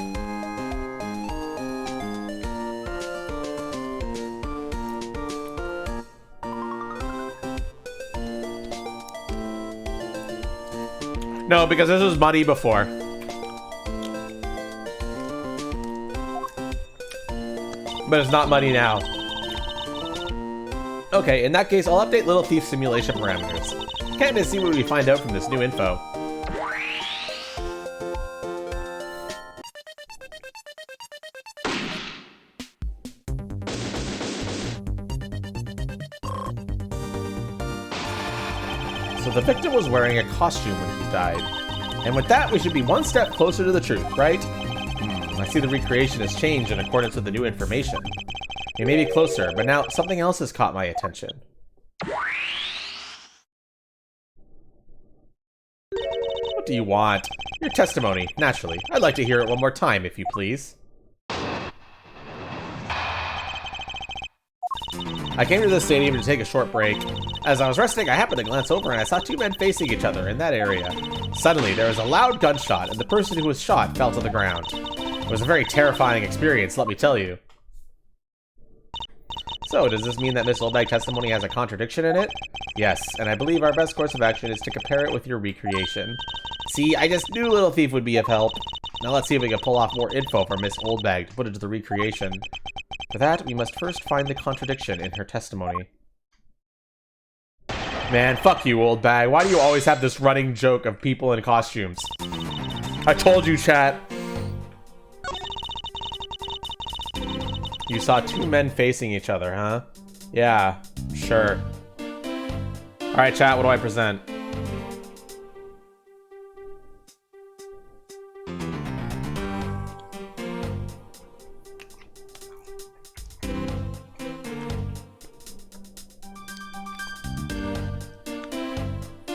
No, because this was muddy before. But it's not muddy now. Okay, in that case, I'll update Little Thief simulation parameters. Can't wait to see what we find out from this new info. So the victim was wearing a costume when he died. And with that, we should be one step closer to the truth, right? I see the recreation has changed in accordance with the new information. We may be closer, but now something else has caught my attention. What do you want? Your testimony, naturally. I'd like to hear it one more time, if you please. I came to the stadium to take a short break. As I was resting, I happened to glance over and I saw two men facing each other in that area. Suddenly, there was a loud gunshot and the person who was shot fell to the ground. It was a very terrifying experience, let me tell you. So, does this mean that Miss Oldbag's testimony has a contradiction in it? Yes, and I believe our best course of action is to compare it with your recreation. See, I just knew Little Thief would be of help. Now let's see if we can pull off more info from Miss Oldbag to put into the recreation. For that, we must first find the contradiction in her testimony. Man, fuck you, Oldbag. Why do you always have this running joke of people in costumes? I told you, chat. You saw two men facing each other, huh? Yeah, sure. Alright, chat, what do I present?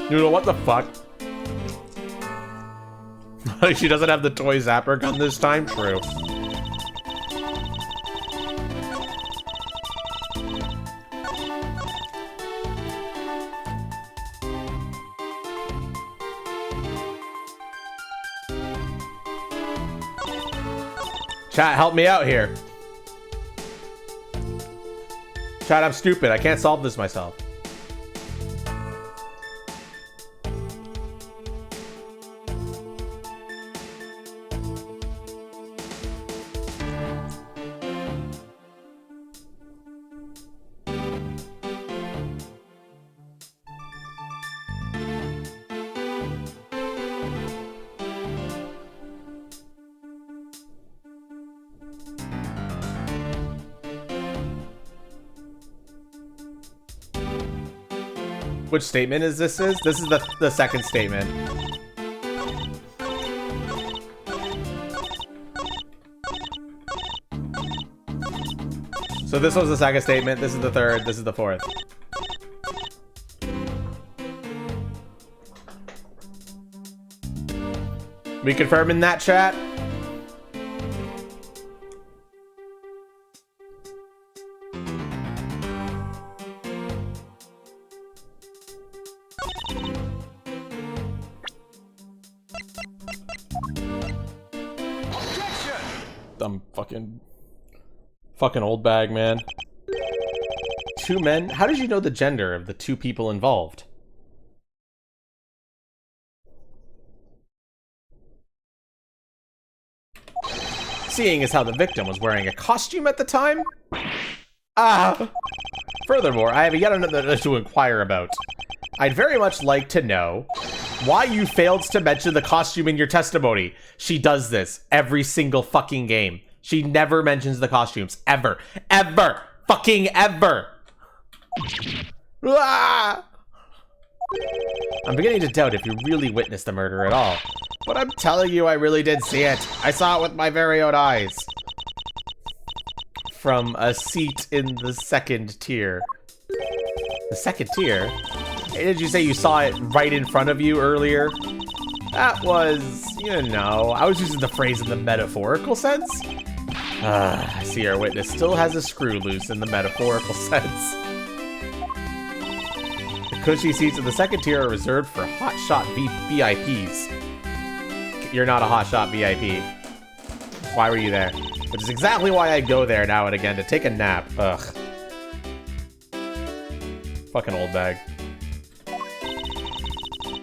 Noodle, what the fuck? She doesn't have the toy zapper gun this time? True. Chat, help me out here. Chat, I'm stupid. I can't solve this myself. Which statement is this? This is the second statement. So this was the second statement, this is the third, this is the fourth. We confirming that, chat? dumb fucking old bag, man. 2 men? How did you know the gender of the 2 people involved? Seeing as how the victim was wearing a costume at the time? Furthermore, I have yet another to inquire about. I'd very much like to know why you failed to mention the costume in your testimony. She does this every single fucking game. She never mentions the costumes. Ever. Ever. Fucking ever. I'm beginning to doubt if you really witnessed the murder at all. But I'm telling you, I really did see it. I saw it with my very own eyes. From a seat in the 2nd tier. The 2nd tier? Hey, did you say you saw it right in front of you earlier? That was, you know, I was using the phrase in the metaphorical sense. I see our witness still has a screw loose in the metaphorical sense. The cushy seats in the 2nd tier are reserved for hotshot VIPs. You're not a hotshot VIP. Why were you there? Which is exactly why I go there now and again, to take a nap. Ugh. Fucking old bag.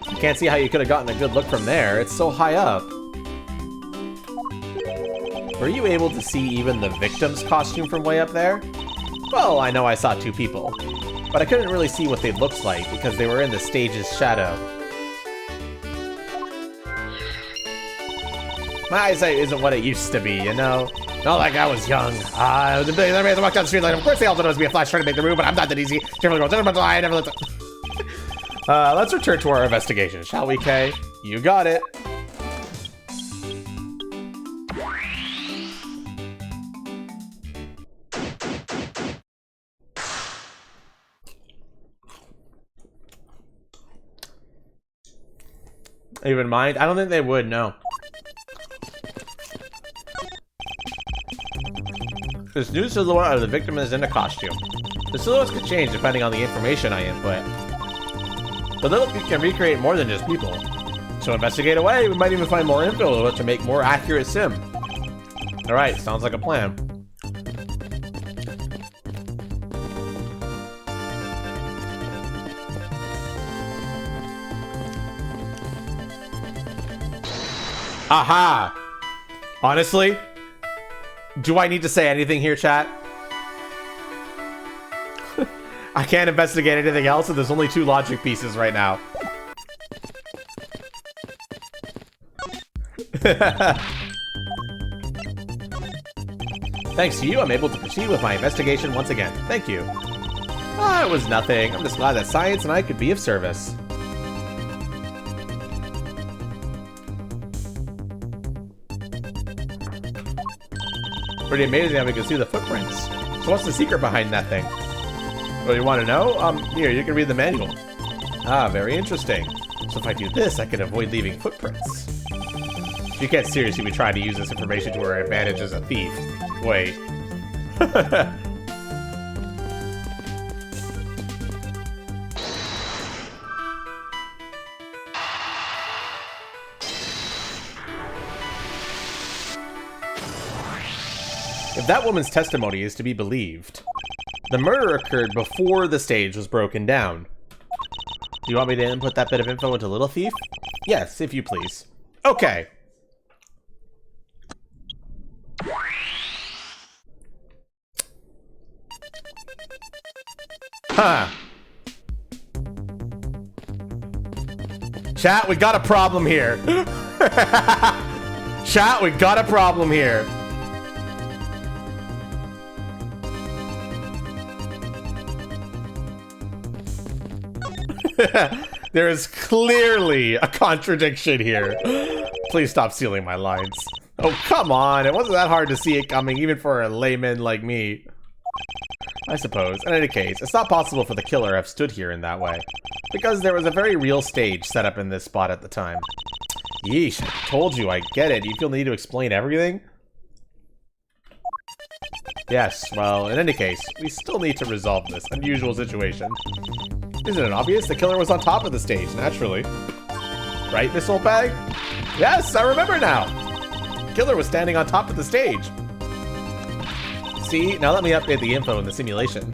You can't see how you could have gotten a good look from there. It's so high up. Were you able to see even the victim's costume from way up there? Well, I know I saw 2 people, but I couldn't really see what they looked like because they were in the stage's shadow. My eyesight isn't what it used to be, you know? Not like I was young. Everybody walked down the street like, of course they all thought it was be a flash trying to make the move, but I'm not that easy. I never let them... let's return to our investigation, shall we, Kay? You got it. Even mind? I don't think they would, no. This new silhouette of the victim is in a costume. The silhouettes could change depending on the information I input. The little feet can recreate more than just people. So investigate away, we might even find more info to make more accurate sim. Alright, sounds like a plan. Aha! Honestly, do I need to say anything here, chat? I can't investigate anything else, and there's only 2 logic pieces right now. Thanks to you, I'm able to proceed with my investigation once again. Thank you. It was nothing. I'm just glad that science and I could be of service. Pretty amazing how we can see the footprints. So what's the secret behind that thing? Oh, you want to know? Here, you can read the manual. Very interesting. So if I do this, I can avoid leaving footprints. You can't seriously be trying to use this information to our advantage as a thief. Wait. If that woman's testimony is to be believed, the murder occurred before the stage was broken down. Do you want me to input that bit of info into Little Thief? Yes, if you please. Okay. Huh. Chat, we got a problem here. Chat, we got a problem here. There is clearly a contradiction here. Please stop stealing my lines. Oh, come on. It wasn't that hard to see it coming, even for a layman like me. I suppose. In any case, it's not possible for the killer to have stood here in that way, because there was a very real stage set up in this spot at the time. Yeesh, I told you, I get it. You feel the need to explain everything? Yes, well, in any case, we still need to resolve this unusual situation. Isn't it obvious? The killer was on top of the stage, naturally. Right, Miss Oldbag? Yes, I remember now! The killer was standing on top of the stage. See, now let me update the info in the simulation.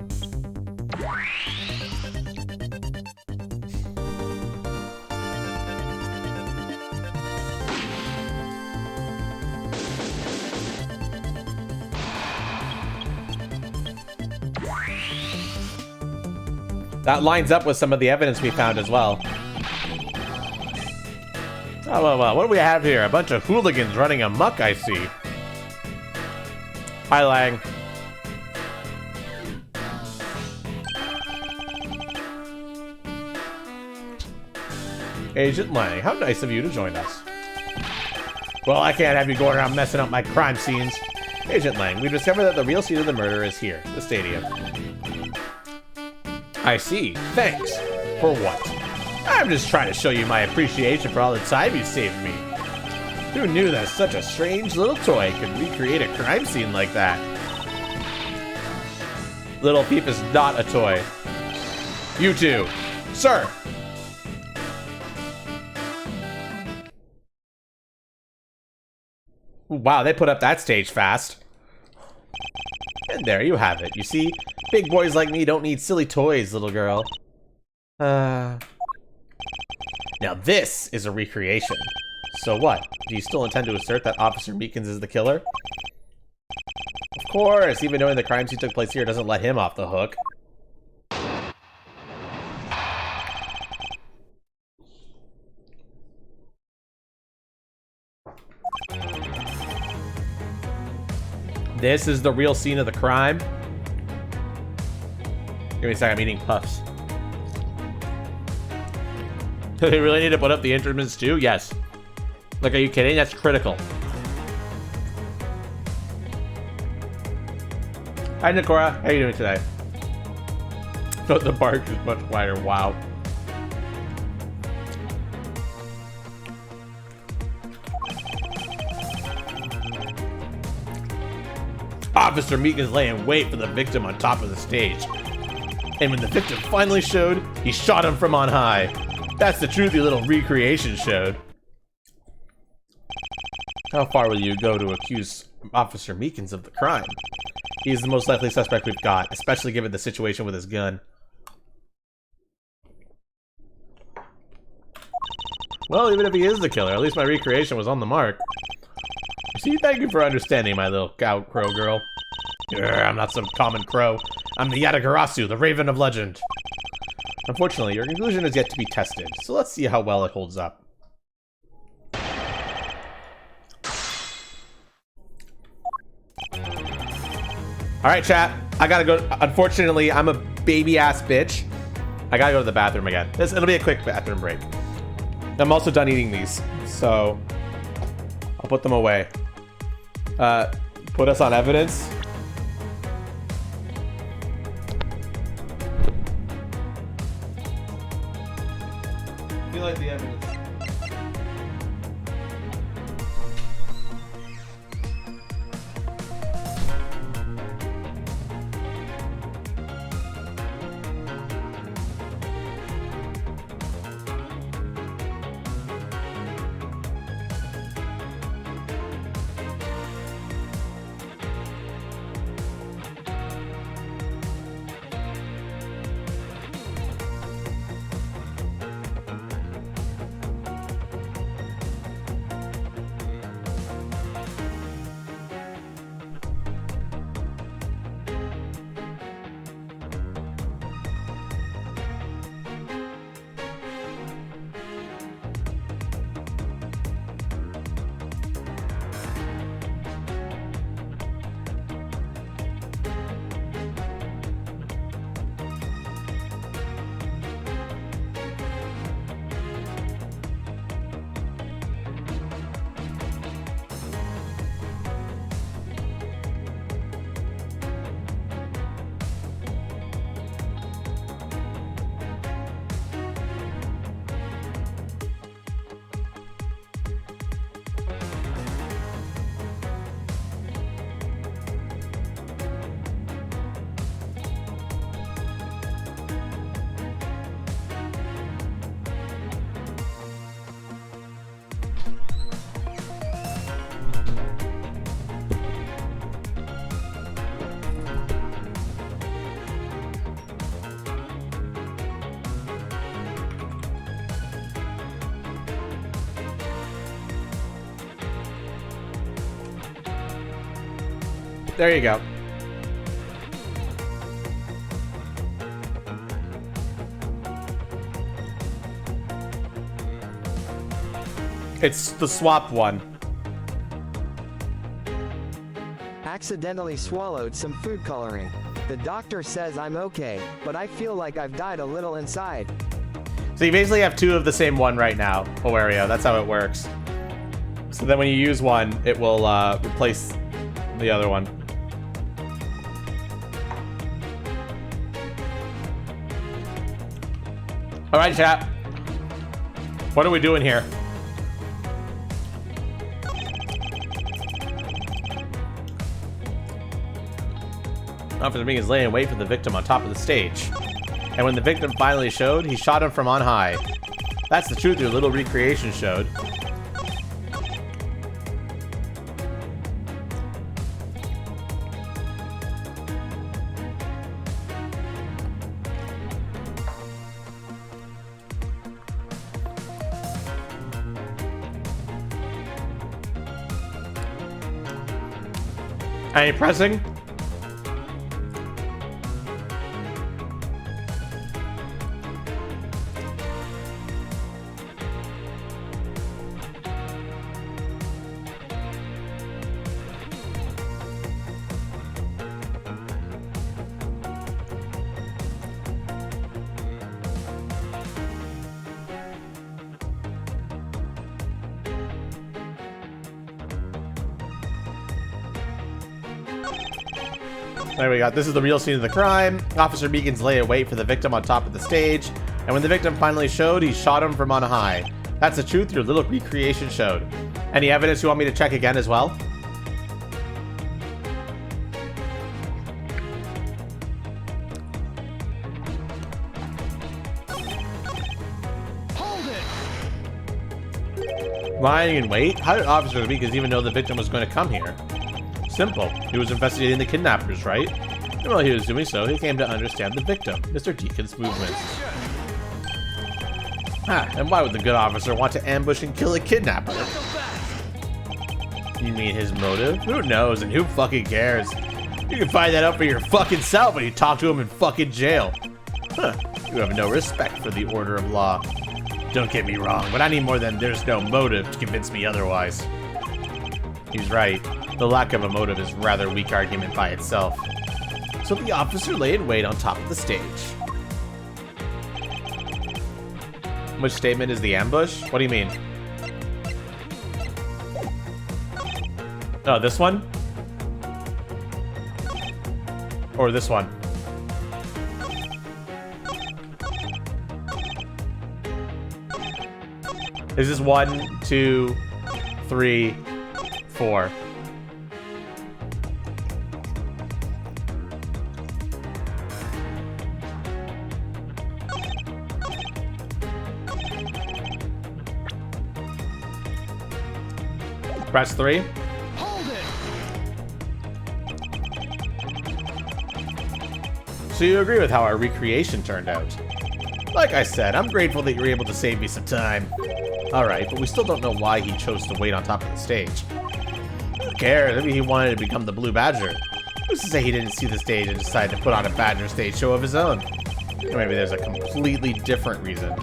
That lines up with some of the evidence we found as well. Oh, well, what do we have here? A bunch of hooligans running amok, I see. Hi, Lang. Agent Lang, how nice of you to join us. Well, I can't have you going around messing up my crime scenes. Agent Lang, we've discovered that the real scene of the murder is here, the stadium. I see. Thanks. For what? I'm just trying to show you my appreciation for all the time you saved me. Who knew that such a strange little toy could recreate a crime scene like that? Little Peep is not a toy. You too. Sir! Wow, they put up that stage fast. And there you have it. You see, big boys like me don't need silly toys, little girl. Now this is a recreation. So what? Do you still intend to assert that Officer Meekins is the killer? Of course, even knowing the crime scene took place here doesn't let him off the hook. This is the real scene of the crime. Give me a second, I'm eating puffs. Do they really need to put up the instruments too? Yes. Like, are you kidding? That's critical. Hi, Nikora. How are you doing today? Oh, the bark is much wider. Wow. Officer Meek is laying wait for the victim on top of the stage. And when the victim finally showed, he shot him from on high. That's the truth your little recreation showed. How far will you go to accuse Officer Meekins of the crime? He's the most likely suspect we've got, especially given the situation with his gun. Well, even if he is the killer, at least my recreation was on the mark. See, thank you for understanding, my little cow crow girl. I'm not some common crow. I'm the Yatagarasu, the Raven of Legend. Unfortunately, your conclusion is yet to be tested, so let's see how well it holds up. Alright, chat. I gotta go. Unfortunately, I'm a baby-ass bitch. I gotta go to the bathroom again. It'll be a quick bathroom break. I'm also done eating these, so I'll put them away. Put us on evidence. I feel like the evidence. There you go. It's the swap one. Accidentally swallowed some food coloring. The doctor says I'm okay, but I feel like I've died a little inside. So you basically have two of the same one right now, Hilario. That's how it works. So then when you use one, it will replace the other one. All right, chat. What are we doing here? Officer Ming is laying in wait for the victim on top of the stage. And when the victim finally showed, he shot him from on high. That's the truth your little recreation showed. Any pressing? There we go. This is the real scene of the crime. Officer Meekins lay in wait for the victim on top of the stage. And when the victim finally showed, he shot him from on high. That's the truth your little recreation showed. Any evidence you want me to check again as well? Hold it! Lying in wait? How did Officer Meekins even know the victim was going to come here? Simple. He was investigating the kidnappers, right? And while he was doing so, he came to understand the victim, Mr. Deacon's movements. And why would the good officer want to ambush and kill a kidnapper? You mean his motive? Who knows and who fucking cares? You can find that out for your fucking self when you talk to him in fucking jail. Huh. You have no respect for the order of law. Don't get me wrong, but I need more than there's no motive to convince me otherwise. He's right. The lack of a motive is a rather weak argument by itself. So the officer lay in wait on top of the stage. Which statement is the ambush? What do you mean? Oh, this one? Or this one? Is this 1, 2, 3, 4? Press 3. Hold it! So you agree with how our recreation turned out? Like I said, I'm grateful that you were able to save me some time. Alright, but we still don't know why he chose to wait on top of the stage. Who cares? Maybe he wanted to become the Blue Badger. Who's to say he didn't see the stage and decided to put on a Badger stage show of his own? Or maybe there's a completely different reason.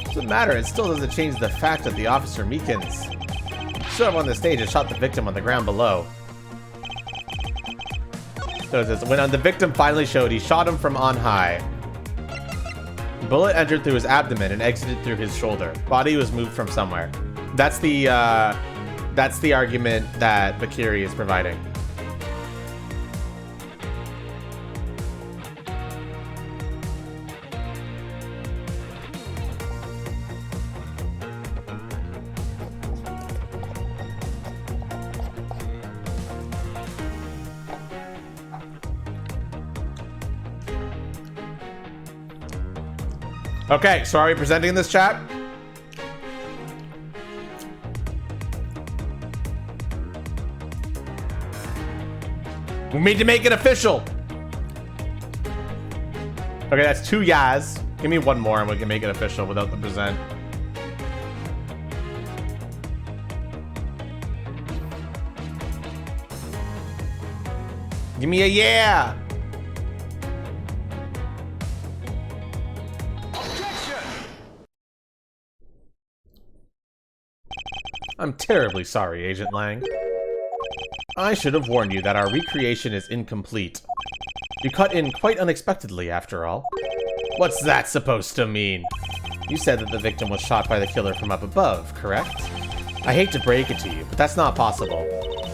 Doesn't matter, it still doesn't change the fact that the Officer Meekins stood up on the stage and shot the victim on the ground below. So it says, when the victim finally showed, he shot him from on high. The bullet entered through his abdomen and exited through his shoulder. Body was moved from somewhere. That's the argument that Bakiri is providing. Okay, so are we presenting this, chat? We need to make it official. Okay, that's 2 yas. Give me one more and we can make it official without the present. Give me a yeah! I'm terribly sorry, Agent Lang. I should have warned you that our recreation is incomplete. You cut in quite unexpectedly, after all. What's that supposed to mean? You said that the victim was shot by the killer from up above, correct? I hate to break it to you, but that's not possible.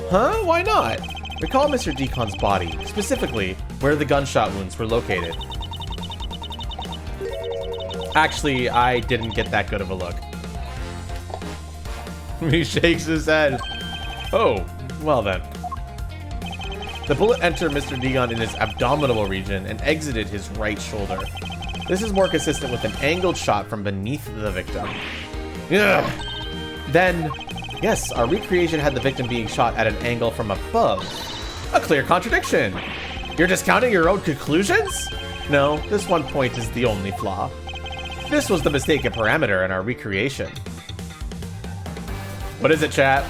Huh? Why not? Recall Mr. Deacon's body, specifically where the gunshot wounds were located. Actually, I didn't get that good of a look. He shakes his head. Oh, well then. The bullet entered Mr. Deacon in his abdominal region and exited his right shoulder. This is more consistent with an angled shot from beneath the victim. Ugh. Then, yes, our recreation had the victim being shot at an angle from above. A clear contradiction. You're discounting your own conclusions? No, this one point is the only flaw. This was the mistaken parameter in our recreation. What is it, chat?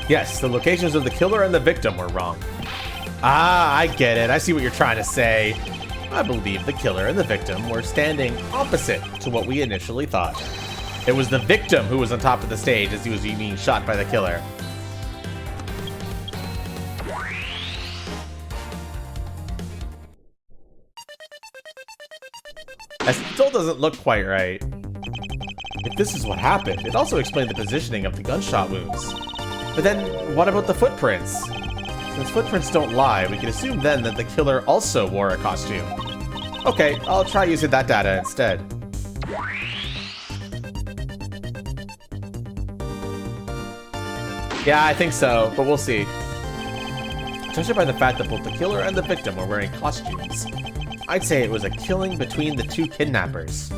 Yes, the locations of the killer and the victim were wrong. Ah, I get it. I see what you're trying to say. I believe the killer and the victim were standing opposite to what we initially thought. It was the victim who was on top of the stage as he was being shot by the killer. That still doesn't look quite right. If this is what happened, it also explained the positioning of the gunshot wounds. But then, what about the footprints? Since footprints don't lie, we can assume then that the killer also wore a costume. Okay, I'll try using that data instead. Yeah, I think so, but we'll see. Judging by the fact that both the killer and the victim were wearing costumes, I'd say it was a killing between the two kidnappers.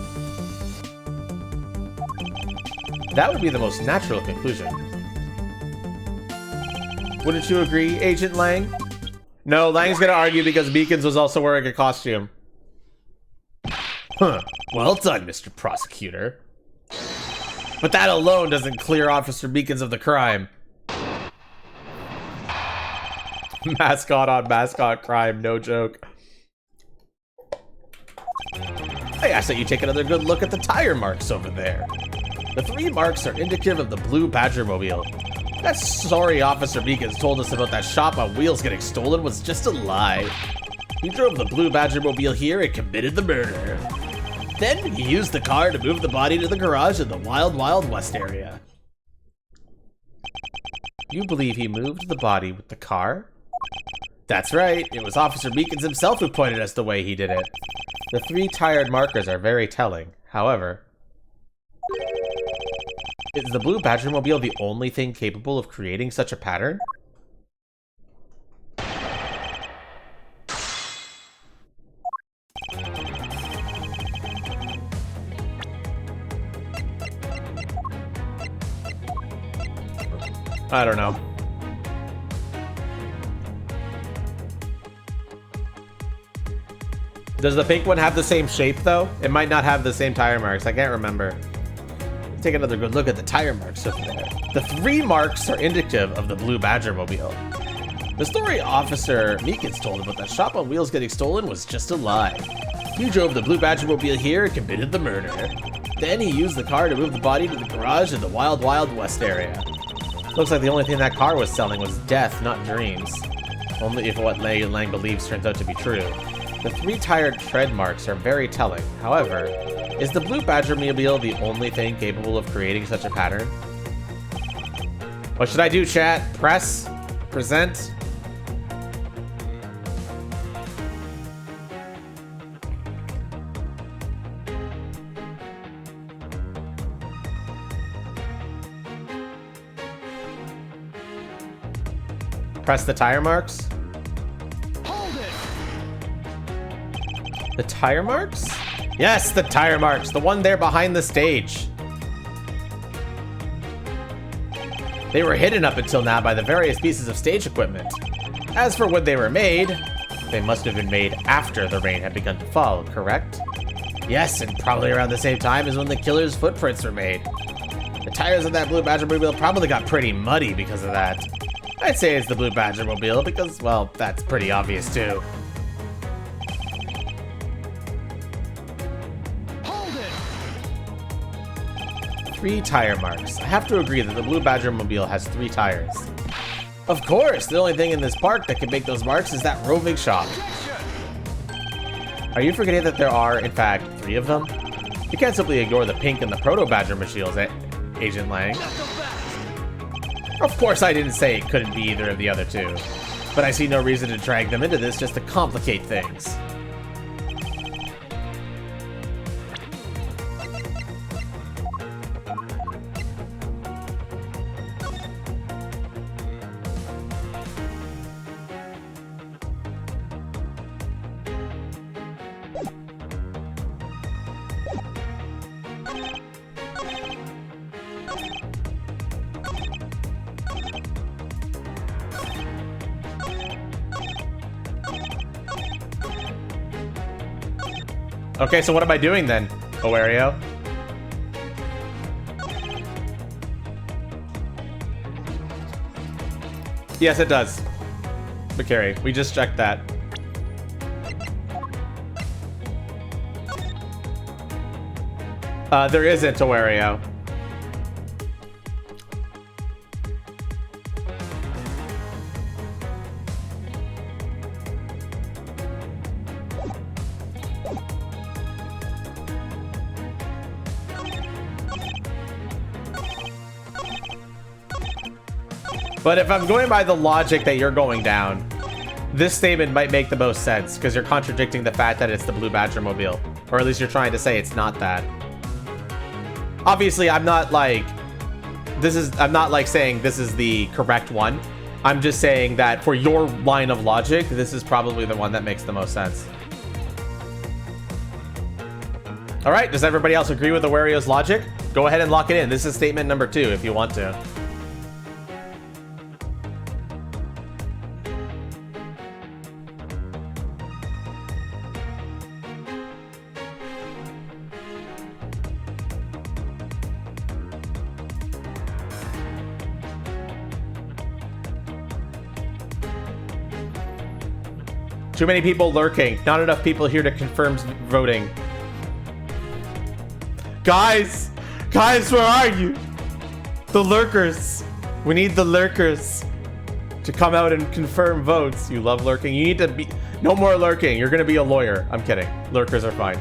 That would be the most natural conclusion. Wouldn't you agree, Agent Lang? No, Lang's gonna argue because Beacons was also wearing a costume. Huh. Well done, Mr. Prosecutor. But that alone doesn't clear Officer Beacons of the crime. Mascot on mascot crime, no joke. I ask that you take another good look at the tire marks over there. The 3 marks are indicative of the blue Badgermobile. That sorry Officer Beacons told us about that shop on wheels getting stolen was just a lie. He drove the blue Badgermobile here and committed the murder. Then he used the car to move the body to the garage in the Wild Wild West area. You believe he moved the body with the car? That's right, it was Officer Beacons himself who pointed us the way he did it. The 3 tired markers are very telling, however. Is the blue Badgermobile the only thing capable of creating such a pattern? I don't know. Does the pink one have the same shape, though? It might not have the same tire marks. I can't remember. Take another good look at the tire marks over there. The 3 marks are indicative of the blue Badgermobile. The story Officer Meekins told about that shop on wheels getting stolen was just a lie. He drove the blue Badgermobile here and committed the murder. Then he used the car to move the body to the garage in the Wild Wild West area. Looks like the only thing that car was selling was death, not dreams. Only if what Lang believes turns out to be true. The 3 tired tread marks are very telling. However, is the blue Badgermobile the only thing capable of creating such a pattern? What should I do, chat? Press? Present? Press the tire marks? Hold it! The tire marks? Yes, the tire marks. The one there behind the stage. They were hidden up until now by the various pieces of stage equipment. As for when they were made, they must have been made after the rain had begun to fall, correct? Yes, and probably around the same time as when the killer's footprints were made. The tires of that Blue Badger mobile probably got pretty muddy because of that. I'd say it's the Blue Badger mobile because, well, that's pretty obvious too. Hold it! 3 tire marks. I have to agree that the Blue Badger mobile has 3 tires. Of course, the only thing in this park that can make those marks is that roving shop. Are you forgetting that there are, in fact, 3 of them? You can't simply ignore the pink and the Proto Badger machines, Agent Lang. Of course I didn't say it couldn't be either of the other 2, but I see no reason to drag them into this just to complicate things. Okay, so what am I doing then, Owario? Yes, it does. Bakari, we just checked that. There isn't, Owario. But if I'm going by the logic that you're going down, this statement might make the most sense because you're contradicting the fact that it's the Blue Badger mobile, or at least you're trying to say it's not that. Obviously, I'm not like saying this is the correct one. I'm just saying that for your line of logic, this is probably the one that makes the most sense. All right, does everybody else agree with Owario's logic? Go ahead and lock it in. This is statement number 2 if you want to. Too many people lurking. Not enough people here to confirm voting. Guys! Guys, where are you? The lurkers. We need the lurkers to come out and confirm votes. You love lurking. You need to be... No more lurking. You're gonna be a lawyer. I'm kidding. Lurkers are fine.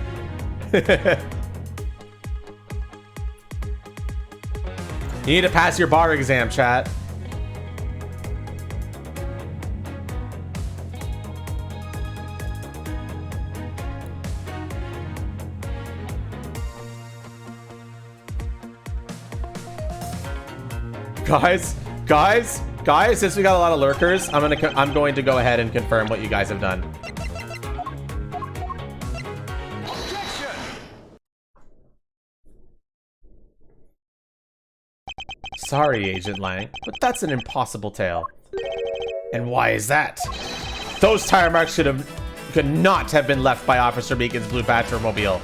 You need to pass your bar exam, chat. Guys, since we got a lot of lurkers, I'm going to go ahead and confirm what you guys have done. Sorry, Agent Lang, but that's an impossible tale. And why is that? Those tire marks could not have been left by Officer Beacon's Blue Badger mobile.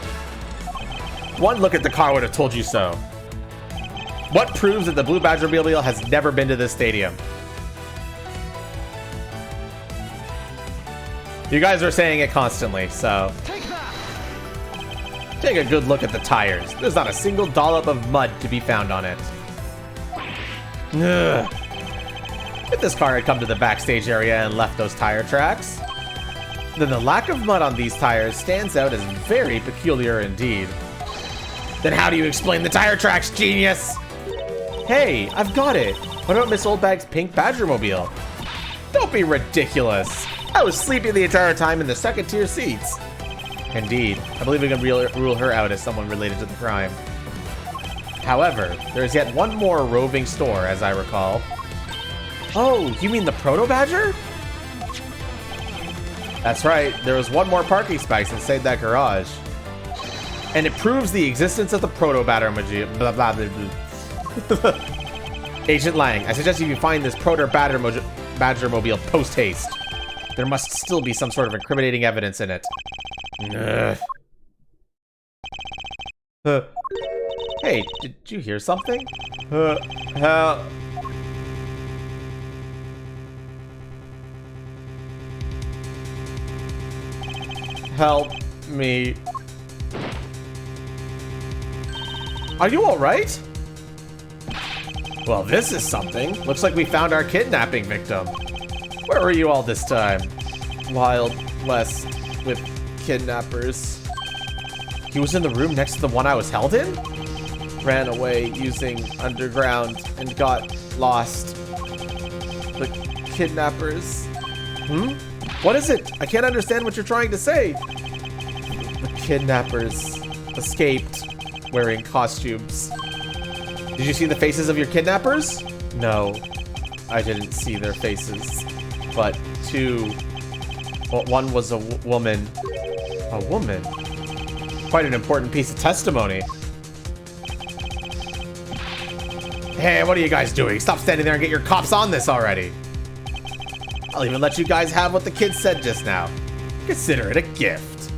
One look at the car would have told you so. What proves that the Blue Badger mobile has never been to this stadium? You guys are saying it constantly, so... Take a good look at the tires. There's not a single dollop of mud to be found on it. Ugh. If this car had come to the backstage area and left those tire tracks, then the lack of mud on these tires stands out as very peculiar indeed. Then how do you explain the tire tracks, genius? Hey, I've got it. What about Miss Oldbag's pink Badger mobile? Don't be ridiculous. I was sleeping the entire time in the second tier seats. Indeed, I believe we can rule her out as someone related to the crime. However, there is yet one more roving store, as I recall. Oh, you mean the Proto Badger? That's right, there was one more parking space inside that garage. And it proves the existence of the Proto Badger mobile. Blah, blah, blah, blah. Agent Lang, I suggest you find this Proto Badger Badgermobile post-haste. There must still be some sort of incriminating evidence in it. Hey, did you hear something? Help me. Are you alright? Well, this is something. Looks like we found our kidnapping victim. Where were you all this time? Wild West with kidnappers. He was in the room next to the one I was held in? Ran away using underground and got lost. The kidnappers. What is it? I can't understand what you're trying to say. The kidnappers escaped wearing costumes. Did you see the faces of your kidnappers? No, I didn't see their faces. But one was a woman. A woman? Quite an important piece of testimony. Hey, what are you guys doing? Stop standing there and get your cops on this already. I'll even let you guys have what the kid said just now. Consider it a gift.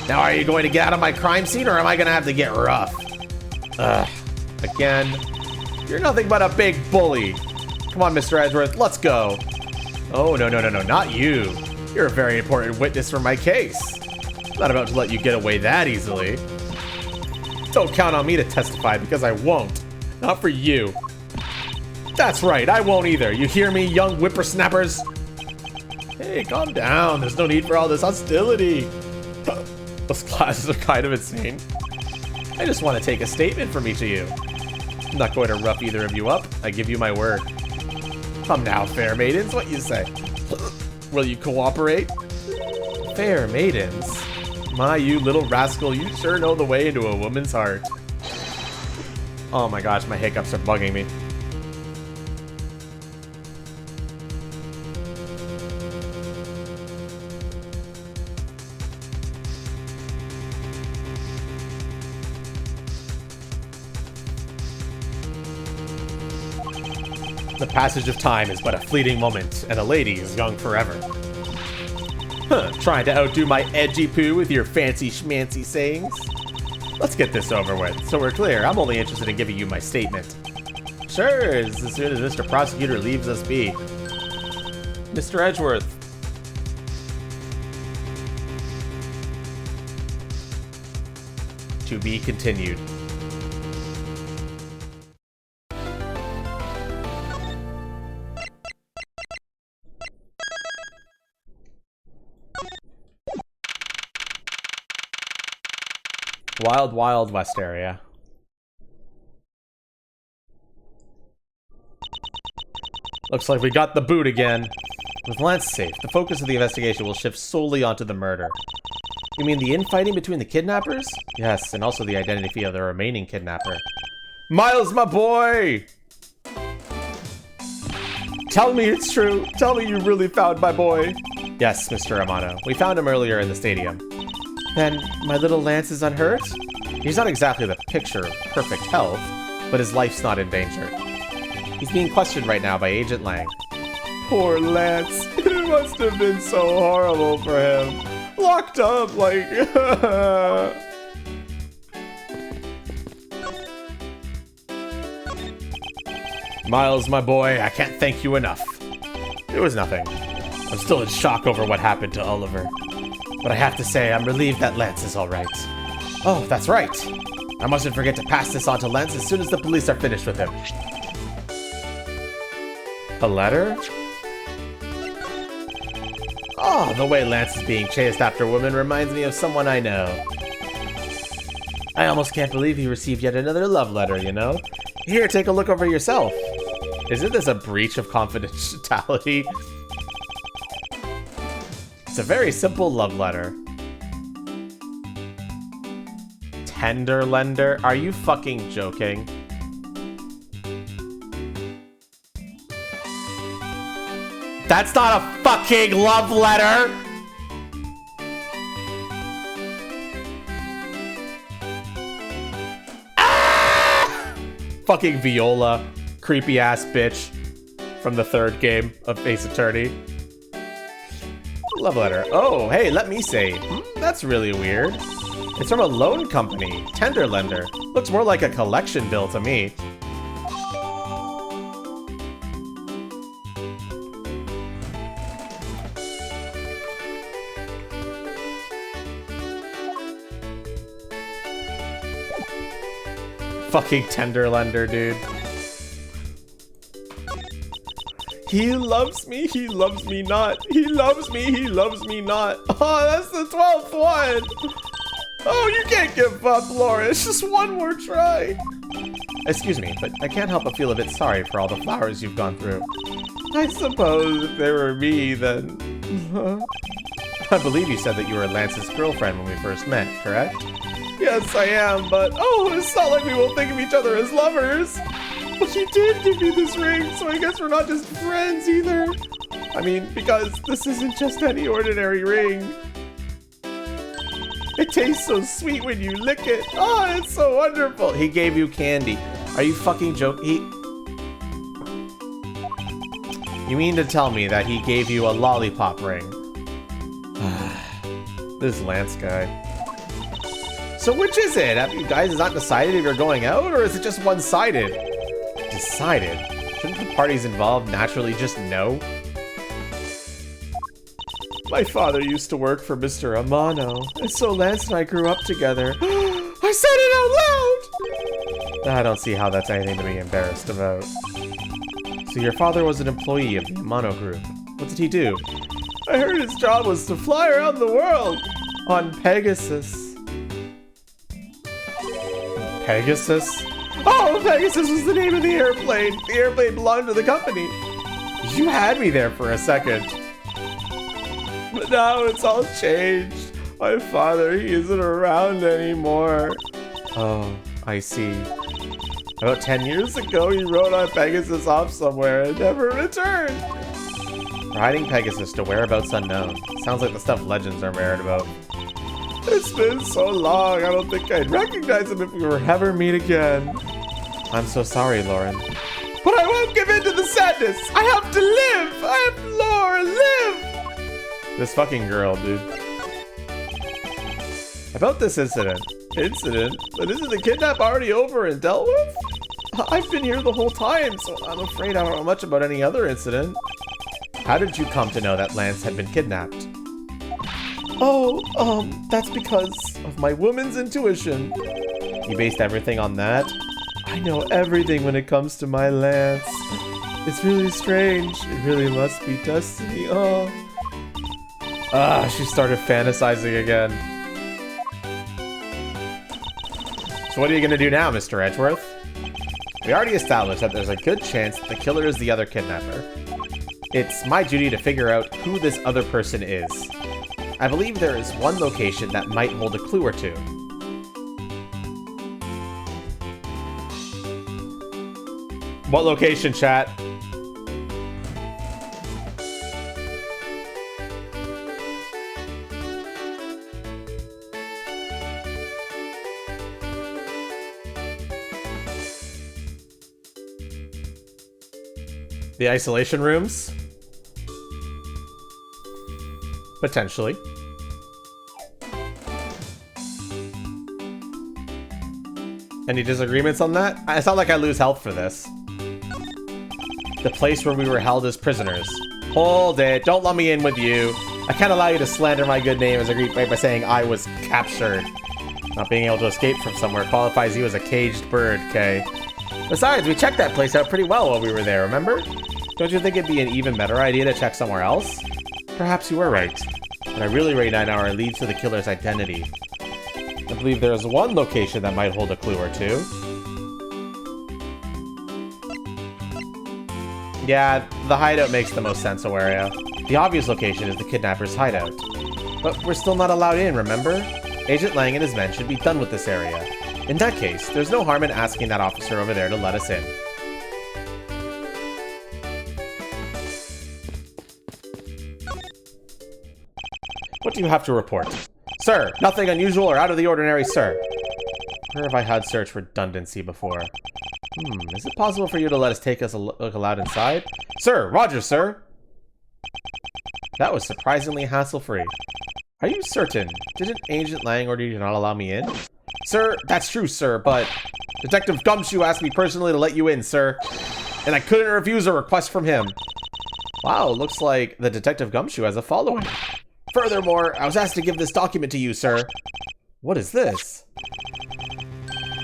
Now, are you going to get out of my crime scene, or am I going to have to get rough? Again. You're nothing but a big bully. Come on, Mr. Edgeworth, let's go. Oh, no, not you. You're a very important witness for my case. I'm not about to let you get away that easily. Don't count on me to testify, because I won't. Not for you. That's right, I won't either. You hear me, young whippersnappers? Hey, calm down. There's no need for all this hostility. Those classes are kind of insane. I just want to take a statement from each of you. I'm not going to rough either of you up. I give you my word. Come now, fair maidens, what you say? Will you cooperate? Fair maidens? My, you little rascal, you sure know the way into a woman's heart. Oh my gosh, my hiccups are bugging me. The passage of time is but a fleeting moment, and a lady is young forever. Huh, trying to outdo my edgy poo with your fancy schmancy sayings? Let's get this over with, so we're clear. I'm only interested in giving you my statement. Sure, as soon as Mr. Prosecutor leaves us be. Mr. Edgeworth. To be continued. Wild, Wild West area. Looks like we got the boot again. With Lance safe, the focus of the investigation will shift solely onto the murder. You mean the infighting between the kidnappers? Yes, and also the identity of the remaining kidnapper. Miles, my boy! Tell me it's true. Tell me you really found my boy. Yes, Mr. Amano. We found him earlier in the stadium. Then my little Lance is unhurt? He's not exactly the picture of perfect health, but his life's not in danger. He's being questioned right now by Agent Lang. Poor Lance. It must have been so horrible for him. Locked up like... Miles, my boy, I can't thank you enough. It was nothing. I'm still in shock over what happened to Oliver. But I have to say, I'm relieved that Lance is all right. Oh, that's right. I mustn't forget to pass this on to Lance as soon as the police are finished with him. A letter? Oh, the way Lance is being chased after women reminds me of someone I know. I almost can't believe he received yet another love letter, you know? Here, take a look over yourself. Isn't this a breach of confidentiality? It's a very simple love letter. Tender lender? Are you fucking joking? That's not a fucking love letter! Ah! Fucking Viola. Creepy ass bitch. from the third game of Ace Attorney. Love letter. Oh, hey, let me say. That's really weird. It's from a loan company, Tender Lender. Looks more like a collection bill to me. Fucking Tender Lender, dude. He loves me not. He loves me not. Oh, that's the 12th one. Oh, you can't give up, Laura. It's just one more try. Excuse me, but I can't help but feel a bit sorry for all the flowers you've gone through. I suppose if they were me, then... I believe you said that you were Lance's girlfriend when we first met, correct? Yes, I am, but... Oh, it's not like we will think of each other as lovers. But he did give me this ring, so I guess we're not just friends either. I mean, because this isn't just any ordinary ring. It tastes so sweet when you lick it. Oh, it's so wonderful. He gave you candy. Are you fucking joking? You mean to tell me that he gave you a lollipop ring? This Lance guy. So which is it? Have you guys not decided if you're going out, or is it just one-sided? Decided? Shouldn't the parties involved naturally just know? My father used to work for Mr. Amano, and so Lance and I grew up together. I said it out loud! I don't see how that's anything to be embarrassed about. So your father was an employee of the Amano group. What did he do? I heard his job was to fly around the world on Pegasus. Pegasus? Oh, Pegasus was the name of the airplane. The airplane belonged to the company. You had me there for a second. But now it's all changed. My father, he isn't around anymore. Oh, I see. About 10 years ago, he rode on Pegasus off somewhere and never returned. Riding Pegasus to whereabouts unknown. Sounds like the stuff legends are married about. It's been so long, I don't think I'd recognize him if we were ever meet again. I'm so sorry, Lauren. But I won't give in to the sadness! I have to live! I have to, Laura, live! This fucking girl, dude. About this incident. But isn't the kidnap already over and dealt with? I've been here the whole time, so I'm afraid I don't know much about any other incident. How did you come to know that Lance had been kidnapped? Oh, that's because of my woman's intuition. You based everything on that? I know everything when it comes to my Lance. It's really strange. It really must be destiny. Oh. She started fantasizing again. So what are you gonna do now, Mr. Edgeworth? We already established that there's a good chance that the killer is the other kidnapper. It's my duty to figure out who this other person is. I believe there is one location that might hold a clue or two. What location, chat? The isolation rooms? Potentially. Any disagreements on that? It's not like I lose health for this. The place where we were held as prisoners. Hold it, don't let me in with you. I can't allow you to slander my good name as a Greek by saying I was captured. Not being able to escape from somewhere qualifies you as a caged bird, okay? Besides, we checked that place out pretty well while we were there, remember? Don't you think it'd be an even better idea to check somewhere else? Perhaps you were right, but I really right now our leads to the killer's identity. I believe there is one location that might hold a clue or two. Yeah, the hideout makes the most sense, Awaria. The obvious location is the kidnapper's hideout. But we're still not allowed in, remember? Agent Lang and his men should be done with this area. In that case, there's no harm in asking that officer over there to let us in. What do you have to report? Sir, nothing unusual or out of the ordinary, sir. Where have I had search redundancy before? Is it possible for you to let us take us a look aloud inside? Sir! Roger, sir! That was surprisingly hassle-free. Are you certain? Didn't Agent Lang order you to not allow me in? Sir, that's true, sir, but Detective Gumshoe asked me personally to let you in, sir. And I couldn't refuse a request from him. Wow, looks like the Detective Gumshoe has a following. Furthermore, I was asked to give this document to you, sir. What is this?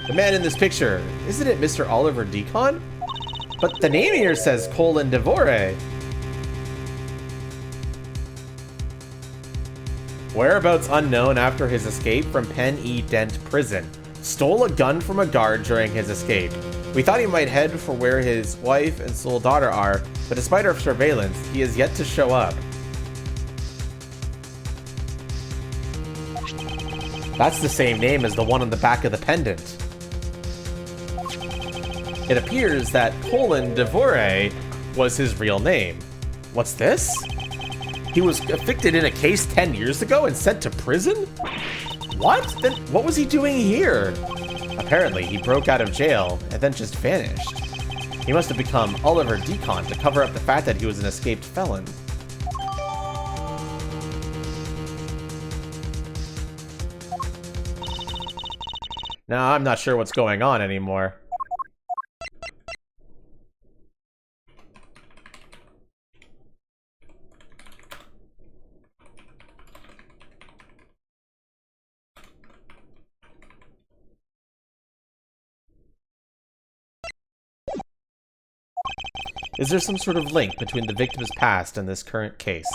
The man in this picture, isn't it Mr. Oliver Deacon? But the name here says Colin Devore. Whereabouts unknown after his escape from Pen E. Dent Prison. Stole a gun from a guard during his escape. We thought he might head for where his wife and sole daughter are, but despite our surveillance, he has yet to show up. That's the same name as the one on the back of the pendant. It appears that Colin Devore was his real name. What's this? He was convicted in a case 10 years ago and sent to prison? What? Then what was he doing here? Apparently, he broke out of jail and then just vanished. He must have become Oliver Deacon to cover up the fact that he was an escaped felon. Now, I'm not sure what's going on anymore. Is there some sort of link between the victim's past and this current case?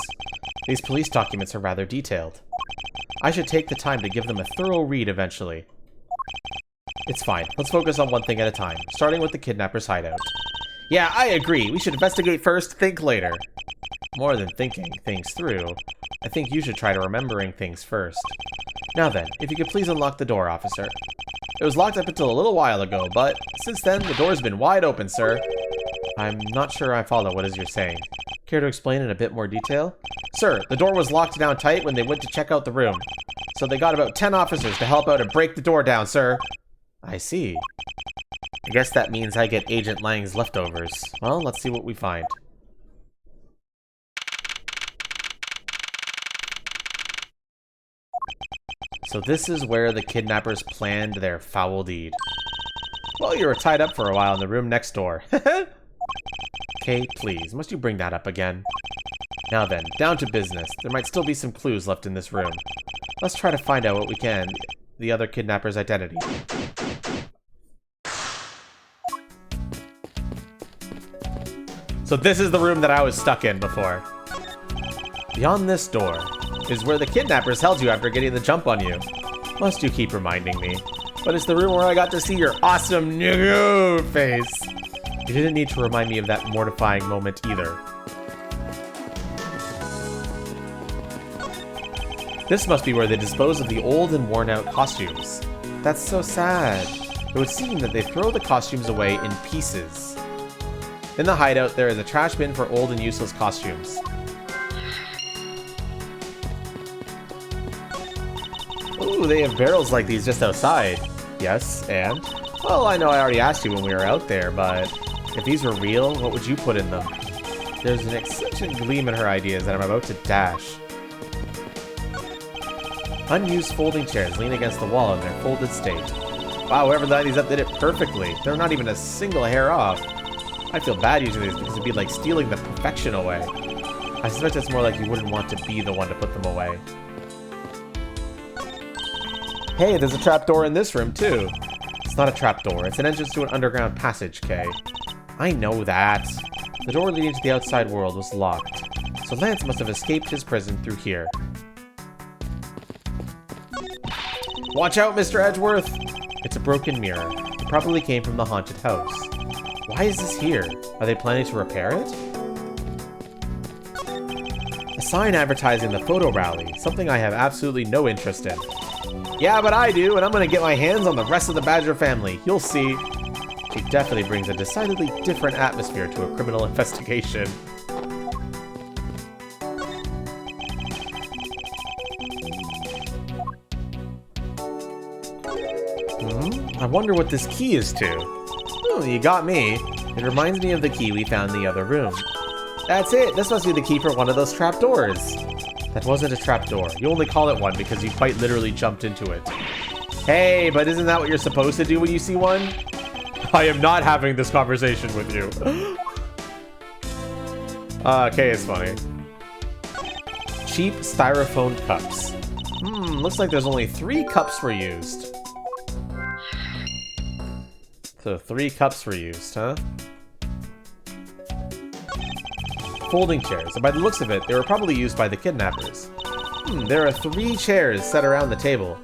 These police documents are rather detailed. I should take the time to give them a thorough read eventually. It's fine. Let's focus on one thing at a time, starting with the kidnapper's hideout. Yeah, I agree. We should investigate first, think later. More than thinking things through, I think you should try to remembering things first. Now then, if you could please unlock the door, officer. It was locked up until a little while ago, but since then, the door's been wide open, sir. I'm not sure I follow what it is you're saying. Care to explain in a bit more detail? Sir, the door was locked down tight when they went to check out the room. So they got about 10 officers to help out and break the door down, sir. I see. I guess that means I get Agent Lang's leftovers. Well, let's see what we find. So this is where the kidnappers planned their foul deed. Well, you were tied up for a while in the room next door. Okay, please, must you bring that up again? Now then, down to business. There might still be some clues left in this room. Let's try to find out what we can, the other kidnapper's identity. So this is the room that I was stuck in before. Beyond this door is where the kidnappers held you after getting the jump on you. Must you keep reminding me? But it's the room where I got to see your awesome new face. You didn't need to remind me of that mortifying moment either. This must be where they dispose of the old and worn out costumes. That's so sad. It would seem that they throw the costumes away in pieces. In the hideout, there is a trash bin for old and useless costumes. Ooh, they have barrels like these just outside. Yes, and? Well, I know I already asked you when we were out there, but if these were real, what would you put in them? There's an exceptional gleam in her ideas that I'm about to dash. Unused folding chairs lean against the wall in their folded state. Wow, whoever lined these up did it perfectly. They're not even a single hair off. I feel bad using these because it'd be like stealing the perfection away. I suspect it's more like you wouldn't want to be the one to put them away. Hey, there's a trapdoor in this room, too. It's not a trapdoor, it's an entrance to an underground passage, Kay. I know that. The door leading to the outside world was locked, so Lance must have escaped his prison through here. Watch out, Mr. Edgeworth! It's a broken mirror. It probably came from the haunted house. Why is this here? Are they planning to repair it? A sign advertising the photo rally, something I have absolutely no interest in. Yeah, but I do, and I'm gonna get my hands on the rest of the Badger family. You'll see. She definitely brings a decidedly different atmosphere to a criminal investigation. I wonder what this key is to. Oh, you got me. It reminds me of the key we found in the other room. That's it. This must be the key for one of those trapdoors. That wasn't a trapdoor. You only call it one because you quite literally jumped into it. Hey, but isn't that what you're supposed to do when you see one? I am not having this conversation with you. Okay, it's funny. Cheap styrofoam cups. Looks like there's only 3 cups were used. So 3 cups were used, huh? Folding chairs. And by the looks of it, they were probably used by the kidnappers. There are 3 chairs set around the table.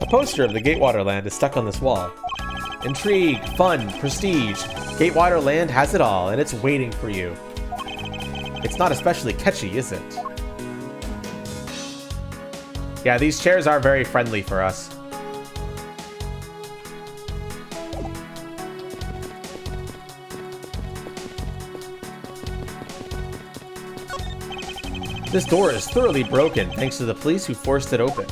A poster of the Gatewater Land is stuck on this wall. Intrigue, fun, prestige. Gatewater Land has it all, and it's waiting for you. It's not especially catchy, is it? Yeah, these chairs are very friendly for us. This door is thoroughly broken thanks to the police who forced it open.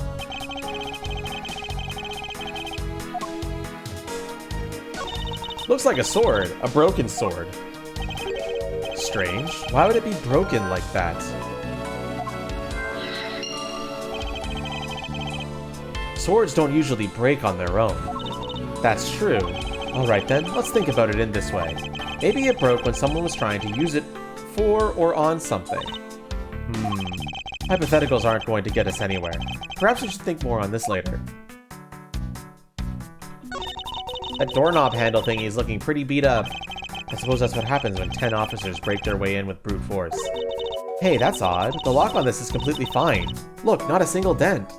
Looks like a sword, a broken sword. Strange. Why would it be broken like that? Swords don't usually break on their own. That's true. Alright then, let's think about it in this way. Maybe it broke when someone was trying to use it for or on something. Hypotheticals aren't going to get us anywhere. Perhaps we should think more on this later. That doorknob handle thingy is looking pretty beat up. I suppose that's what happens when 10 officers break their way in with brute force. Hey, that's odd. The lock on this is completely fine. Look, not a single dent.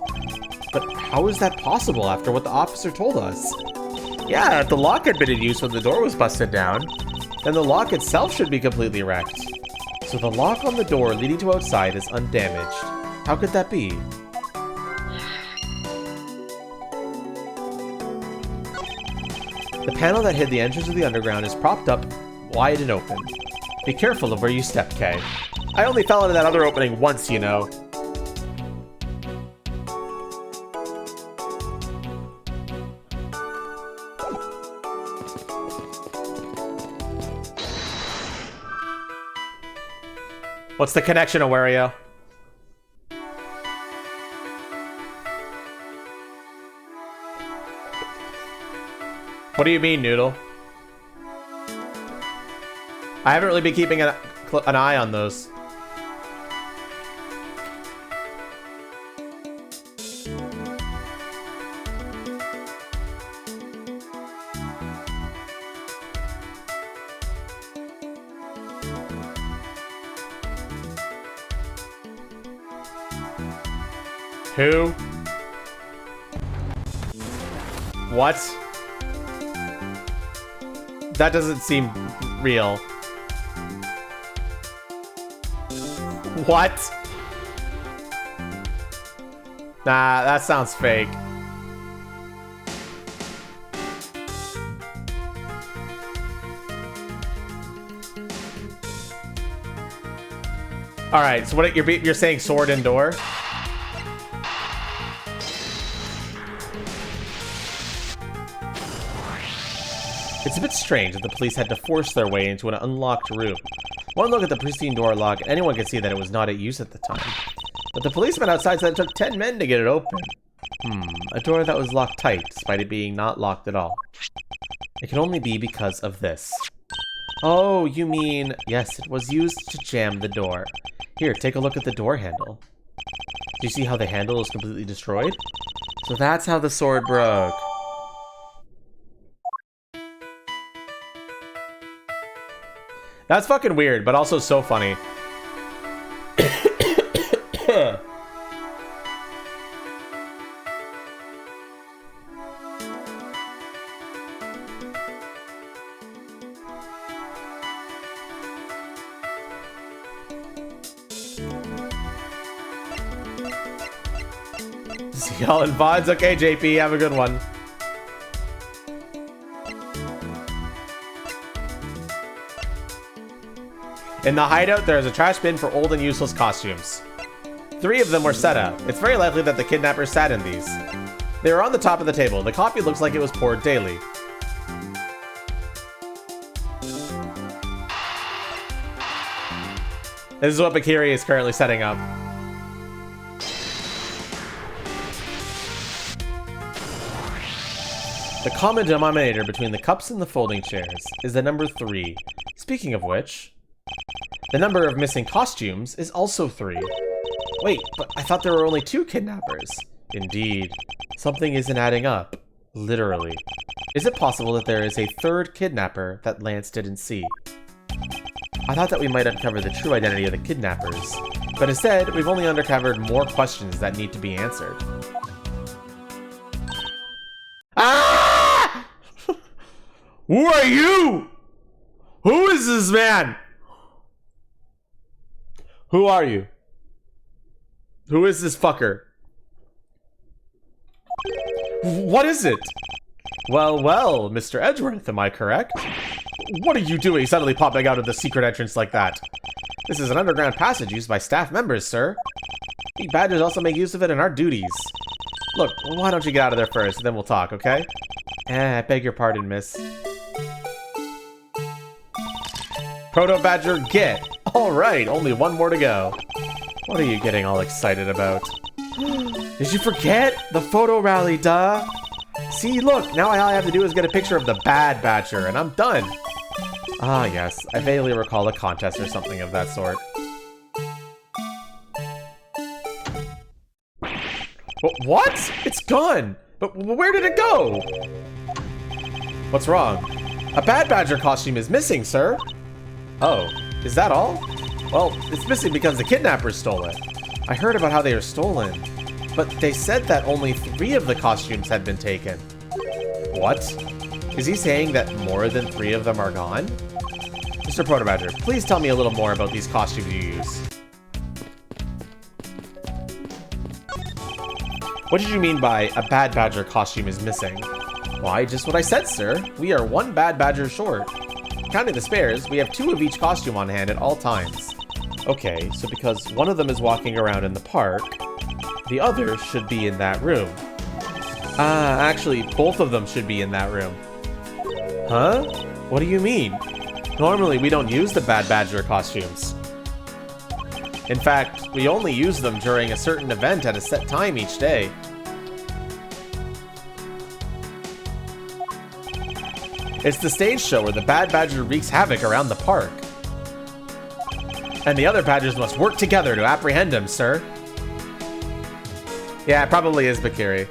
But how is that possible after what the officer told us? Yeah, if the lock had been in use when the door was busted down, then the lock itself should be completely wrecked. So the lock on the door leading to outside is undamaged. How could that be? The panel that hid the entrance of the underground is propped up wide and open. Be careful of where you step, Kay. I only fell into that other opening once, you know. What's the connection, Awario? What do you mean, Noodle? I haven't really been keeping an eye on those. Who? What? That doesn't seem real. What? Nah, that sounds fake. All right, so what you're saying sword and door? It's a bit strange that the police had to force their way into an unlocked room. One look at the pristine door lock, and anyone could see that it was not at use at the time. But the policeman outside said it took 10 men to get it open. A door that was locked tight, despite it being not locked at all. It can only be because of this. Oh, you mean... Yes, it was used to jam the door. Here, take a look at the door handle. Do you see how the handle is completely destroyed? So that's how the sword broke. That's fucking weird, but also so funny. See y'all in VODs? Okay, JP, have a good one. In the hideout, there is a trash bin for old and useless costumes. 3 of them were set up. It's very likely that the kidnappers sat in these. They were on the top of the table. The coffee looks like it was poured daily. This is what Bakiri is currently setting up. The common denominator between the cups and the folding chairs is the number 3. Speaking of which, the number of missing costumes is also 3. Wait, but I thought there were only 2 kidnappers. Indeed. Something isn't adding up. Literally. Is it possible that there is a 3rd kidnapper that Lance didn't see? I thought that we might uncover the true identity of the kidnappers, but instead, we've only uncovered more questions that need to be answered. Ah! Who are you? Who is this man? Who are you? Who is this fucker? What is it? Well, well, Mr. Edgeworth, am I correct? What are you doing suddenly popping out of the secret entrance like that? This is an underground passage used by staff members, sir. We badgers also make use of it in our duties. Look, why don't you get out of there first, and then we'll talk, okay? I beg your pardon, miss. Proto-badger, get! Alright, only one more to go. What are you getting all excited about? Did you forget? The photo rally, duh! See, look, now all I have to do is get a picture of the bad badger, and I'm done. Ah, yes, I vaguely recall a contest or something of that sort. What? It's gone! But where did it go? What's wrong? A bad badger costume is missing, sir. Oh, is that all? Well, it's missing because the kidnappers stole it. I heard about how they were stolen, but they said that only 3 of the costumes had been taken. What? Is he saying that more than 3 of them are gone? Mr. Proto-Badger, please tell me a little more about these costumes you use. What did you mean by a bad badger costume is missing? Why, just what I said, sir. We are 1 bad badger short. Counting the spares, we have 2 of each costume on hand at all times. Okay, so because one of them is walking around in the park, the other should be in that room. Ah, actually, both of them should be in that room. Huh? What do you mean? Normally, we don't use the bad badger costumes. In fact, we only use them during a certain event at a set time each day. It's the stage show where the bad badger wreaks havoc around the park. And the other badgers must work together to apprehend him, sir. Yeah, it probably is Bakiri.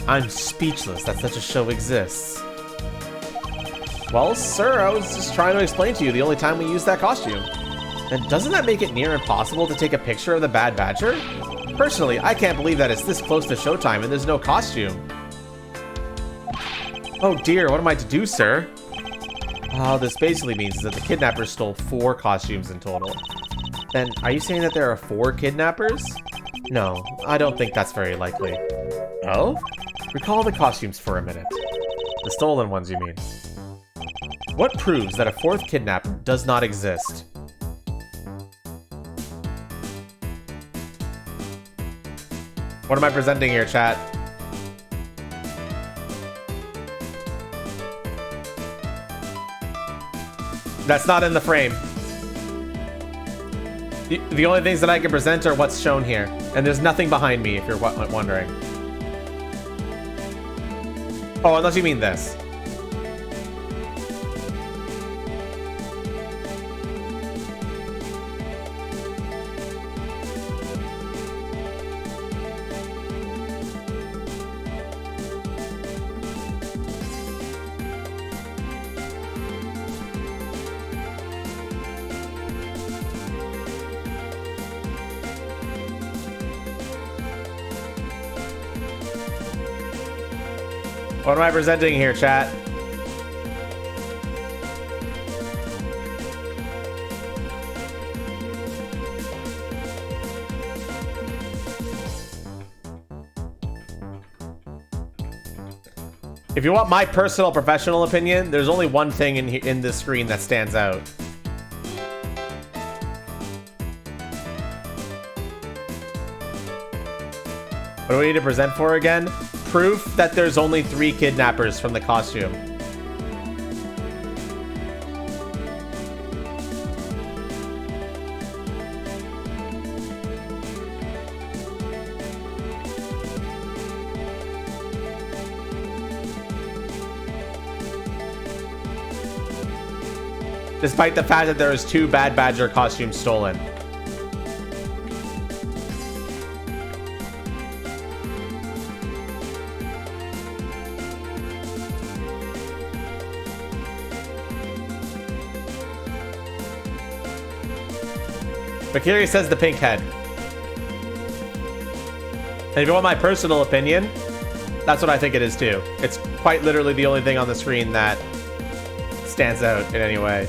I'm speechless that such a show exists. Well, sir, I was just trying to explain to you the only time we use that costume. And doesn't that make it near impossible to take a picture of the bad badger? Personally, I can't believe that it's this close to showtime and there's no costume. Oh dear, what am I to do, sir? Oh, this basically means that the kidnappers stole 4 costumes in total. Then, are you saying that there are 4 kidnappers? No, I don't think that's very likely. Oh? Recall the costumes for a minute. The stolen ones, you mean? What proves that a 4th kidnapper does not exist? What am I presenting here, chat? That's not in the frame. The only things that I can present are what's shown here. And there's nothing behind me, if you're wondering. Oh, unless you mean this. What am I presenting here, chat? If you want my personal professional opinion, there's only one thing in this screen that stands out. What do we need to present for again? Proof that there's only 3 kidnappers from the costume. Despite the fact that there was 2 Bad Badger costumes stolen. Bakiri says the pink head. And if you want my personal opinion, that's what I think it is too. It's quite literally the only thing on the screen that stands out in any way.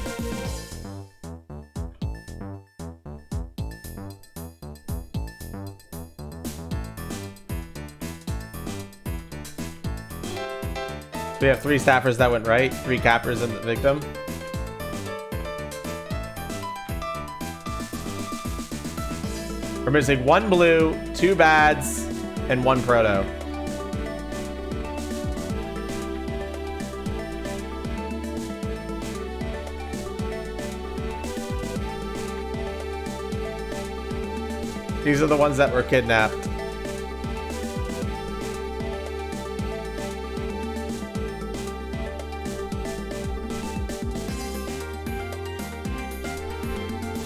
We have 3 staffers that went right, 3 cappers and the victim. We're missing 1 blue, 2 bads, and 1 proto. These are the ones that were kidnapped.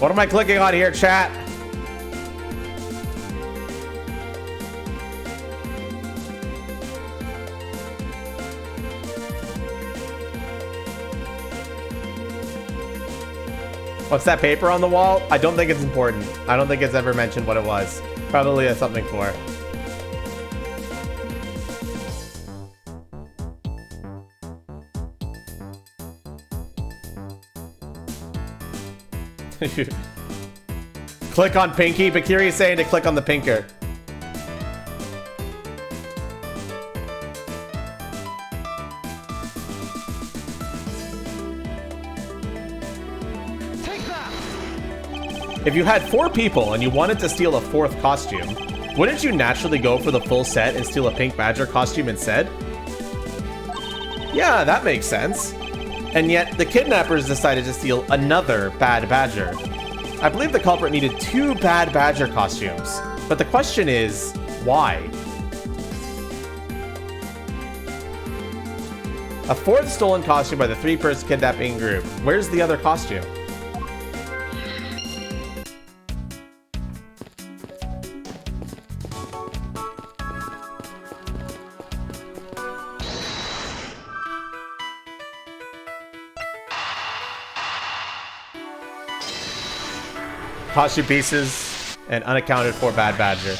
What am I clicking on here, chat? What's that paper on the wall? I don't think it's important. I don't think it's ever mentioned what it was. Probably has something for it. Click on Pinky. Bakiri is saying to click on the pinker. If you had 4 people and you wanted to steal a 4th costume, wouldn't you naturally go for the full set and steal a pink badger costume instead? Yeah, that makes sense. And yet, the kidnappers decided to steal another bad badger. I believe the culprit needed 2 bad badger costumes. But the question is, why? A 4th stolen costume by the 3-person kidnapping group. Where's the other costume? Costume pieces and unaccounted for bad badger.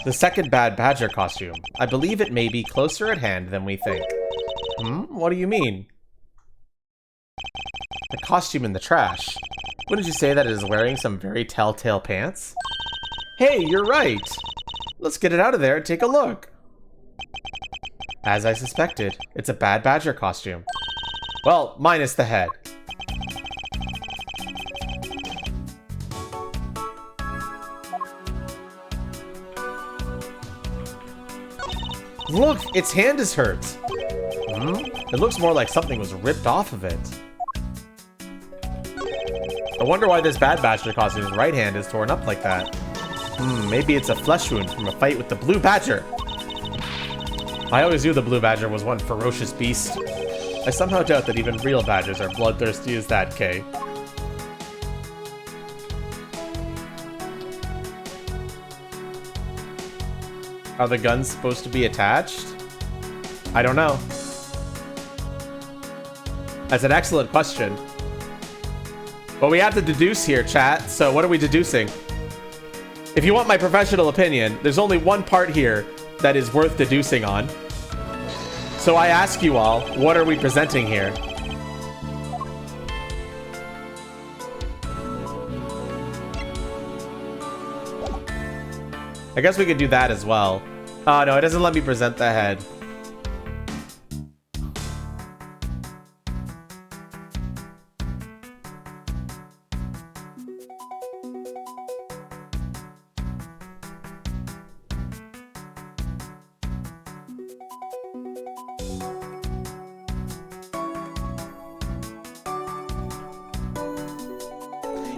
The second bad badger costume. I believe it may be closer at hand than we think. What do you mean? The costume in the trash. Wouldn't you say that it is wearing some very telltale pants? Hey, you're right. Let's get it out of there and take a look. As I suspected, it's a bad badger costume. Well, minus the head. Look, its hand is hurt. It looks more like something was ripped off of it. I wonder why this bad badger costume's right hand is torn up like that. Maybe it's a flesh wound from a fight with the blue badger. I always knew the blue badger was one ferocious beast. I somehow doubt that even real badgers are bloodthirsty as that, Kay. Are the guns supposed to be attached? I don't know. That's an excellent question. But we have to deduce here, chat. So what are we deducing? If you want my professional opinion, there's only one part here that is worth deducing on. So I ask you all, what are we presenting here? I guess we could do that as well. Oh, no, it doesn't let me present the head.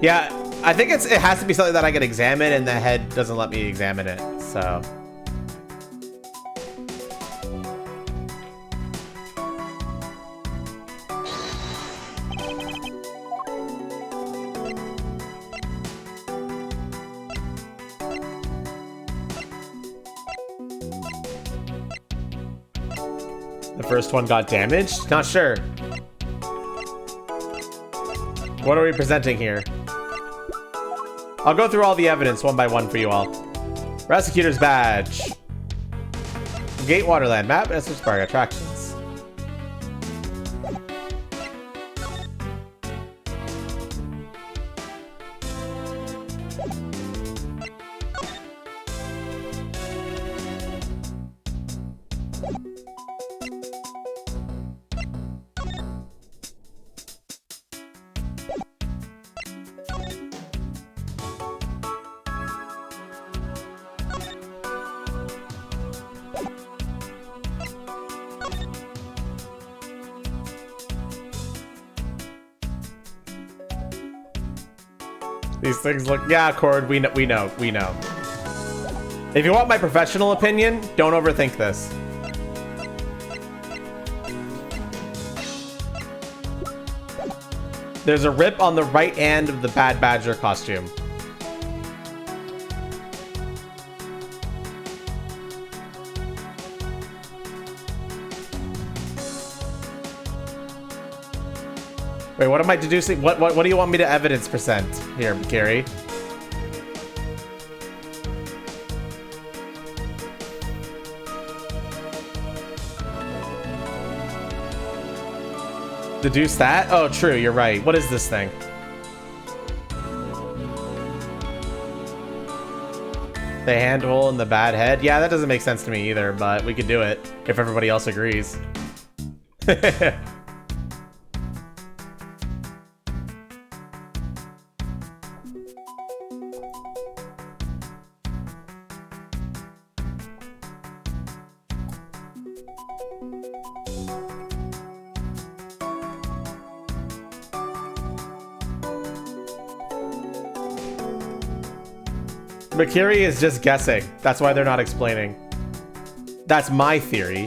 Yeah, I think it has to be something that I can examine, and the head doesn't let me examine it, so. The first one got damaged? Not sure. What are we presenting here? I'll go through all the evidence one by one for you all. Prosecutor's badge. Gate Waterland map, Essex Park attractions. These things look, yeah, Cord, we know. If you want my professional opinion, don't overthink this. There's a rip on the right hand of the Bad Badger costume. Wait, what am I deducing? What do you want me to evidence present here, Gary? Deduce that? Oh, true, you're right. What is this thing? The handle and the bad head? Yeah, that doesn't make sense to me either, but we could do it if everybody else agrees. Makiri is just guessing. That's why they're not explaining. That's my theory.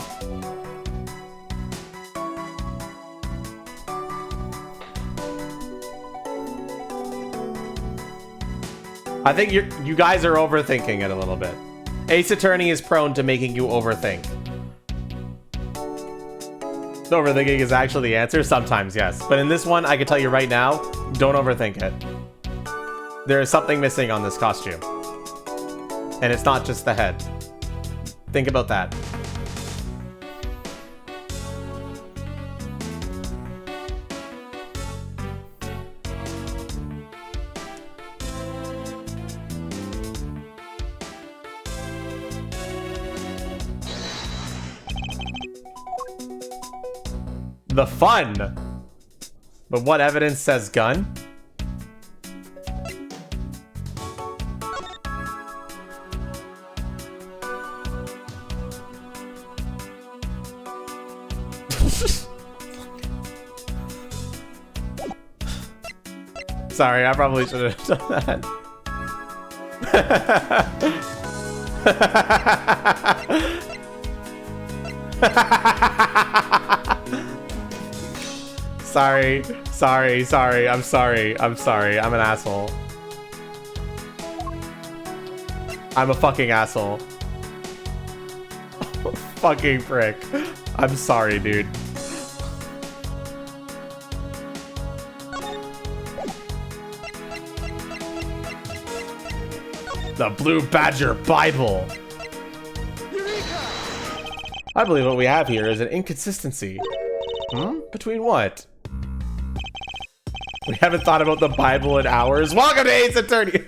I think you guys are overthinking it a little bit. Ace Attorney is prone to making you overthink. Overthinking is actually the answer? Sometimes, yes. But in this one, I can tell you right now, don't overthink it. There is something missing on this costume. And it's not just the head. Think about that. The fun! But what evidence says gun? Sorry, I probably should have done that. Sorry. I'm sorry. I'm an asshole. I'm a fucking asshole. Fucking prick. I'm sorry, dude. The Blue Badger Bible. Eureka! I believe what we have here is an inconsistency. Between what? We haven't thought about the Bible in hours. Welcome to Ace Attorney.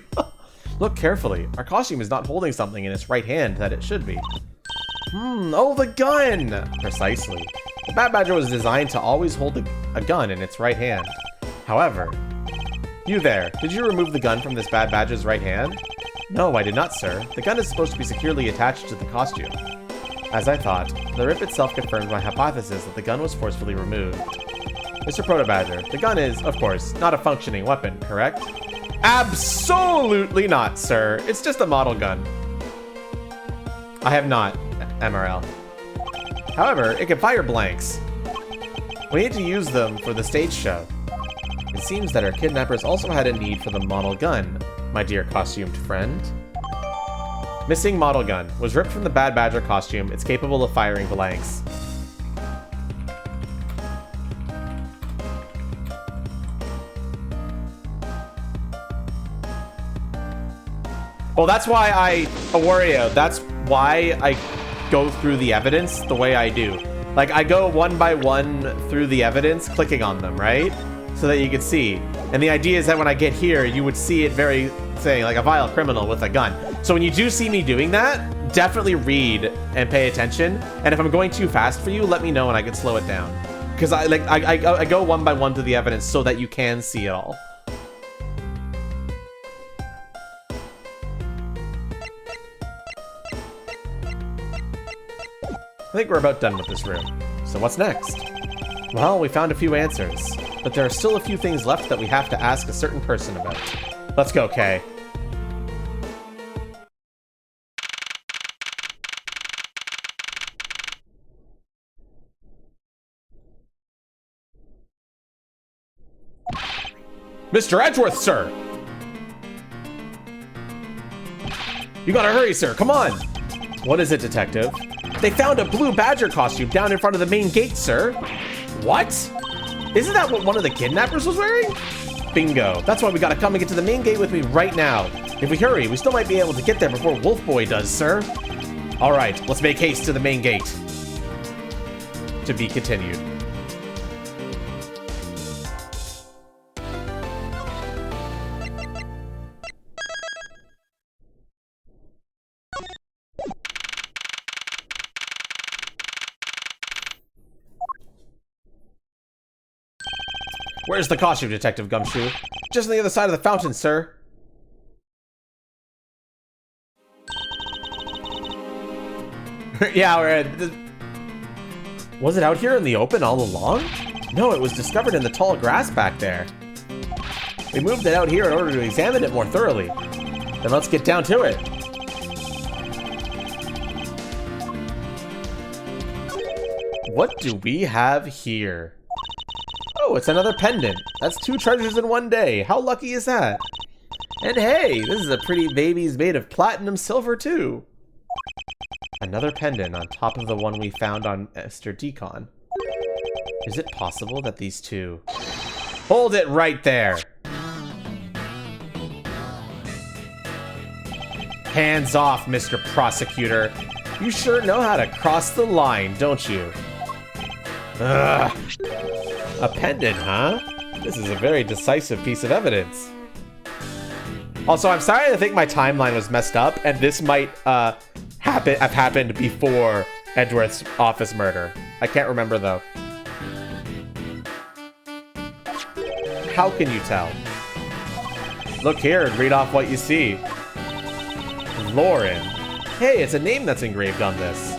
Look carefully. Our costume is not holding something in its right hand that it should be. Oh, the gun! Precisely. The Bad Badger was designed to always hold a gun in its right hand. However, you there, did you remove the gun from this Bad Badger's right hand? No, I did not, sir. The gun is supposed to be securely attached to the costume. As I thought, the rip itself confirmed my hypothesis that the gun was forcefully removed. Mr. Proto-Badger, the gun is, of course, not a functioning weapon, correct? Absolutely not, sir. It's just a model gun. I have not, MRL. However, it can fire blanks. We need to use them for the stage show. It seems that our kidnappers also had a need for the model gun, my dear costumed friend. Missing model gun. Was ripped from the Bad Badger costume. It's capable of firing blanks. Well, that's why Wario, that's why I go through the evidence the way I do. Like, I go one by one through the evidence, clicking on them, right? So that you can see. And the idea is that when I get here, you would see it very, saying, like, a vile criminal with a gun. So when you do see me doing that, definitely read and pay attention. And if I'm going too fast for you, let me know and I can slow it down. Because I go one by one through the evidence so that you can see it all. I think we're about done with this room. So what's next? Well, we found a few answers, but there are still a few things left that we have to ask a certain person about. Let's go, Kay. Mr. Edgeworth, sir! You gotta hurry, sir, come on! What is it, detective? They found a blue badger costume down in front of the main gate, sir. What? Isn't that what one of the kidnappers was wearing? Bingo. That's why we gotta come and get to the main gate with me right now. If we hurry, we still might be able to get there before Wolf Boy does, sir. All right, let's make haste to the main gate. To be continued. Where's the costume, Detective Gumshoe? Just on the other side of the fountain, sir. Yeah, we're at... Was it out here in the open all along? No, it was discovered in the tall grass back there. We moved it out here in order to examine it more thoroughly. Then let's get down to it. What do we have here? Oh, it's another pendant. That's 2 treasures in one day. How lucky is that? And hey, this is a pretty baby's made of platinum silver too. Another pendant on top of the one we found on Mr. Decon. Is it possible that these two... Hold it right there! Hands off, Mr. Prosecutor. You sure know how to cross the line, don't you? Ugh. A pendant, huh? This is a very decisive piece of evidence. Also, I'm sorry to think my timeline was messed up, and this might have happened before Edgeworth's office murder. I can't remember, though. How can you tell? Look here and read off what you see. Lauren. Hey, it's a name that's engraved on this.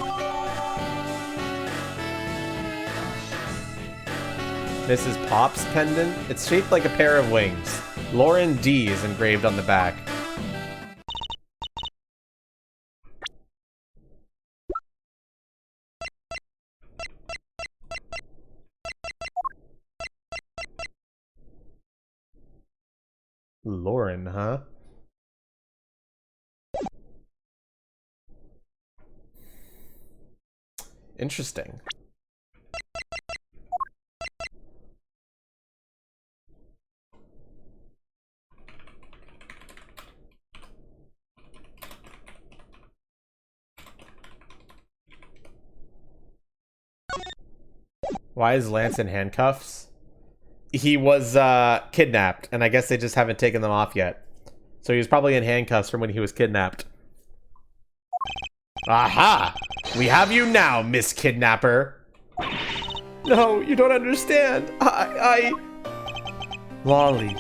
Mrs. Pop's pendant. It's shaped like a pair of wings. Lauren D is engraved on the back. Lauren, huh? Interesting. Why is Lance in handcuffs? He was kidnapped, and I guess they just haven't taken them off yet. So he was probably in handcuffs from when he was kidnapped. Aha! We have you now, Miss Kidnapper. No, you don't understand. Lolly,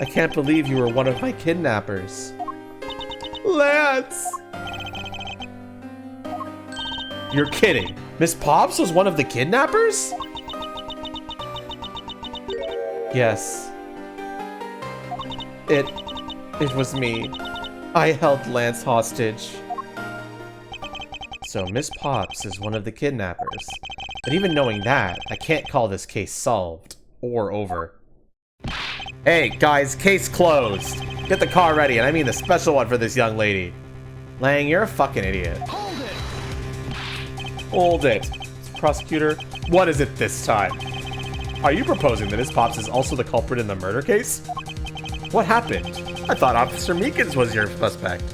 I can't believe you were one of my kidnappers. Lance! You're kidding. Miss Pops was one of the kidnappers? Yes. It was me. I held Lance hostage. So Miss Pops is one of the kidnappers. But even knowing that, I can't call this case solved or over. Hey, guys, case closed. Get the car ready, and I mean the special one for this young lady. Lang, you're a fucking idiot. Hold it! Hold it. Prosecutor, what is it this time? Are you proposing that Miss Pops is also the culprit in the murder case? What happened? I thought Officer Meekins was your suspect.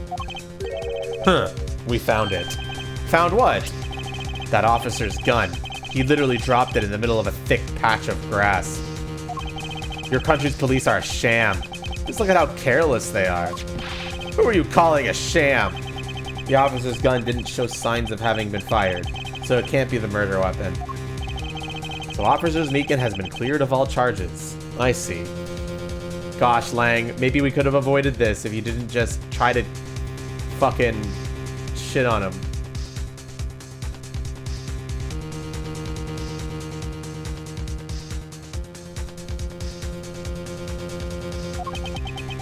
Huh, we found it. Found what? That officer's gun. He literally dropped it in the middle of a thick patch of grass. Your country's police are a sham. Just look at how careless they are. Who are you calling a sham? The officer's gun didn't show signs of having been fired, so it can't be the murder weapon. So Officer Meekin has been cleared of all charges. I see. Gosh, Lang, maybe we could have avoided this if you didn't just try to fucking shit on him.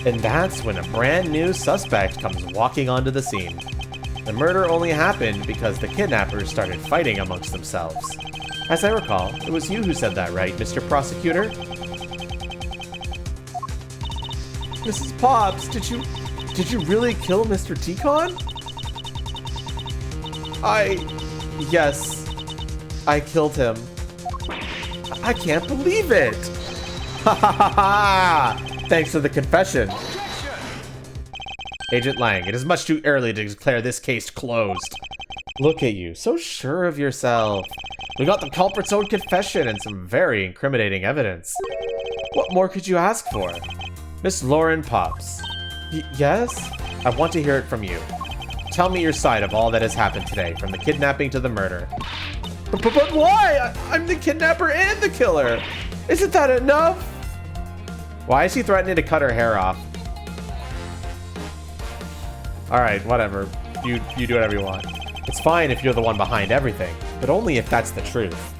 And that's when a brand new suspect comes walking onto the scene. The murder only happened because the kidnappers started fighting amongst themselves. As I recall, it was you who said that, right, Mr. Prosecutor? Mrs. Pops, did you really kill Mr. Deacon? Yes, I killed him. I can't believe it! Ha ha ha ha! Thanks for the confession. Agent Lang, it is much too early to declare this case closed. Look at you, so sure of yourself. We got the culprit's own confession and some very incriminating evidence. What more could you ask for? Miss Lauren Pops. Yes? I want to hear it from you. Tell me your side of all that has happened today, from the kidnapping to the murder. But why? I'm the kidnapper and the killer. Isn't that enough? Why is she threatening to cut her hair off? Alright, whatever. You do whatever you want. It's fine if you're the one behind everything, but only if that's the truth.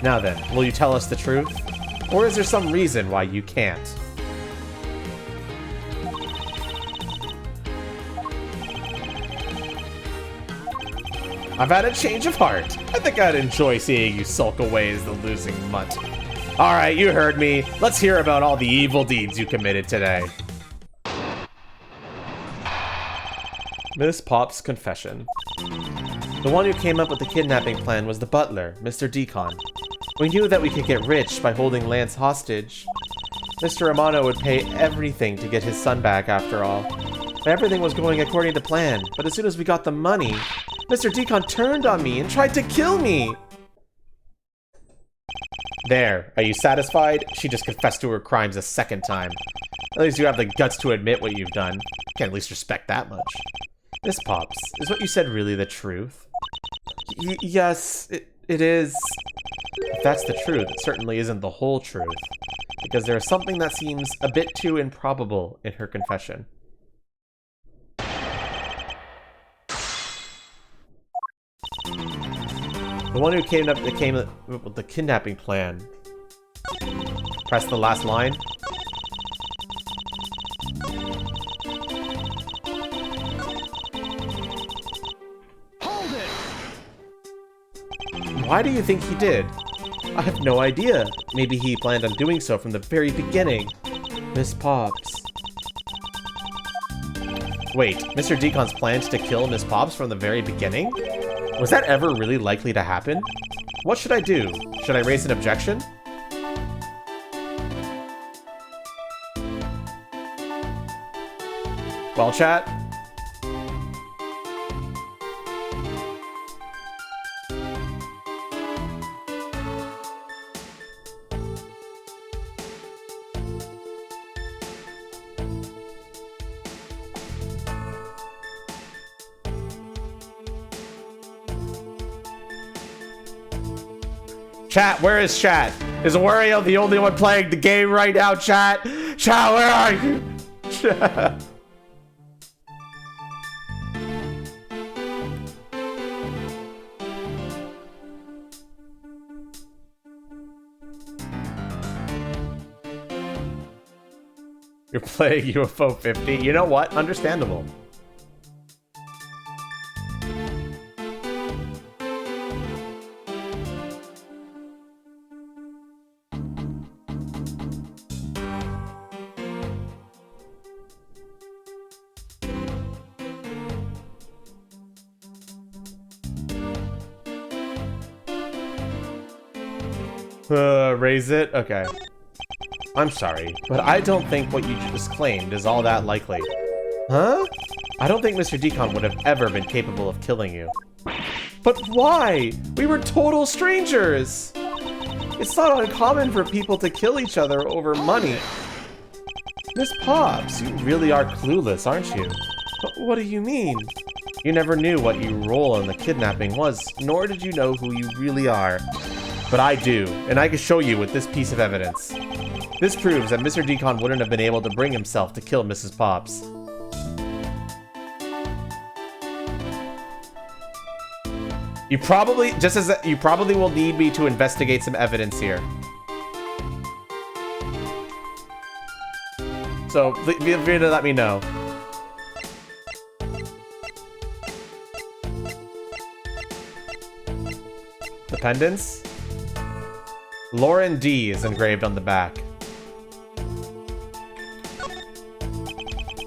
Now then, will you tell us the truth? Or is there some reason why you can't? I've had a change of heart. I think I'd enjoy seeing you sulk away as the losing mutt. Alright, you heard me. Let's hear about all the evil deeds you committed today. Miss Pop's confession. The one who came up with the kidnapping plan was the butler, Mr. Deacon. We knew that we could get rich by holding Lance hostage. Mr. Romano would pay everything to get his son back after all. Everything was going according to plan, but as soon as we got the money, Mr. Deacon turned on me and tried to kill me. There, are you satisfied? She just confessed to her crimes a second time. At least you have the guts to admit what you've done. Can't at least respect that much. Miss Pops, is what you said really the truth? Yes, it is. If that's the truth, it certainly isn't the whole truth. Because there is something that seems a bit too improbable in her confession. The one who came up with the kidnapping plan. Press the last line. Hold it! Why do you think he did? I have no idea. Maybe he planned on doing so from the very beginning. Miss Pops. Wait, Mr. Deacon's planned to kill Miss Pops from the very beginning? Was that ever really likely to happen? What should I do? Should I raise an objection? Well, chat? Chat, where is chat? Is Wario the only one playing the game right now, chat? Chat, where are you? Chat. You're playing UFO 50. You know what? Understandable. Raise it? Okay. I'm sorry, but I don't think what you just claimed is all that likely. Huh? I don't think Mr. Decon would have ever been capable of killing you. But why? We were total strangers! It's not uncommon for people to kill each other over money. Miss Pops, you really are clueless, aren't you? But what do you mean? You never knew what your role in the kidnapping was, nor did you know who you really are. But I do, and I can show you with this piece of evidence. This proves that Mr. Decon wouldn't have been able to bring himself to kill Mrs. Pops. You probably will need me to investigate some evidence here. So feel free to let me know. The pendants? Lauren D is engraved on the back.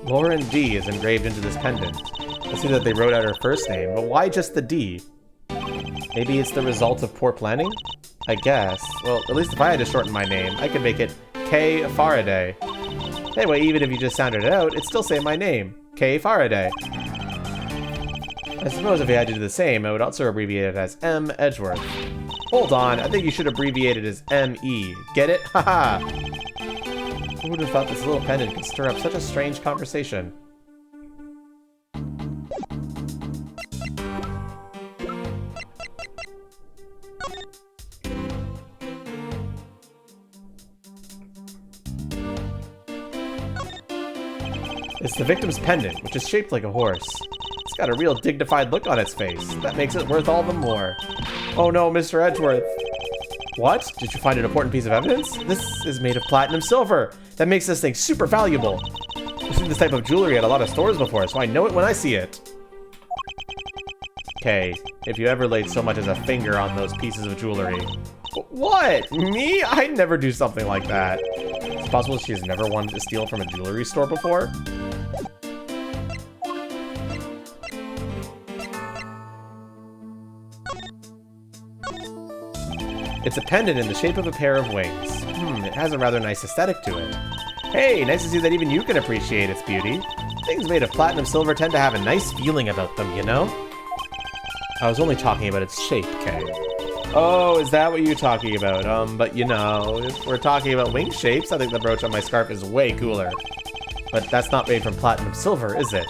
Lauren D is engraved into this pendant. I see that they wrote out her first name, but why just the D? Maybe it's the result of poor planning? I guess. Well, at least if I had to shorten my name, I could make it K. Faraday. Anyway, even if you just sounded it out, it'd still say my name, K. Faraday. I suppose if you had to do the same, I would also abbreviate it as M. Edgeworth. Hold on, I think you should abbreviate it as M.E. Get it? Haha! Who would have thought this little pendant could stir up such a strange conversation? It's the victim's pendant, which is shaped like a horse. It's got a real dignified look on its face. That makes it worth all the more. Oh no, Mr. Edgeworth. What? Did you find an important piece of evidence? This is made of platinum silver. That makes this thing super valuable. I've seen this type of jewelry at a lot of stores before, so I know it when I see it. Okay, if you ever laid so much as a finger on those pieces of jewelry. What? Me? I'd never do something like that. It's possible she has never wanted to steal from a jewelry store before. It's a pendant in the shape of a pair of wings. It has a rather nice aesthetic to it. Hey, nice to see that even you can appreciate its beauty. Things made of platinum silver tend to have a nice feeling about them, you know? I was only talking about its shape, Kay. Oh, is that what you're talking about? But you know, if we're talking about wing shapes, I think the brooch on my scarf is way cooler. But that's not made from platinum silver, is it?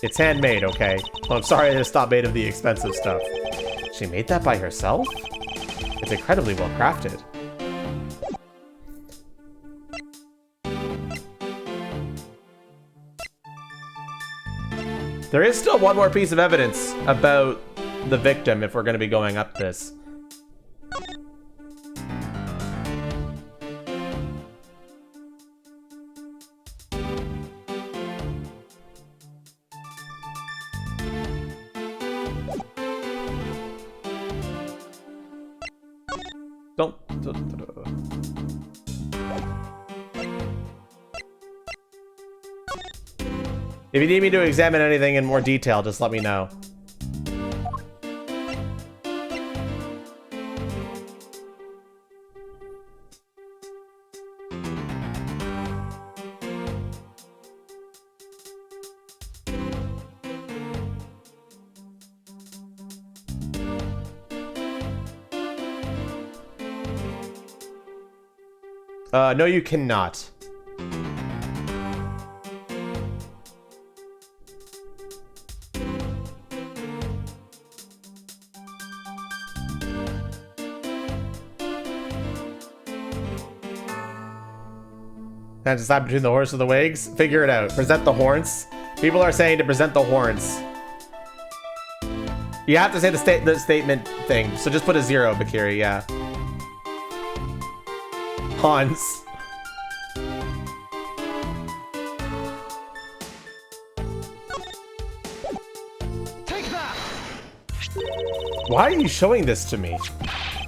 It's handmade, okay? Well, I'm sorry it's not made of the expensive stuff. She made that by herself? It's incredibly well crafted. There is still one more piece of evidence about the victim if we're going to be going up this. Don't. If you need me to examine anything in more detail, just let me know. No, you cannot. And decide between the horse or the wigs? Figure it out. Present the horns. People are saying to present the horns. You have to say the statement thing, so just put a 0, Bakiri, yeah. Hans. Why are you showing this to me?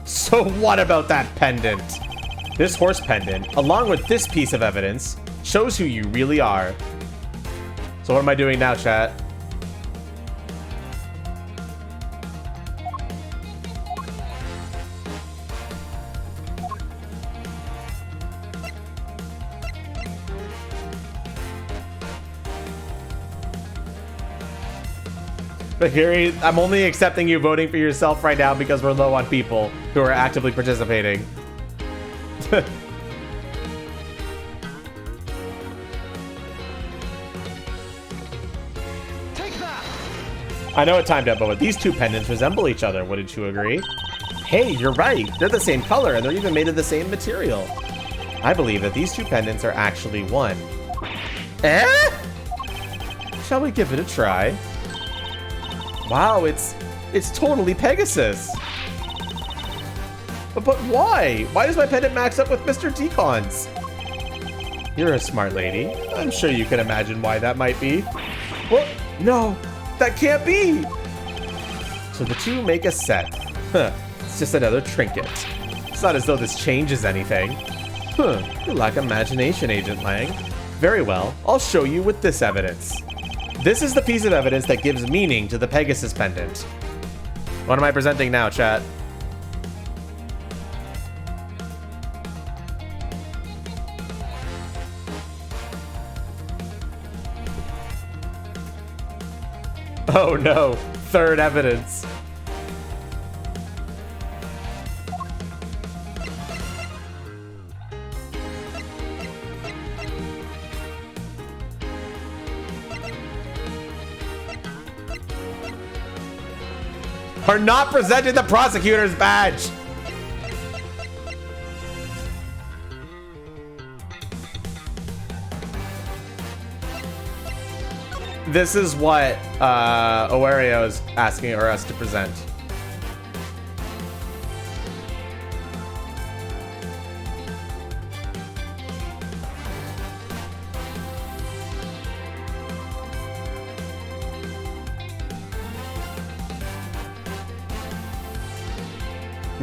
So what about that pendant? This horse pendant, along with this piece of evidence, shows who you really are. So what am I doing now, chat? But here, I'm only accepting you voting for yourself right now because we're low on people who are actively participating. Take that! I know it timed out, but these two pendants resemble each other. Wouldn't you agree? Hey, you're right. They're the same color and they're even made of the same material. I believe that these two pendants are actually one. Eh? Shall we give it a try? Wow, it's totally Pegasus. But why? Why does my pendant max up with Mr. Decon's? You're a smart lady. I'm sure you can imagine why that might be. What? No, that can't be. So the two make a set. Huh, it's just another trinket. It's not as though this changes anything. Huh, you lack imagination, Agent Lang. Very well, I'll show you with this evidence. This is the piece of evidence that gives meaning to the Pegasus pendant. What am I presenting now, chat? Oh no, third evidence. Are not presenting the prosecutor's badge. This is what Owario is asking us to present.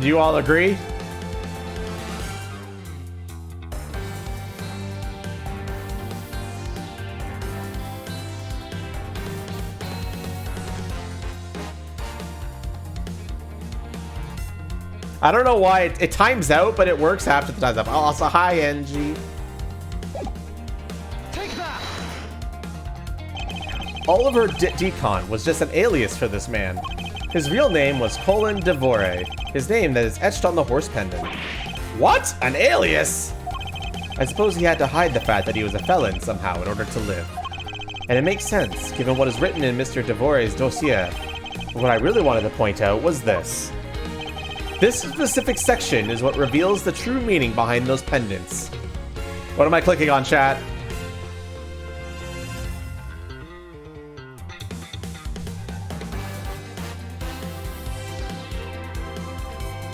Do you all agree? I don't know why it times out, but it works half the time. Also, hi, NG. Take that! Oliver Decon was just an alias for this man. His real name was Colin Devore, his name that is etched on the horse pendant. What? An alias? I suppose he had to hide the fact that he was a felon somehow in order to live. And it makes sense, given what is written in Mr. Devore's dossier. But what I really wanted to point out was this. This specific section is what reveals the true meaning behind those pendants. What am I clicking on, chat?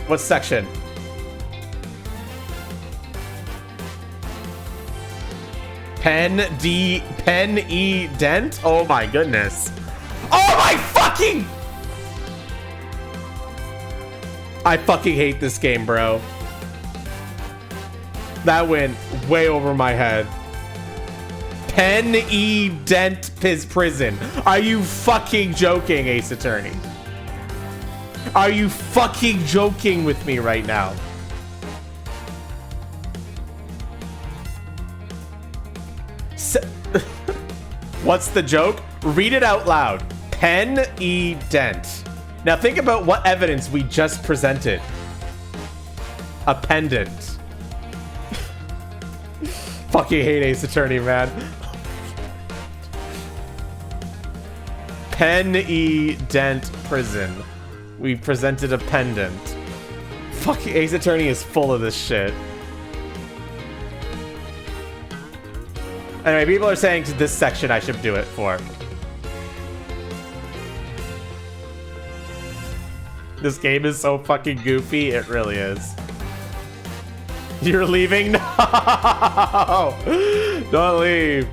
What section? Pen E Dent? Oh my goodness. Oh my fucking! I fucking hate this game, bro. That went way over my head. Pen E Dent Prison. Are you fucking joking, Ace Attorney? Are you fucking joking with me right now? What's the joke? Read it out loud. Pen E Dent. Now think about what evidence we just presented. A pendant. Fucking hate Ace Attorney, man. Pen E Dent Prison. We presented a pendant. Fucking Ace Attorney is full of this shit. Anyway, people are saying to this section I should do it for. This game is so fucking goofy, it really is. You're leaving? No! Don't leave.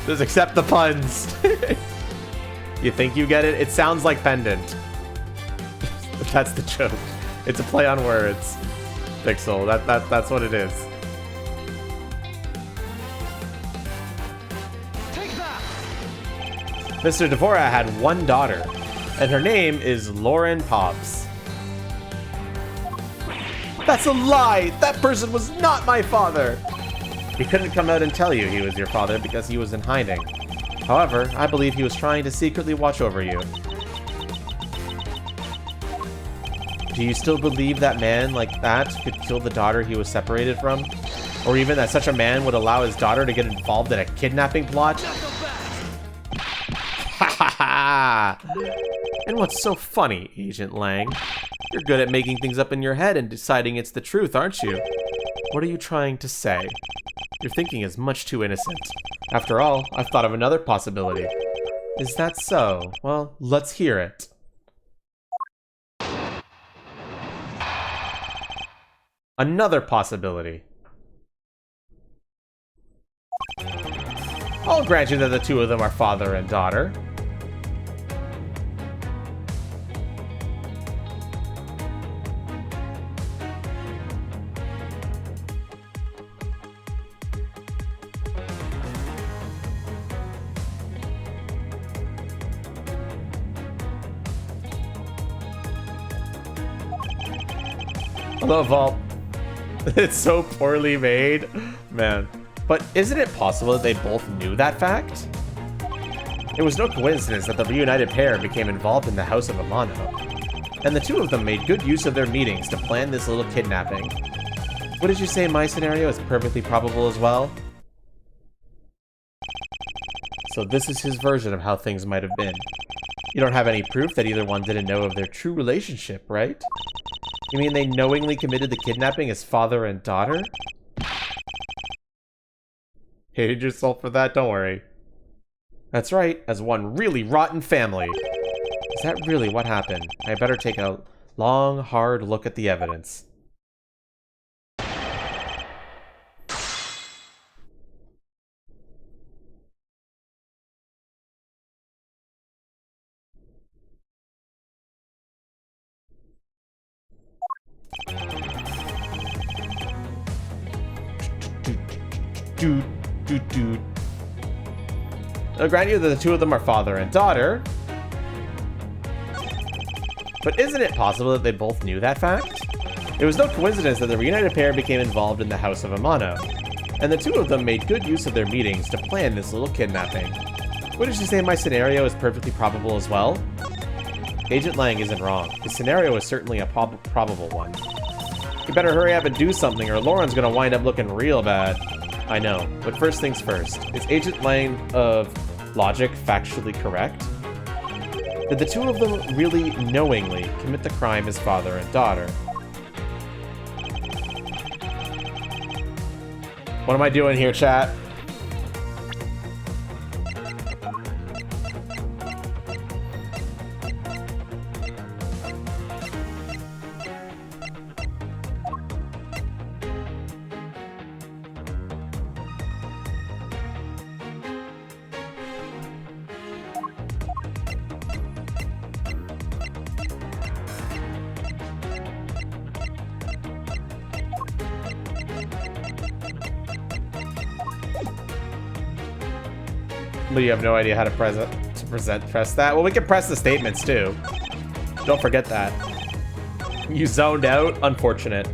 Just accept the puns. You think you get it? It sounds like pendant. That's the joke. It's a play on words. Pixel, that's what it is. Take that! Mr. Dvorak had one daughter, and her name is Lauren Pops. That's a lie! That person was not my father! He couldn't come out and tell you he was your father because he was in hiding. However, I believe he was trying to secretly watch over you. Do you still believe that man like that could kill the daughter he was separated from? Or even that such a man would allow his daughter to get involved in a kidnapping plot? Ha ha ha! And what's so funny, Agent Lang? You're good at making things up in your head and deciding it's the truth, aren't you? What are you trying to say? Your thinking is much too innocent. After all, I've thought of another possibility. Is that so? Well, let's hear it. Another possibility. I'll grant you that the two of them are father and daughter. Hello, Vault. It's so poorly made. Man. But isn't it possible that they both knew that fact? It was no coincidence that the reunited pair became involved in the House of Amano. And the two of them made good use of their meetings to plan this little kidnapping. What did you say my scenario is perfectly probable as well? So this is his version of how things might have been. You don't have any proof that either one didn't know of their true relationship, right? You mean they knowingly committed the kidnapping as father and daughter? Hated yourself for that, don't worry. That's right, as one really rotten family. Is that really what happened? I better take a long, hard look at the evidence. I'll grant you that the two of them are father and daughter. But isn't it possible that they both knew that fact? It was no coincidence that the reunited pair became involved in the House of Amano, and the two of them made good use of their meetings to plan this little kidnapping. What did you say my scenario is perfectly probable as well? Agent Lang isn't wrong. His scenario is certainly a probable one. You better hurry up and do something or Lauren's gonna wind up looking real bad. I know, but first things first. Is Agent Lang of logic factually correct? Did the two of them really knowingly commit the crime as father and daughter? What am I doing here, chat? But you have no idea how to press that. Well, we can press the statements too. Don't forget that. You zoned out? Unfortunate.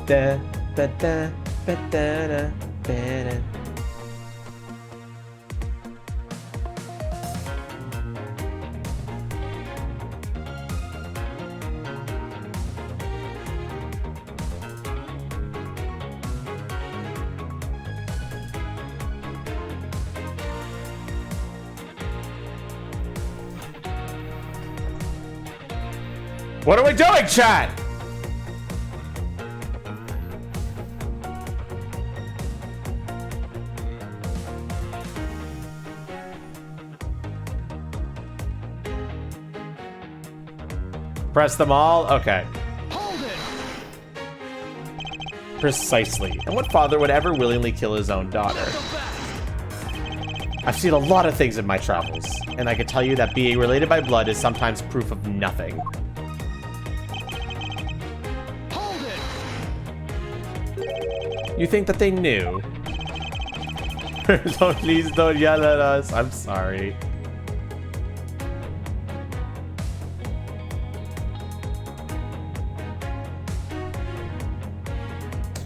Da, da, da. Ba-da-da, ba-da. What are we doing, chat? Press them all? Okay. Hold it! Precisely. And what father would ever willingly kill his own daughter? I've seen a lot of things in my travels, and I can tell you that being related by blood is sometimes proof of nothing. Hold it! You think that they knew? So please don't yell at us. I'm sorry.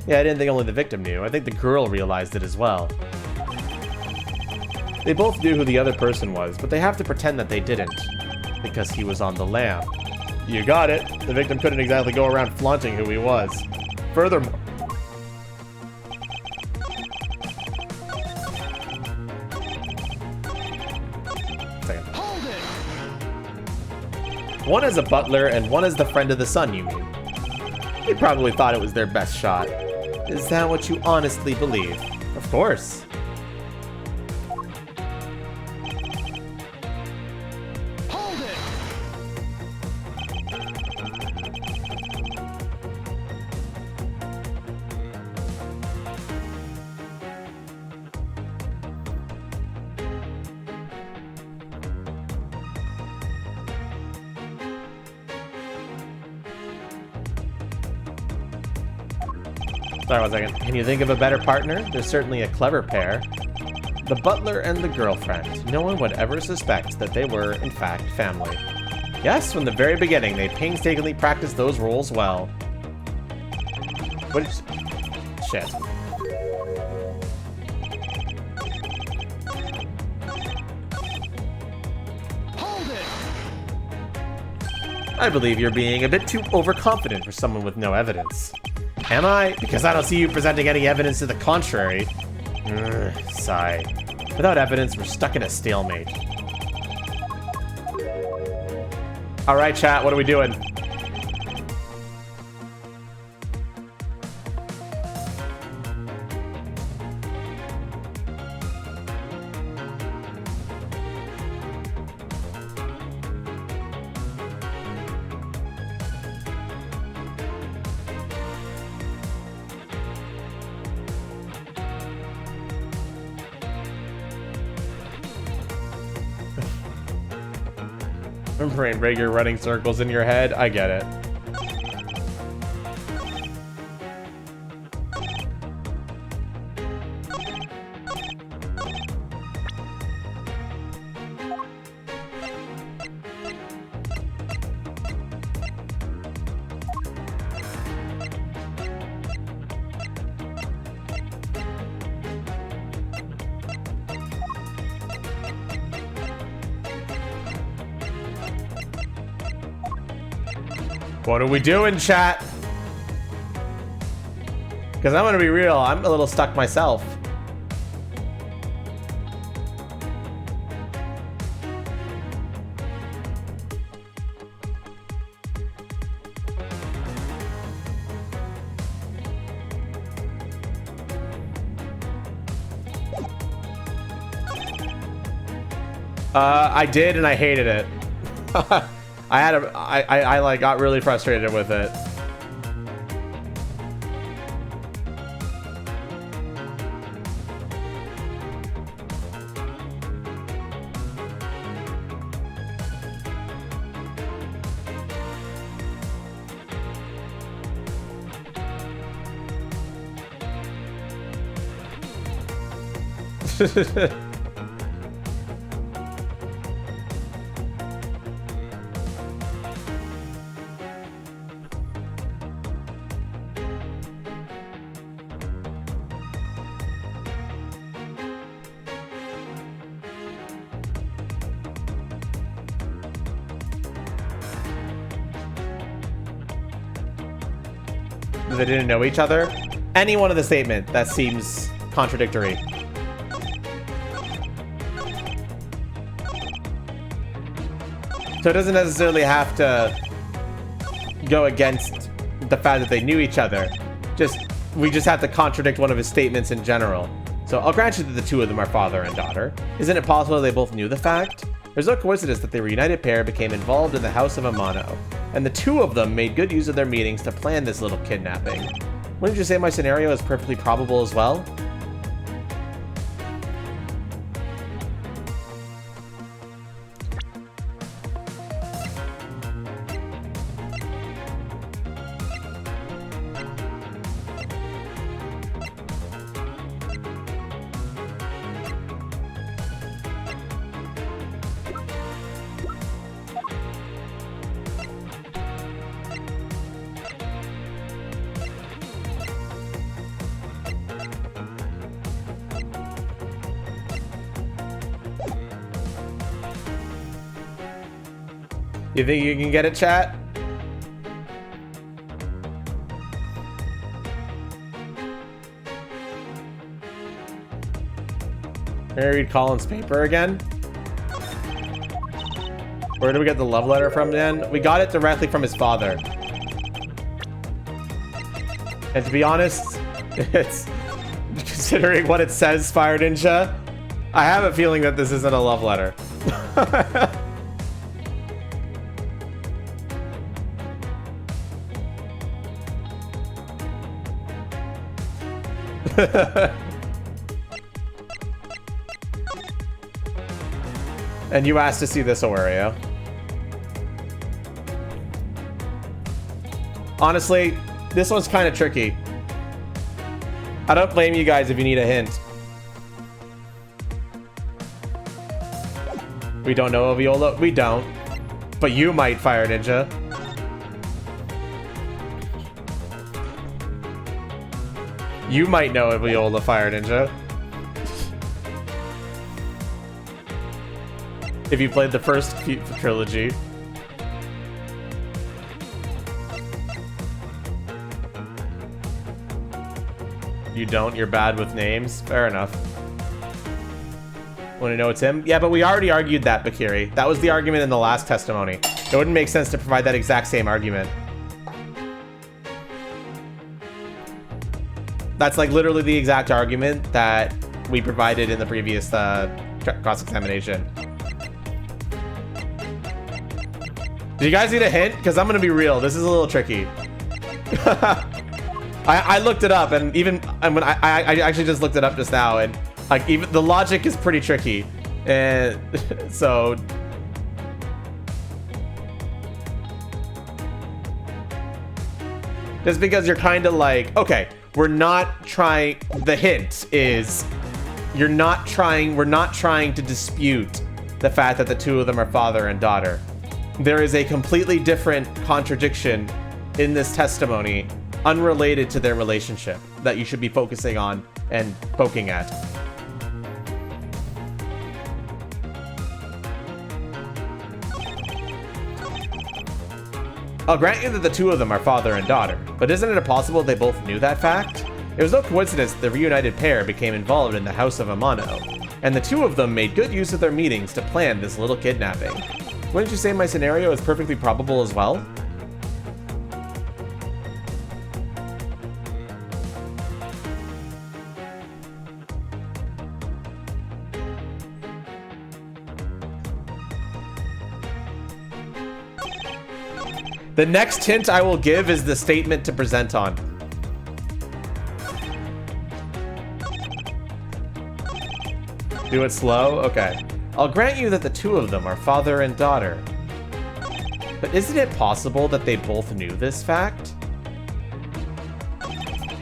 Yeah, I didn't think only the victim knew. I think the girl realized it as well. They both knew who the other person was, but they have to pretend that they didn't. Because he was on the lam. You got it. The victim couldn't exactly go around flaunting who he was. Furthermore... Hold it! One is a butler, and one is the friend of the son, you mean? They probably thought it was their best shot. Is that what you honestly believe? Of course. Hold it! Sorry, 1 second. Can you think of a better partner? They're certainly a clever pair. The butler and the girlfriend. No one would ever suspect that they were, in fact, family. Yes, from the very beginning, they painstakingly practiced those roles well. What is... Shit. Hold it! I believe you're being a bit too overconfident for someone with no evidence. Am I? Because I don't see you presenting any evidence to the contrary. Sigh. Without evidence, we're stuck in a stalemate. Alright, chat, what are we doing? Brain Rager running circles in your head. I get it. What are we doing, chat? Because I'm gonna be real, I'm a little stuck myself. I did, and I hated it. I like got really frustrated with it. They didn't know each other. Any one of the statement that seems contradictory. So it doesn't necessarily have to go against the fact that they knew each other. We just have to contradict one of his statements in general. So I'll grant you that the two of them are father and daughter. Isn't it possible they both knew the fact? There's no coincidence that the reunited pair became involved in the House of Amano, and the two of them made good use of their meetings to plan this little kidnapping. Wouldn't you say my scenario is perfectly probable as well? You think you can get it, chat? Can I read Colin's paper again? Where did we get the love letter from then? We got it directly from his father. And to be honest, it's considering what it says, Fire Ninja, I have a feeling that this isn't a love letter. And you asked to see this, Oreo. Honestly, this one's kind of tricky. I don't blame you guys if you need a hint. We don't know Viola? We don't. But you might, Fire Ninja. You might know Viola, Fire Ninja. If you played the first trilogy. You don't? You're bad with names? Fair enough. Want to know it's him? Yeah, but we already argued that, Bakiri. That was the argument in the last testimony. It wouldn't make sense to provide that exact same argument. That's like literally the exact argument that we provided in the previous cross-examination. Do you guys need a hint? Because I'm going to be real. This is a little tricky. I looked it up, and even when I actually just looked it up just now, and like even the logic is pretty tricky, and so just because you're kind of like, okay, we're not trying. The hint is we're not trying to dispute the fact that the two of them are father and daughter. There is a completely different contradiction in this testimony unrelated to their relationship that you should be focusing on and poking at. I'll grant you that the two of them are father and daughter, but isn't it possible they both knew that fact? It was no coincidence that the reunited pair became involved in the House of Amano, and the two of them made good use of their meetings to plan this little kidnapping. Wouldn't you say my scenario is perfectly probable as well? The next hint I will give is the statement to present on. Do it slow? Okay. I'll grant you that the two of them are father and daughter. But isn't it possible that they both knew this fact?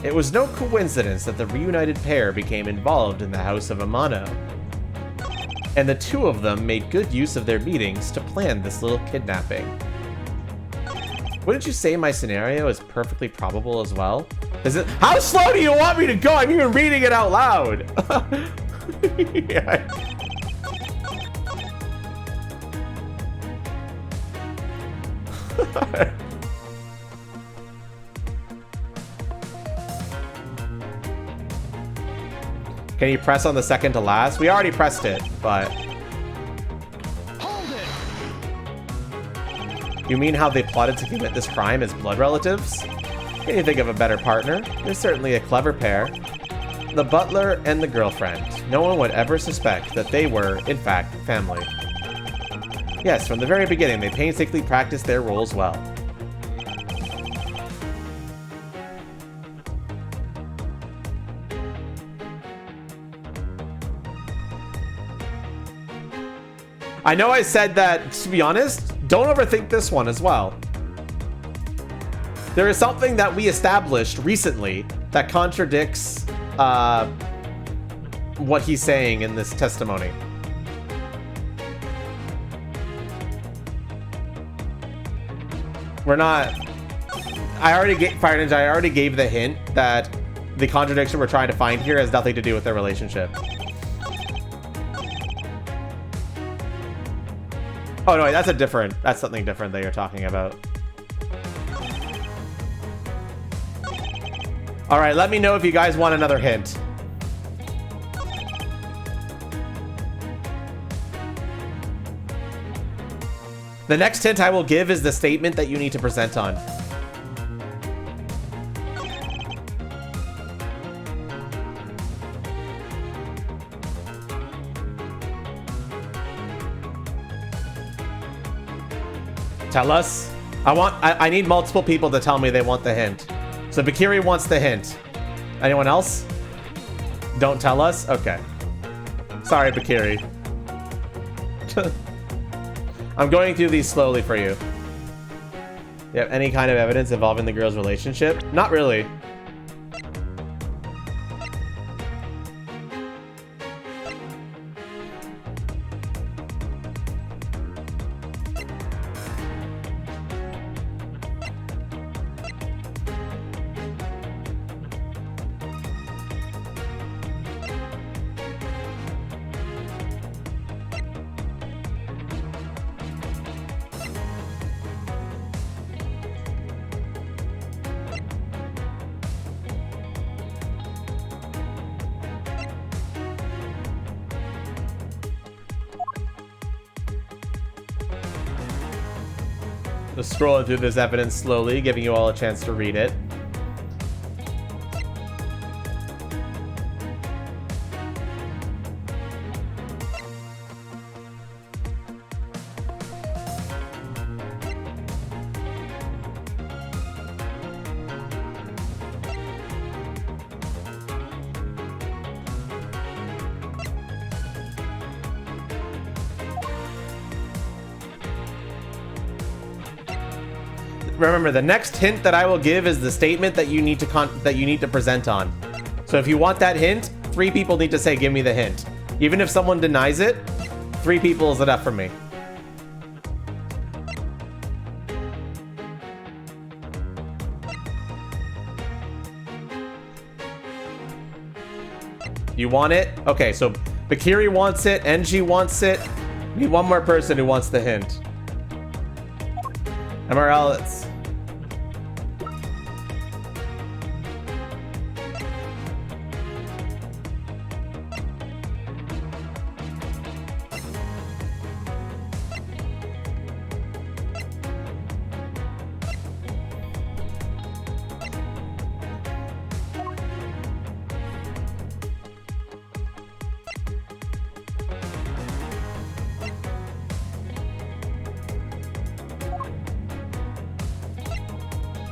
It was no coincidence that the reunited pair became involved in the House of Amano. And the two of them made good use of their meetings to plan this little kidnapping. Wouldn't you say my scenario is perfectly probable as well? Is it? How slow do you want me to go? I'm even reading it out loud. Yeah. Can you press on the second to last? We already pressed it, but... Hold it! You mean how they plotted to commit this crime as blood relatives? Can you think of a better partner? They're certainly a clever pair. The butler and the girlfriend. No one would ever suspect that they were, in fact, family. Yes, from the very beginning, they painstakingly practiced their roles well. I know I said that, to be honest, don't overthink this one as well. There is something that we established recently that contradicts what he's saying in this testimony. We're not... I already gave Fire Ninja, I already gave the hint that the contradiction we're trying to find here has nothing to do with their relationship. Oh no, wait, that's something different that you're talking about. All right, let me know if you guys want another hint. The next hint I will give is the statement that you need to present on. Tell us. I need multiple people to tell me they want the hint. So Bakiri wants the hint. Anyone else? Don't tell us? Okay. Sorry, Bakiri. I'm going through these slowly for you. You have any kind of evidence involving the girl's relationship? Not really. Just scrolling through this evidence slowly, giving you all a chance to read it. Remember, the next hint that I will give is the statement that you need to present on. So if you want that hint, 3 people need to say, "Give me the hint." Even if someone denies it, 3 people is enough for me. You want it? Okay, so Bakiri wants it, NG wants it. Need one more person who wants the hint. MRL, it's...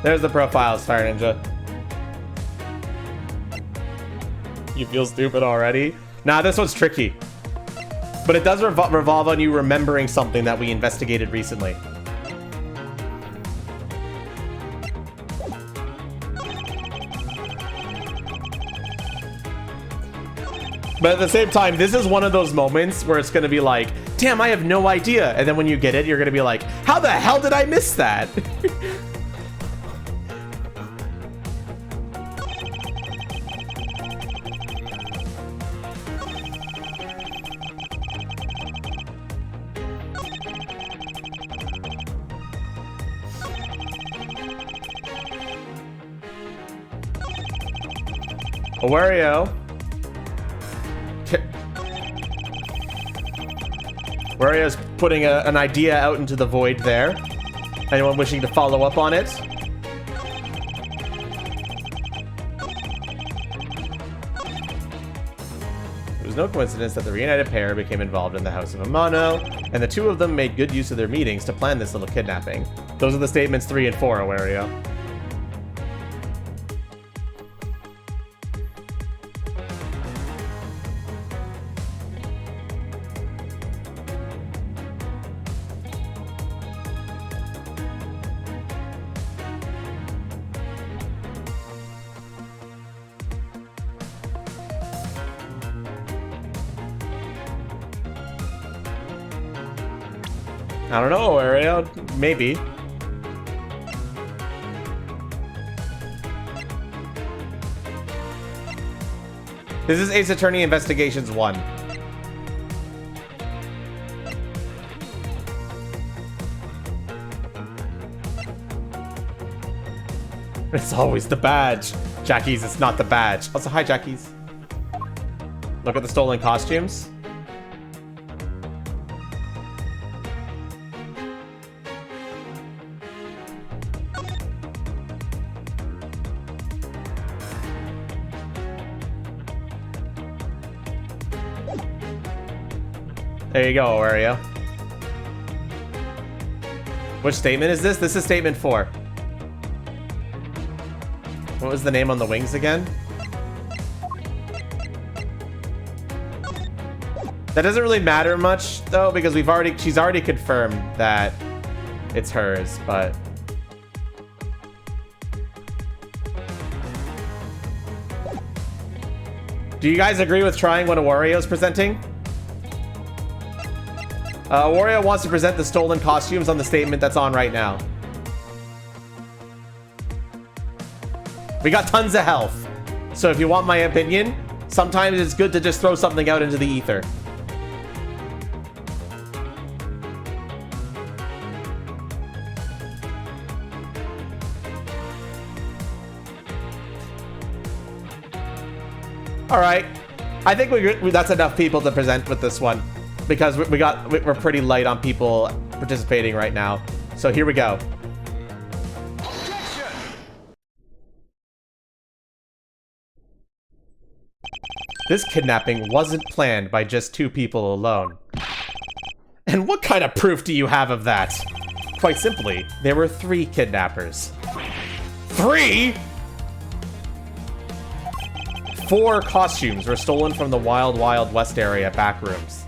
There's the profiles, Fire Ninja. You feel stupid already? Nah, this one's tricky. But it does revolve on you remembering something that we investigated recently. But at the same time, this is one of those moments where it's going to be like, damn, I have no idea. And then when you get it, you're going to be like, how the hell did I miss that? Wario. Wario's putting an idea out into the void there. Anyone wishing to follow up on it? There's is no coincidence that the reunited pair became involved in the House of Amano, and the two of them made good use of their meetings to plan this little kidnapping. Those are the statements 3 and 4, Awario. I don't know, Ariel. Maybe. This is Ace Attorney Investigations 1. It's always the badge. Jackie's, it's not the badge. Also, hi, Jackie's. Look at the stolen costumes. There you go, Awario. Which statement is this? This is statement 4. What was the name on the wings again? That doesn't really matter much though, because she's already confirmed that it's hers, but do you guys agree with trying what Awario's presenting? Wario wants to present the stolen costumes on the statement that's on right now. We got tons of health. So if you want my opinion, sometimes it's good to just throw something out into the ether. All right. I think that's enough people to present with this one. Because we're pretty light on people participating right now. So here we go. This kidnapping wasn't planned by just 2 people alone. And what kind of proof do you have of that? Quite simply, there were 3 kidnappers. 3?! 4 costumes were stolen from the Wild Wild West area backrooms.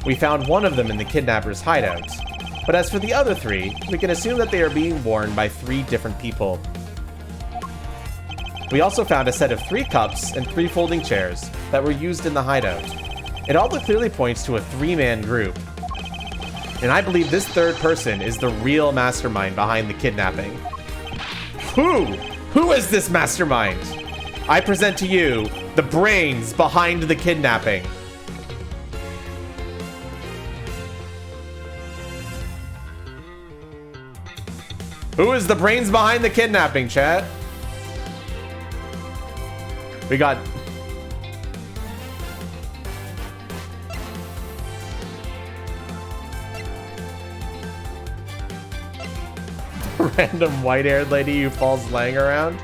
We found one of them in the kidnapper's hideout. But as for the other 3, we can assume that they are being worn by 3 different people. We also found a set of 3 cups and 3 folding chairs that were used in the hideout. It all clearly points to a 3-man group. And I believe this 3rd person is the real mastermind behind the kidnapping. Who? Who is this mastermind? I present to you the brains behind the kidnapping. Who is the brains behind the kidnapping, chat? We got... random white-haired lady who falls laying around.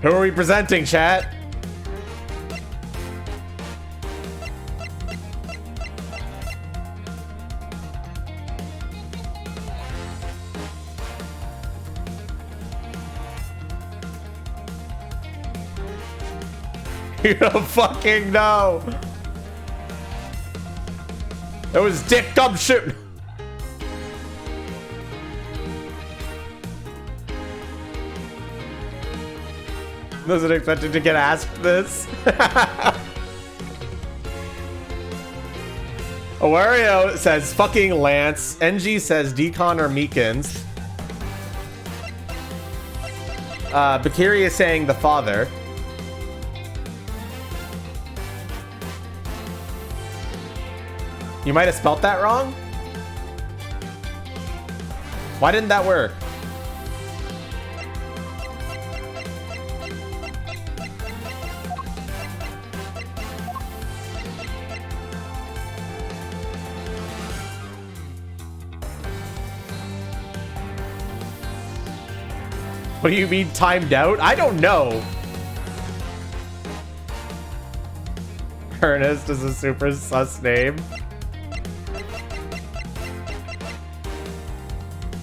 Who are we presenting, chat? You don't fucking know. It was Dick Gumshoe. Wasn't expected to get asked this. Awario says fucking Lance. NG says Decon or Meekins. Bakiri is saying the father. You might have spelt that wrong? Why didn't that work? What do you mean timed out? I don't know. Ernest is a super sus name.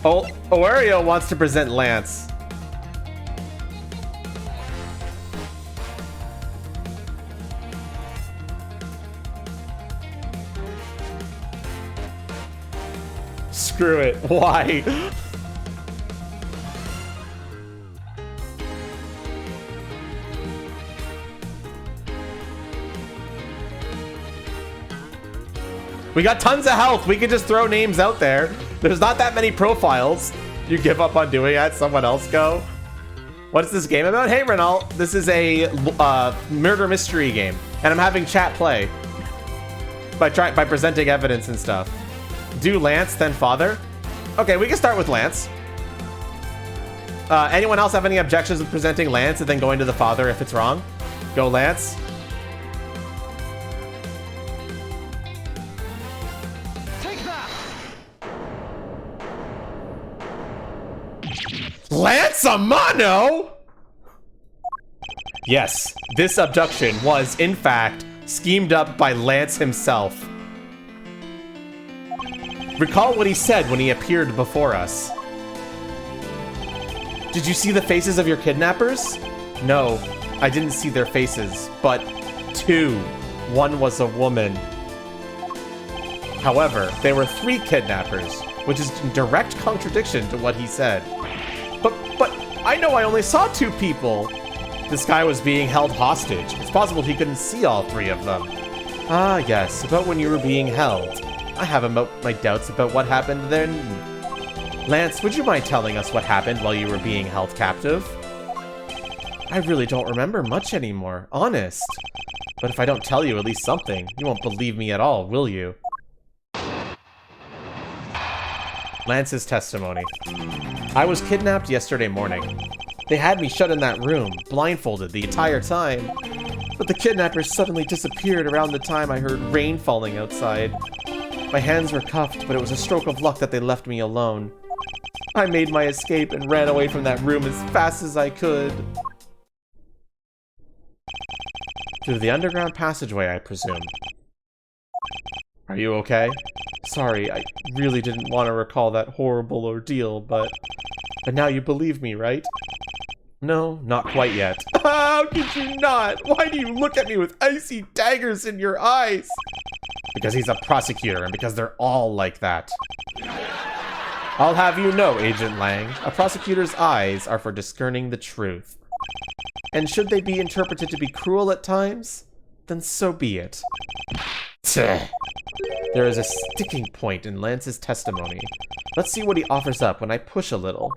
Oh, Aurelio wants to present Lance. Screw it. Why? We got tons of health. We could just throw names out there. There's not that many profiles. You give up on doing that? Someone else go? What is this game about? Hey, Renal. This is a murder mystery game. And I'm having chat play. By presenting evidence and stuff. Do Lance, then Father? Okay, we can start with Lance. Anyone else have any objections with presenting Lance and then going to the Father if it's wrong? Go Lance. Lance Amano? Yes, this abduction was, in fact, schemed up by Lance himself. Recall what he said when he appeared before us. Did you see the faces of your kidnappers? No, I didn't see their faces, but two. One was a woman. However, there were 3 kidnappers, which is in direct contradiction to what he said. But I know I only saw 2 people. This guy was being held hostage. It's possible he couldn't see all 3 of them. Ah, yes, about when you were being held. I have my doubts about what happened then. Lance, would you mind telling us what happened while you were being held captive? I really don't remember much anymore, honest. But if I don't tell you at least something, you won't believe me at all, will you? Lance's testimony. I was kidnapped yesterday morning. They had me shut in that room, blindfolded the entire time. But the kidnappers suddenly disappeared around the time I heard rain falling outside. My hands were cuffed, but it was a stroke of luck that they left me alone. I made my escape and ran away from that room as fast as I could. Through the underground passageway, I presume. Are you okay? Sorry, I really didn't want to recall that horrible ordeal, but now you believe me, right? No, not quite yet. How could you not? Why do you look at me with icy daggers in your eyes? Because he's a prosecutor, and because they're all like that. I'll have you know, Agent Lang, a prosecutor's eyes are for discerning the truth. And should they be interpreted to be cruel at times, then so be it. Tch. There is a sticking point in Lance's testimony. Let's see what he offers up when I push a little.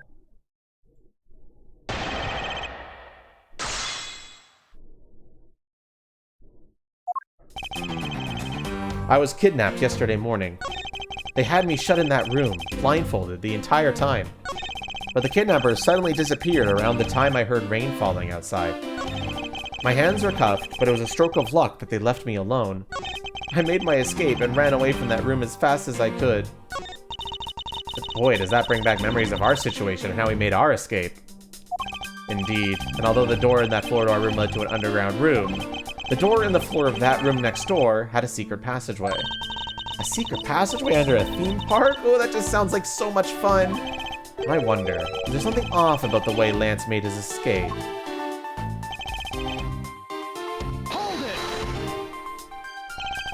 I was kidnapped yesterday morning. They had me shut in that room, blindfolded the entire time. But the kidnappers suddenly disappeared around the time I heard rain falling outside. My hands were cuffed, but it was a stroke of luck that they left me alone. I made my escape and ran away from that room as fast as I could. But boy, does that bring back memories of our situation and how we made our escape. Indeed, and although the door in that floor-to-our room led to an underground room, the door in the floor of that room next door had a secret passageway. A secret passageway under a theme park? Oh, that just sounds like so much fun. I wonder, is there something off about the way Lance made his escape? Hold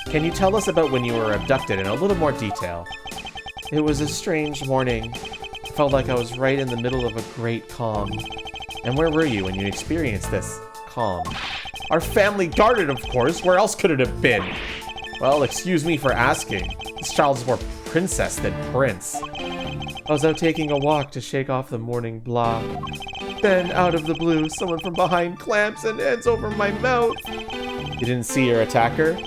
it! Can you tell us about when you were abducted in a little more detail? It was a strange morning. I felt like I was right in the middle of a great calm. And where were you when you experienced this calm? Our family garden, of course. Where else could it have been? Well, excuse me for asking. This child's more princess than prince. I was out taking a walk to shake off the morning blah. Then, out of the blue, someone from behind clamps and hands over my mouth. You didn't see your attacker?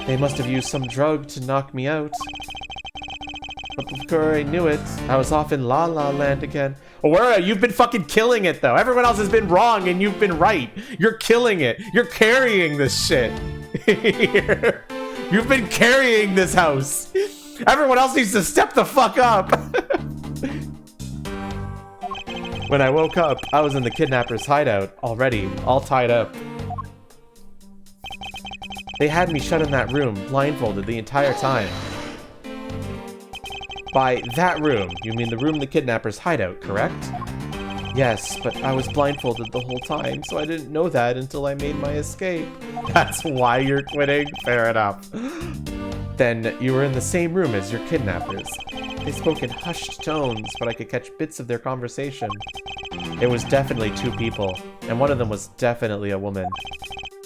They must have used some drug to knock me out. But before I knew it, I was off in La La Land again. Aurora, you've been fucking killing it, though. Everyone else has been wrong, and you've been right. You're killing it. You're carrying this shit. You've been carrying this house. Everyone else needs to step the fuck up. When I woke up, I was in the kidnapper's hideout, already, all tied up. They had me shut in that room, blindfolded the entire time. By that room, you mean the room in the kidnapper's hideout, correct? Yes, but I was blindfolded the whole time, so I didn't know that until I made my escape. That's why you're quitting? Fair enough. Then you were in the same room as your kidnappers. They spoke in hushed tones, but I could catch bits of their conversation. It was definitely two people, and one of them was definitely a woman.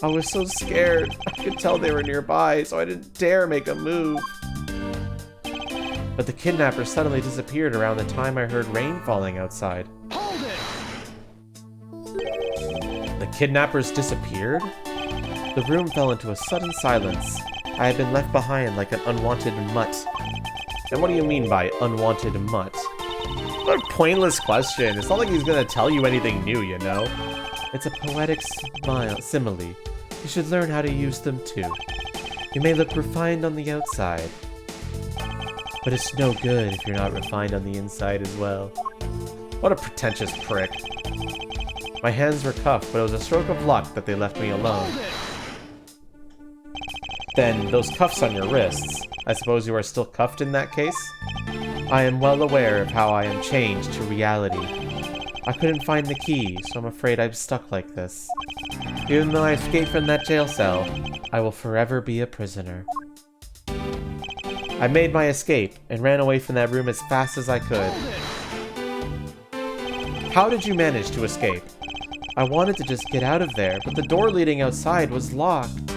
I was so scared. I could tell they were nearby, so I didn't dare make a move. But the kidnappers suddenly disappeared around the time I heard rain falling outside. Hold it! The kidnappers disappeared? The room fell into a sudden silence. I had been left behind like an unwanted mutt. And what do you mean by unwanted mutt? What a pointless question. It's not like he's gonna tell you anything new, you know? It's a poetic simile. You should learn how to use them too. You may look refined on the outside, but it's no good if you're not refined on the inside as well. What a pretentious prick. My hands were cuffed, but it was a stroke of luck that they left me alone. Then, those cuffs on your wrists, I suppose you are still cuffed in that case? I am well aware of how I am chained to reality. I couldn't find the key, so I'm afraid I'm stuck like this. Even though I escaped from that jail cell, I will forever be a prisoner. I made my escape and ran away from that room as fast as I could. How did you manage to escape? I wanted to just get out of there, but the door leading outside was locked,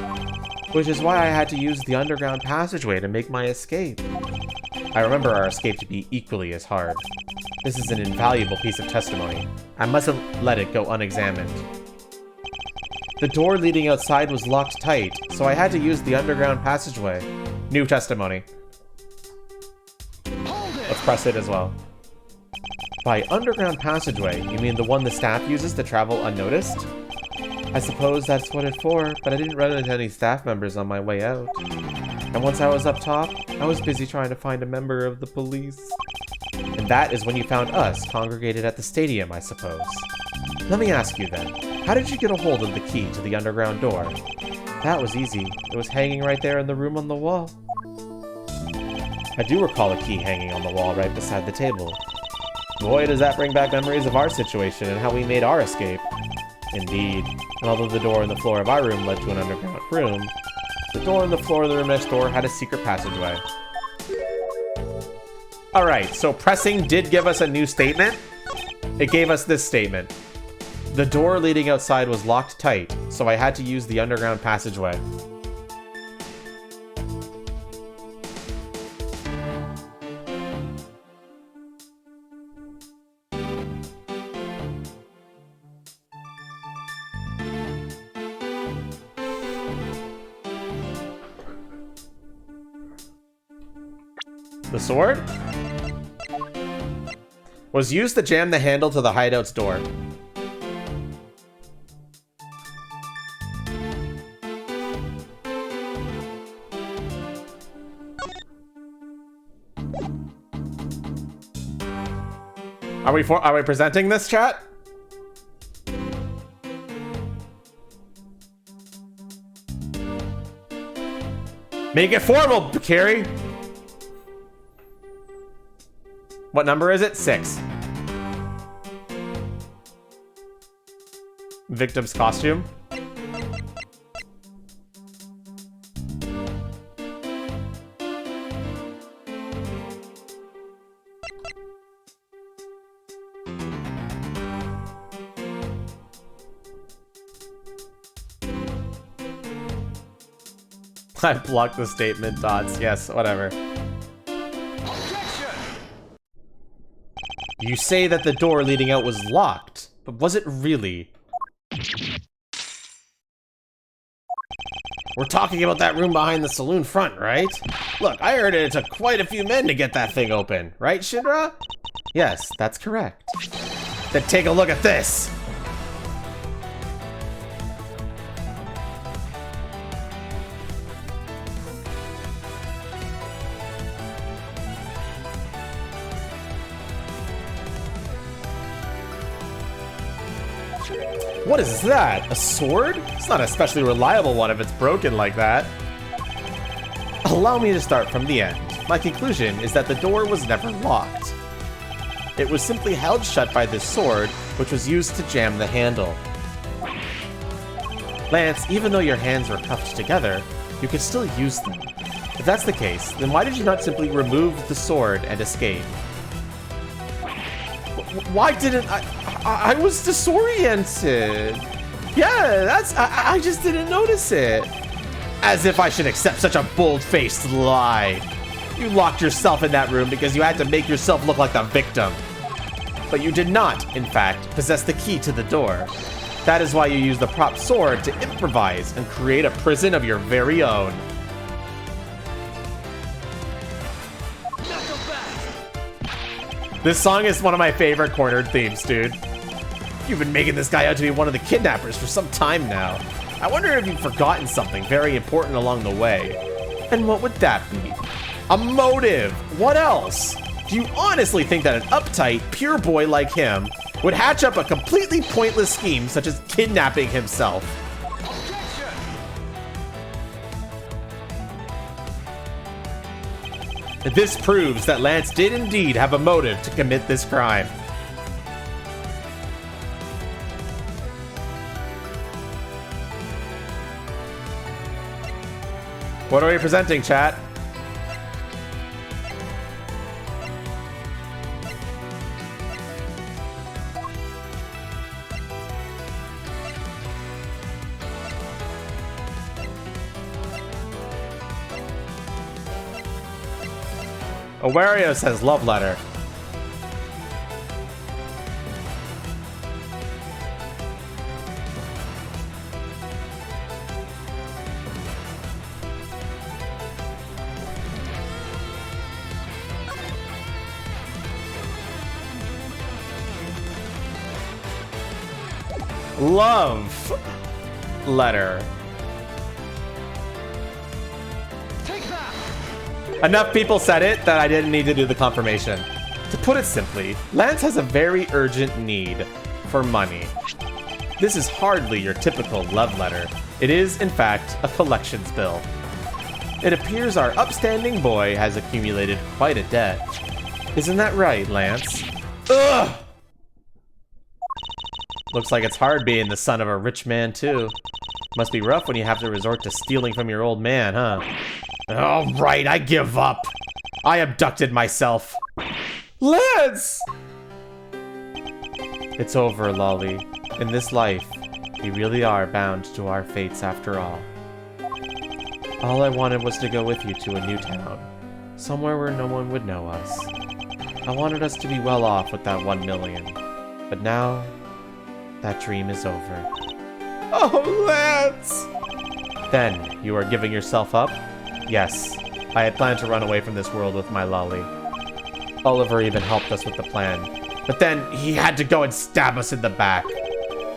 which is why I had to use the underground passageway to make my escape. I remember our escape to be equally as hard. This is an invaluable piece of testimony. I mustn't let it go unexamined. The door leading outside was locked tight, so I had to use the underground passageway. New testimony. Let's press it as well. By underground passageway, you mean the one the staff uses to travel unnoticed? I suppose that's what it's for, but I didn't run into any staff members on my way out. And once I was up top, I was busy trying to find a member of the police. And that is when you found us, congregated at the stadium, I suppose. Let me ask you then, how did you get a hold of the key to the underground door? That was easy. It was hanging right there in the room on the wall. I do recall a key hanging on the wall right beside the table. Boy, does that bring back memories of our situation and how we made our escape. Indeed. And although the door in the floor of our room led to an underground room, the door in the floor of the room next door had a secret passageway. Alright, so pressing did give us a new statement. It gave us this statement. The door leading outside was locked tight, so I had to use the underground passageway. The sword was used to jam the handle to the hideout's door. Are we presenting this, chat? Make it formal, Carrie. What number is it? 6. Victim's costume. I blocked the statement dots. Yes, whatever. You say that the door leading out was locked, but was it really? We're talking about that room behind the saloon front, right? Look, I heard it took quite a few men to get that thing open, right, Shinra? Yes, that's correct. Then take a look at this! What is that? A sword? It's not an especially reliable one if it's broken like that. Allow me to start from the end. My conclusion is that the door was never locked. It was simply held shut by this sword, which was used to jam the handle. Lance, even though your hands were cuffed together, you could still use them. If that's the case, then why did you not simply remove the sword and escape? Why didn't I was disoriented. Yeah, I just didn't notice it. As if I should accept such a bold-faced lie. You locked yourself in that room because you had to make yourself look like the victim. But you did not, in fact, possess the key to the door. That is why you used the prop sword to improvise and create a prison of your very own. This song is one of my favorite cornered themes, dude. You've been making this guy out to be one of the kidnappers for some time now. I wonder if you've forgotten something very important along the way. And what would that be? A motive! What else? Do you honestly think that an uptight, pure boy like him would hatch up a completely pointless scheme such as kidnapping himself? This proves that Lance did indeed have a motive to commit this crime. What are we presenting, chat? Awario says love letter. Love letter. Enough people said it that I didn't need to do the confirmation. To put it simply, Lance has a very urgent need for money. This is hardly your typical love letter. It is, in fact, a collections bill. It appears our upstanding boy has accumulated quite a debt. Isn't that right, Lance? Ugh! Looks like it's hard being the son of a rich man, too. Must be rough when you have to resort to stealing from your old man, huh? All right, I give up. I abducted myself. Lance! It's over, Lolly. In this life, we really are bound to our fates after all. All I wanted was to go with you to a new town. Somewhere where no one would know us. I wanted us to be well off with that 1 million. But now, that dream is over. Oh, Lance! Then, you are giving yourself up? Yes, I had planned to run away from this world with my Lolly. Oliver even helped us with the plan, but then he had to go and stab us in the back.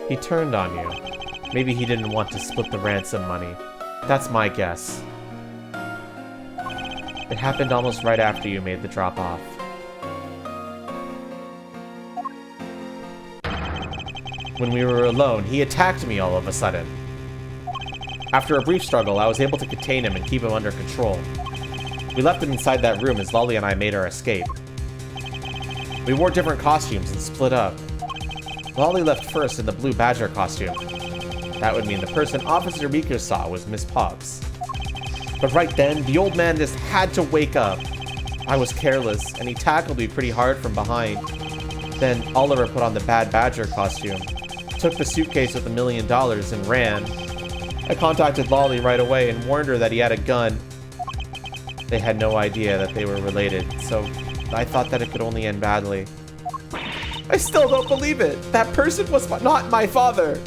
He turned on you. Maybe he didn't want to split the ransom money. That's my guess. It happened almost right after you made the drop-off. When we were alone, he attacked me all of a sudden. After a brief struggle, I was able to contain him and keep him under control. We left him inside that room as Lolly and I made our escape. We wore different costumes and split up. Lolly left first in the blue badger costume. That would mean the person Officer Meeker saw was Miss Pogs. But right then, the old man just had to wake up. I was careless, and he tackled me pretty hard from behind. Then Oliver put on the bad badger costume, took the suitcase with $1 million and ran. I contacted Lolly right away and warned her that he had a gun. They had no idea that they were related, so I thought that it could only end badly. I still don't believe it. That person was not my father.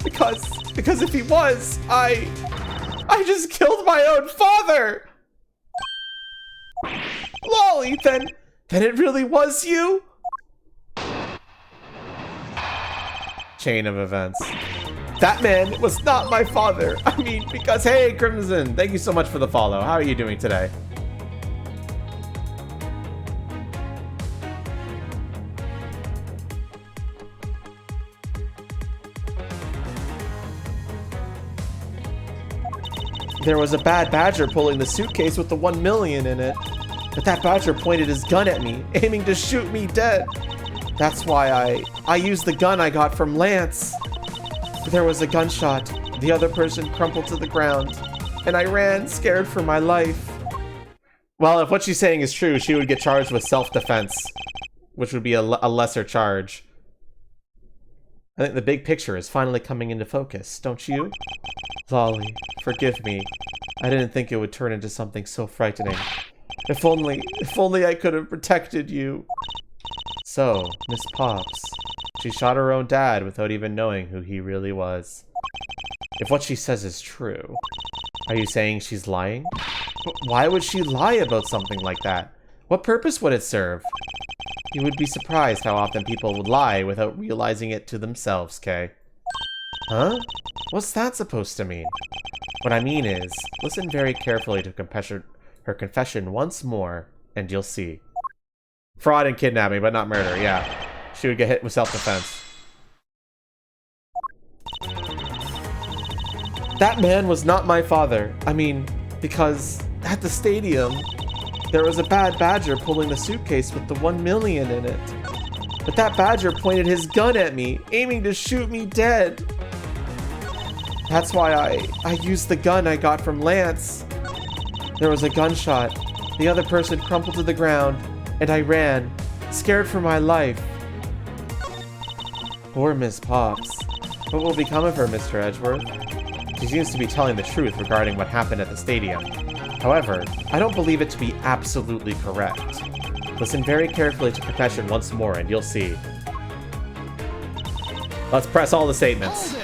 Because if he was, I just killed my own father. Lolly, then it really was you? Chain of events. That man was not my father. I mean, because, hey, Crimson, thank you so much for the follow. How are you doing today? There was a bad badger pulling the suitcase with the 1 million in it. But that badger pointed his gun at me, aiming to shoot me dead. That's why I used the gun I got from Lance. There was a gunshot. The other person crumpled to the ground, and I ran, scared for my life. Well, if what she's saying is true, she would get charged with self-defense, which would be a lesser charge. I think the big picture is finally coming into focus, don't you? Lolly, forgive me. I didn't think it would turn into something so frightening. If only I could have protected you. So, Miss Pops, she shot her own dad without even knowing who he really was. If what she says is true, are you saying she's lying? Why would she lie about something like that? What purpose would it serve? You would be surprised how often people would lie without realizing it to themselves, Kay. Huh? What's that supposed to mean? What I mean is, listen very carefully to her confession once more, and you'll see. Fraud and kidnapping, but not murder, yeah. She would get hit with self-defense. That man was not my father. I mean, because at the stadium, there was a bad badger pulling the suitcase with the 1 million in it. But that badger pointed his gun at me, aiming to shoot me dead. That's why I used the gun I got from Lance. There was a gunshot. The other person crumpled to the ground, and I ran, scared for my life. Poor Miss Pops. What will become of her, Mr. Edgeworth? She seems to be telling the truth regarding what happened at the stadium. However, I don't believe it to be absolutely correct. Listen very carefully to confession once more, and you'll see. Let's press all the statements.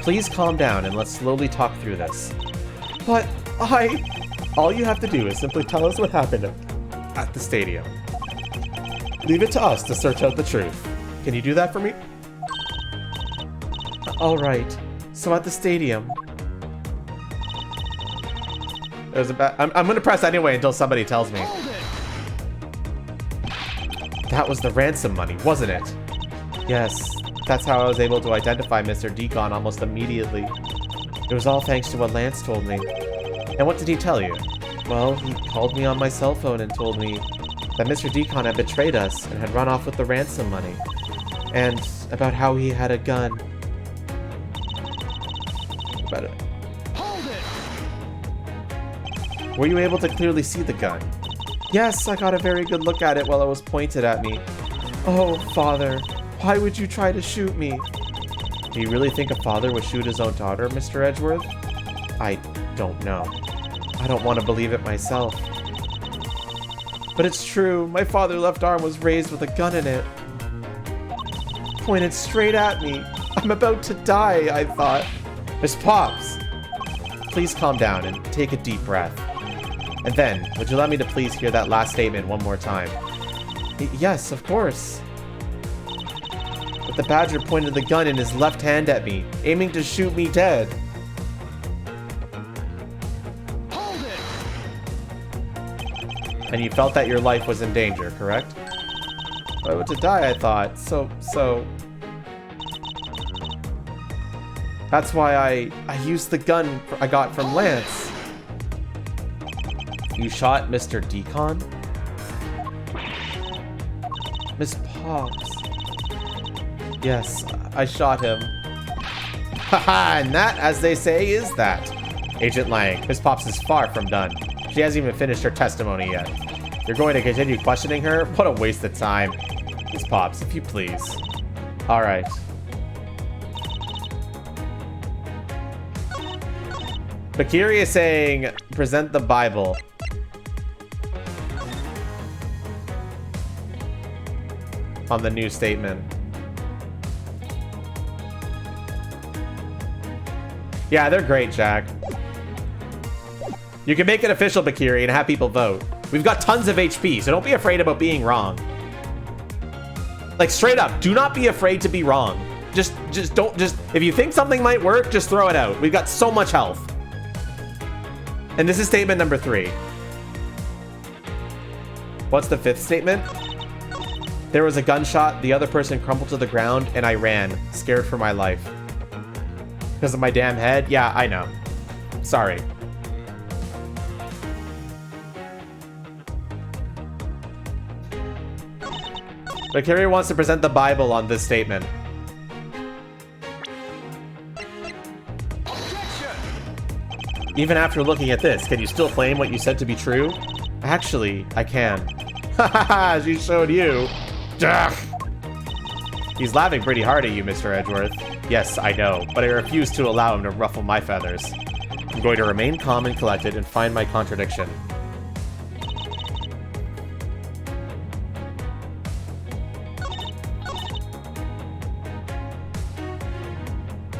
Please calm down and let's slowly talk through this. But all you have to do is simply tell us what happened at the stadium. Leave it to us to search out the truth. Can you do that for me? Alright, so at the stadium, there's a I'm gonna press anyway until somebody tells me. That was the ransom money, wasn't it? Yes, that's how I was able to identify Mr. Deacon almost immediately. It was all thanks to what Lance told me. And what did he tell you? Well, he called me on my cell phone and told me that Mr. Deacon had betrayed us and had run off with the ransom money. And about how he had a gun. About it. Hold it! Were you able to clearly see the gun? Yes, I got a very good look at it while it was pointed at me. Oh, Father, why would you try to shoot me? Do you really think a father would shoot his own daughter, Mr. Edgeworth? I don't know. I don't want to believe it myself. But it's true, my father's left arm was raised with a gun in it. Pointed straight at me. I'm about to die, I thought. Miss Pops, please calm down and take a deep breath. And then, would you let me to please hear that last statement one more time? Yes, of course. But the badger pointed the gun in his left hand at me, aiming to shoot me dead. Hold it! And you felt that your life was in danger, correct? I was to die, I thought. So... That's why I used the gun I got from Lance. You shot Mr. Deacon? Miss Pops. Yes, I shot him. Haha, and that, as they say, is that. Agent Lang, Miss Pops is far from done. She hasn't even finished her testimony yet. You're going to continue questioning her? What a waste of time. Miss Pops, if you please. Alright. Bakiri is saying, present the Bible. On the new statement. Yeah, they're great, Jack. You can make it official, Bakiri, and have people vote. We've got tons of HP, so don't be afraid about being wrong. Like, straight up, do not be afraid to be wrong. Just if you think something might work, just throw it out. We've got so much health. And this is statement number 3. What's the 5th statement? There was a gunshot, the other person crumpled to the ground, and I ran, scared for my life. Because of my damn head? Yeah, I know. Sorry. But Carrie wants to present the Bible on this statement. Even after looking at this, can you still claim what you said to be true? Actually, I can. Haha, she showed you. Duh. He's laughing pretty hard at you, Mr. Edgeworth. Yes, I know, but I refuse to allow him to ruffle my feathers. I'm going to remain calm and collected and find my contradiction.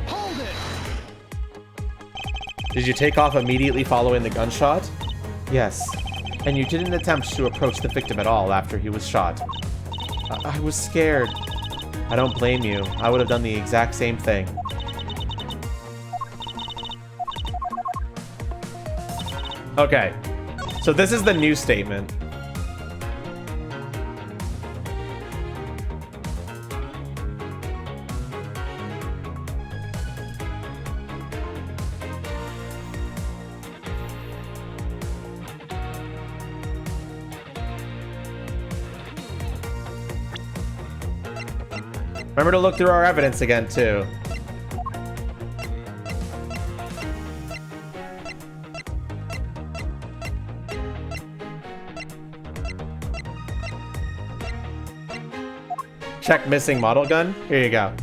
Hold it! Did you take off immediately following the gunshot? Yes. And you didn't attempt to approach the victim at all after he was shot. I was scared. I don't blame you. I would have done the exact same thing. Okay. So this is the new statement. Remember to look through our evidence again, too. Check missing model gun. Here you go.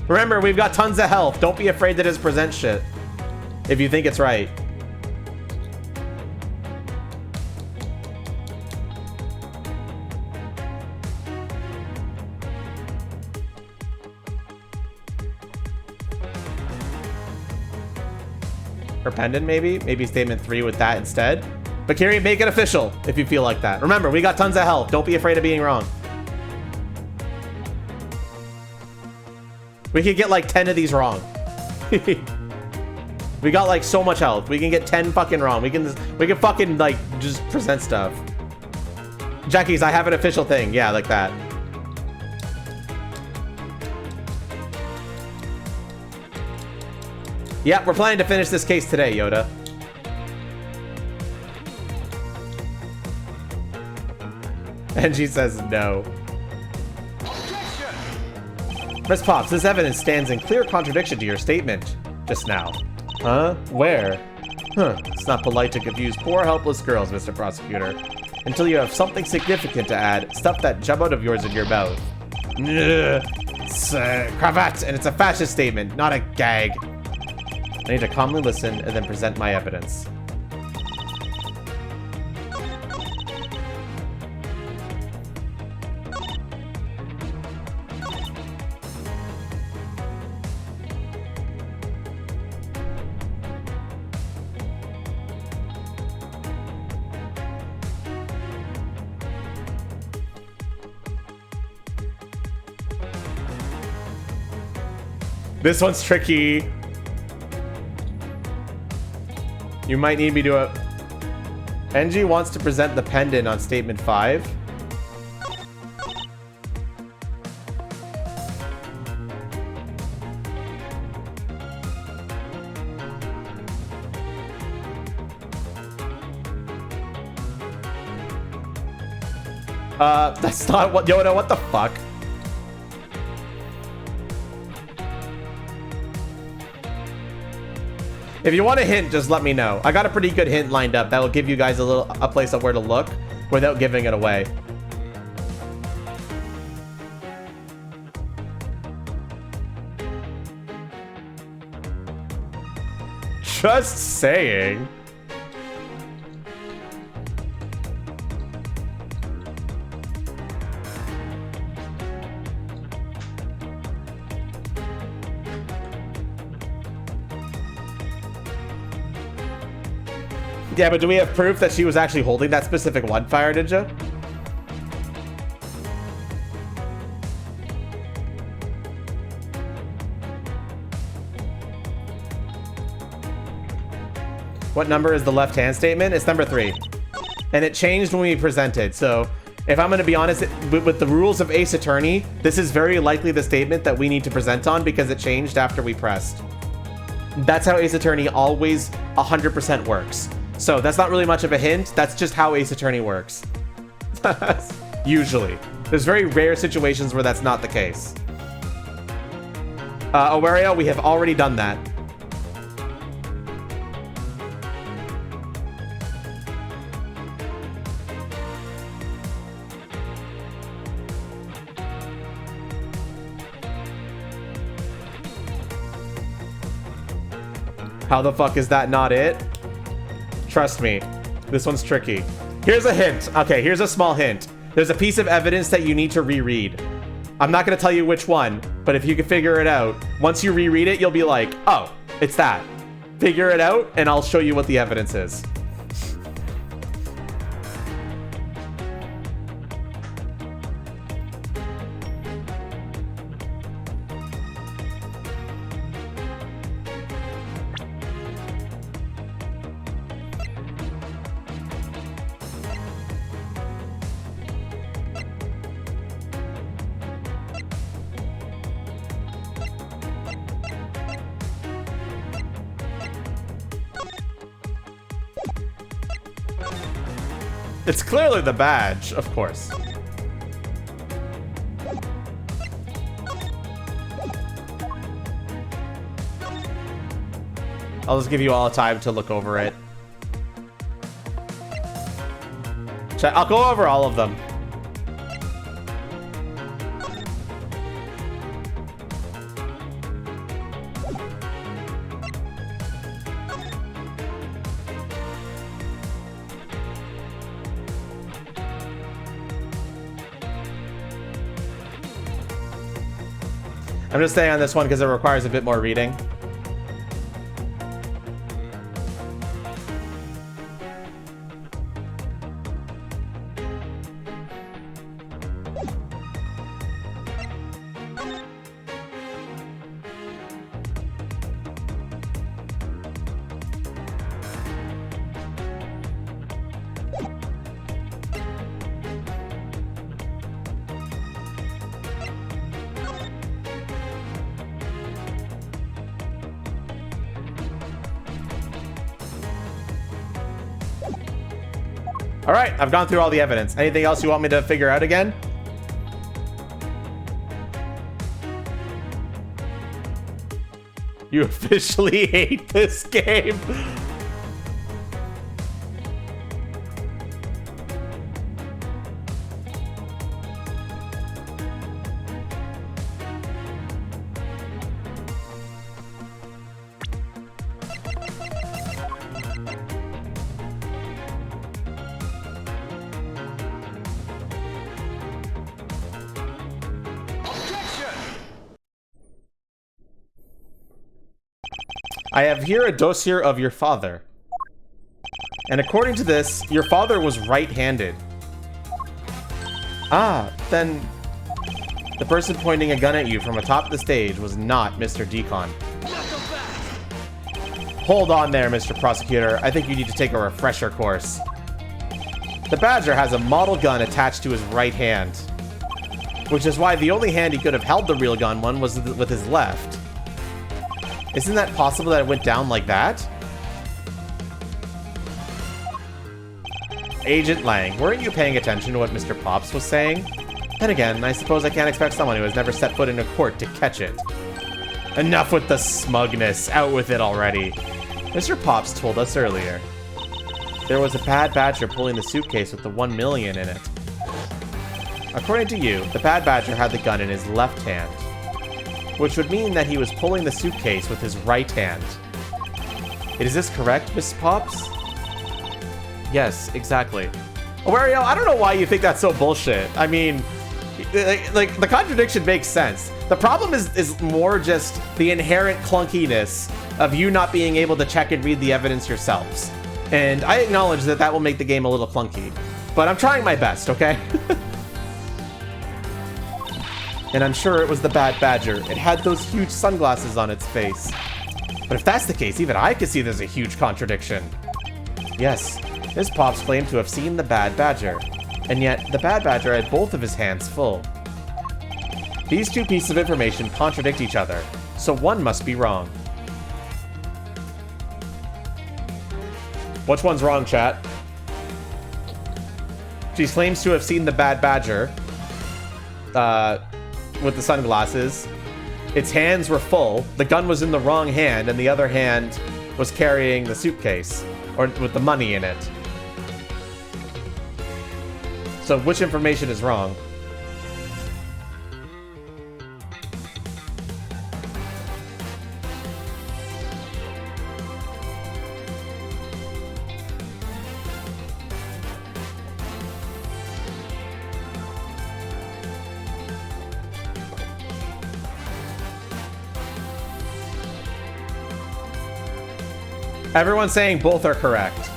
Remember, we've got tons of health. Don't be afraid to just present shit if you think it's right. Or pendant, maybe? Maybe statement 3 with that instead. But Carrie, make it official if you feel like that. Remember, we got tons of health. Don't be afraid of being wrong. We could get like 10 of these wrong. We got like so much health. We can get 10 fucking wrong. We can fucking like just present stuff. Jackie's, I have an official thing. Yeah, like that. Yeah, we're planning to finish this case today, Yoda. And she says no. Miss Pops, this evidence stands in clear contradiction to your statement just now. Huh? Where? Huh. It's not polite to confuse poor, helpless girls, Mr. Prosecutor. Until you have something significant to add, stuff that jump out of yours in your mouth. It's a cravat, and it's a fascist statement, not a gag. I need to calmly listen and then present my evidence. This one's tricky. You might need me to... NG wants to present the pendant on statement 5. That's not what... Yoda, what the fuck? If you want a hint, just let me know. I got a pretty good hint lined up that will give you guys a place of where to look without giving it away. Just saying. Yeah, but do we have proof that she was actually holding that specific one, Fire Ninja? What number is the left-hand statement? It's number 3. And it changed when we presented, so if I'm going to be honest, with the rules of Ace Attorney, this is very likely the statement that we need to present on because it changed after we pressed. That's how Ace Attorney always 100% works. So that's not really much of a hint, that's just how Ace Attorney works. Usually. There's very rare situations where that's not the case. Awario, we have already done that. How the fuck is that not it? Trust me, this one's tricky. Here's a hint. Okay, here's a small hint. There's a piece of evidence that you need to reread. I'm not gonna tell you which one, but if you can figure it out, once you reread it, you'll be like, oh, it's that. Figure it out, and I'll show you what the evidence is. It's clearly the badge, of course. I'll just give you all time to look over it. I'll go over all of them. I'm just staying on this one because it requires a bit more reading. All right, I've gone through all the evidence. Anything else you want me to figure out again? You officially hate this game. I have here a dossier of your father. And according to this, your father was right-handed. Ah, then the person pointing a gun at you from atop the stage was not Mr. Decon. Hold on there, Mr. Prosecutor. I think you need to take a refresher course. The Badger has a model gun attached to his right hand, which is why the only hand he could have held the real gun one was with his left. Isn't that possible that it went down like that? Agent Lang, weren't you paying attention to what Mr. Pops was saying? Then again, I suppose I can't expect someone who has never set foot in a court to catch it. Enough with the smugness, out with it already. Mr. Pops told us earlier. There was a bad badger pulling the suitcase with the 1 million in it. According to you, the bad badger had the gun in his left hand, which would mean that he was pulling the suitcase with his right hand. Is this correct, Miss Pops? Yes, exactly. Wario, I don't know why you think that's so bullshit. I mean, like the contradiction makes sense. The problem is more just the inherent clunkiness of you not being able to check and read the evidence yourselves. And I acknowledge that that will make the game a little clunky, but I'm trying my best, okay? And I'm sure it was the bad badger. It had those huge sunglasses on its face. But if that's the case, even I can see there's a huge contradiction. Yes, Miss Pops claimed to have seen the Bad Badger, and yet the Bad Badger had both of his hands full. These two pieces of information contradict each other, so one must be wrong. Which one's wrong, chat? She claims to have seen the Bad Badger with the sunglasses. Its hands were full, the gun was in the wrong hand, and the other hand was carrying the suitcase, or with the money in it. So which information is wrong? Everyone's saying both are correct.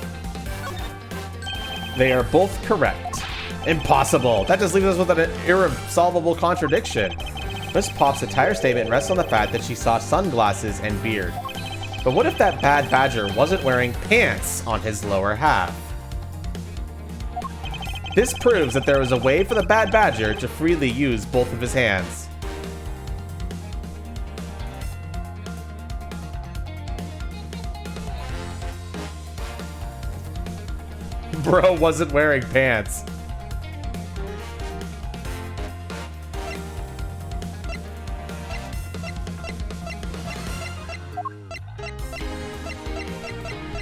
They are both correct. Impossible. That just leaves us with an irresolvable contradiction. Miss Pop's entire statement rests on the fact that she saw sunglasses and beard. But what if that Bad Badger wasn't wearing pants on his lower half? This proves that there was a way for the Bad Badger to freely use both of his hands. Bro wasn't wearing pants.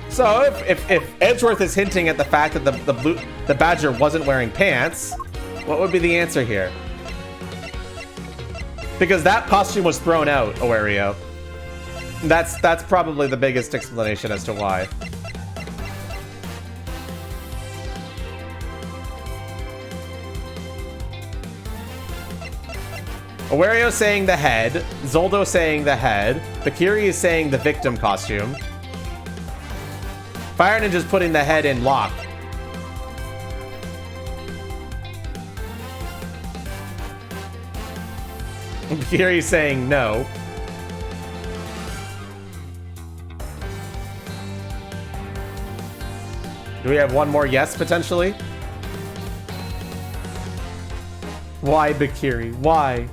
So if Edgeworth is hinting at the fact that the Badger wasn't wearing pants, what would be the answer here? Because that costume was thrown out, Awario. That's probably the biggest explanation as to why. Awario saying the head, Zoldo saying the head, Bakiri is saying the victim costume. Fire Ninja's putting the head in lock. Bakiri's saying no. Do we have one more yes, potentially? Why, Bakiri? Why?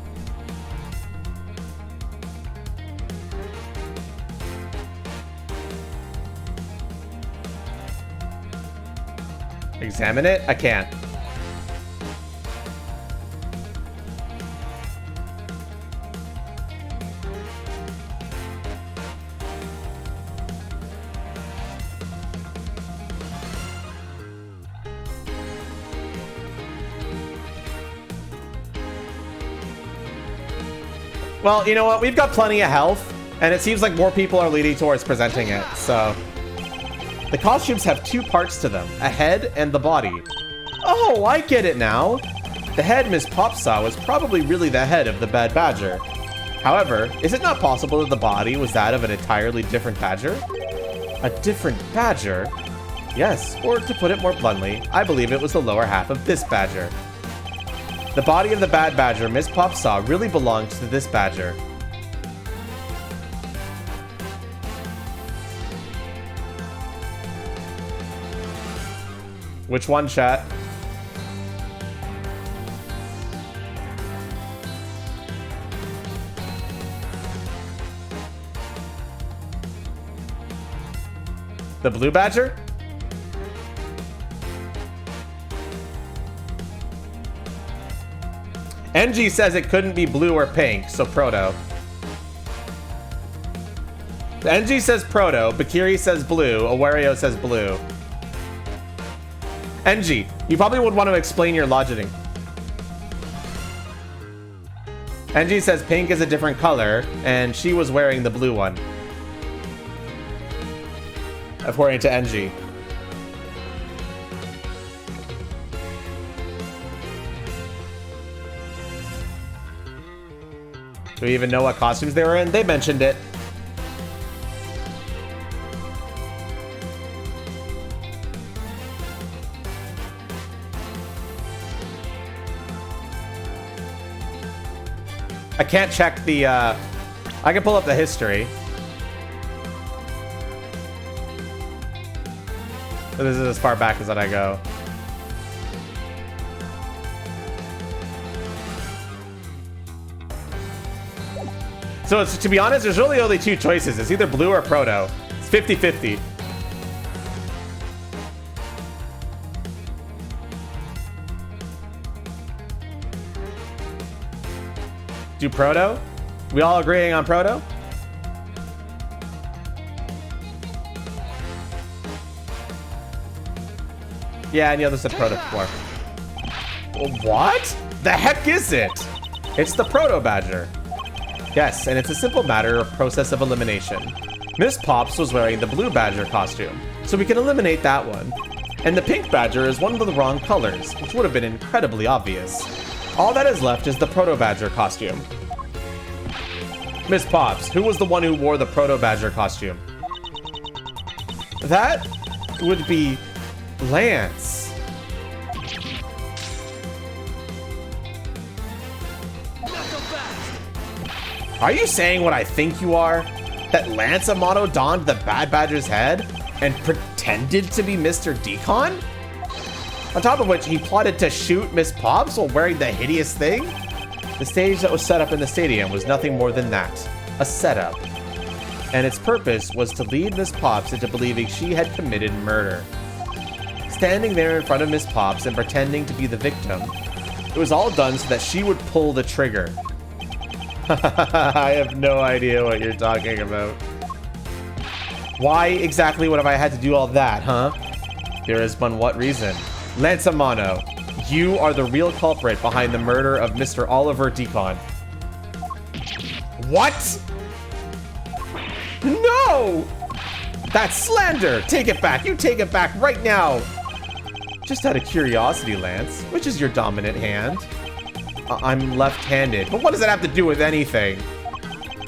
Examine it? I can't. Well, you know what? We've got plenty of health, and it seems like more people are leaning towards presenting it, so... The costumes have two parts to them, a head and the body. Oh, I get it now. The head Miss Pop saw was probably really the head of the Bad Badger. However, is it not possible that the body was that of an entirely different badger? A different badger? Yes, or to put it more bluntly, I believe it was the lower half of this badger. The body of the Bad Badger Miss Pop saw really belongs to this badger. Which one, chat? The blue badger? NG says it couldn't be blue or pink, so Proto. NG says Proto, Bakiri says blue, Awario says blue. NG, you probably would want to explain your logic. NG says pink is a different color, and she was wearing the blue one. According to NG. Do we even know what costumes they were in? They mentioned it. I can't check the, I can pull up the history. This is as far back as I go. So it's, to be honest, there's really only two choices. It's either blue or proto. It's 50-50. Do proto? We all agreeing on proto? Yeah, and the other said proto before. What? The heck is it? It's the proto badger. Yes, and it's a simple matter of process of elimination. Miss Pops was wearing the blue badger costume, so we can eliminate that one. And the pink badger is one of the wrong colors, which would have been incredibly obvious. All that is left is the proto badger costume. Miss Pops, who was the one who wore the proto badger costume? That would be Lance. Are you saying what I think you are? That Lance Amato donned the Bad Badger's head and pretended to be Mr. Decon? On top of which, he plotted to shoot Miss Pops while wearing the hideous thing? The stage that was set up in the stadium was nothing more than that, a setup. And its purpose was to lead Miss Pops into believing she had committed murder. Standing there in front of Miss Pops and pretending to be the victim, it was all done so that she would pull the trigger. I have no idea what you're talking about. Why exactly would have I had to do all that, huh? There is but what reason. Lance Amano, you are the real culprit behind the murder of Mr. Oliver Decon. What? No! That's slander! Take it back! You take it back right now! Just out of curiosity, Lance, which is your dominant hand? I'm left-handed, but what does that have to do with anything?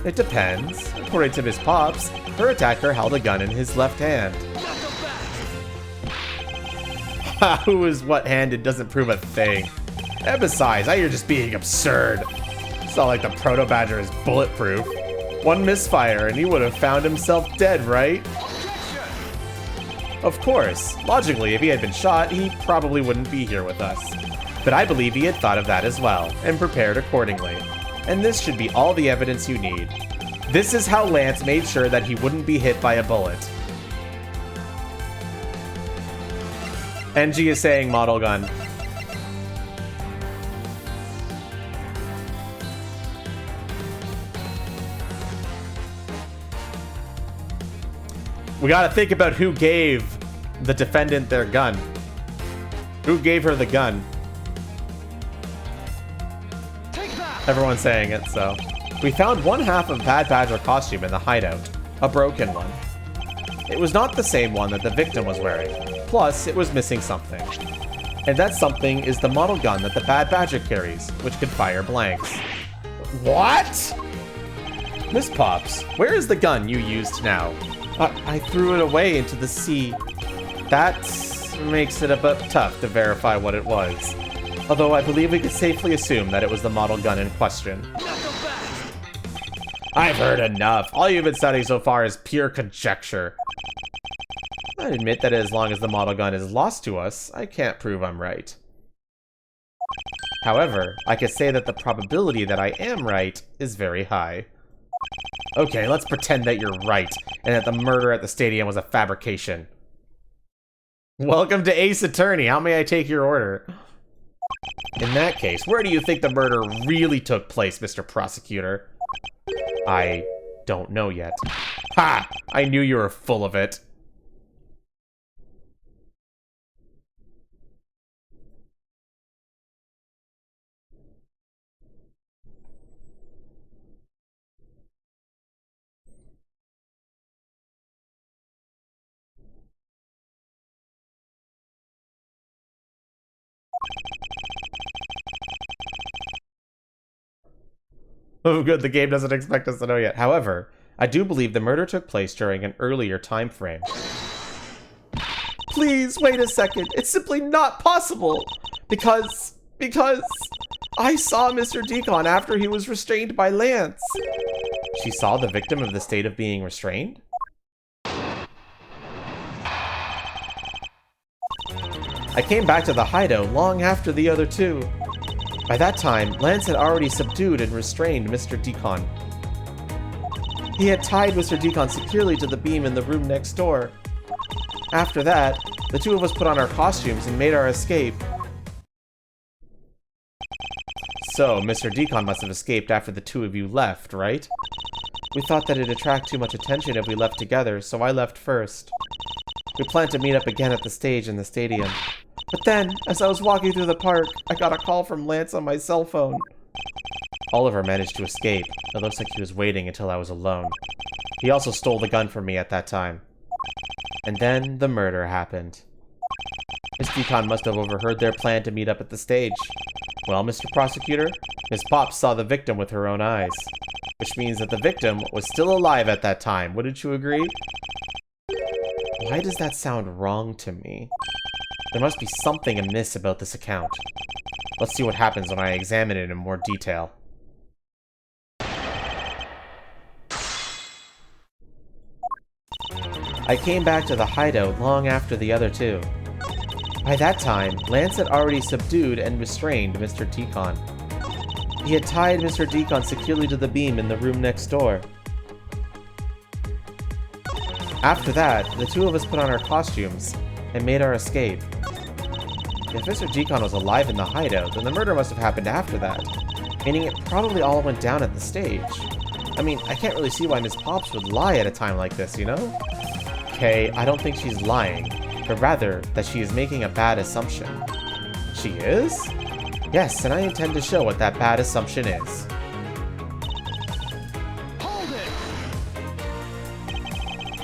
It depends. According to Miss Pops, her attacker held a gun in his left hand. Who is what-handed doesn't prove a thing. And besides, now you're just being absurd. It's not like the Proto Badger is bulletproof. One misfire and he would have found himself dead, right? Of course. Logically, if he had been shot, he probably wouldn't be here with us. But I believe he had thought of that as well, and prepared accordingly. And this should be all the evidence you need. This is how Lance made sure that he wouldn't be hit by a bullet. NG is saying model gun. We gotta think about who gave the defendant their gun. Who gave her the gun? Everyone's saying it, so. We found one half of Bad Badger costume in the hideout. A broken one. It was not the same one that the victim was wearing. Plus, it was missing something. And that something is the model gun that the Bad Badger carries, which can fire blanks. What? Miss Pops, where is the gun you used now? I threw it away into the sea. That makes it a bit tough to verify what it was. Although I believe we could safely assume that it was the model gun in question. I've heard enough. All you've been studying so far is pure conjecture. I'd admit that as long as the model gun is lost to us, I can't prove I'm right. However, I can say that the probability that I am right is very high. Okay, let's pretend that you're right, and that the murder at the stadium was a fabrication. Welcome to Ace Attorney. How may I take your order? In that case, where do you think the murder really took place, Mr. Prosecutor? I don't know yet. Ha! I knew you were full of it. Oh good, the game doesn't expect us to know yet. However, I do believe the murder took place during an earlier time frame. Please, wait a second. It's simply not possible. Because I saw Mr. Decon after he was restrained by Lance. She saw the victim of the state of being restrained? I came back to the hideout long after the other two. By that time, Lance had already subdued and restrained Mr. Deacon. He had tied Mr. Deacon securely to the beam in the room next door. After that, the two of us put on our costumes and made our escape. So, Mr. Deacon must have escaped after the two of you left, right? We thought that it'd attract too much attention if we left together, so I left first. We planned to meet up again at the stage in the stadium. But then, as I was walking through the park, I got a call from Lance on my cell phone. Oliver managed to escape. It looks like he was waiting until I was alone. He also stole the gun from me at that time. And then the murder happened. Miss Deacon must have overheard their plan to meet up at the stage. Well, Mr. Prosecutor, Miss Pops saw the victim with her own eyes. Which means that the victim was still alive at that time. Wouldn't you agree? Why does that sound wrong to me? There must be something amiss about this account. Let's see what happens when I examine it in more detail. I came back to the hideout long after the other two. By that time, Lance had already subdued and restrained Mr. Deacon. He had tied Mr. Deacon securely to the beam in the room next door. After that, the two of us put on our costumes and made our escape. If Mr. Deacon was alive in the hideout, then the murder must have happened after that, meaning it probably all went down at the stage. I mean, I can't really see why Miss Pops would lie at a time like this, you know? Okay, I don't think she's lying, but rather that she is making a bad assumption. She is? Yes, and I intend to show what that bad assumption is. Hold it!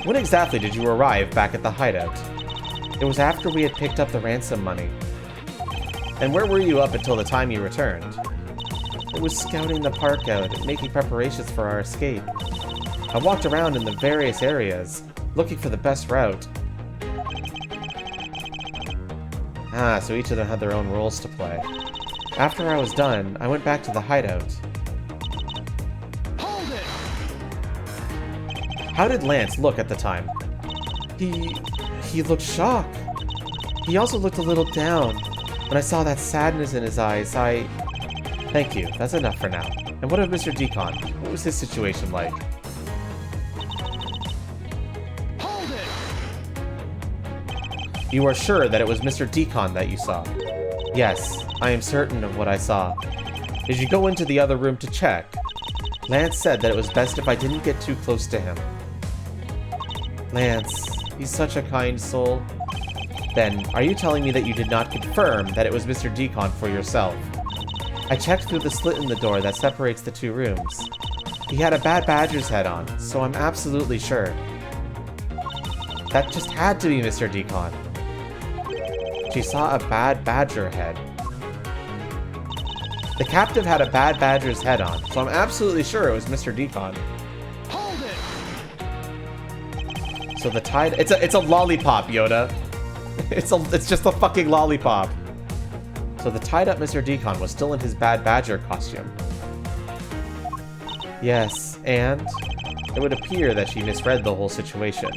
When exactly did you arrive back at the hideout? It was after we had picked up the ransom money. And where were you up until the time you returned? It was scouting the park out and making preparations for our escape. I walked around in the various areas, looking for the best route. Ah, so each of them had their own roles to play. After I was done, I went back to the hideout. Hold it! How did Lance look at the time? He looked shocked. He also looked a little down. When I saw that sadness in his eyes, Thank you, that's enough for now. And what of Mr. Deacon? What was his situation like? Hold it! You are sure that it was Mr. Deacon that you saw? Yes, I am certain of what I saw. Did you go into the other room to check? Lance said that it was best if I didn't get too close to him. Lance, he's such a kind soul. Then, are you telling me that you did not confirm that it was Mr. Deacon for yourself? I checked through the slit in the door that separates the two rooms. He had a bad badger's head on, so I'm absolutely sure. That just had to be Mr. Deacon. She saw a bad badger head. The captive had a bad badger's head on, so I'm absolutely sure it was Mr. Deacon. Hold it! So the tide... It's a lollipop, Yoda. It's just a fucking lollipop. So the tied-up Mr. Deacon was still in his bad badger costume. Yes, and it would appear that she misread the whole situation.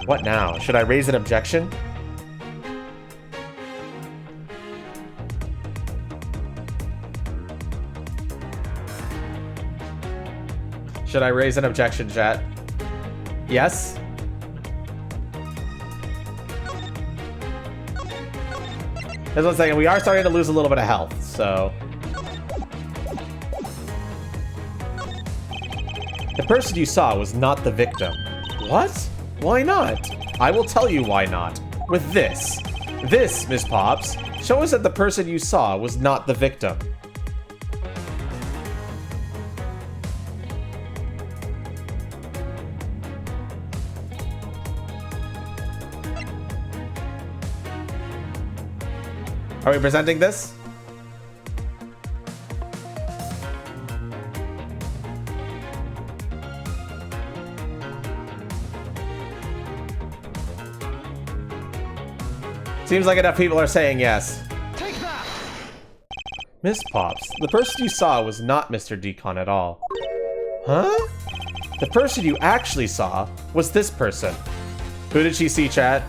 What now? Should I raise an objection? Should I raise an objection, chat? Yes? Just 1 second, we are starting to lose a little bit of health, so... The person you saw was not the victim. What? Why not? I will tell you why not. With this. This, Miss Pops, show us that the person you saw was not the victim. Are we presenting this? Seems like enough people are saying yes. Take that! Miss Pops, the person you saw was not Mr. Deacon at all. Huh? The person you actually saw was this person. Who did she see, chat?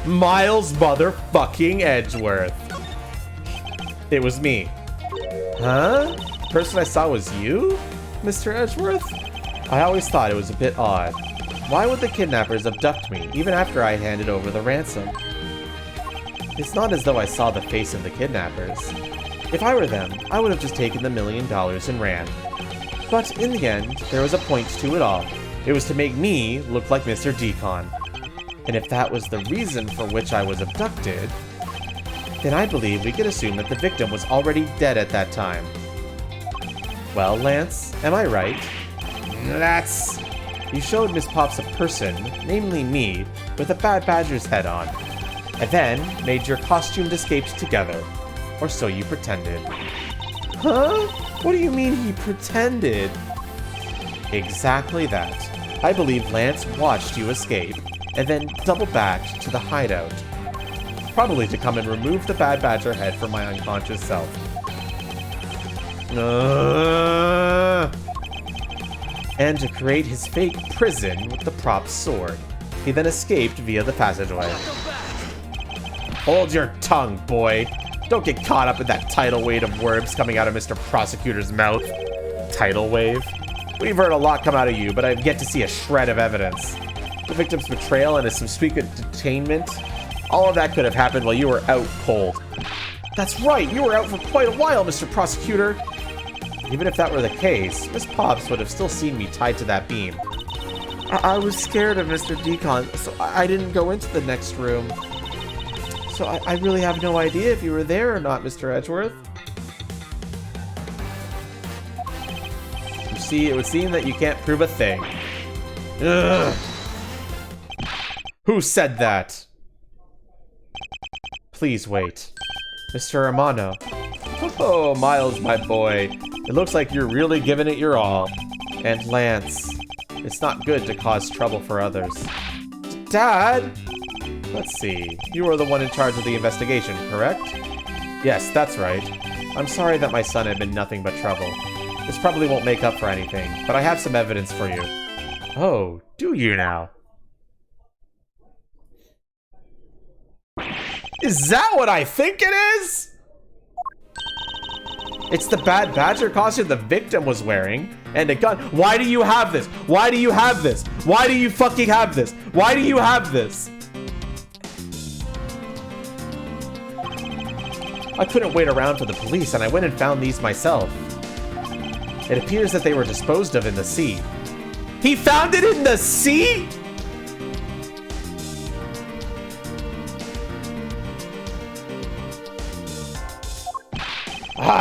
Miles motherfucking Edgeworth. It was me. Huh? The person I saw was you, Mr. Edgeworth? I always thought it was a bit odd. Why would the kidnappers abduct me, even after I handed over the ransom? It's not as though I saw the face of the kidnappers. If I were them, I would have just taken the $1 million and ran. But in the end, there was a point to it all. It was to make me look like Mr. Decon. And if that was the reason for which I was abducted, then I believe we could assume that the victim was already dead at that time. Well, Lance, am I right? That's... You showed Miss Pops a person, namely me, with a Bad Badger's head on, and then made your costumed escapes together. Or so you pretended. Huh? What do you mean he pretended? Exactly that. I believe Lance watched you escape, and then doubled back to the hideout. Probably to come and remove the Bad Badger head from my unconscious self. And to create his fake prison with the prop sword. He then escaped via the passageway. Hold your tongue, boy. Don't get caught up in that tidal wave of words coming out of Mr. Prosecutor's mouth. Tidal wave? We've heard a lot come out of you, but I've yet to see a shred of evidence. The victim's betrayal and his subsequent detainment, all of that could have happened while you were out cold. That's right, you were out for quite a while, Mr. Prosecutor. Even if that were the case, Miss Pops would have still seen me tied to that beam. I was scared of Mr. Decon, so I didn't go into the next room. So I really have no idea if you were there or not, Mr. Edgeworth. You see, it would seem that you can't prove a thing. Ugh. Who said that? Please wait. Mr. Romano. Oh, Miles, my boy. It looks like you're really giving it your all. And Lance, it's not good to cause trouble for others. Dad? Let's see. You were the one in charge of the investigation, correct? Yes, that's right. I'm sorry that my son had been nothing but trouble. This probably won't make up for anything, but I have some evidence for you. Oh, do you now? Is that what I think it is? It's the Bad Badger costume the victim was wearing, and a gun. Why do you have this? Why do you have this? Why do you fucking have this? Why do you have this? I couldn't wait around for the police, and I went and found these myself. It appears that they were disposed of in the sea. He found it in the sea?!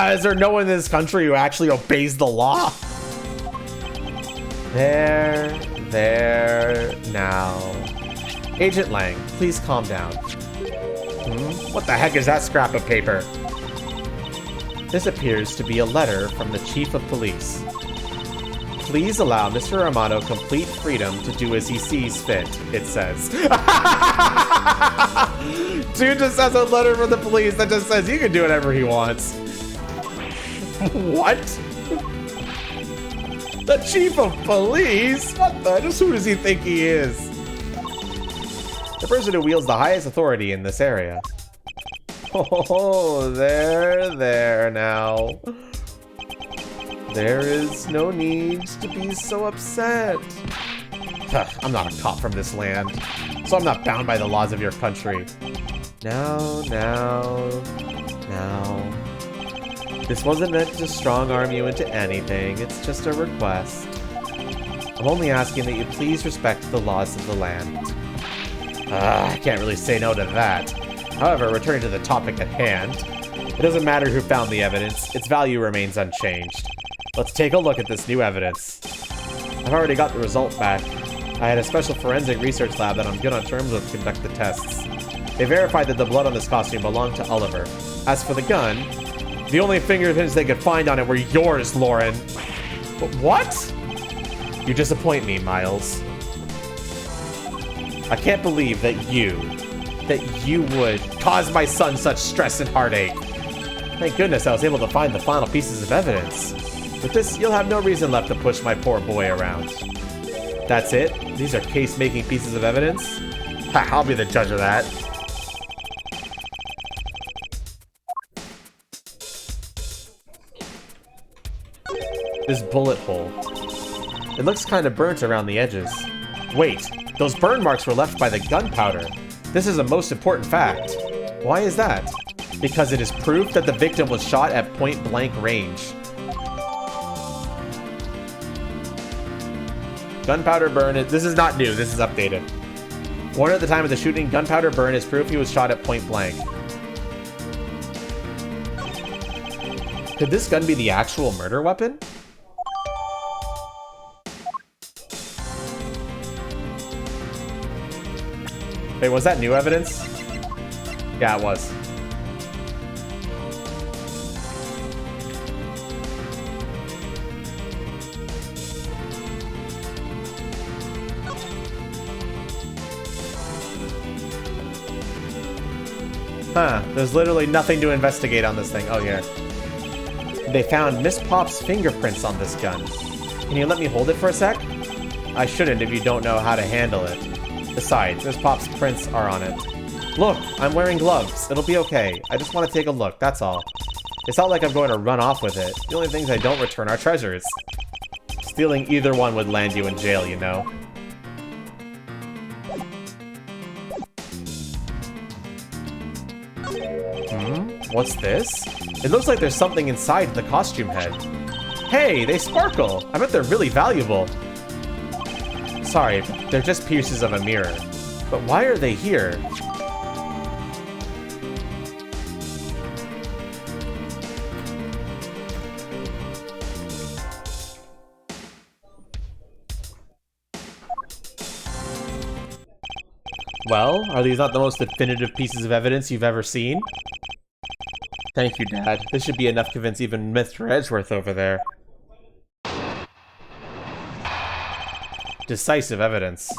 Is there no one in this country who actually obeys the law? There, now. Agent Lang, please calm down. What the heck is that scrap of paper? This appears to be a letter from the Chief of Police. Please allow Mr. Romano complete freedom to do as he sees fit, it says. Dude just has a letter from the police that just says he can do whatever he wants. What? The Chief of Police? What the? Just who does he think he is? The person who wields the highest authority in this area. Oh, there now. There is no need to be so upset. I'm not a cop from this land, so I'm not bound by the laws of your country. Now. This wasn't meant to strong-arm you into anything, it's just a request. I'm only asking that you please respect the laws of the land. I can't really say no to that. However, returning to the topic at hand, it doesn't matter who found the evidence, its value remains unchanged. Let's take a look at this new evidence. I've already got the result back. I had a special forensic research lab that I'm good on terms with to conduct the tests. They verified that the blood on this costume belonged to Oliver. As for the gun, the only fingerprints they could find on it were yours, Lauren. But what? You disappoint me, Miles. I can't believe that you would cause my son such stress and heartache. Thank goodness I was able to find the final pieces of evidence. With this, you'll have no reason left to push my poor boy around. That's it? These are case-making pieces of evidence? Ha, I'll be the judge of that. This bullet hole. It looks kind of burnt around the edges. Wait, those burn marks were left by the gunpowder. This is a most important fact. Why is that? Because it is proof that the victim was shot at point-blank range. Gunpowder burn, this is not new, this is updated. Warned at the time of the shooting, gunpowder burn is proof he was shot at point-blank. Could this gun be the actual murder weapon? Wait, was that new evidence? Yeah, it was. Huh, there's literally nothing to investigate on this thing. Oh, yeah. They found Miss Pop's fingerprints on this gun. Can you let me hold it for a sec? I shouldn't if you don't know how to handle it. Besides, Miss Pop's prints are on it. Look, I'm wearing gloves. It'll be okay. I just want to take a look, that's all. It's not like I'm going to run off with it. The only things I don't return are treasures. Stealing either one would land you in jail, you know. What's this? It looks like there's something inside the costume head. Hey, they sparkle! I bet they're really valuable. Sorry, they're just pieces of a mirror. But why are they here? Well, are these not the most definitive pieces of evidence you've ever seen? Thank you, Dad. This should be enough to convince even Mr. Edgeworth over there. Decisive evidence.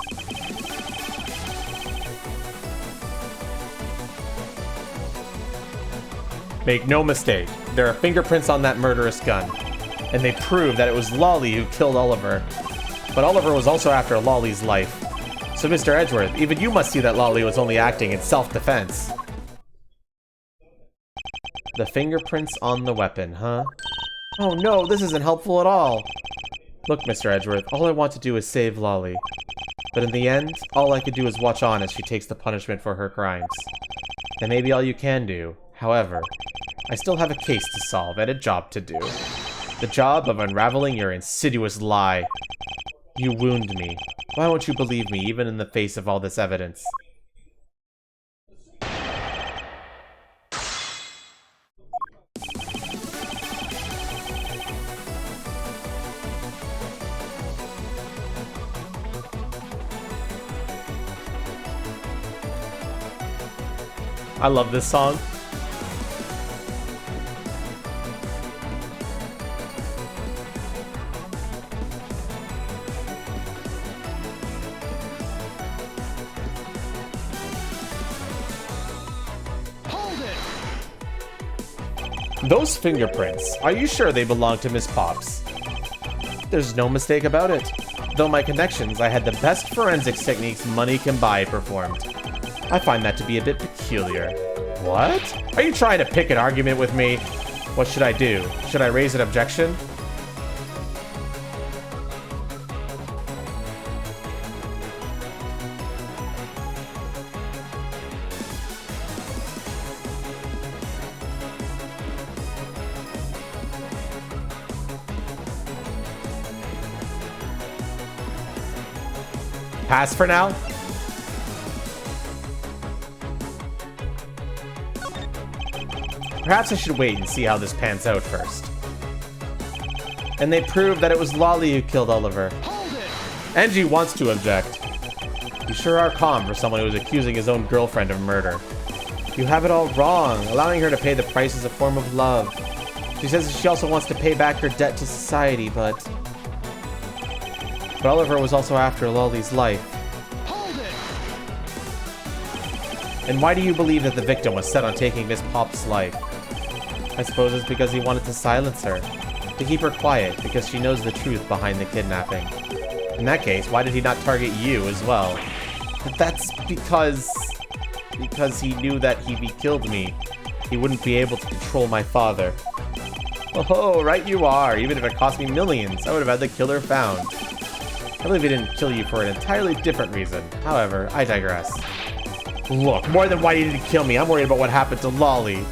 Make no mistake, there are fingerprints on that murderous gun, and they prove that it was Lolly who killed Oliver. But Oliver was also after Lolly's life. So Mr. Edgeworth, even you must see that Lolly was only acting in self-defense. The fingerprints on the weapon, huh? Oh no, this isn't helpful at all. Look, Mr. Edgeworth, all I want to do is save Lolly. But in the end, all I could do is watch on as she takes the punishment for her crimes. That may be all you can do. However, I still have a case to solve and a job to do. The job of unraveling your insidious lie. You wound me. Why won't you believe me, even in the face of all this evidence? I love this song. Hold it! Those fingerprints, are you sure they belong to Miss Pops? There's no mistake about it. Though my connections, I had the best forensics techniques money can buy performed. I find that to be a bit peculiar. What? Are you trying to pick an argument with me? What should I do? Should I raise an objection? Pass for now? Perhaps I should wait and see how this pans out first. And they proved that it was Lolly who killed Oliver. Hold it! Angie wants to object. You sure are calm for someone who is accusing his own girlfriend of murder. You have it all wrong. Allowing her to pay the price is a form of love. She says she also wants to pay back her debt to society, but Oliver was also after Lolly's life. Hold it! And why do you believe that the victim was set on taking Miss Pop's life? I suppose it's because he wanted to silence her. To keep her quiet, because she knows the truth behind the kidnapping. In that case, why did he not target you as well? But that's because he knew that if he killed me, he wouldn't be able to control my father. Oh, right you are. Even if it cost me millions, I would have had the killer found. I believe he didn't kill you for an entirely different reason. However, I digress. Look, more than why he didn't kill me, I'm worried about what happened to Lolly.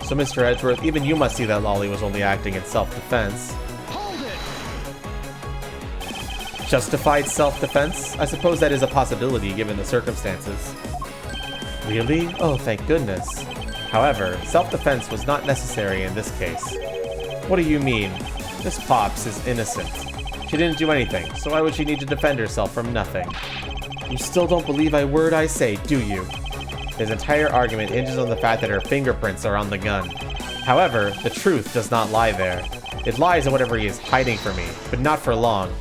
So, Mr. Edgeworth, even you must see that Lolly was only acting in self-defense. Hold it! Justified self-defense? I suppose that is a possibility given the circumstances. Really? Oh, thank goodness. However, self-defense was not necessary in this case. What do you mean? Miss Pops is innocent. She didn't do anything, so why would she need to defend herself from nothing? You still don't believe a word I say, do you? His entire argument hinges on the fact that her fingerprints are on the gun. However, the truth does not lie there. It lies in whatever he is hiding from me, but not for long.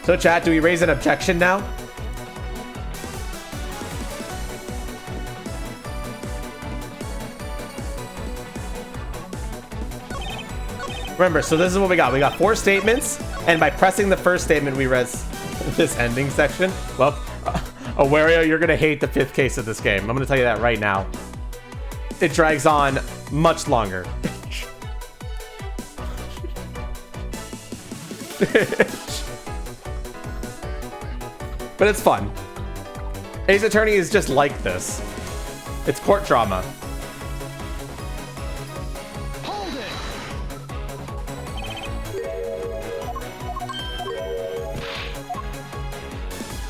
So chat, do we raise an objection now? Remember, so this is what we got. We got 4 statements, and by pressing the first statement, we res this ending section. Well, Awario, you're gonna hate the 5th case of this game. I'm gonna tell you that right now. It drags on much longer. But it's fun. Ace Attorney is just like this. It's court drama. Hold it!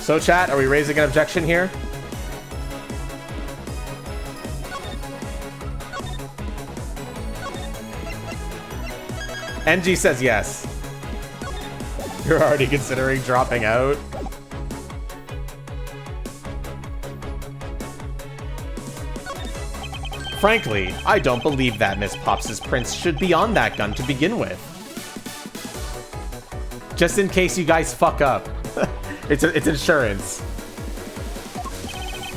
So chat, are we raising an objection here? NG says yes. You're already considering dropping out? Frankly, I don't believe that Miss Pops' prints should be on that gun to begin with. Just in case you guys fuck up. It's insurance.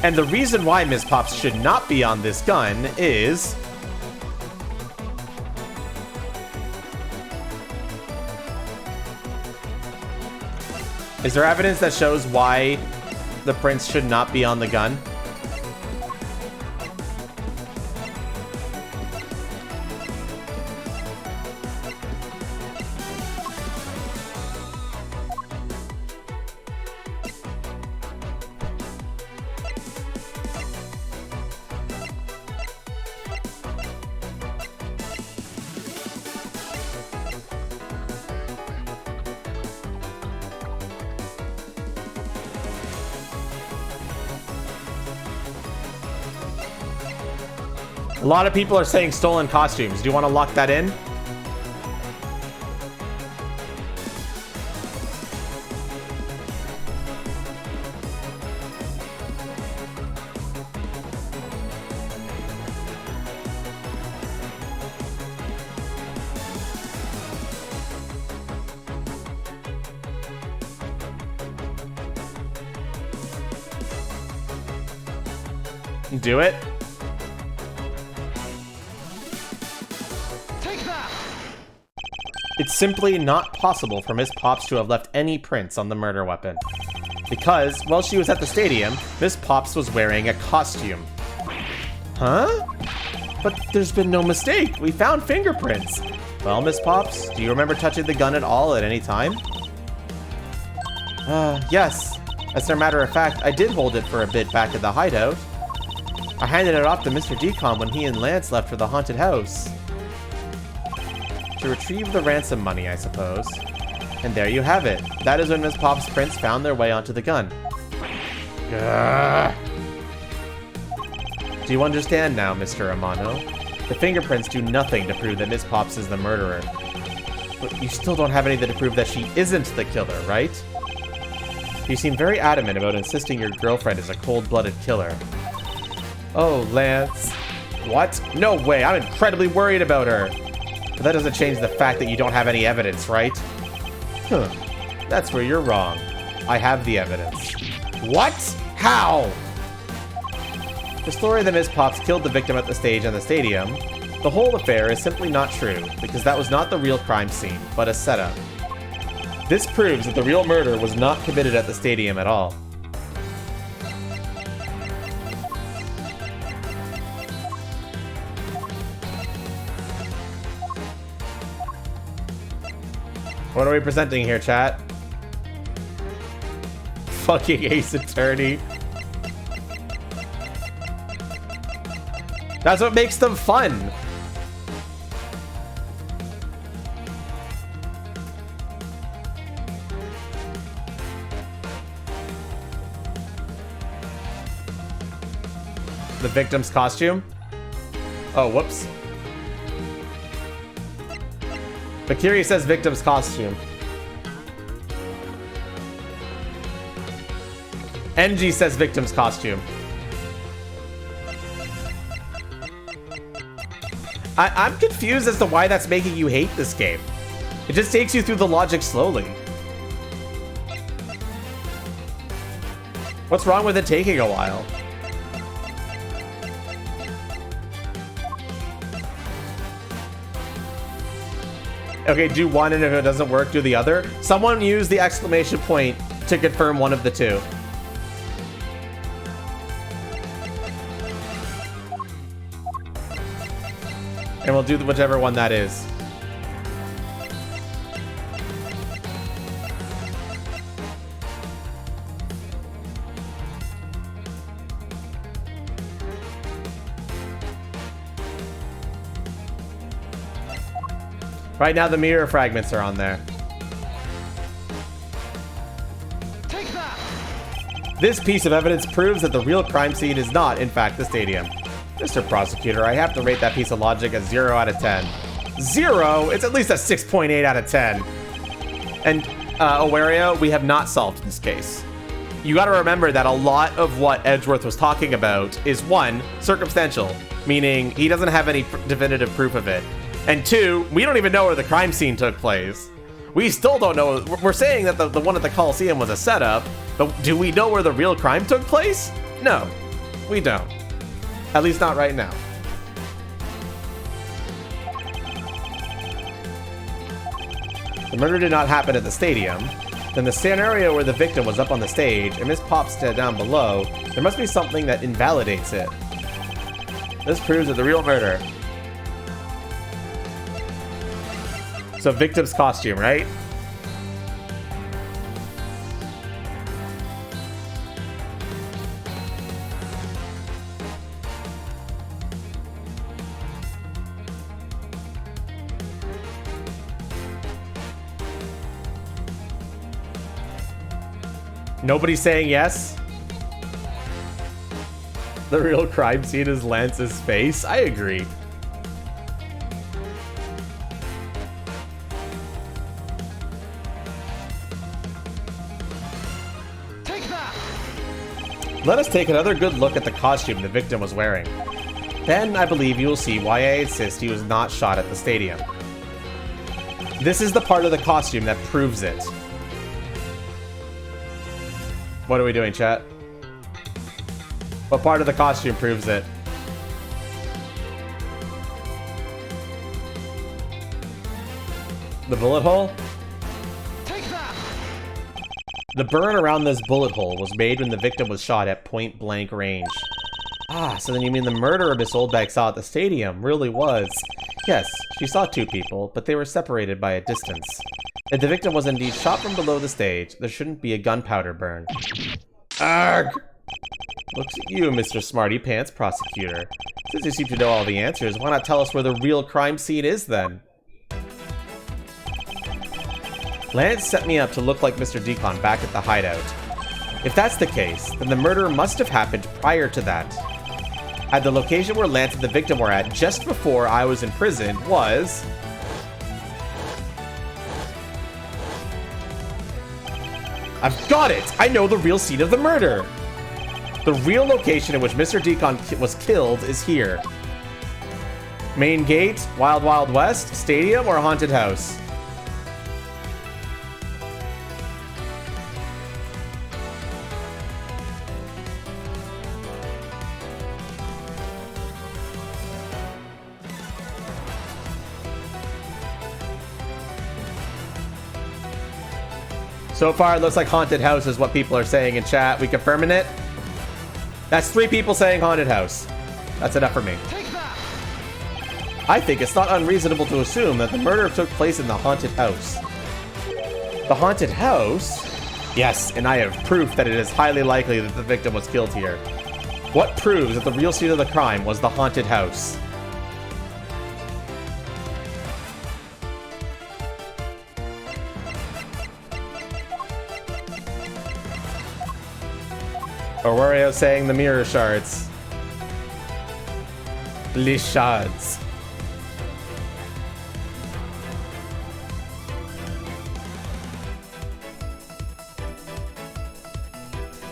And the reason why Miss Pops should not be on this gun is... Is there evidence that shows why the prints should not be on the gun? A lot of people are saying stolen costumes. Do you want to lock that in? Do it. It's simply not possible for Miss Pops to have left any prints on the murder weapon. Because, while she was at the stadium, Miss Pops was wearing a costume. Huh? But there's been no mistake. We found fingerprints. Well, Miss Pops, do you remember touching the gun at all at any time? Yes. As a matter of fact, I did hold it for a bit back at the hideout. I handed it off to Mr. Decom when he and Lance left for the haunted house. To retrieve the ransom money, I suppose. And there you have it. That is when Miss Pop's prints found their way onto the gun. Ugh. Do you understand now, Mr. Amano? The fingerprints do nothing to prove that Miss Pops is the murderer. But you still don't have anything to prove that she isn't the killer, right? You seem very adamant about insisting your girlfriend is a cold-blooded killer. Oh, Lance. What? No way, I'm incredibly worried about her. But that doesn't change the fact that you don't have any evidence, right? Huh. That's where you're wrong. I have the evidence. What? How? The story that Miss Pops killed the victim at the stage and the stadium, the whole affair is simply not true, because that was not the real crime scene, but a setup. This proves that the real murder was not committed at the stadium at all. What are we presenting here, chat? Fucking Ace Attorney. That's what makes them fun. The victim's costume? Oh, whoops. Bakiri says victim's costume. NG says victim's costume. I'm confused as to why that's making you hate this game. It just takes you through the logic slowly. What's wrong with it taking a while? Okay, do one, and if it doesn't work, do the other. Someone use the exclamation point to confirm one of the two. And we'll do whichever one that is. Right now, the mirror fragments are on there. Take that! This piece of evidence proves that the real crime scene is not, in fact, the stadium. Mr. Prosecutor, I have to rate that piece of logic a 0 out of 10. 0? It's at least a 6.8 out of 10. And, Awario, we have not solved this case. You gotta remember that a lot of what Edgeworth was talking about is, 1, circumstantial, meaning he doesn't have any definitive proof of it. And 2, we don't even know where the crime scene took place. We still don't know. We're saying that the one at the Coliseum was a setup, but do we know where the real crime took place? No, we don't. At least not right now. The murder did not happen at the stadium. Then the scenario where the victim was up on the stage and Miss Pop's down below, there must be something that invalidates it. This proves that the real murder. So victim's costume, right? Nobody's saying yes? The real crime scene is Lance's face? I agree. Let us take another good look at the costume the victim was wearing. Then I believe you will see why I insist he was not shot at the stadium. This is the part of the costume that proves it. What are we doing, chat? What part of the costume proves it? The bullet hole? The burn around this bullet hole was made when the victim was shot at point blank range. Ah, so then you mean the murderer Miss Oldbag saw at the stadium really was... Yes, she saw 2 people, but they were separated by a distance. If the victim was indeed shot from below the stage, there shouldn't be a gunpowder burn. Arg! Looks at you, Mr. Smarty Pants Prosecutor. Since you seem to know all the answers, why not tell us where the real crime scene is then? Lance set me up to look like Mr. Deacon back at the hideout. If that's the case, then the murder must have happened prior to that. At the location where Lance and the victim were at just before I was in prison was... I've got it! I know the real scene of the murder! The real location in which Mr. Deacon was killed is here. Main gate, Wild Wild West, stadium, or haunted house? So far, it looks like haunted house is what people are saying in chat. We confirming it? That's 3 people saying haunted house. That's enough for me. Take that! I think it's not unreasonable to assume that the murder took place in the haunted house. The haunted house? Yes, and I have proof that it is highly likely that the victim was killed here. What proves that the real scene of the crime was the haunted house? Aurelio saying the mirror shards. Les shards.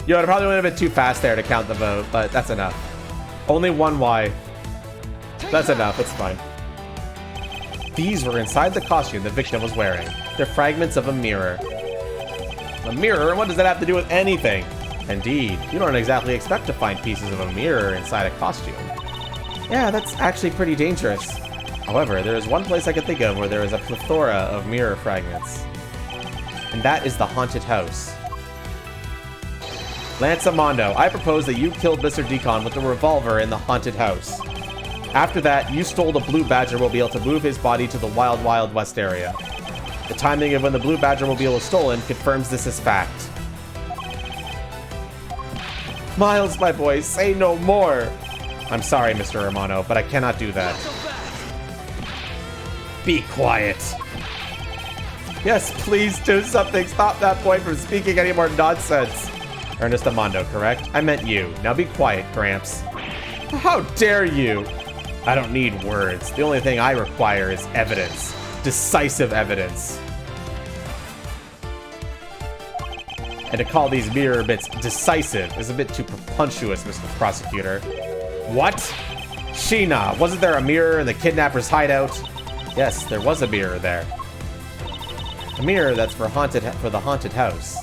Yo, it probably went a bit too fast there to count the vote, but that's enough. Only one Y. That's enough, it's fine. These were inside the costume the victim was wearing. They're fragments of a mirror. A mirror? What does that have to do with anything? Indeed, you don't exactly expect to find pieces of a mirror inside a costume. Yeah, that's actually pretty dangerous. However, there is one place I can think of where there is a plethora of mirror fragments. And that is the haunted house. Lance Amondo, I propose that you killed Mr. Deacon with a revolver in the haunted house. After that, you stole the Blue Badger mobile to move his body to the Wild Wild West area. The timing of when the Blue Badger mobile was stolen confirms this as fact. Miles, my boy, say no more! I'm sorry, Mr. Romano, but I cannot do that. Be quiet. Yes, please do something. Stop that boy from speaking any more nonsense. Ernest Amondo, correct? I meant you. Now be quiet, Gramps. How dare you? I don't need words. The only thing I require is evidence. Decisive evidence. And to call these mirror bits decisive is a bit too presumptuous, Mr. Prosecutor. What? Sheena, wasn't there a mirror in the kidnapper's hideout? Yes, there was a mirror there. A mirror that's for the haunted house.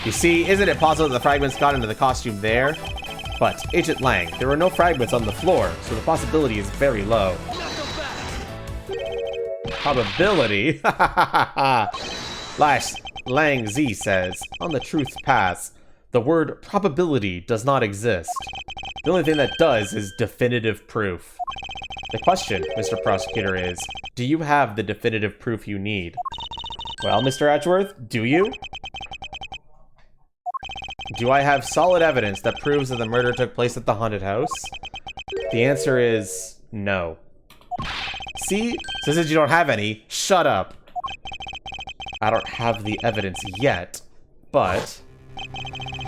You see, isn't it possible that the fragments got into the costume there? But, Agent Lang, there were no fragments on the floor, so the possibility is very low. Probability? Lang Z says, on the truth's path, the word probability does not exist. The only thing that does is definitive proof. The question, Mr. Prosecutor, is, do you have the definitive proof you need? Well, Mr. Edgeworth, do you? Do I have solid evidence that proves that the murder took place at the haunted house? The answer is no. See? Since you don't have any, shut up. I don't have the evidence yet, but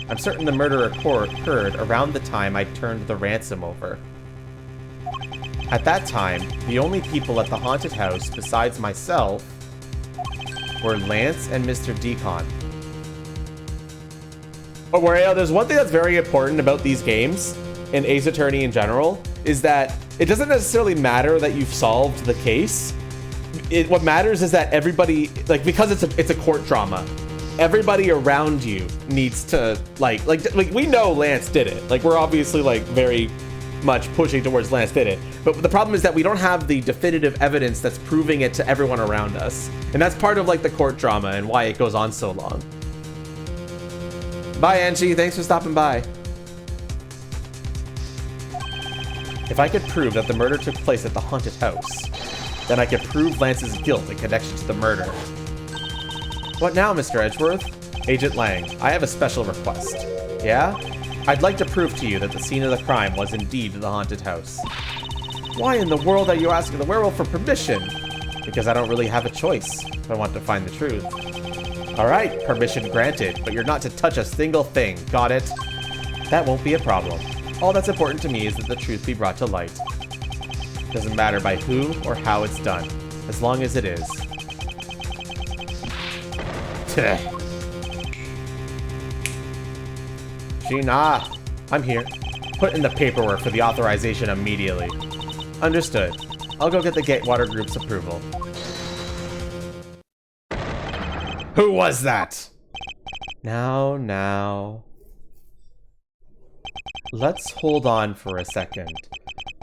I'm certain the murder occurred around the time I turned the ransom over. At that time, the only people at the haunted house besides myself were Lance and Mr. Deacon. But Wario, there's one thing that's very important about these games, and Ace Attorney in general, is that it doesn't necessarily matter that you've solved the case. What matters is that everybody, like, because it's a court drama, everybody around you needs to like we know Lance did it. Like, we're obviously like very much pushing towards Lance did it. But the problem is that we don't have the definitive evidence that's proving it to everyone around us. And that's part of like the court drama and why it goes on so long. Bye, Angie. Thanks for stopping by. If I could prove that the murder took place at the haunted house, then I could prove Lance's guilt in connection to the murder. What now, Mr. Edgeworth? Agent Lang, I have a special request. Yeah? I'd like to prove to you that the scene of the crime was indeed the haunted house. Why in the world are you asking the werewolf for permission? Because I don't really have a choice if I want to find the truth. Alright, permission granted, but you're not to touch a single thing, got it? That won't be a problem. All that's important to me is that the truth be brought to light. Doesn't matter by who or how it's done, as long as it is. Gina, I'm here. Put in the paperwork for the authorization immediately. Understood. I'll go get the Gatewater Group's approval. Who was that? Now. Let's hold on for a second.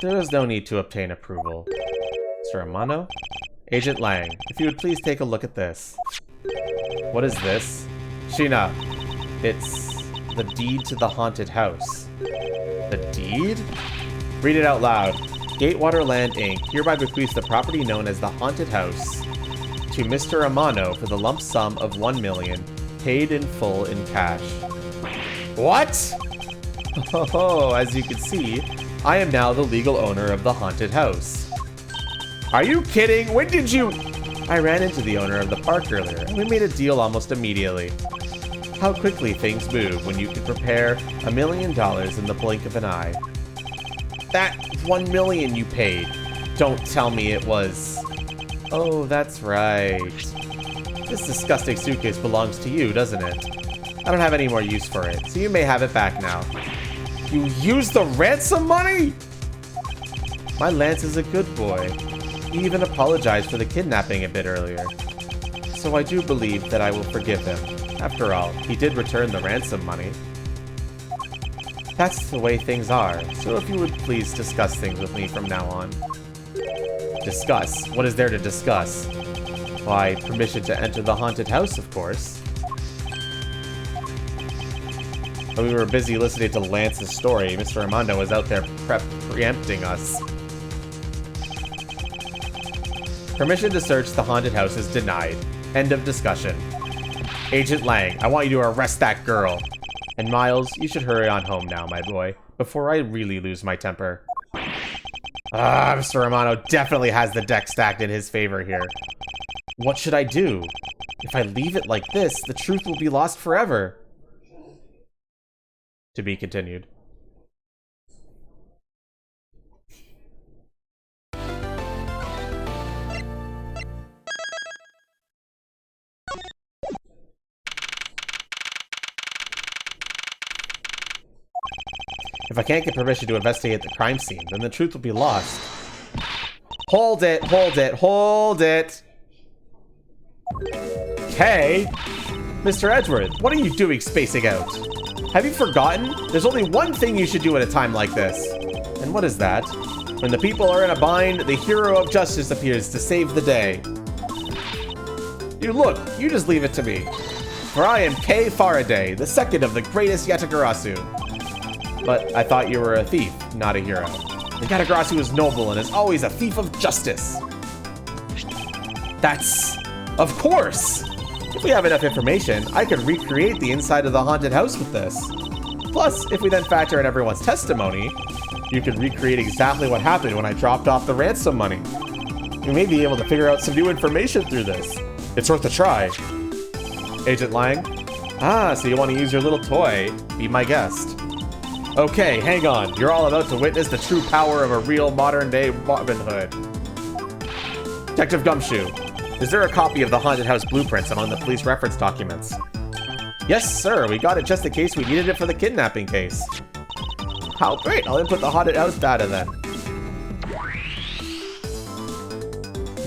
There is no need to obtain approval. Sir Amano? Agent Lang, if you would please take a look at this. What is this? Sheena, it's the deed to the haunted house. The deed? Read it out loud. Gatewater Land Inc. hereby bequeaths the property known as the Haunted House to Mr. Amano for the lump sum of $1 million, paid in full in cash. What? Oh, as you can see, I am now the legal owner of the haunted house. Are you kidding? When did you... I ran into the owner of the park earlier, and we made a deal almost immediately. How quickly things move when you can prepare $1 million in the blink of an eye. That $1 million you paid. Don't tell me it was... Oh, that's right. This disgusting suitcase belongs to you, doesn't it? I don't have any more use for it, so you may have it back now. You used the ransom money? My Lance is a good boy. He even apologized for the kidnapping a bit earlier. So I do believe that I will forgive him. After all, he did return the ransom money. That's the way things are, so if you would please discuss things with me from now on. Discuss? What is there to discuss? Why, permission to enter the haunted house, of course. While we were busy listening to Lance's story, Mr. Armando was out there preempting us. Permission to search the haunted house is denied. End of discussion. Agent Lang, I want you to arrest that girl. And Miles, you should hurry on home now, my boy, before I really lose my temper. Mr. Romano definitely has the deck stacked in his favor here. What should I do? If I leave it like this, the truth will be lost forever. To be continued. If I can't get permission to investigate the crime scene, then the truth will be lost. Hold it, hold it, hold it! Okay. Mr. Edgeworth, what are you doing spacing out? Have you forgotten? There's only one thing you should do at a time like this. And what is that? When the people are in a bind, the hero of justice appears to save the day. You just leave it to me. For I am Kei Faraday, the second of the greatest Yatagarasu. But I thought you were a thief, not a hero. The Yatagarasu is noble and is always a thief of justice. That's... Of course! If we have enough information, I could recreate the inside of the haunted house with this. Plus, if we then factor in everyone's testimony, you could recreate exactly what happened when I dropped off the ransom money. We may be able to figure out some new information through this. It's worth a try. Agent Lang? Ah, so you want to use your little toy. Be my guest. Okay, hang on. You're all about to witness the true power of a real modern-day Robin Hood. Detective Gumshoe, is there a copy of the haunted house blueprints among the police reference documents? Yes, sir. We got it just in case we needed it for the kidnapping case. How great. I'll input the haunted house data then.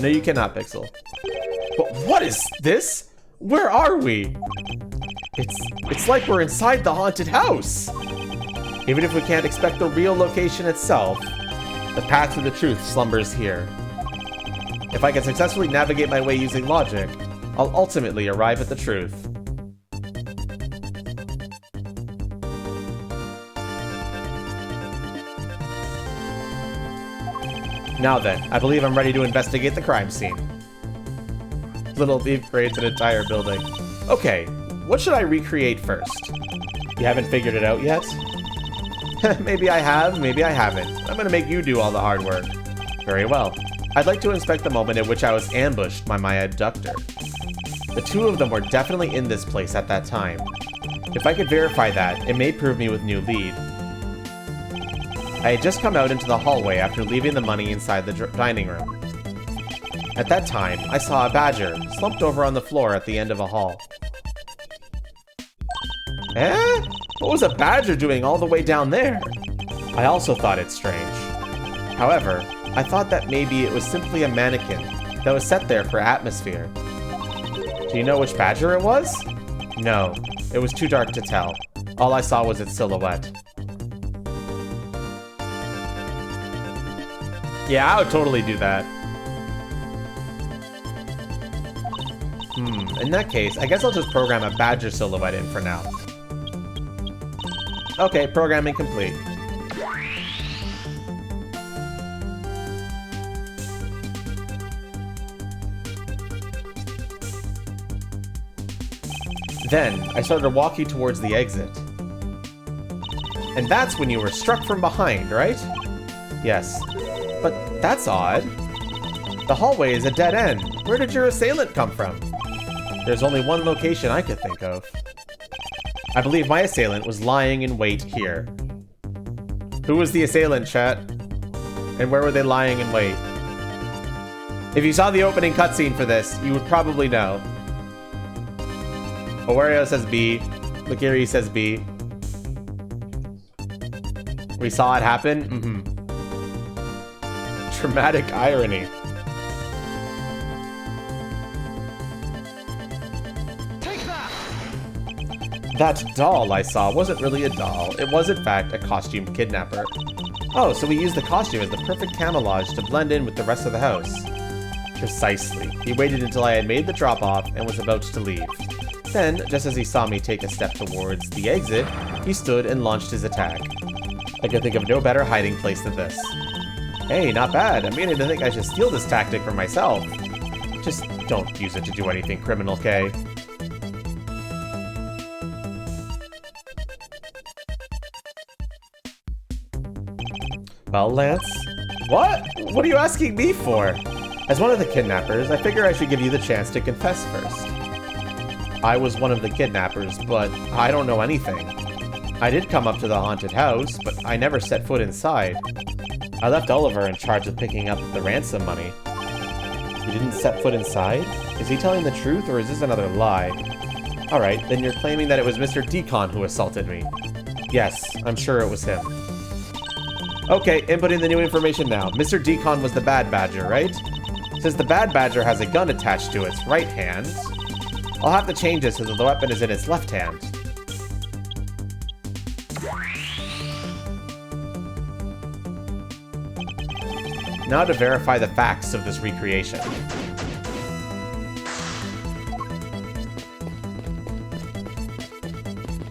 No, you cannot, Pixel. But what is this? Where are we? It's like we're inside the haunted house. Even if we can't expect the real location itself, the path to the truth slumbers here. If I can successfully navigate my way using logic, I'll ultimately arrive at the truth. Now then, I believe I'm ready to investigate the crime scene. Little thief creates an entire building. Okay, what should I recreate first? You haven't figured it out yet? Maybe I have, maybe I haven't. I'm gonna make you do all the hard work. Very well. I'd like to inspect the moment at which I was ambushed by my abductor. The two of them were definitely in this place at that time. If I could verify that, it may prove me with new lead. I had just come out into the hallway after leaving the money inside the dining room. At that time, I saw a badger slumped over on the floor at the end of a hall. Eh? What was a badger doing all the way down there? I also thought it strange. However, I thought that maybe it was simply a mannequin that was set there for atmosphere. Do you know which badger it was? No, it was too dark to tell. All I saw was its silhouette. Yeah, I would totally do that. In that case, I guess I'll just program a badger silhouette in for now. Okay, programming complete. Then, I started walking towards the exit. And that's when you were struck from behind, right? Yes. But that's odd. The hallway is a dead end. Where did your assailant come from? There's only one location I could think of. I believe my assailant was lying in wait here. Who was the assailant, chat? And where were they lying in wait? If you saw the opening cutscene for this, you would probably know. Awario says B. Lakiri says B. We saw it happen? Dramatic irony. Take that! That doll I saw wasn't really a doll. It was, in fact, a costumed kidnapper. Oh, so we used the costume as the perfect camouflage to blend in with the rest of the house. Precisely. He waited until I had made the drop-off and was about to leave. Then, just as he saw me take a step towards the exit, he stood and launched his attack. I could think of no better hiding place than this. Hey, not bad. I'm beginning to think I should steal this tactic for myself. Just don't use it to do anything criminal, Kay. Well, Lance? What? What are you asking me for? As one of the kidnappers, I figure I should give you the chance to confess first. I was one of the kidnappers, but I don't know anything. I did come up to the haunted house, but I never set foot inside. I left Oliver in charge of picking up the ransom money. You didn't set foot inside? Is he telling the truth, or is this another lie? Alright, then you're claiming that it was Mr. Deacon who assaulted me. Yes, I'm sure it was him. Okay, inputting the new information now. Mr. Deacon was the bad badger, right? Since the bad badger has a gun attached to its right hand, I'll have to change it so that the weapon is in its left hand. Now to verify the facts of this recreation.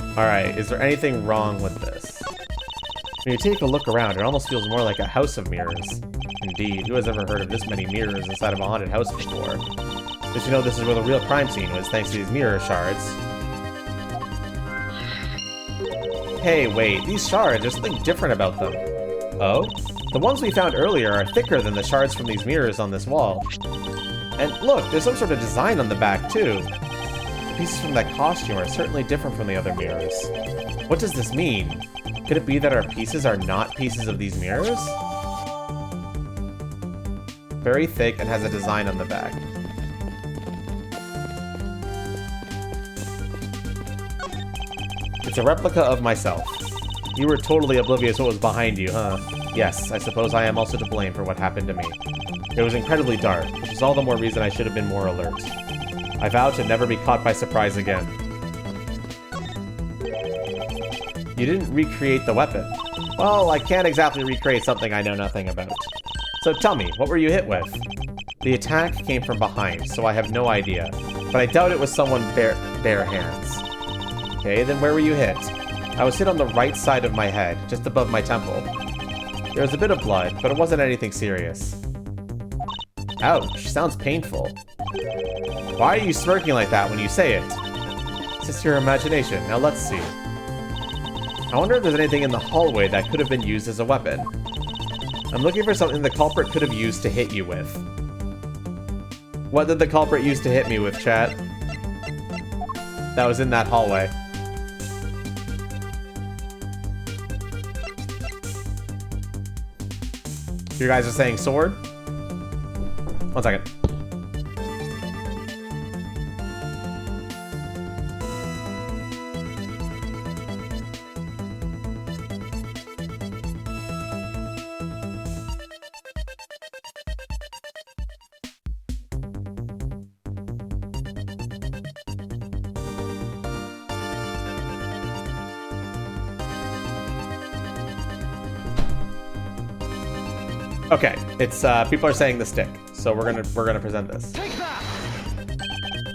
Alright, is there anything wrong with this? When you take a look around, it almost feels more like a house of mirrors. Indeed, who has ever heard of this many mirrors inside of a haunted house before? Just you know this is where the real crime scene was, thanks to these mirror shards. Hey, wait, these shards, there's something different about them. Oh? The ones we found earlier are thicker than the shards from these mirrors on this wall. And look, there's some sort of design on the back, too. The pieces from that costume are certainly different from the other mirrors. What does this mean? Could it be that our pieces are not pieces of these mirrors? Very thick and has a design on the back. It's a replica of myself. You were totally oblivious what was behind you, huh? Yes, I suppose I am also to blame for what happened to me. It was incredibly dark, which is all the more reason I should have been more alert. I vow to never be caught by surprise again. You didn't recreate the weapon. Well, I can't exactly recreate something I know nothing about. So tell me, what were you hit with? The attack came from behind, so I have no idea. But I doubt it was someone bare hands. Okay, then where were you hit? I was hit on the right side of my head, just above my temple. There was a bit of blood, but it wasn't anything serious. Ouch, sounds painful. Why are you smirking like that when you say it? It's just your imagination. Now let's see. I wonder if there's anything in the hallway that could have been used as a weapon. I'm looking for something the culprit could have used to hit you with. What did the culprit use to hit me with, chat? That was in that hallway. You guys are saying sword? 1 second. Okay, it's people are saying the stick, so we're gonna present this. Take that!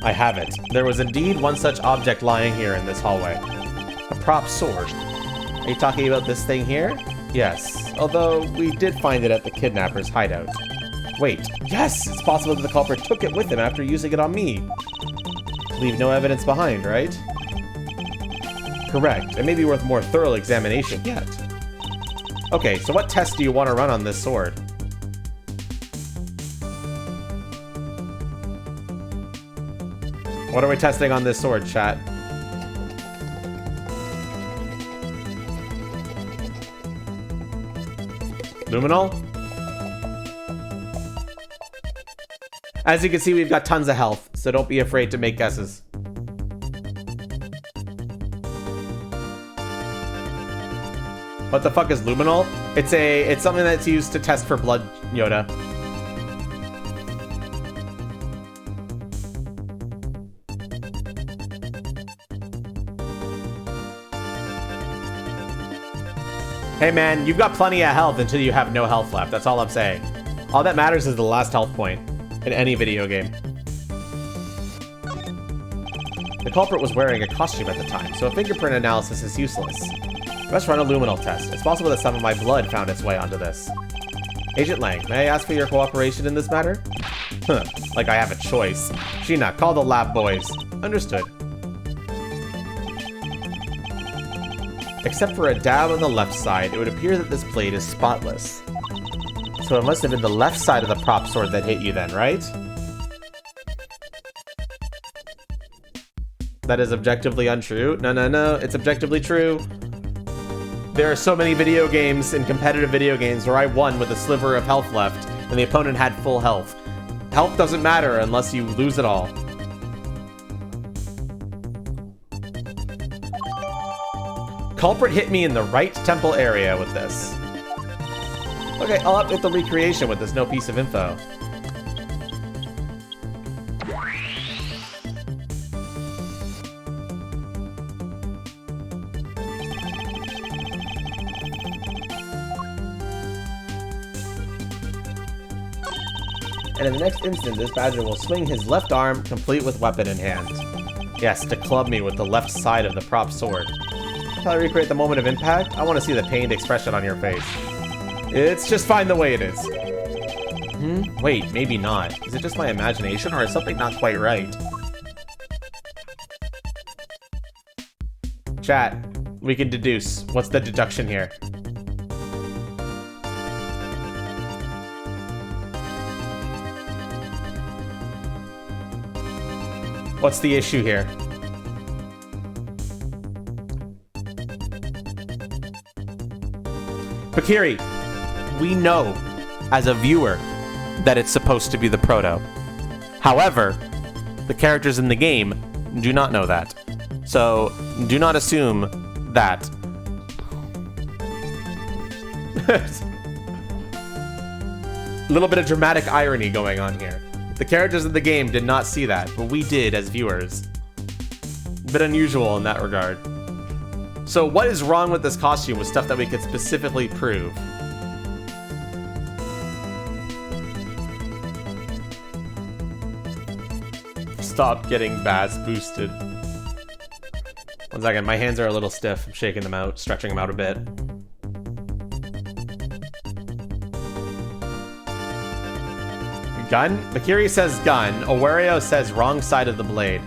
I have it. There was indeed one such object lying here in this hallway. A prop sword. Are you talking about this thing here? Yes, although we did find it at the kidnapper's hideout. Wait, yes! It's possible that the culprit took it with him after using it on me. Leave no evidence behind, right? Correct. It may be worth more thorough examination yet. Okay, so what test do you want to run on this sword? What are we testing on this sword, chat? Luminol? As you can see, we've got tons of health, so don't be afraid to make guesses. What the fuck is luminol? It's something that's used to test for blood, Yoda. Hey man, you've got plenty of health until you have no health left. That's all I'm saying. All that matters is the last health point in any video game. The culprit was wearing a costume at the time, so a fingerprint analysis is useless. Let's run a luminol test. It's possible that some of my blood found its way onto this. Agent Lang, may I ask for your cooperation in this matter? Huh, like I have a choice. Sheena, call the lab boys. Understood. Except for a dab on the left side, it would appear that this blade is spotless. So it must have been the left side of the prop sword that hit you then, right? That is objectively untrue. No, it's objectively true. There are so many video games and competitive video games where I won with a sliver of health left and the opponent had full health. Health doesn't matter unless you lose it all. Culprit hit me in the right temple area with this. Okay, I'll update the recreation with this no piece of info. And in the next instant, this badger will swing his left arm, complete with weapon in hand. Yes, to club me with the left side of the prop sword. Shall I recreate the moment of impact? I want to see the pained expression on your face. It's just fine the way it is. Wait, maybe not. Is it just my imagination, or is something not quite right? Chat, we can deduce. What's the deduction here? What's the issue here? Bakiri, we know as a viewer that it's supposed to be the proto. However, the characters in the game do not know that. So do not assume that. A little bit of dramatic irony going on here. The characters in the game did not see that, but we did as viewers. A bit unusual in that regard. So what is wrong with this costume was stuff that we could specifically prove. Stop getting Baz boosted. 1 second, my hands are a little stiff. I'm shaking them out, stretching them out a bit. Gun? Bakiri says gun. Awario says wrong side of the blade.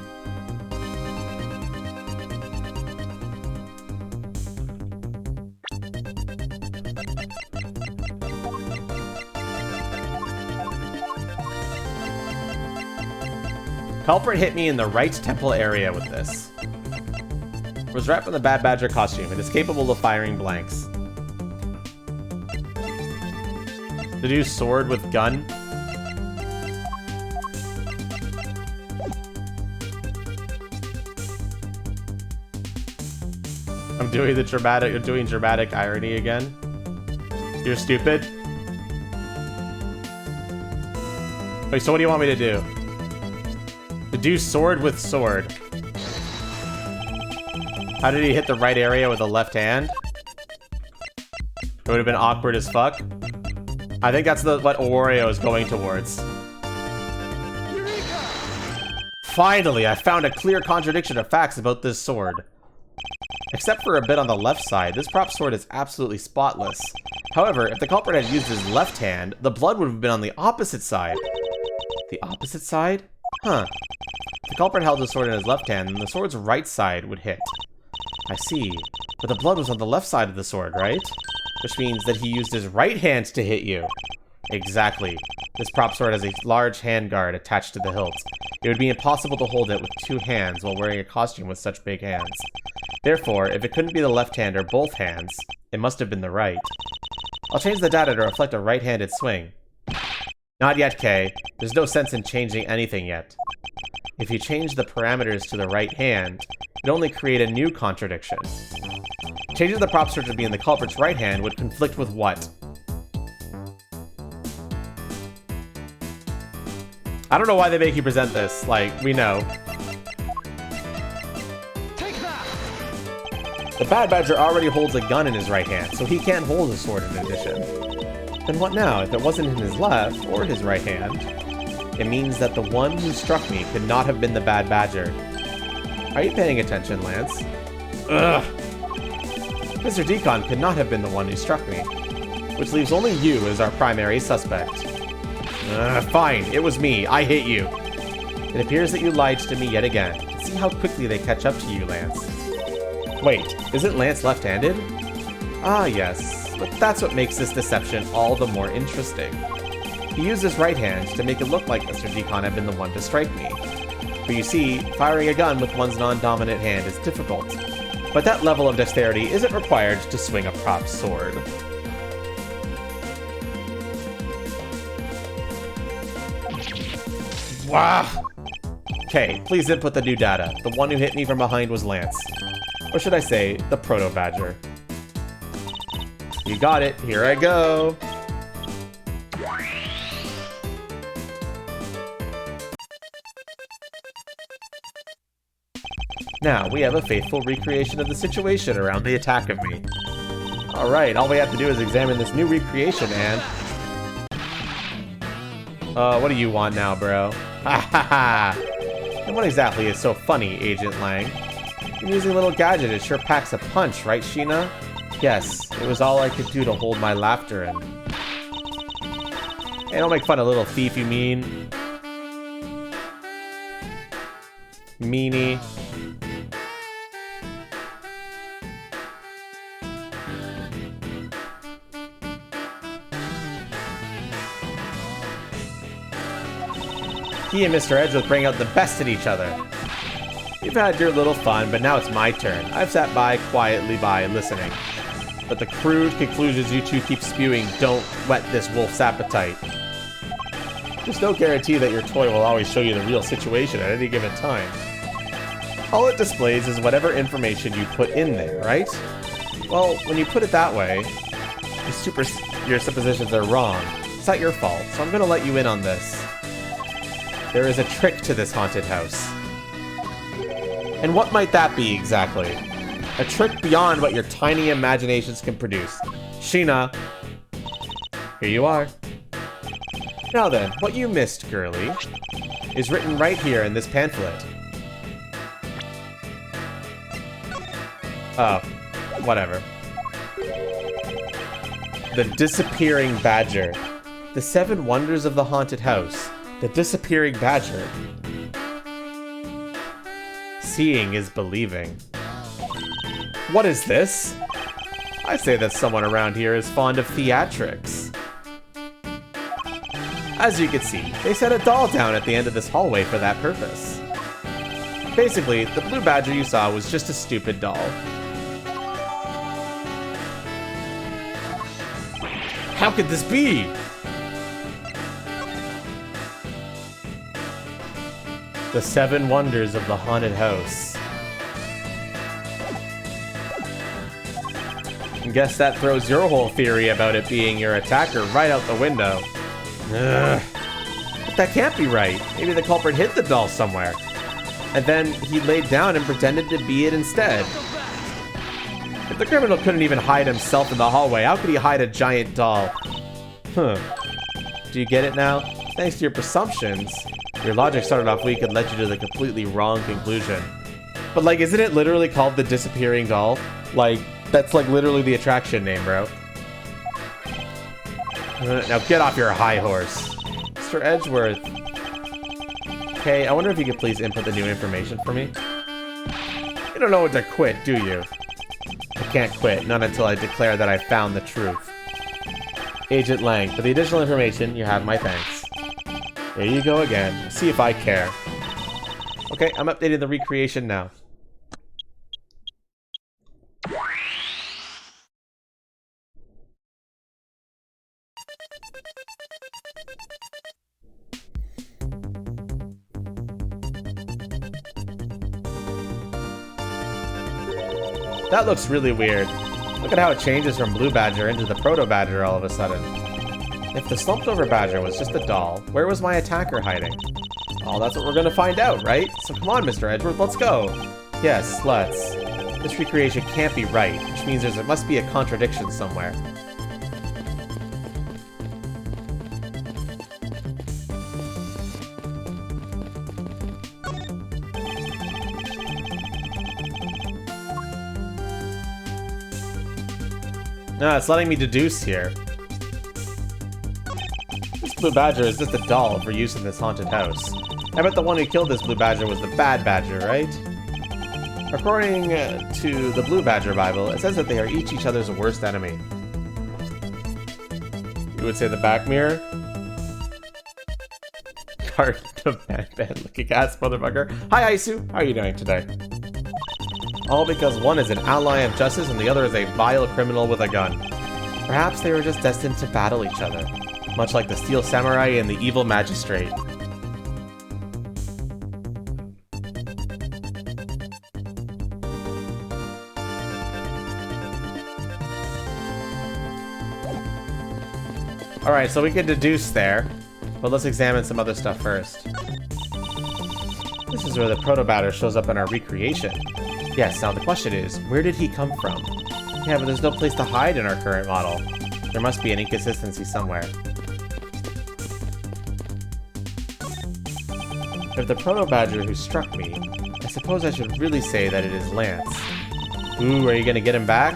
Culprit hit me in the right temple area with this. It was wrapped in the Bad Badger costume. It is capable of firing blanks. To do sword with gun? I'm doing dramatic irony again. You're stupid. Wait, so what do you want me to do? To do sword with sword. How did he hit the right area with the left hand? It would have been awkward as fuck. I think that's what Wario is going towards. Finally, I found a clear contradiction of facts about this sword. Except for a bit on the left side, this prop sword is absolutely spotless. However, if the culprit had used his left hand, the blood would have been on the opposite side. The opposite side? Huh. The culprit held his sword in his left hand, and the sword's right side would hit. I see. But the blood was on the left side of the sword, right? Which means that he used his right hand to hit you. Exactly. This prop sword has a large handguard attached to the hilt. It would be impossible to hold it with two hands while wearing a costume with such big hands. Therefore, if it couldn't be the left hand or both hands, it must have been the right. I'll change the data to reflect a right-handed swing. Not yet, Kay. There's no sense in changing anything yet. If you change the parameters to the right hand, it'd only create a new contradiction. Changing the prop sword to be in the culprit's right hand would conflict with what? I don't know why they make you present this. Like, we know. Take that! The Bad Badger already holds a gun in his right hand, so he can't hold a sword in addition. Then what now? If it wasn't in his left or his right hand, it means that the one who struck me could not have been the Bad Badger. Are you paying attention, Lance? Ugh! Mr. Deacon could not have been the one who struck me, which leaves only you as our primary suspect. Fine, it was me. I hit you. It appears that you lied to me yet again. See how quickly they catch up to you, Lance. Wait, isn't Lance left-handed? Ah, yes, but that's what makes this deception all the more interesting. He used his right hand to make it look like Mr. Deacon had been the one to strike me. But you see, firing a gun with one's non-dominant hand is difficult. But that level of dexterity isn't required to swing a prop sword. Wow! Okay, please input the new data. The one who hit me from behind was Lance. Or should I say, the Proto-Badger. You got it. Here I go. Now, we have a faithful recreation of the situation around the attack of me. Alright, all we have to do is examine this new recreation, and... what do you want now, bro? Ha ha ha! And what exactly is so funny, Agent Lang? You're using a little gadget, it sure packs a punch, right, Sheena? Yes, it was all I could do to hold my laughter in. Hey, don't make fun of little thief, you mean? Meanie. He and Mr. Edgeworth bring out the best in each other. You've had your little fun, but now it's my turn. I've sat quietly by, listening. But the crude conclusions you two keep spewing don't whet this wolf's appetite. There's no guarantee that your toy will always show you the real situation at any given time. All it displays is whatever information you put in there, right? Well, when you put it that way, your suppositions are wrong. It's not your fault, so I'm gonna let you in on this. There is a trick to this haunted house. And what might that be, exactly? A trick beyond what your tiny imaginations can produce. Sheena, here you are. Now then, what you missed, girlie, is written right here in this pamphlet. Oh, whatever. The Disappearing Badger. The 7 Wonders of the Haunted House. The Disappearing Badger. Seeing is believing. What is this? I say that someone around here is fond of theatrics. As you can see, they set a doll down at the end of this hallway for that purpose. Basically, the blue badger you saw was just a stupid doll. How could this be? The 7 Wonders of the Haunted House. I guess that throws your whole theory about it being your attacker right out the window. Ugh. But that can't be right. Maybe the culprit hid the doll somewhere. And then he laid down and pretended to be it instead. If the criminal couldn't even hide himself in the hallway, how could he hide a giant doll? Huh. Do you get it now? Thanks to your presumptions, Your logic started off weak and led you to the completely wrong conclusion. But like, isn't it literally called the disappearing doll? Like, that's like literally the attraction name, bro. Now get off your high horse. Mr. Edgeworth. Okay, I wonder if you could please input the new information for me. You don't know what to quit, do you? I can't quit, not until I declare that I found the truth. Agent Lang, for the additional information, you have my thanks. There you go again. See if I care. Okay, I'm updating the recreation now. That looks really weird. Look at how it changes from Blue Badger into the Proto Badger all of a sudden. If the slumped over Badger was just a doll, where was my attacker hiding? Oh, that's what we're gonna find out, right? So come on, Mr. Edgeworth, let's go. Yes, let's. This recreation can't be right, which means there must be a contradiction somewhere. No, it's letting me deduce here. This Blue Badger is just a doll for use in this haunted house. I bet the one who killed this Blue Badger was the Bad Badger, right? According to the Blue Badger Bible, it says that they are each other's worst enemy. You would say the back mirror? Card of bad looking ass motherfucker. Hi Isu, how are you doing today? All because one is an ally of justice and the other is a vile criminal with a gun. Perhaps they were just destined to battle each other, much like the Steel Samurai and the Evil Magistrate. Alright, so we can deduce there, but let's examine some other stuff first. This is where the Proto-Batter shows up in our recreation. Yes, now the question is, where did he come from? Yeah, but there's no place to hide in our current model. There must be an inconsistency somewhere. If the Proto-Badger who struck me, I suppose I should really say that it is Lance. Ooh, are you gonna get him back?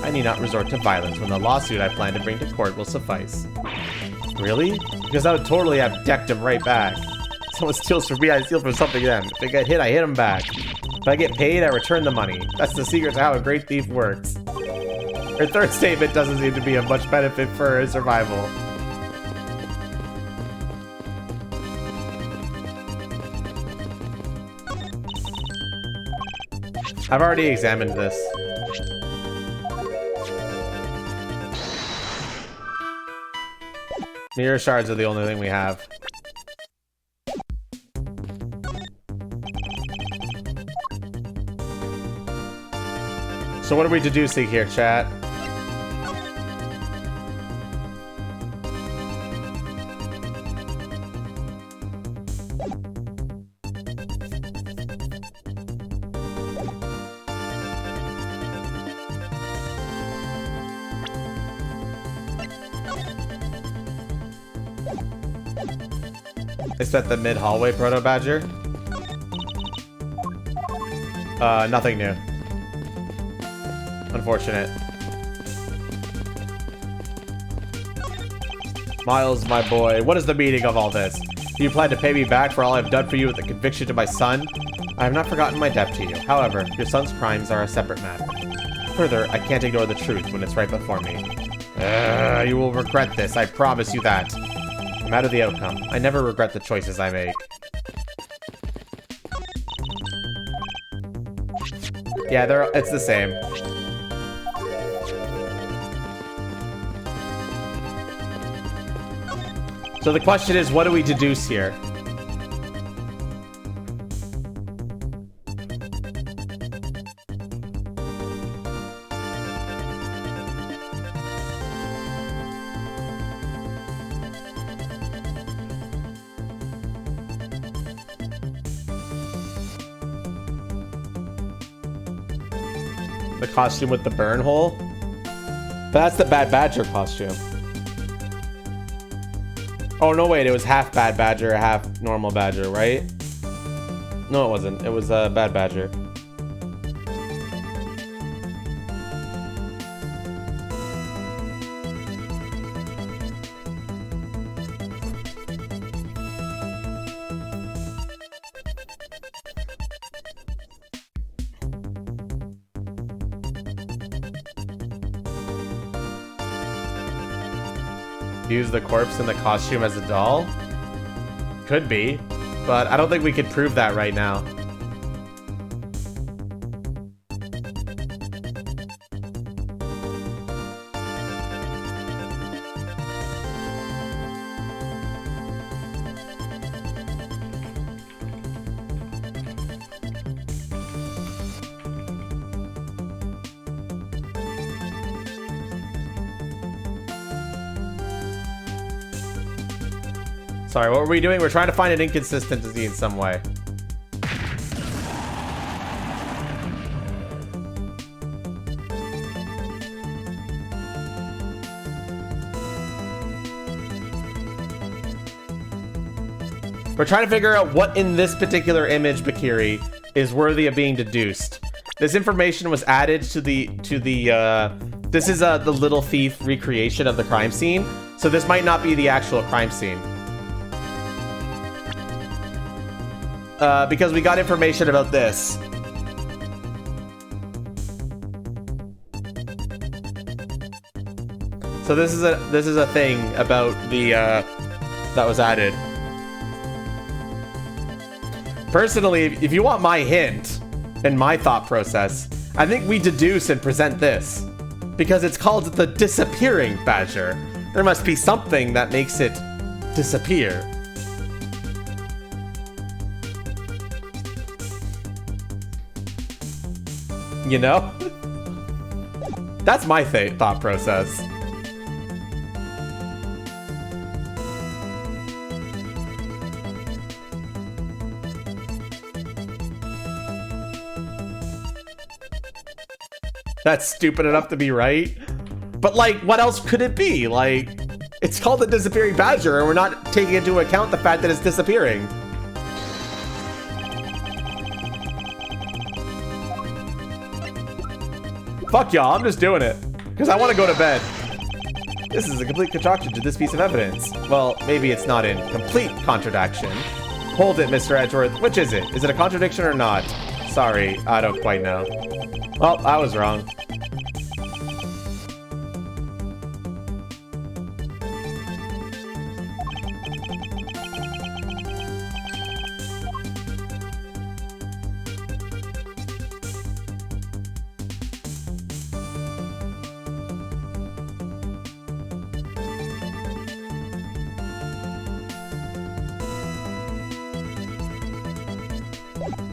I need not resort to violence when the lawsuit I plan to bring to court will suffice. Really? Because I would totally have decked him right back. Someone steals from me, I steal from something then. If I get hit, I hit him back. If I get paid, I return the money. That's the secret to how a great thief works. Her third statement doesn't seem to be of much benefit for her survival. I've already examined this. Mirror shards are the only thing we have. So what are we deducing here, chat? Is that the mid-hallway Proto-Badger? Nothing new. Unfortunate. Miles, my boy, what is the meaning of all this? Do you plan to pay me back for all I've done for you with the conviction to my son? I have not forgotten my debt to you. However, your son's crimes are a separate matter. Further, I can't ignore the truth when it's right before me. You will regret this, I promise you that. No matter the outcome, I never regret the choices I make. Yeah, it's the same. So the question is, what do we deduce here? The costume with the burn hole? But that's the Bad Badger costume. Oh, no, wait. It was half bad badger, half normal badger, right? No, it wasn't. It was a bad badger. Use the corpse in the costume as a doll? Could be, but I don't think we could prove that right now. Sorry, what were we doing? We're trying to find an inconsistency in some way. We're trying to figure out what in this particular image, Bakiri, is worthy of being deduced. This information was added to the this is the Little Thief recreation of the crime scene, so this might not be the actual crime scene. Because we got information about this. So this is a thing about the that was added. Personally, if you want my hint and my thought process, I think we deduce and present this because it's called the disappearing badger. There must be something that makes it disappear. You know? That's my thought process. That's stupid enough to be right. But like, what else could it be? Like, it's called the disappearing badger and we're not taking into account the fact that it's disappearing. Fuck y'all, I'm just doing it. Because I want to go to bed. This is a complete contradiction to this piece of evidence. Well, maybe it's not in complete contradiction. Hold it, Mr. Edgeworth. Which is it? Is it a contradiction or not? Sorry, I don't quite know. Well, I was wrong.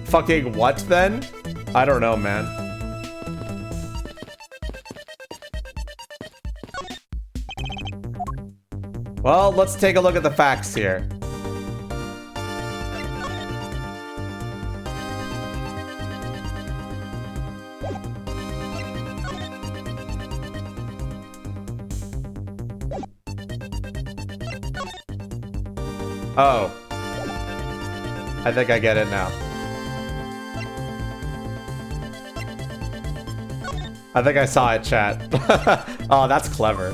Fucking what then? I don't know, man. Well, let's take a look at the facts here. Oh. I think I get it now. I think I saw it, chat. Oh, that's clever.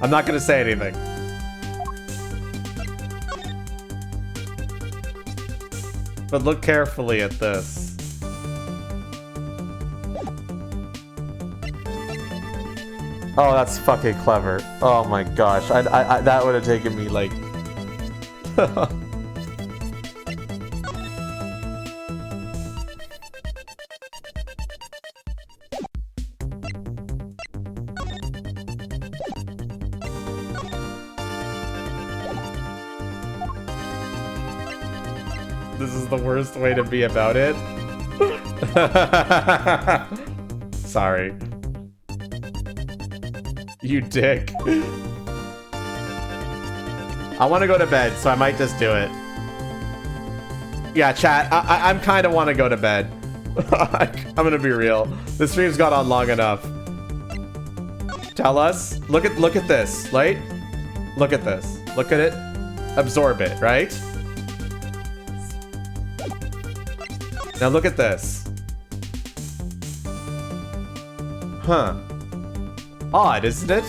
I'm not gonna say anything. But look carefully at this. Oh, that's fucking clever. Oh my gosh, I that would have taken me like... This is the worst way to be about it. Sorry. You dick. I want to go to bed, so I might just do it. Yeah, chat, I'm kind of want to go to bed. I'm gonna be real. The stream's gone on long enough. Tell us. Look at this, right? Look at this. Look at it. Absorb it, right? Now look at this. Huh. Odd, isn't it?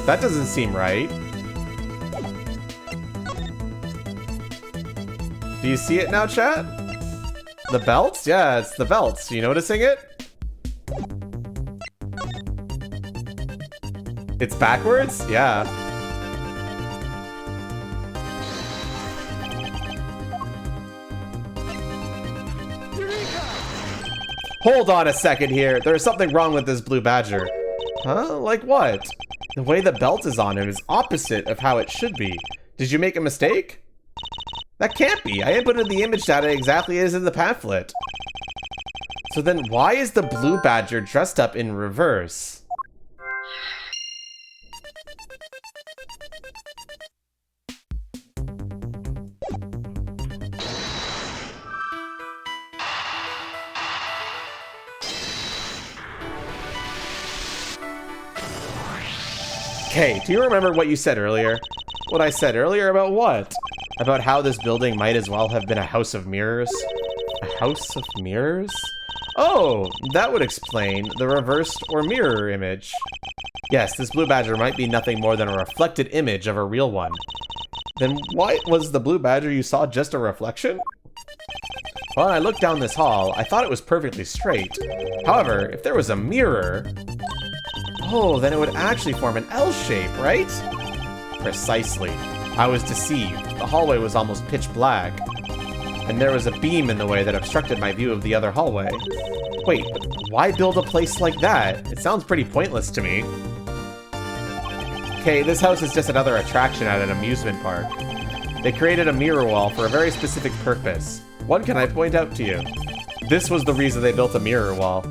That doesn't seem right. Do you see it now, chat? The belts? Yeah, it's the belts. You noticing it? It's backwards? Yeah. Hold on a second here. There's something wrong with this blue badger. Huh? Like what? The way the belt is on him is opposite of how it should be. Did you make a mistake? That can't be. I inputted the image data exactly as in the pamphlet. So then why is the blue badger dressed up in reverse? Okay, do you remember what you said earlier? What I said earlier about what? About how this building might as well have been a house of mirrors? A house of mirrors? Oh, that would explain the reversed or mirror image. Yes, this blue badger might be nothing more than a reflected image of a real one. Then why was the blue badger you saw just a reflection? Well, when I looked down this hall, I thought it was perfectly straight. However, if there was a mirror... Oh, then it would actually form an L shape, right? Precisely. I was deceived. The hallway was almost pitch black. And there was a beam in the way that obstructed my view of the other hallway. Wait, but why build a place like that? It sounds pretty pointless to me. Okay, this house is just another attraction at an amusement park. They created a mirror wall for a very specific purpose. What can I point out to you? This was the reason they built a mirror wall.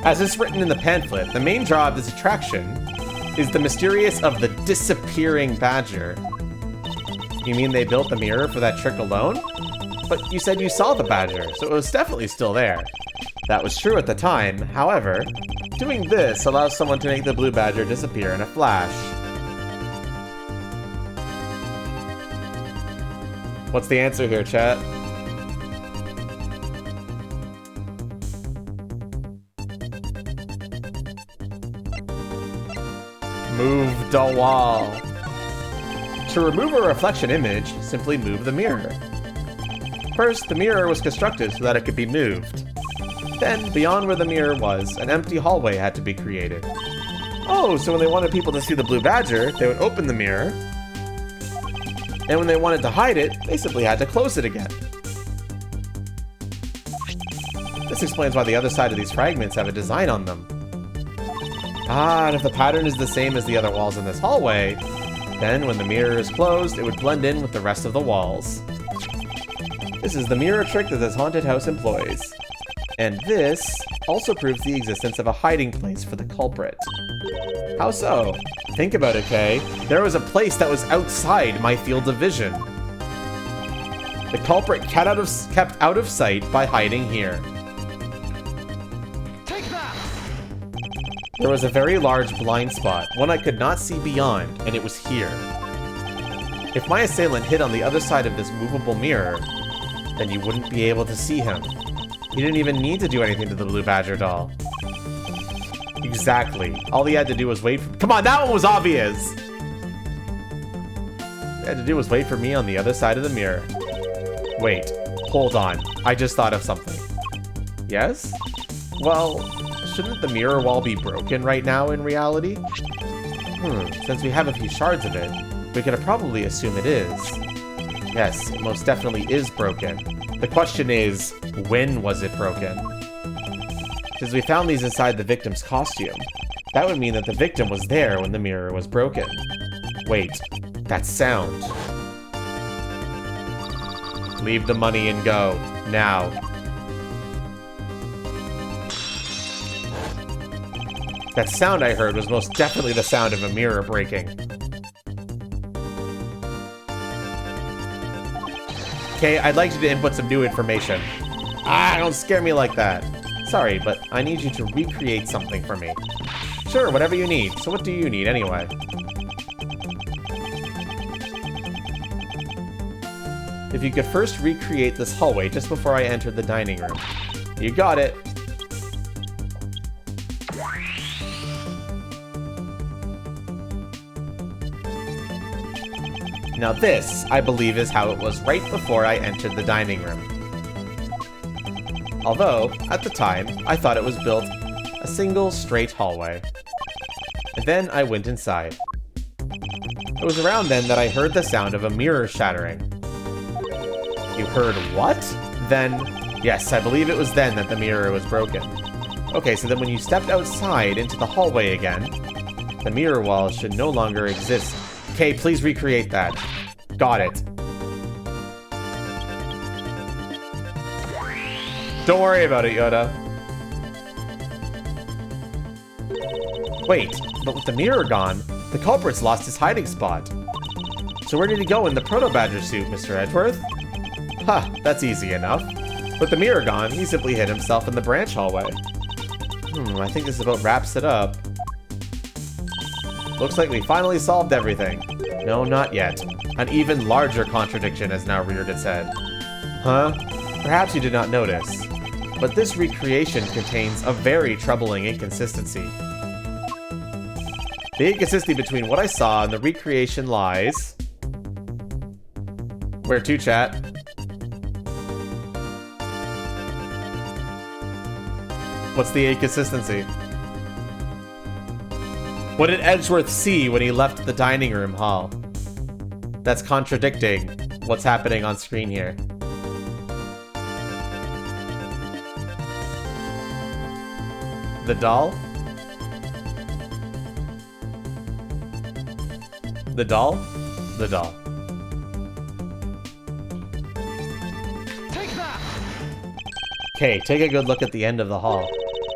As is written in the pamphlet, the main draw of this attraction is the mysterious of the disappearing badger. You mean they built the mirror for that trick alone? But you said you saw the badger, so it was definitely still there. That was true at the time, however, doing this allows someone to make the blue badger disappear in a flash. What's the answer here, chat? Move the wall. To remove a reflection image, simply move the mirror. First, the mirror was constructed so that it could be moved. Then, beyond where the mirror was, an empty hallway had to be created. Oh, so when they wanted people to see the blue badger, they would open the mirror. And when they wanted to hide it, they simply had to close it again. This explains why the other side of these fragments have a design on them. Ah, and if the pattern is the same as the other walls in this hallway, then when the mirror is closed, it would blend in with the rest of the walls. This is the mirror trick that this haunted house employs. And this also proves the existence of a hiding place for the culprit. How so? Think about it, Kay. There was a place that was outside my field of vision. The culprit kept out of sight by hiding here. There was a very large blind spot, one I could not see beyond, and it was here. If my assailant hid on the other side of this movable mirror, then you wouldn't be able to see him. He didn't even need to do anything to the blue badger doll. Exactly. All he had to do was wait for— Come on, that one was obvious! All he had to do was wait for me on the other side of the mirror. Wait, hold on. I just thought of something. Yes? Well, shouldn't the mirror wall be broken right now in reality? Since we have a few shards of it, we could probably assume it is. Yes, it most definitely is broken. The question is, when was it broken? Since we found these inside the victim's costume, that would mean that the victim was there when the mirror was broken. Wait, that sound. Leave the money and go, now. That sound I heard was most definitely the sound of a mirror breaking. Okay, I'd like you to input some new information. Ah, don't scare me like that. Sorry, but I need you to recreate something for me. Sure, whatever you need. So what do you need anyway? If you could first recreate this hallway just before I entered the dining room. You got it. Now this, I believe, is how it was right before I entered the dining room. Although, at the time, I thought it was built a single straight hallway. And then I went inside. It was around then that I heard the sound of a mirror shattering. You heard what? Then, yes, I believe it was then that the mirror was broken. Okay, so then when you stepped outside into the hallway again, the mirror wall should no longer exist. Okay, please recreate that. Got it. Don't worry about it, Yoda. Wait, but with the mirror gone, the culprit's lost his hiding spot. So where did he go in the Proto-Badger suit, Mr. Edgeworth? Ha, that's easy enough. With the mirror gone, he simply hid himself in the branch hallway. I think this about wraps it up. Looks like we finally solved everything. No, not yet. An even larger contradiction has now reared its head. Huh? Perhaps you did not notice, but this recreation contains a very troubling inconsistency. The inconsistency between what I saw and the recreation lies... Where to, chat? What's the inconsistency? What did Edgeworth see when he left the dining room hall? That's contradicting what's happening on screen here. The doll? The doll? The doll. Take that! Okay, take a good look at the end of the hall.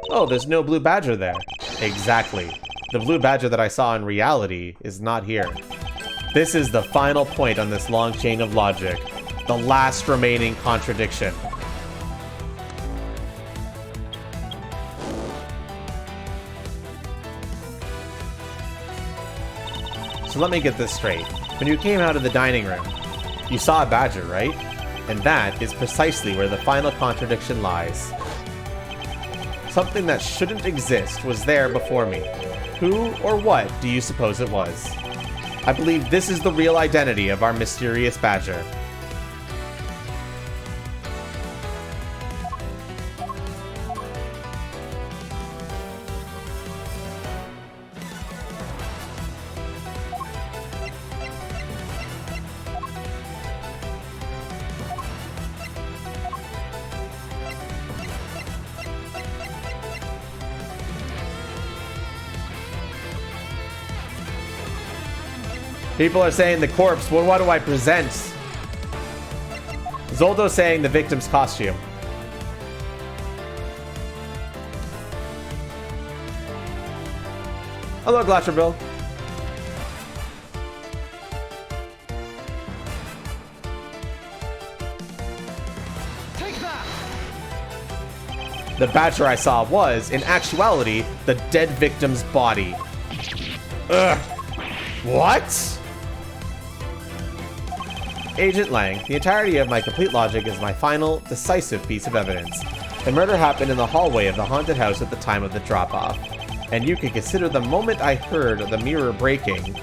Oh, there's no blue badger there. Exactly. The blue badger that I saw in reality is not here. This is the final point on this long chain of logic. The last remaining contradiction. So let me get this straight. When you came out of the dining room, you saw a badger, right? And that is precisely where the final contradiction lies. Something that shouldn't exist was there before me. Who or what do you suppose it was? I believe this is the real identity of our mysterious badger. People are saying the corpse. Well, what do I present? Zoldo saying the victim's costume. Hello, Glatcherville. Take that! The badger I saw was, in actuality, the dead victim's body. Ugh. What? Agent Lang, the entirety of my complete logic is my final, decisive piece of evidence. The murder happened in the hallway of the haunted house at the time of the drop-off, and you can consider the moment I heard the mirror breaking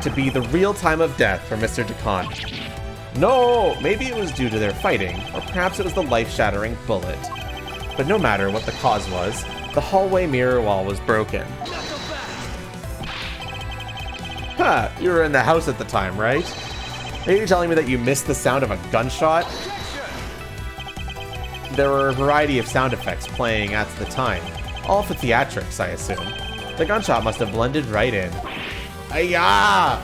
to be the real time of death for Mr. DeCon. No, maybe it was due to their fighting, or perhaps it was the life-shattering bullet. But no matter what the cause was, the hallway mirror wall was broken. Huh, you were in the house at the time, right? Are you telling me that you missed the sound of a gunshot? There were a variety of sound effects playing at the time, all for theatrics, I assume. The gunshot must have blended right in. Ayah!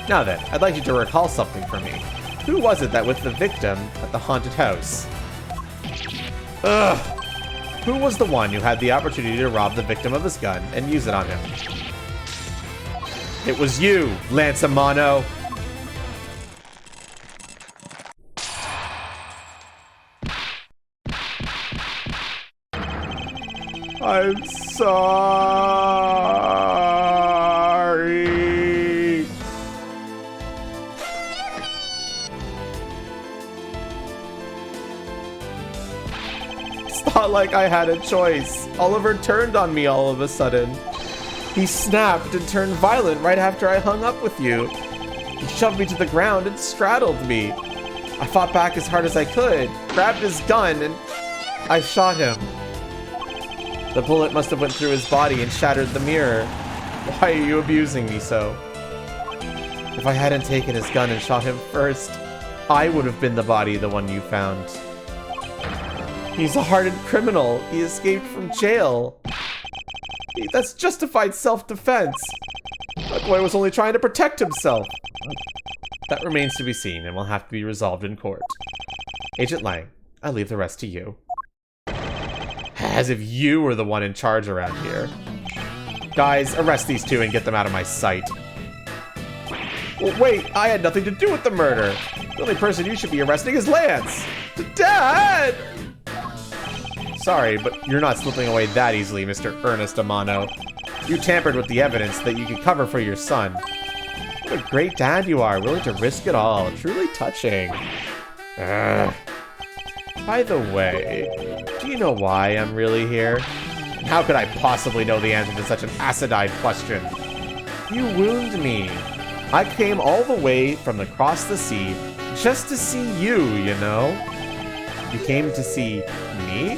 Now then, I'd like you to recall something for me. Who was it that was the victim at the haunted house? Ugh! Who was the one who had the opportunity to rob the victim of his gun and use it on him? It was you, Lance Amano. I'm sorry. It's not like I had a choice. Oliver turned on me all of a sudden. He snapped and turned violent right after I hung up with you. He shoved me to the ground and straddled me. I fought back as hard as I could, grabbed his gun, and I shot him. The bullet must have went through his body and shattered the mirror. Why are you abusing me so? If I hadn't taken his gun and shot him first, I would have been the body, the one you found. He's a hardened criminal. He escaped from jail. That's justified self-defense. That boy was only trying to protect himself. That remains to be seen and will have to be resolved in court. Agent Lang, I leave the rest to you. As if you were the one in charge around here. Guys, arrest these two and get them out of my sight. Well, wait, I had nothing to do with the murder. The only person you should be arresting is Lance. Dad! Sorry, but you're not slipping away that easily, Mr. Ernest Amano. You tampered with the evidence that you could cover for your son. What a great dad you are, willing to risk it all. Truly touching. Ugh. By the way, do you know why I'm really here? And how could I possibly know the answer to such an acidine question? You wound me. I came all the way from across the sea just to see you, you know? You came to see me?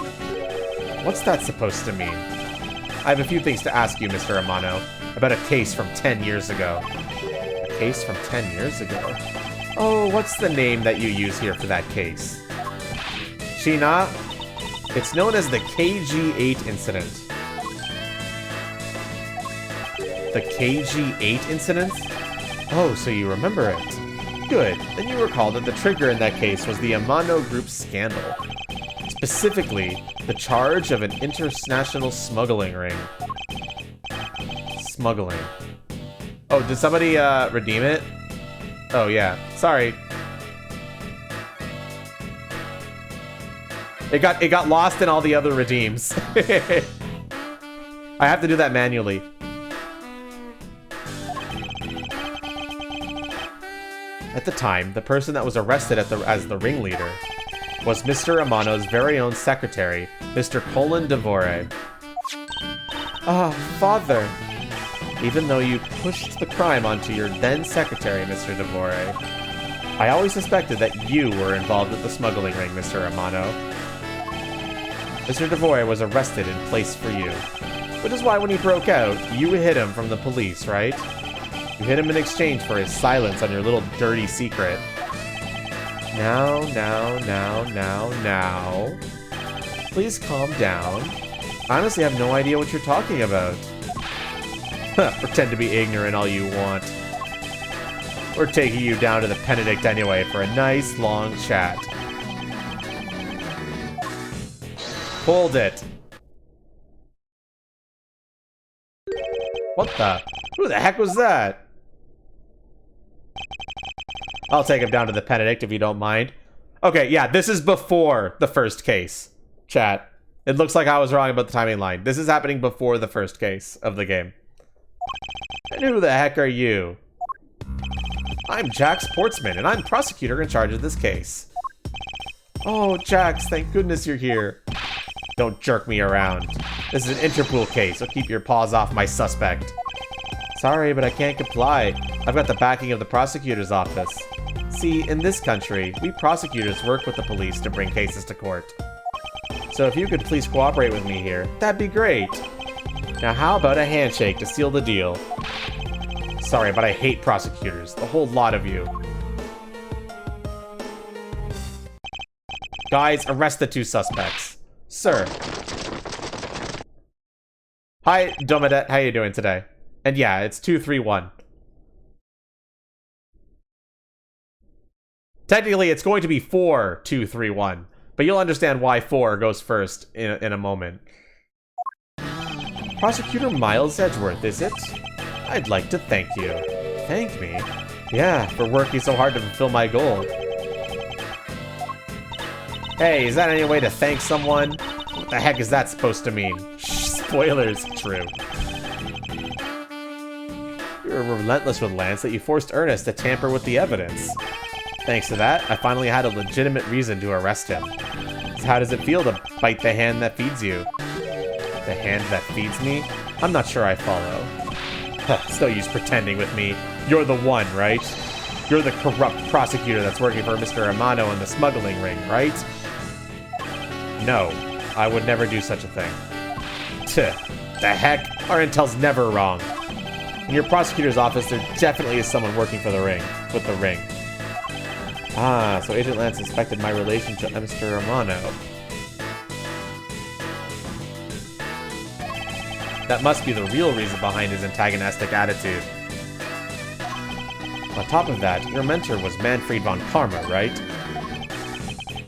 What's that supposed to mean? I have a few things to ask you, Mr. Amano, about a case from 10 years ago. A case from 10 years ago? Oh, what's the name that you use here for that case? Sheena? It's known as the KG-8 incident. The KG-8 incident? Oh, so you remember it. Good. Then you recall that the trigger in that case was the Amano Group scandal. Specifically, the charge of an international smuggling ring. Smuggling. Oh, did somebody redeem it? Oh, yeah. Sorry. It got lost in all the other redeems. I have to do that manually. At the time, the person that was arrested as the ringleader was Mr. Amano's very own secretary, Mr. Colin Devore. Ah, Father. Even though you pushed the crime onto your then secretary, Mr. Devore, I always suspected that you were involved with the smuggling ring, Mr. Amano. Mr. Devore was arrested and placed for you. Which is why when he broke out, you hid him from the police, right? You hid him in exchange for his silence on your little dirty secret. Now. Please calm down. I honestly have no idea what you're talking about. Pretend to be ignorant all you want. We're taking you down to the Benedict anyway for a nice long chat. Hold it. What the? Who the heck was that? I'll take him down to the Benedict if you don't mind. Okay, yeah, this is before the first case. Chat. It looks like I was wrong about the timing line. This is happening before the first case of the game. And who the heck are you? I'm Jack Sportsman, and I'm prosecutor in charge of this case. Oh, Jax, thank goodness you're here. Don't jerk me around. This is an Interpol case, so keep your paws off my suspect. Sorry, but I can't comply. I've got the backing of the prosecutor's office. See, in this country, we prosecutors work with the police to bring cases to court. So if you could please cooperate with me here, that'd be great. Now how about a handshake to seal the deal? Sorry, but I hate prosecutors. The whole lot of you. Guys, arrest the two suspects. Sir. Hi, Domadet. How you doing today? And yeah, it's 231. Technically, it's going to be 4231. But you'll understand why 4 goes first in a moment. Prosecutor Miles Edgeworth, is it? I'd like to thank you. Thank me? Yeah, for working so hard to fulfill my goal. Hey, is that any way to thank someone? What the heck is that supposed to mean? Spoilers, true. You were relentless with Lance that you forced Ernest to tamper with the evidence. Thanks to that, I finally had a legitimate reason to arrest him. So how does it feel to bite the hand that feeds you? The hand that feeds me? I'm not sure I follow. It's no use pretending with me. You're the one, right? You're the corrupt prosecutor that's working for Mr. Amano in the smuggling ring, right? No, I would never do such a thing. Tuh, the heck? Our intel's never wrong. In your prosecutor's office, there definitely is someone working for the ring, with the ring. Ah, so Agent Lance inspected my relationship with Mr. Amano. That must be the real reason behind his antagonistic attitude. On top of that, your mentor was Manfred von Karma, right?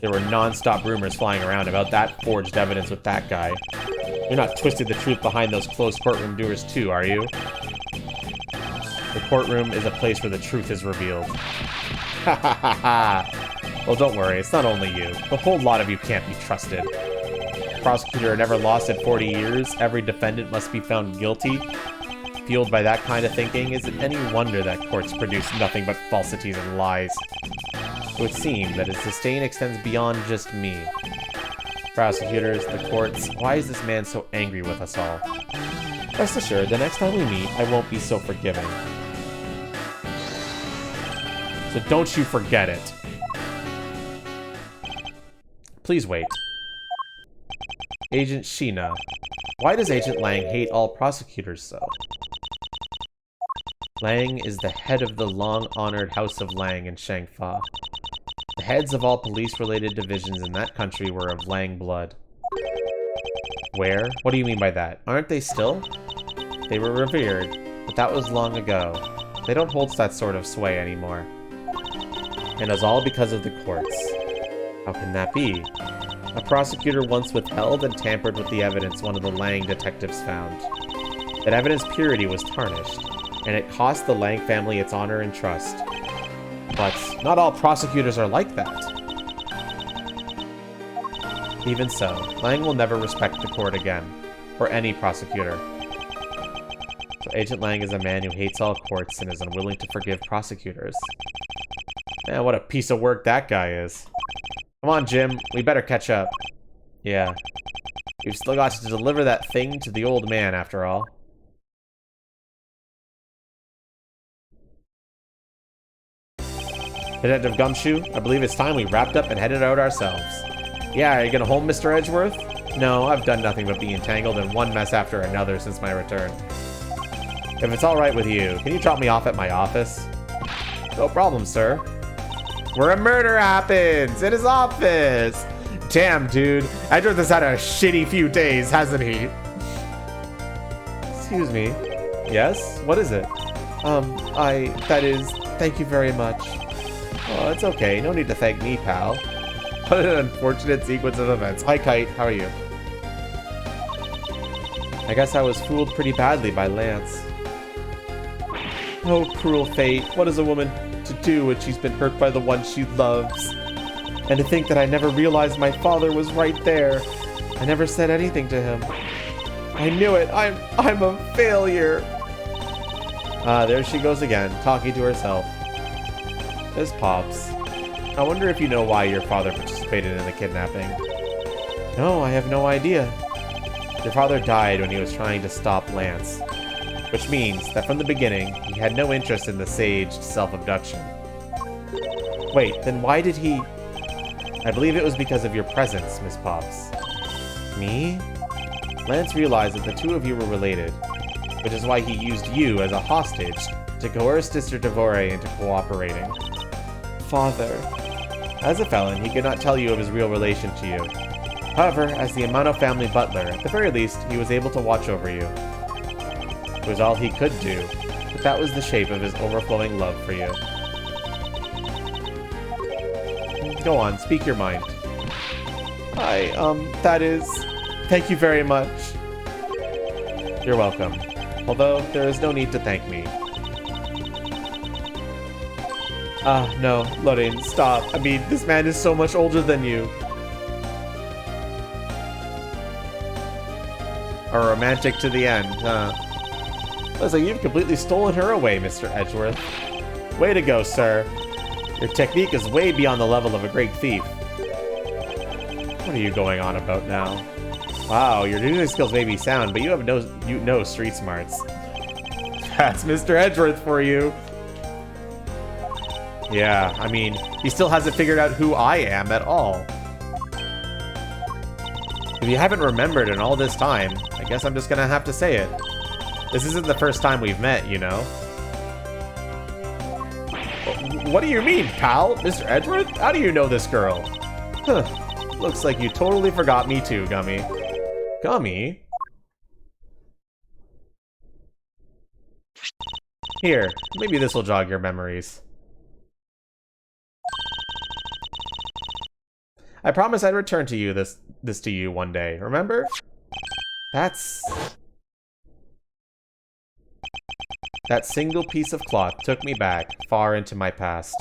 There were non-stop rumors flying around about that forged evidence with that guy. You're not twisting the truth behind those closed courtroom doors too, are you? The courtroom is a place where the truth is revealed. Ha ha ha ha! Well, don't worry, it's not only you. The whole lot of you can't be trusted. Prosecutor never lost in 40 years, every defendant must be found guilty. Fueled by that kind of thinking, is it any wonder that courts produce nothing but falsities and lies? It would seem that his disdain extends beyond just me. Prosecutors, the courts, why is this man so angry with us all? Rest assured, the next time we meet, I won't be so forgiving. So don't you forget it. Please wait. Agent Sheena. Why does Agent Lang hate all prosecutors so? Lang is the head of the long-honored House of Lang in Shangfa. The heads of all police-related divisions in that country were of Lang blood. Where? What do you mean by that? Aren't they still? They were revered, but that was long ago. They don't hold that sort of sway anymore. And it's all because of the courts. How can that be? A prosecutor once withheld and tampered with the evidence one of the Lang detectives found. That evidence purity was tarnished, and it cost the Lang family its honor and trust. But not all prosecutors are like that. Even so, Lang will never respect the court again, or any prosecutor. So Agent Lang is a man who hates all courts and is unwilling to forgive prosecutors. Man, what a piece of work that guy is. Come on, Jim, we better catch up. Yeah. We've still got to deliver that thing to the old man, after all. Detective Gumshoe, I believe it's time we wrapped up and headed out ourselves. Yeah, are you gonna home, Mr. Edgeworth? No, I've done nothing but be entangled in one mess after another since my return. If it's alright with you, can you drop me off at my office? No problem, sir. Where a murder happens! In his office! Damn, dude. Edgeworth has had a shitty few days, hasn't he? Excuse me. Yes? What is it? Thank you very much. Oh, it's okay. No need to thank me, pal. What an unfortunate sequence of events. Hi, Kite. How are you? I guess I was fooled pretty badly by Lance. Oh, cruel fate. What is a woman to do when she's been hurt by the one she loves? And to think that I never realized my father was right there. I never said anything to him. I knew it. I'm a failure. There she goes again, talking to herself. This Pops. I wonder if you know why your father participated in the kidnapping. No, I have no idea. Your father died when he was trying to stop Lance. Which means that from the beginning, he had no interest in the saged self-abduction. Wait, then why did he... I believe it was because of your presence, Miss Pops. Me? Lance realized that the two of you were related, which is why he used you as a hostage to coerce Mr. Devore into cooperating. Father. As a felon, he could not tell you of his real relation to you. However, as the Amano family butler, at the very least, he was able to watch over you. It was all he could do, but that was the shape of his overflowing love for you. Go on, speak your mind. That is... Thank you very much. You're welcome. Although, there is no need to thank me. No, Lorraine, stop. I mean, this man is so much older than you. A romantic to the end, huh? Looks like you've completely stolen her away, Mr. Edgeworth. Way to go, sir. Your technique is way beyond the level of a great thief. What are you going on about now? Wow, your music skills may be sound, but you have no street smarts. That's Mr. Edgeworth for you. Yeah, I mean, he still hasn't figured out who I am at all. If you haven't remembered in all this time, I guess I'm just gonna have to say it. This isn't the first time we've met, you know? What do you mean, pal? Mr. Edgeworth? How do you know this girl? Huh. Looks like you totally forgot me too, Gummy. Gummy? Here, maybe this will jog your memories. I promised I'd return to you this to you one day, remember? That single piece of cloth took me back far into my past.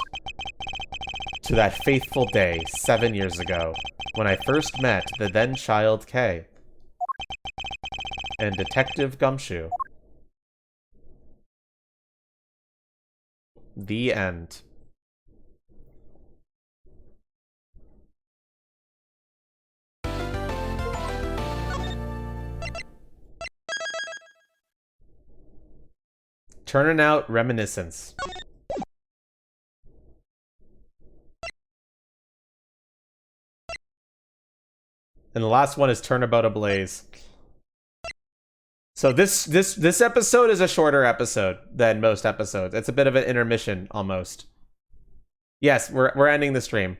To that faithful day 7 years ago, when I first met the then child Kay and Detective Gumshoe. The end. Turning out reminiscence. And the last one is Turnabout Ablaze. So this episode is a shorter episode than most episodes. It's a bit of an intermission almost. Yes, we're ending the stream.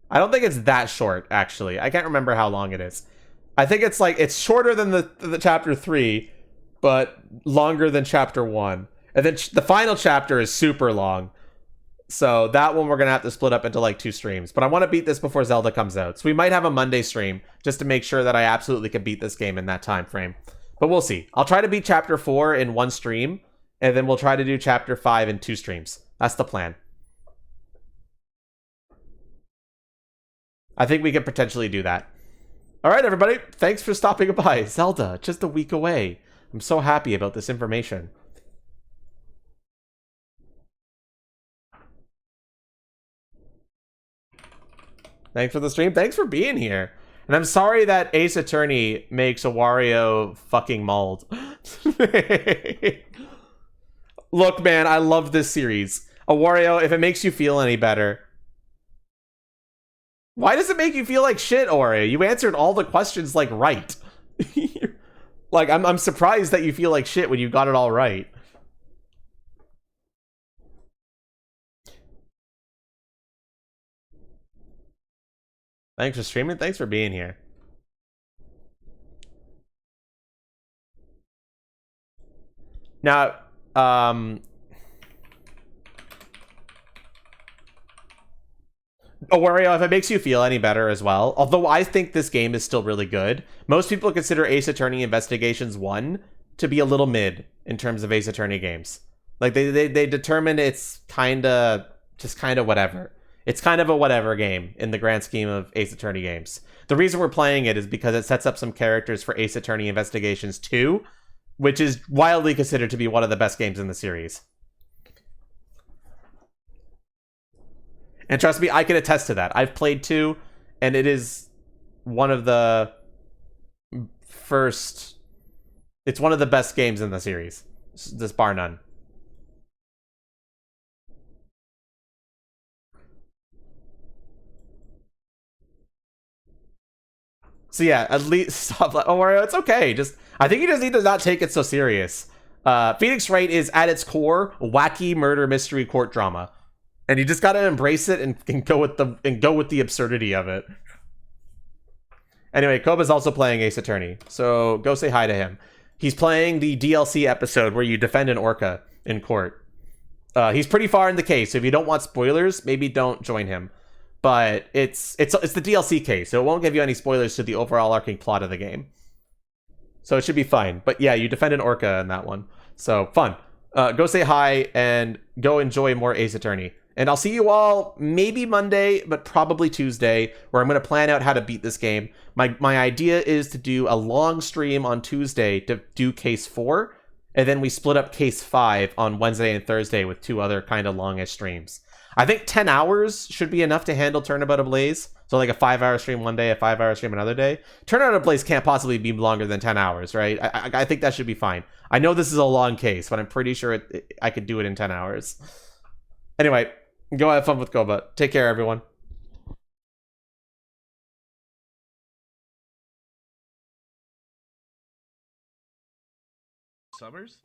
I don't think it's that short, actually. I can't remember how long it is. I think it's like, it's shorter than the chapter 3, but longer than chapter 1. And then the final chapter is super long. So that one we're going to have to split up into like 2 streams. But I want to beat this before Zelda comes out. So we might have a Monday stream just to make sure that I absolutely can beat this game in that time frame. But we'll see. I'll try to beat chapter 4 in 1 stream. And then we'll try to do chapter 5 in 2 streams. That's the plan. I think we could potentially do that. All right, everybody. Thanks for stopping by. Zelda, just a week away. I'm so happy about this information. Thanks for the stream. Thanks for being here. And I'm sorry that Ace Attorney makes a Wario fucking mauled. Look, man, I love this series. A Wario, if it makes you feel any better. Why does it make you feel like shit, Ori? You answered all the questions, like, right. Like, I'm surprised that you feel like shit when you got it all right. Thanks for streaming. Thanks for being here. Now, Wario, if it makes you feel any better as well, although I think this game is still really good, most people consider Ace Attorney Investigations 1 to be a little mid in terms of Ace Attorney games. Like, they determine it's just kind of whatever. It's kind of a whatever game in the grand scheme of Ace Attorney games. The reason we're playing it is because it sets up some characters for Ace Attorney Investigations 2, which is widely considered to be one of the best games in the series. And trust me, I can attest to that. I've played 2, and it is one of the first... It's one of the best games in the series. Just bar none. So yeah, at least stop. Oh, Wario, it's okay. I think you just need to not take it so serious. Phoenix Wright is at its core wacky murder mystery court drama, and you just gotta embrace it and go with the absurdity of it. Anyway, Koba's also playing Ace Attorney, so go say hi to him. He's playing the DLC episode where you defend an orca in court. He's pretty far in the case, so if you don't want spoilers, maybe don't join him. But it's the DLC case, so it won't give you any spoilers to the overall arcing plot of the game. So it should be fine. But yeah, you defend an orca in that one. So fun. Go say hi and go enjoy more Ace Attorney. And I'll see you all maybe Monday, but probably Tuesday, where I'm going to plan out how to beat this game. My idea is to do a long stream on Tuesday to do Case 4, and then we split up Case 5 on Wednesday and Thursday with 2 other kind of longish streams. I think 10 hours should be enough to handle Turnabout Ablaze. So like a 5-hour stream one day, a 5-hour stream another day. Turnabout Ablaze can't possibly be longer than 10 hours, right? I think that should be fine. I know this is a long case, but I'm pretty sure I could do it in 10 hours. Anyway, go have fun with Koba. Take care, everyone. Summers?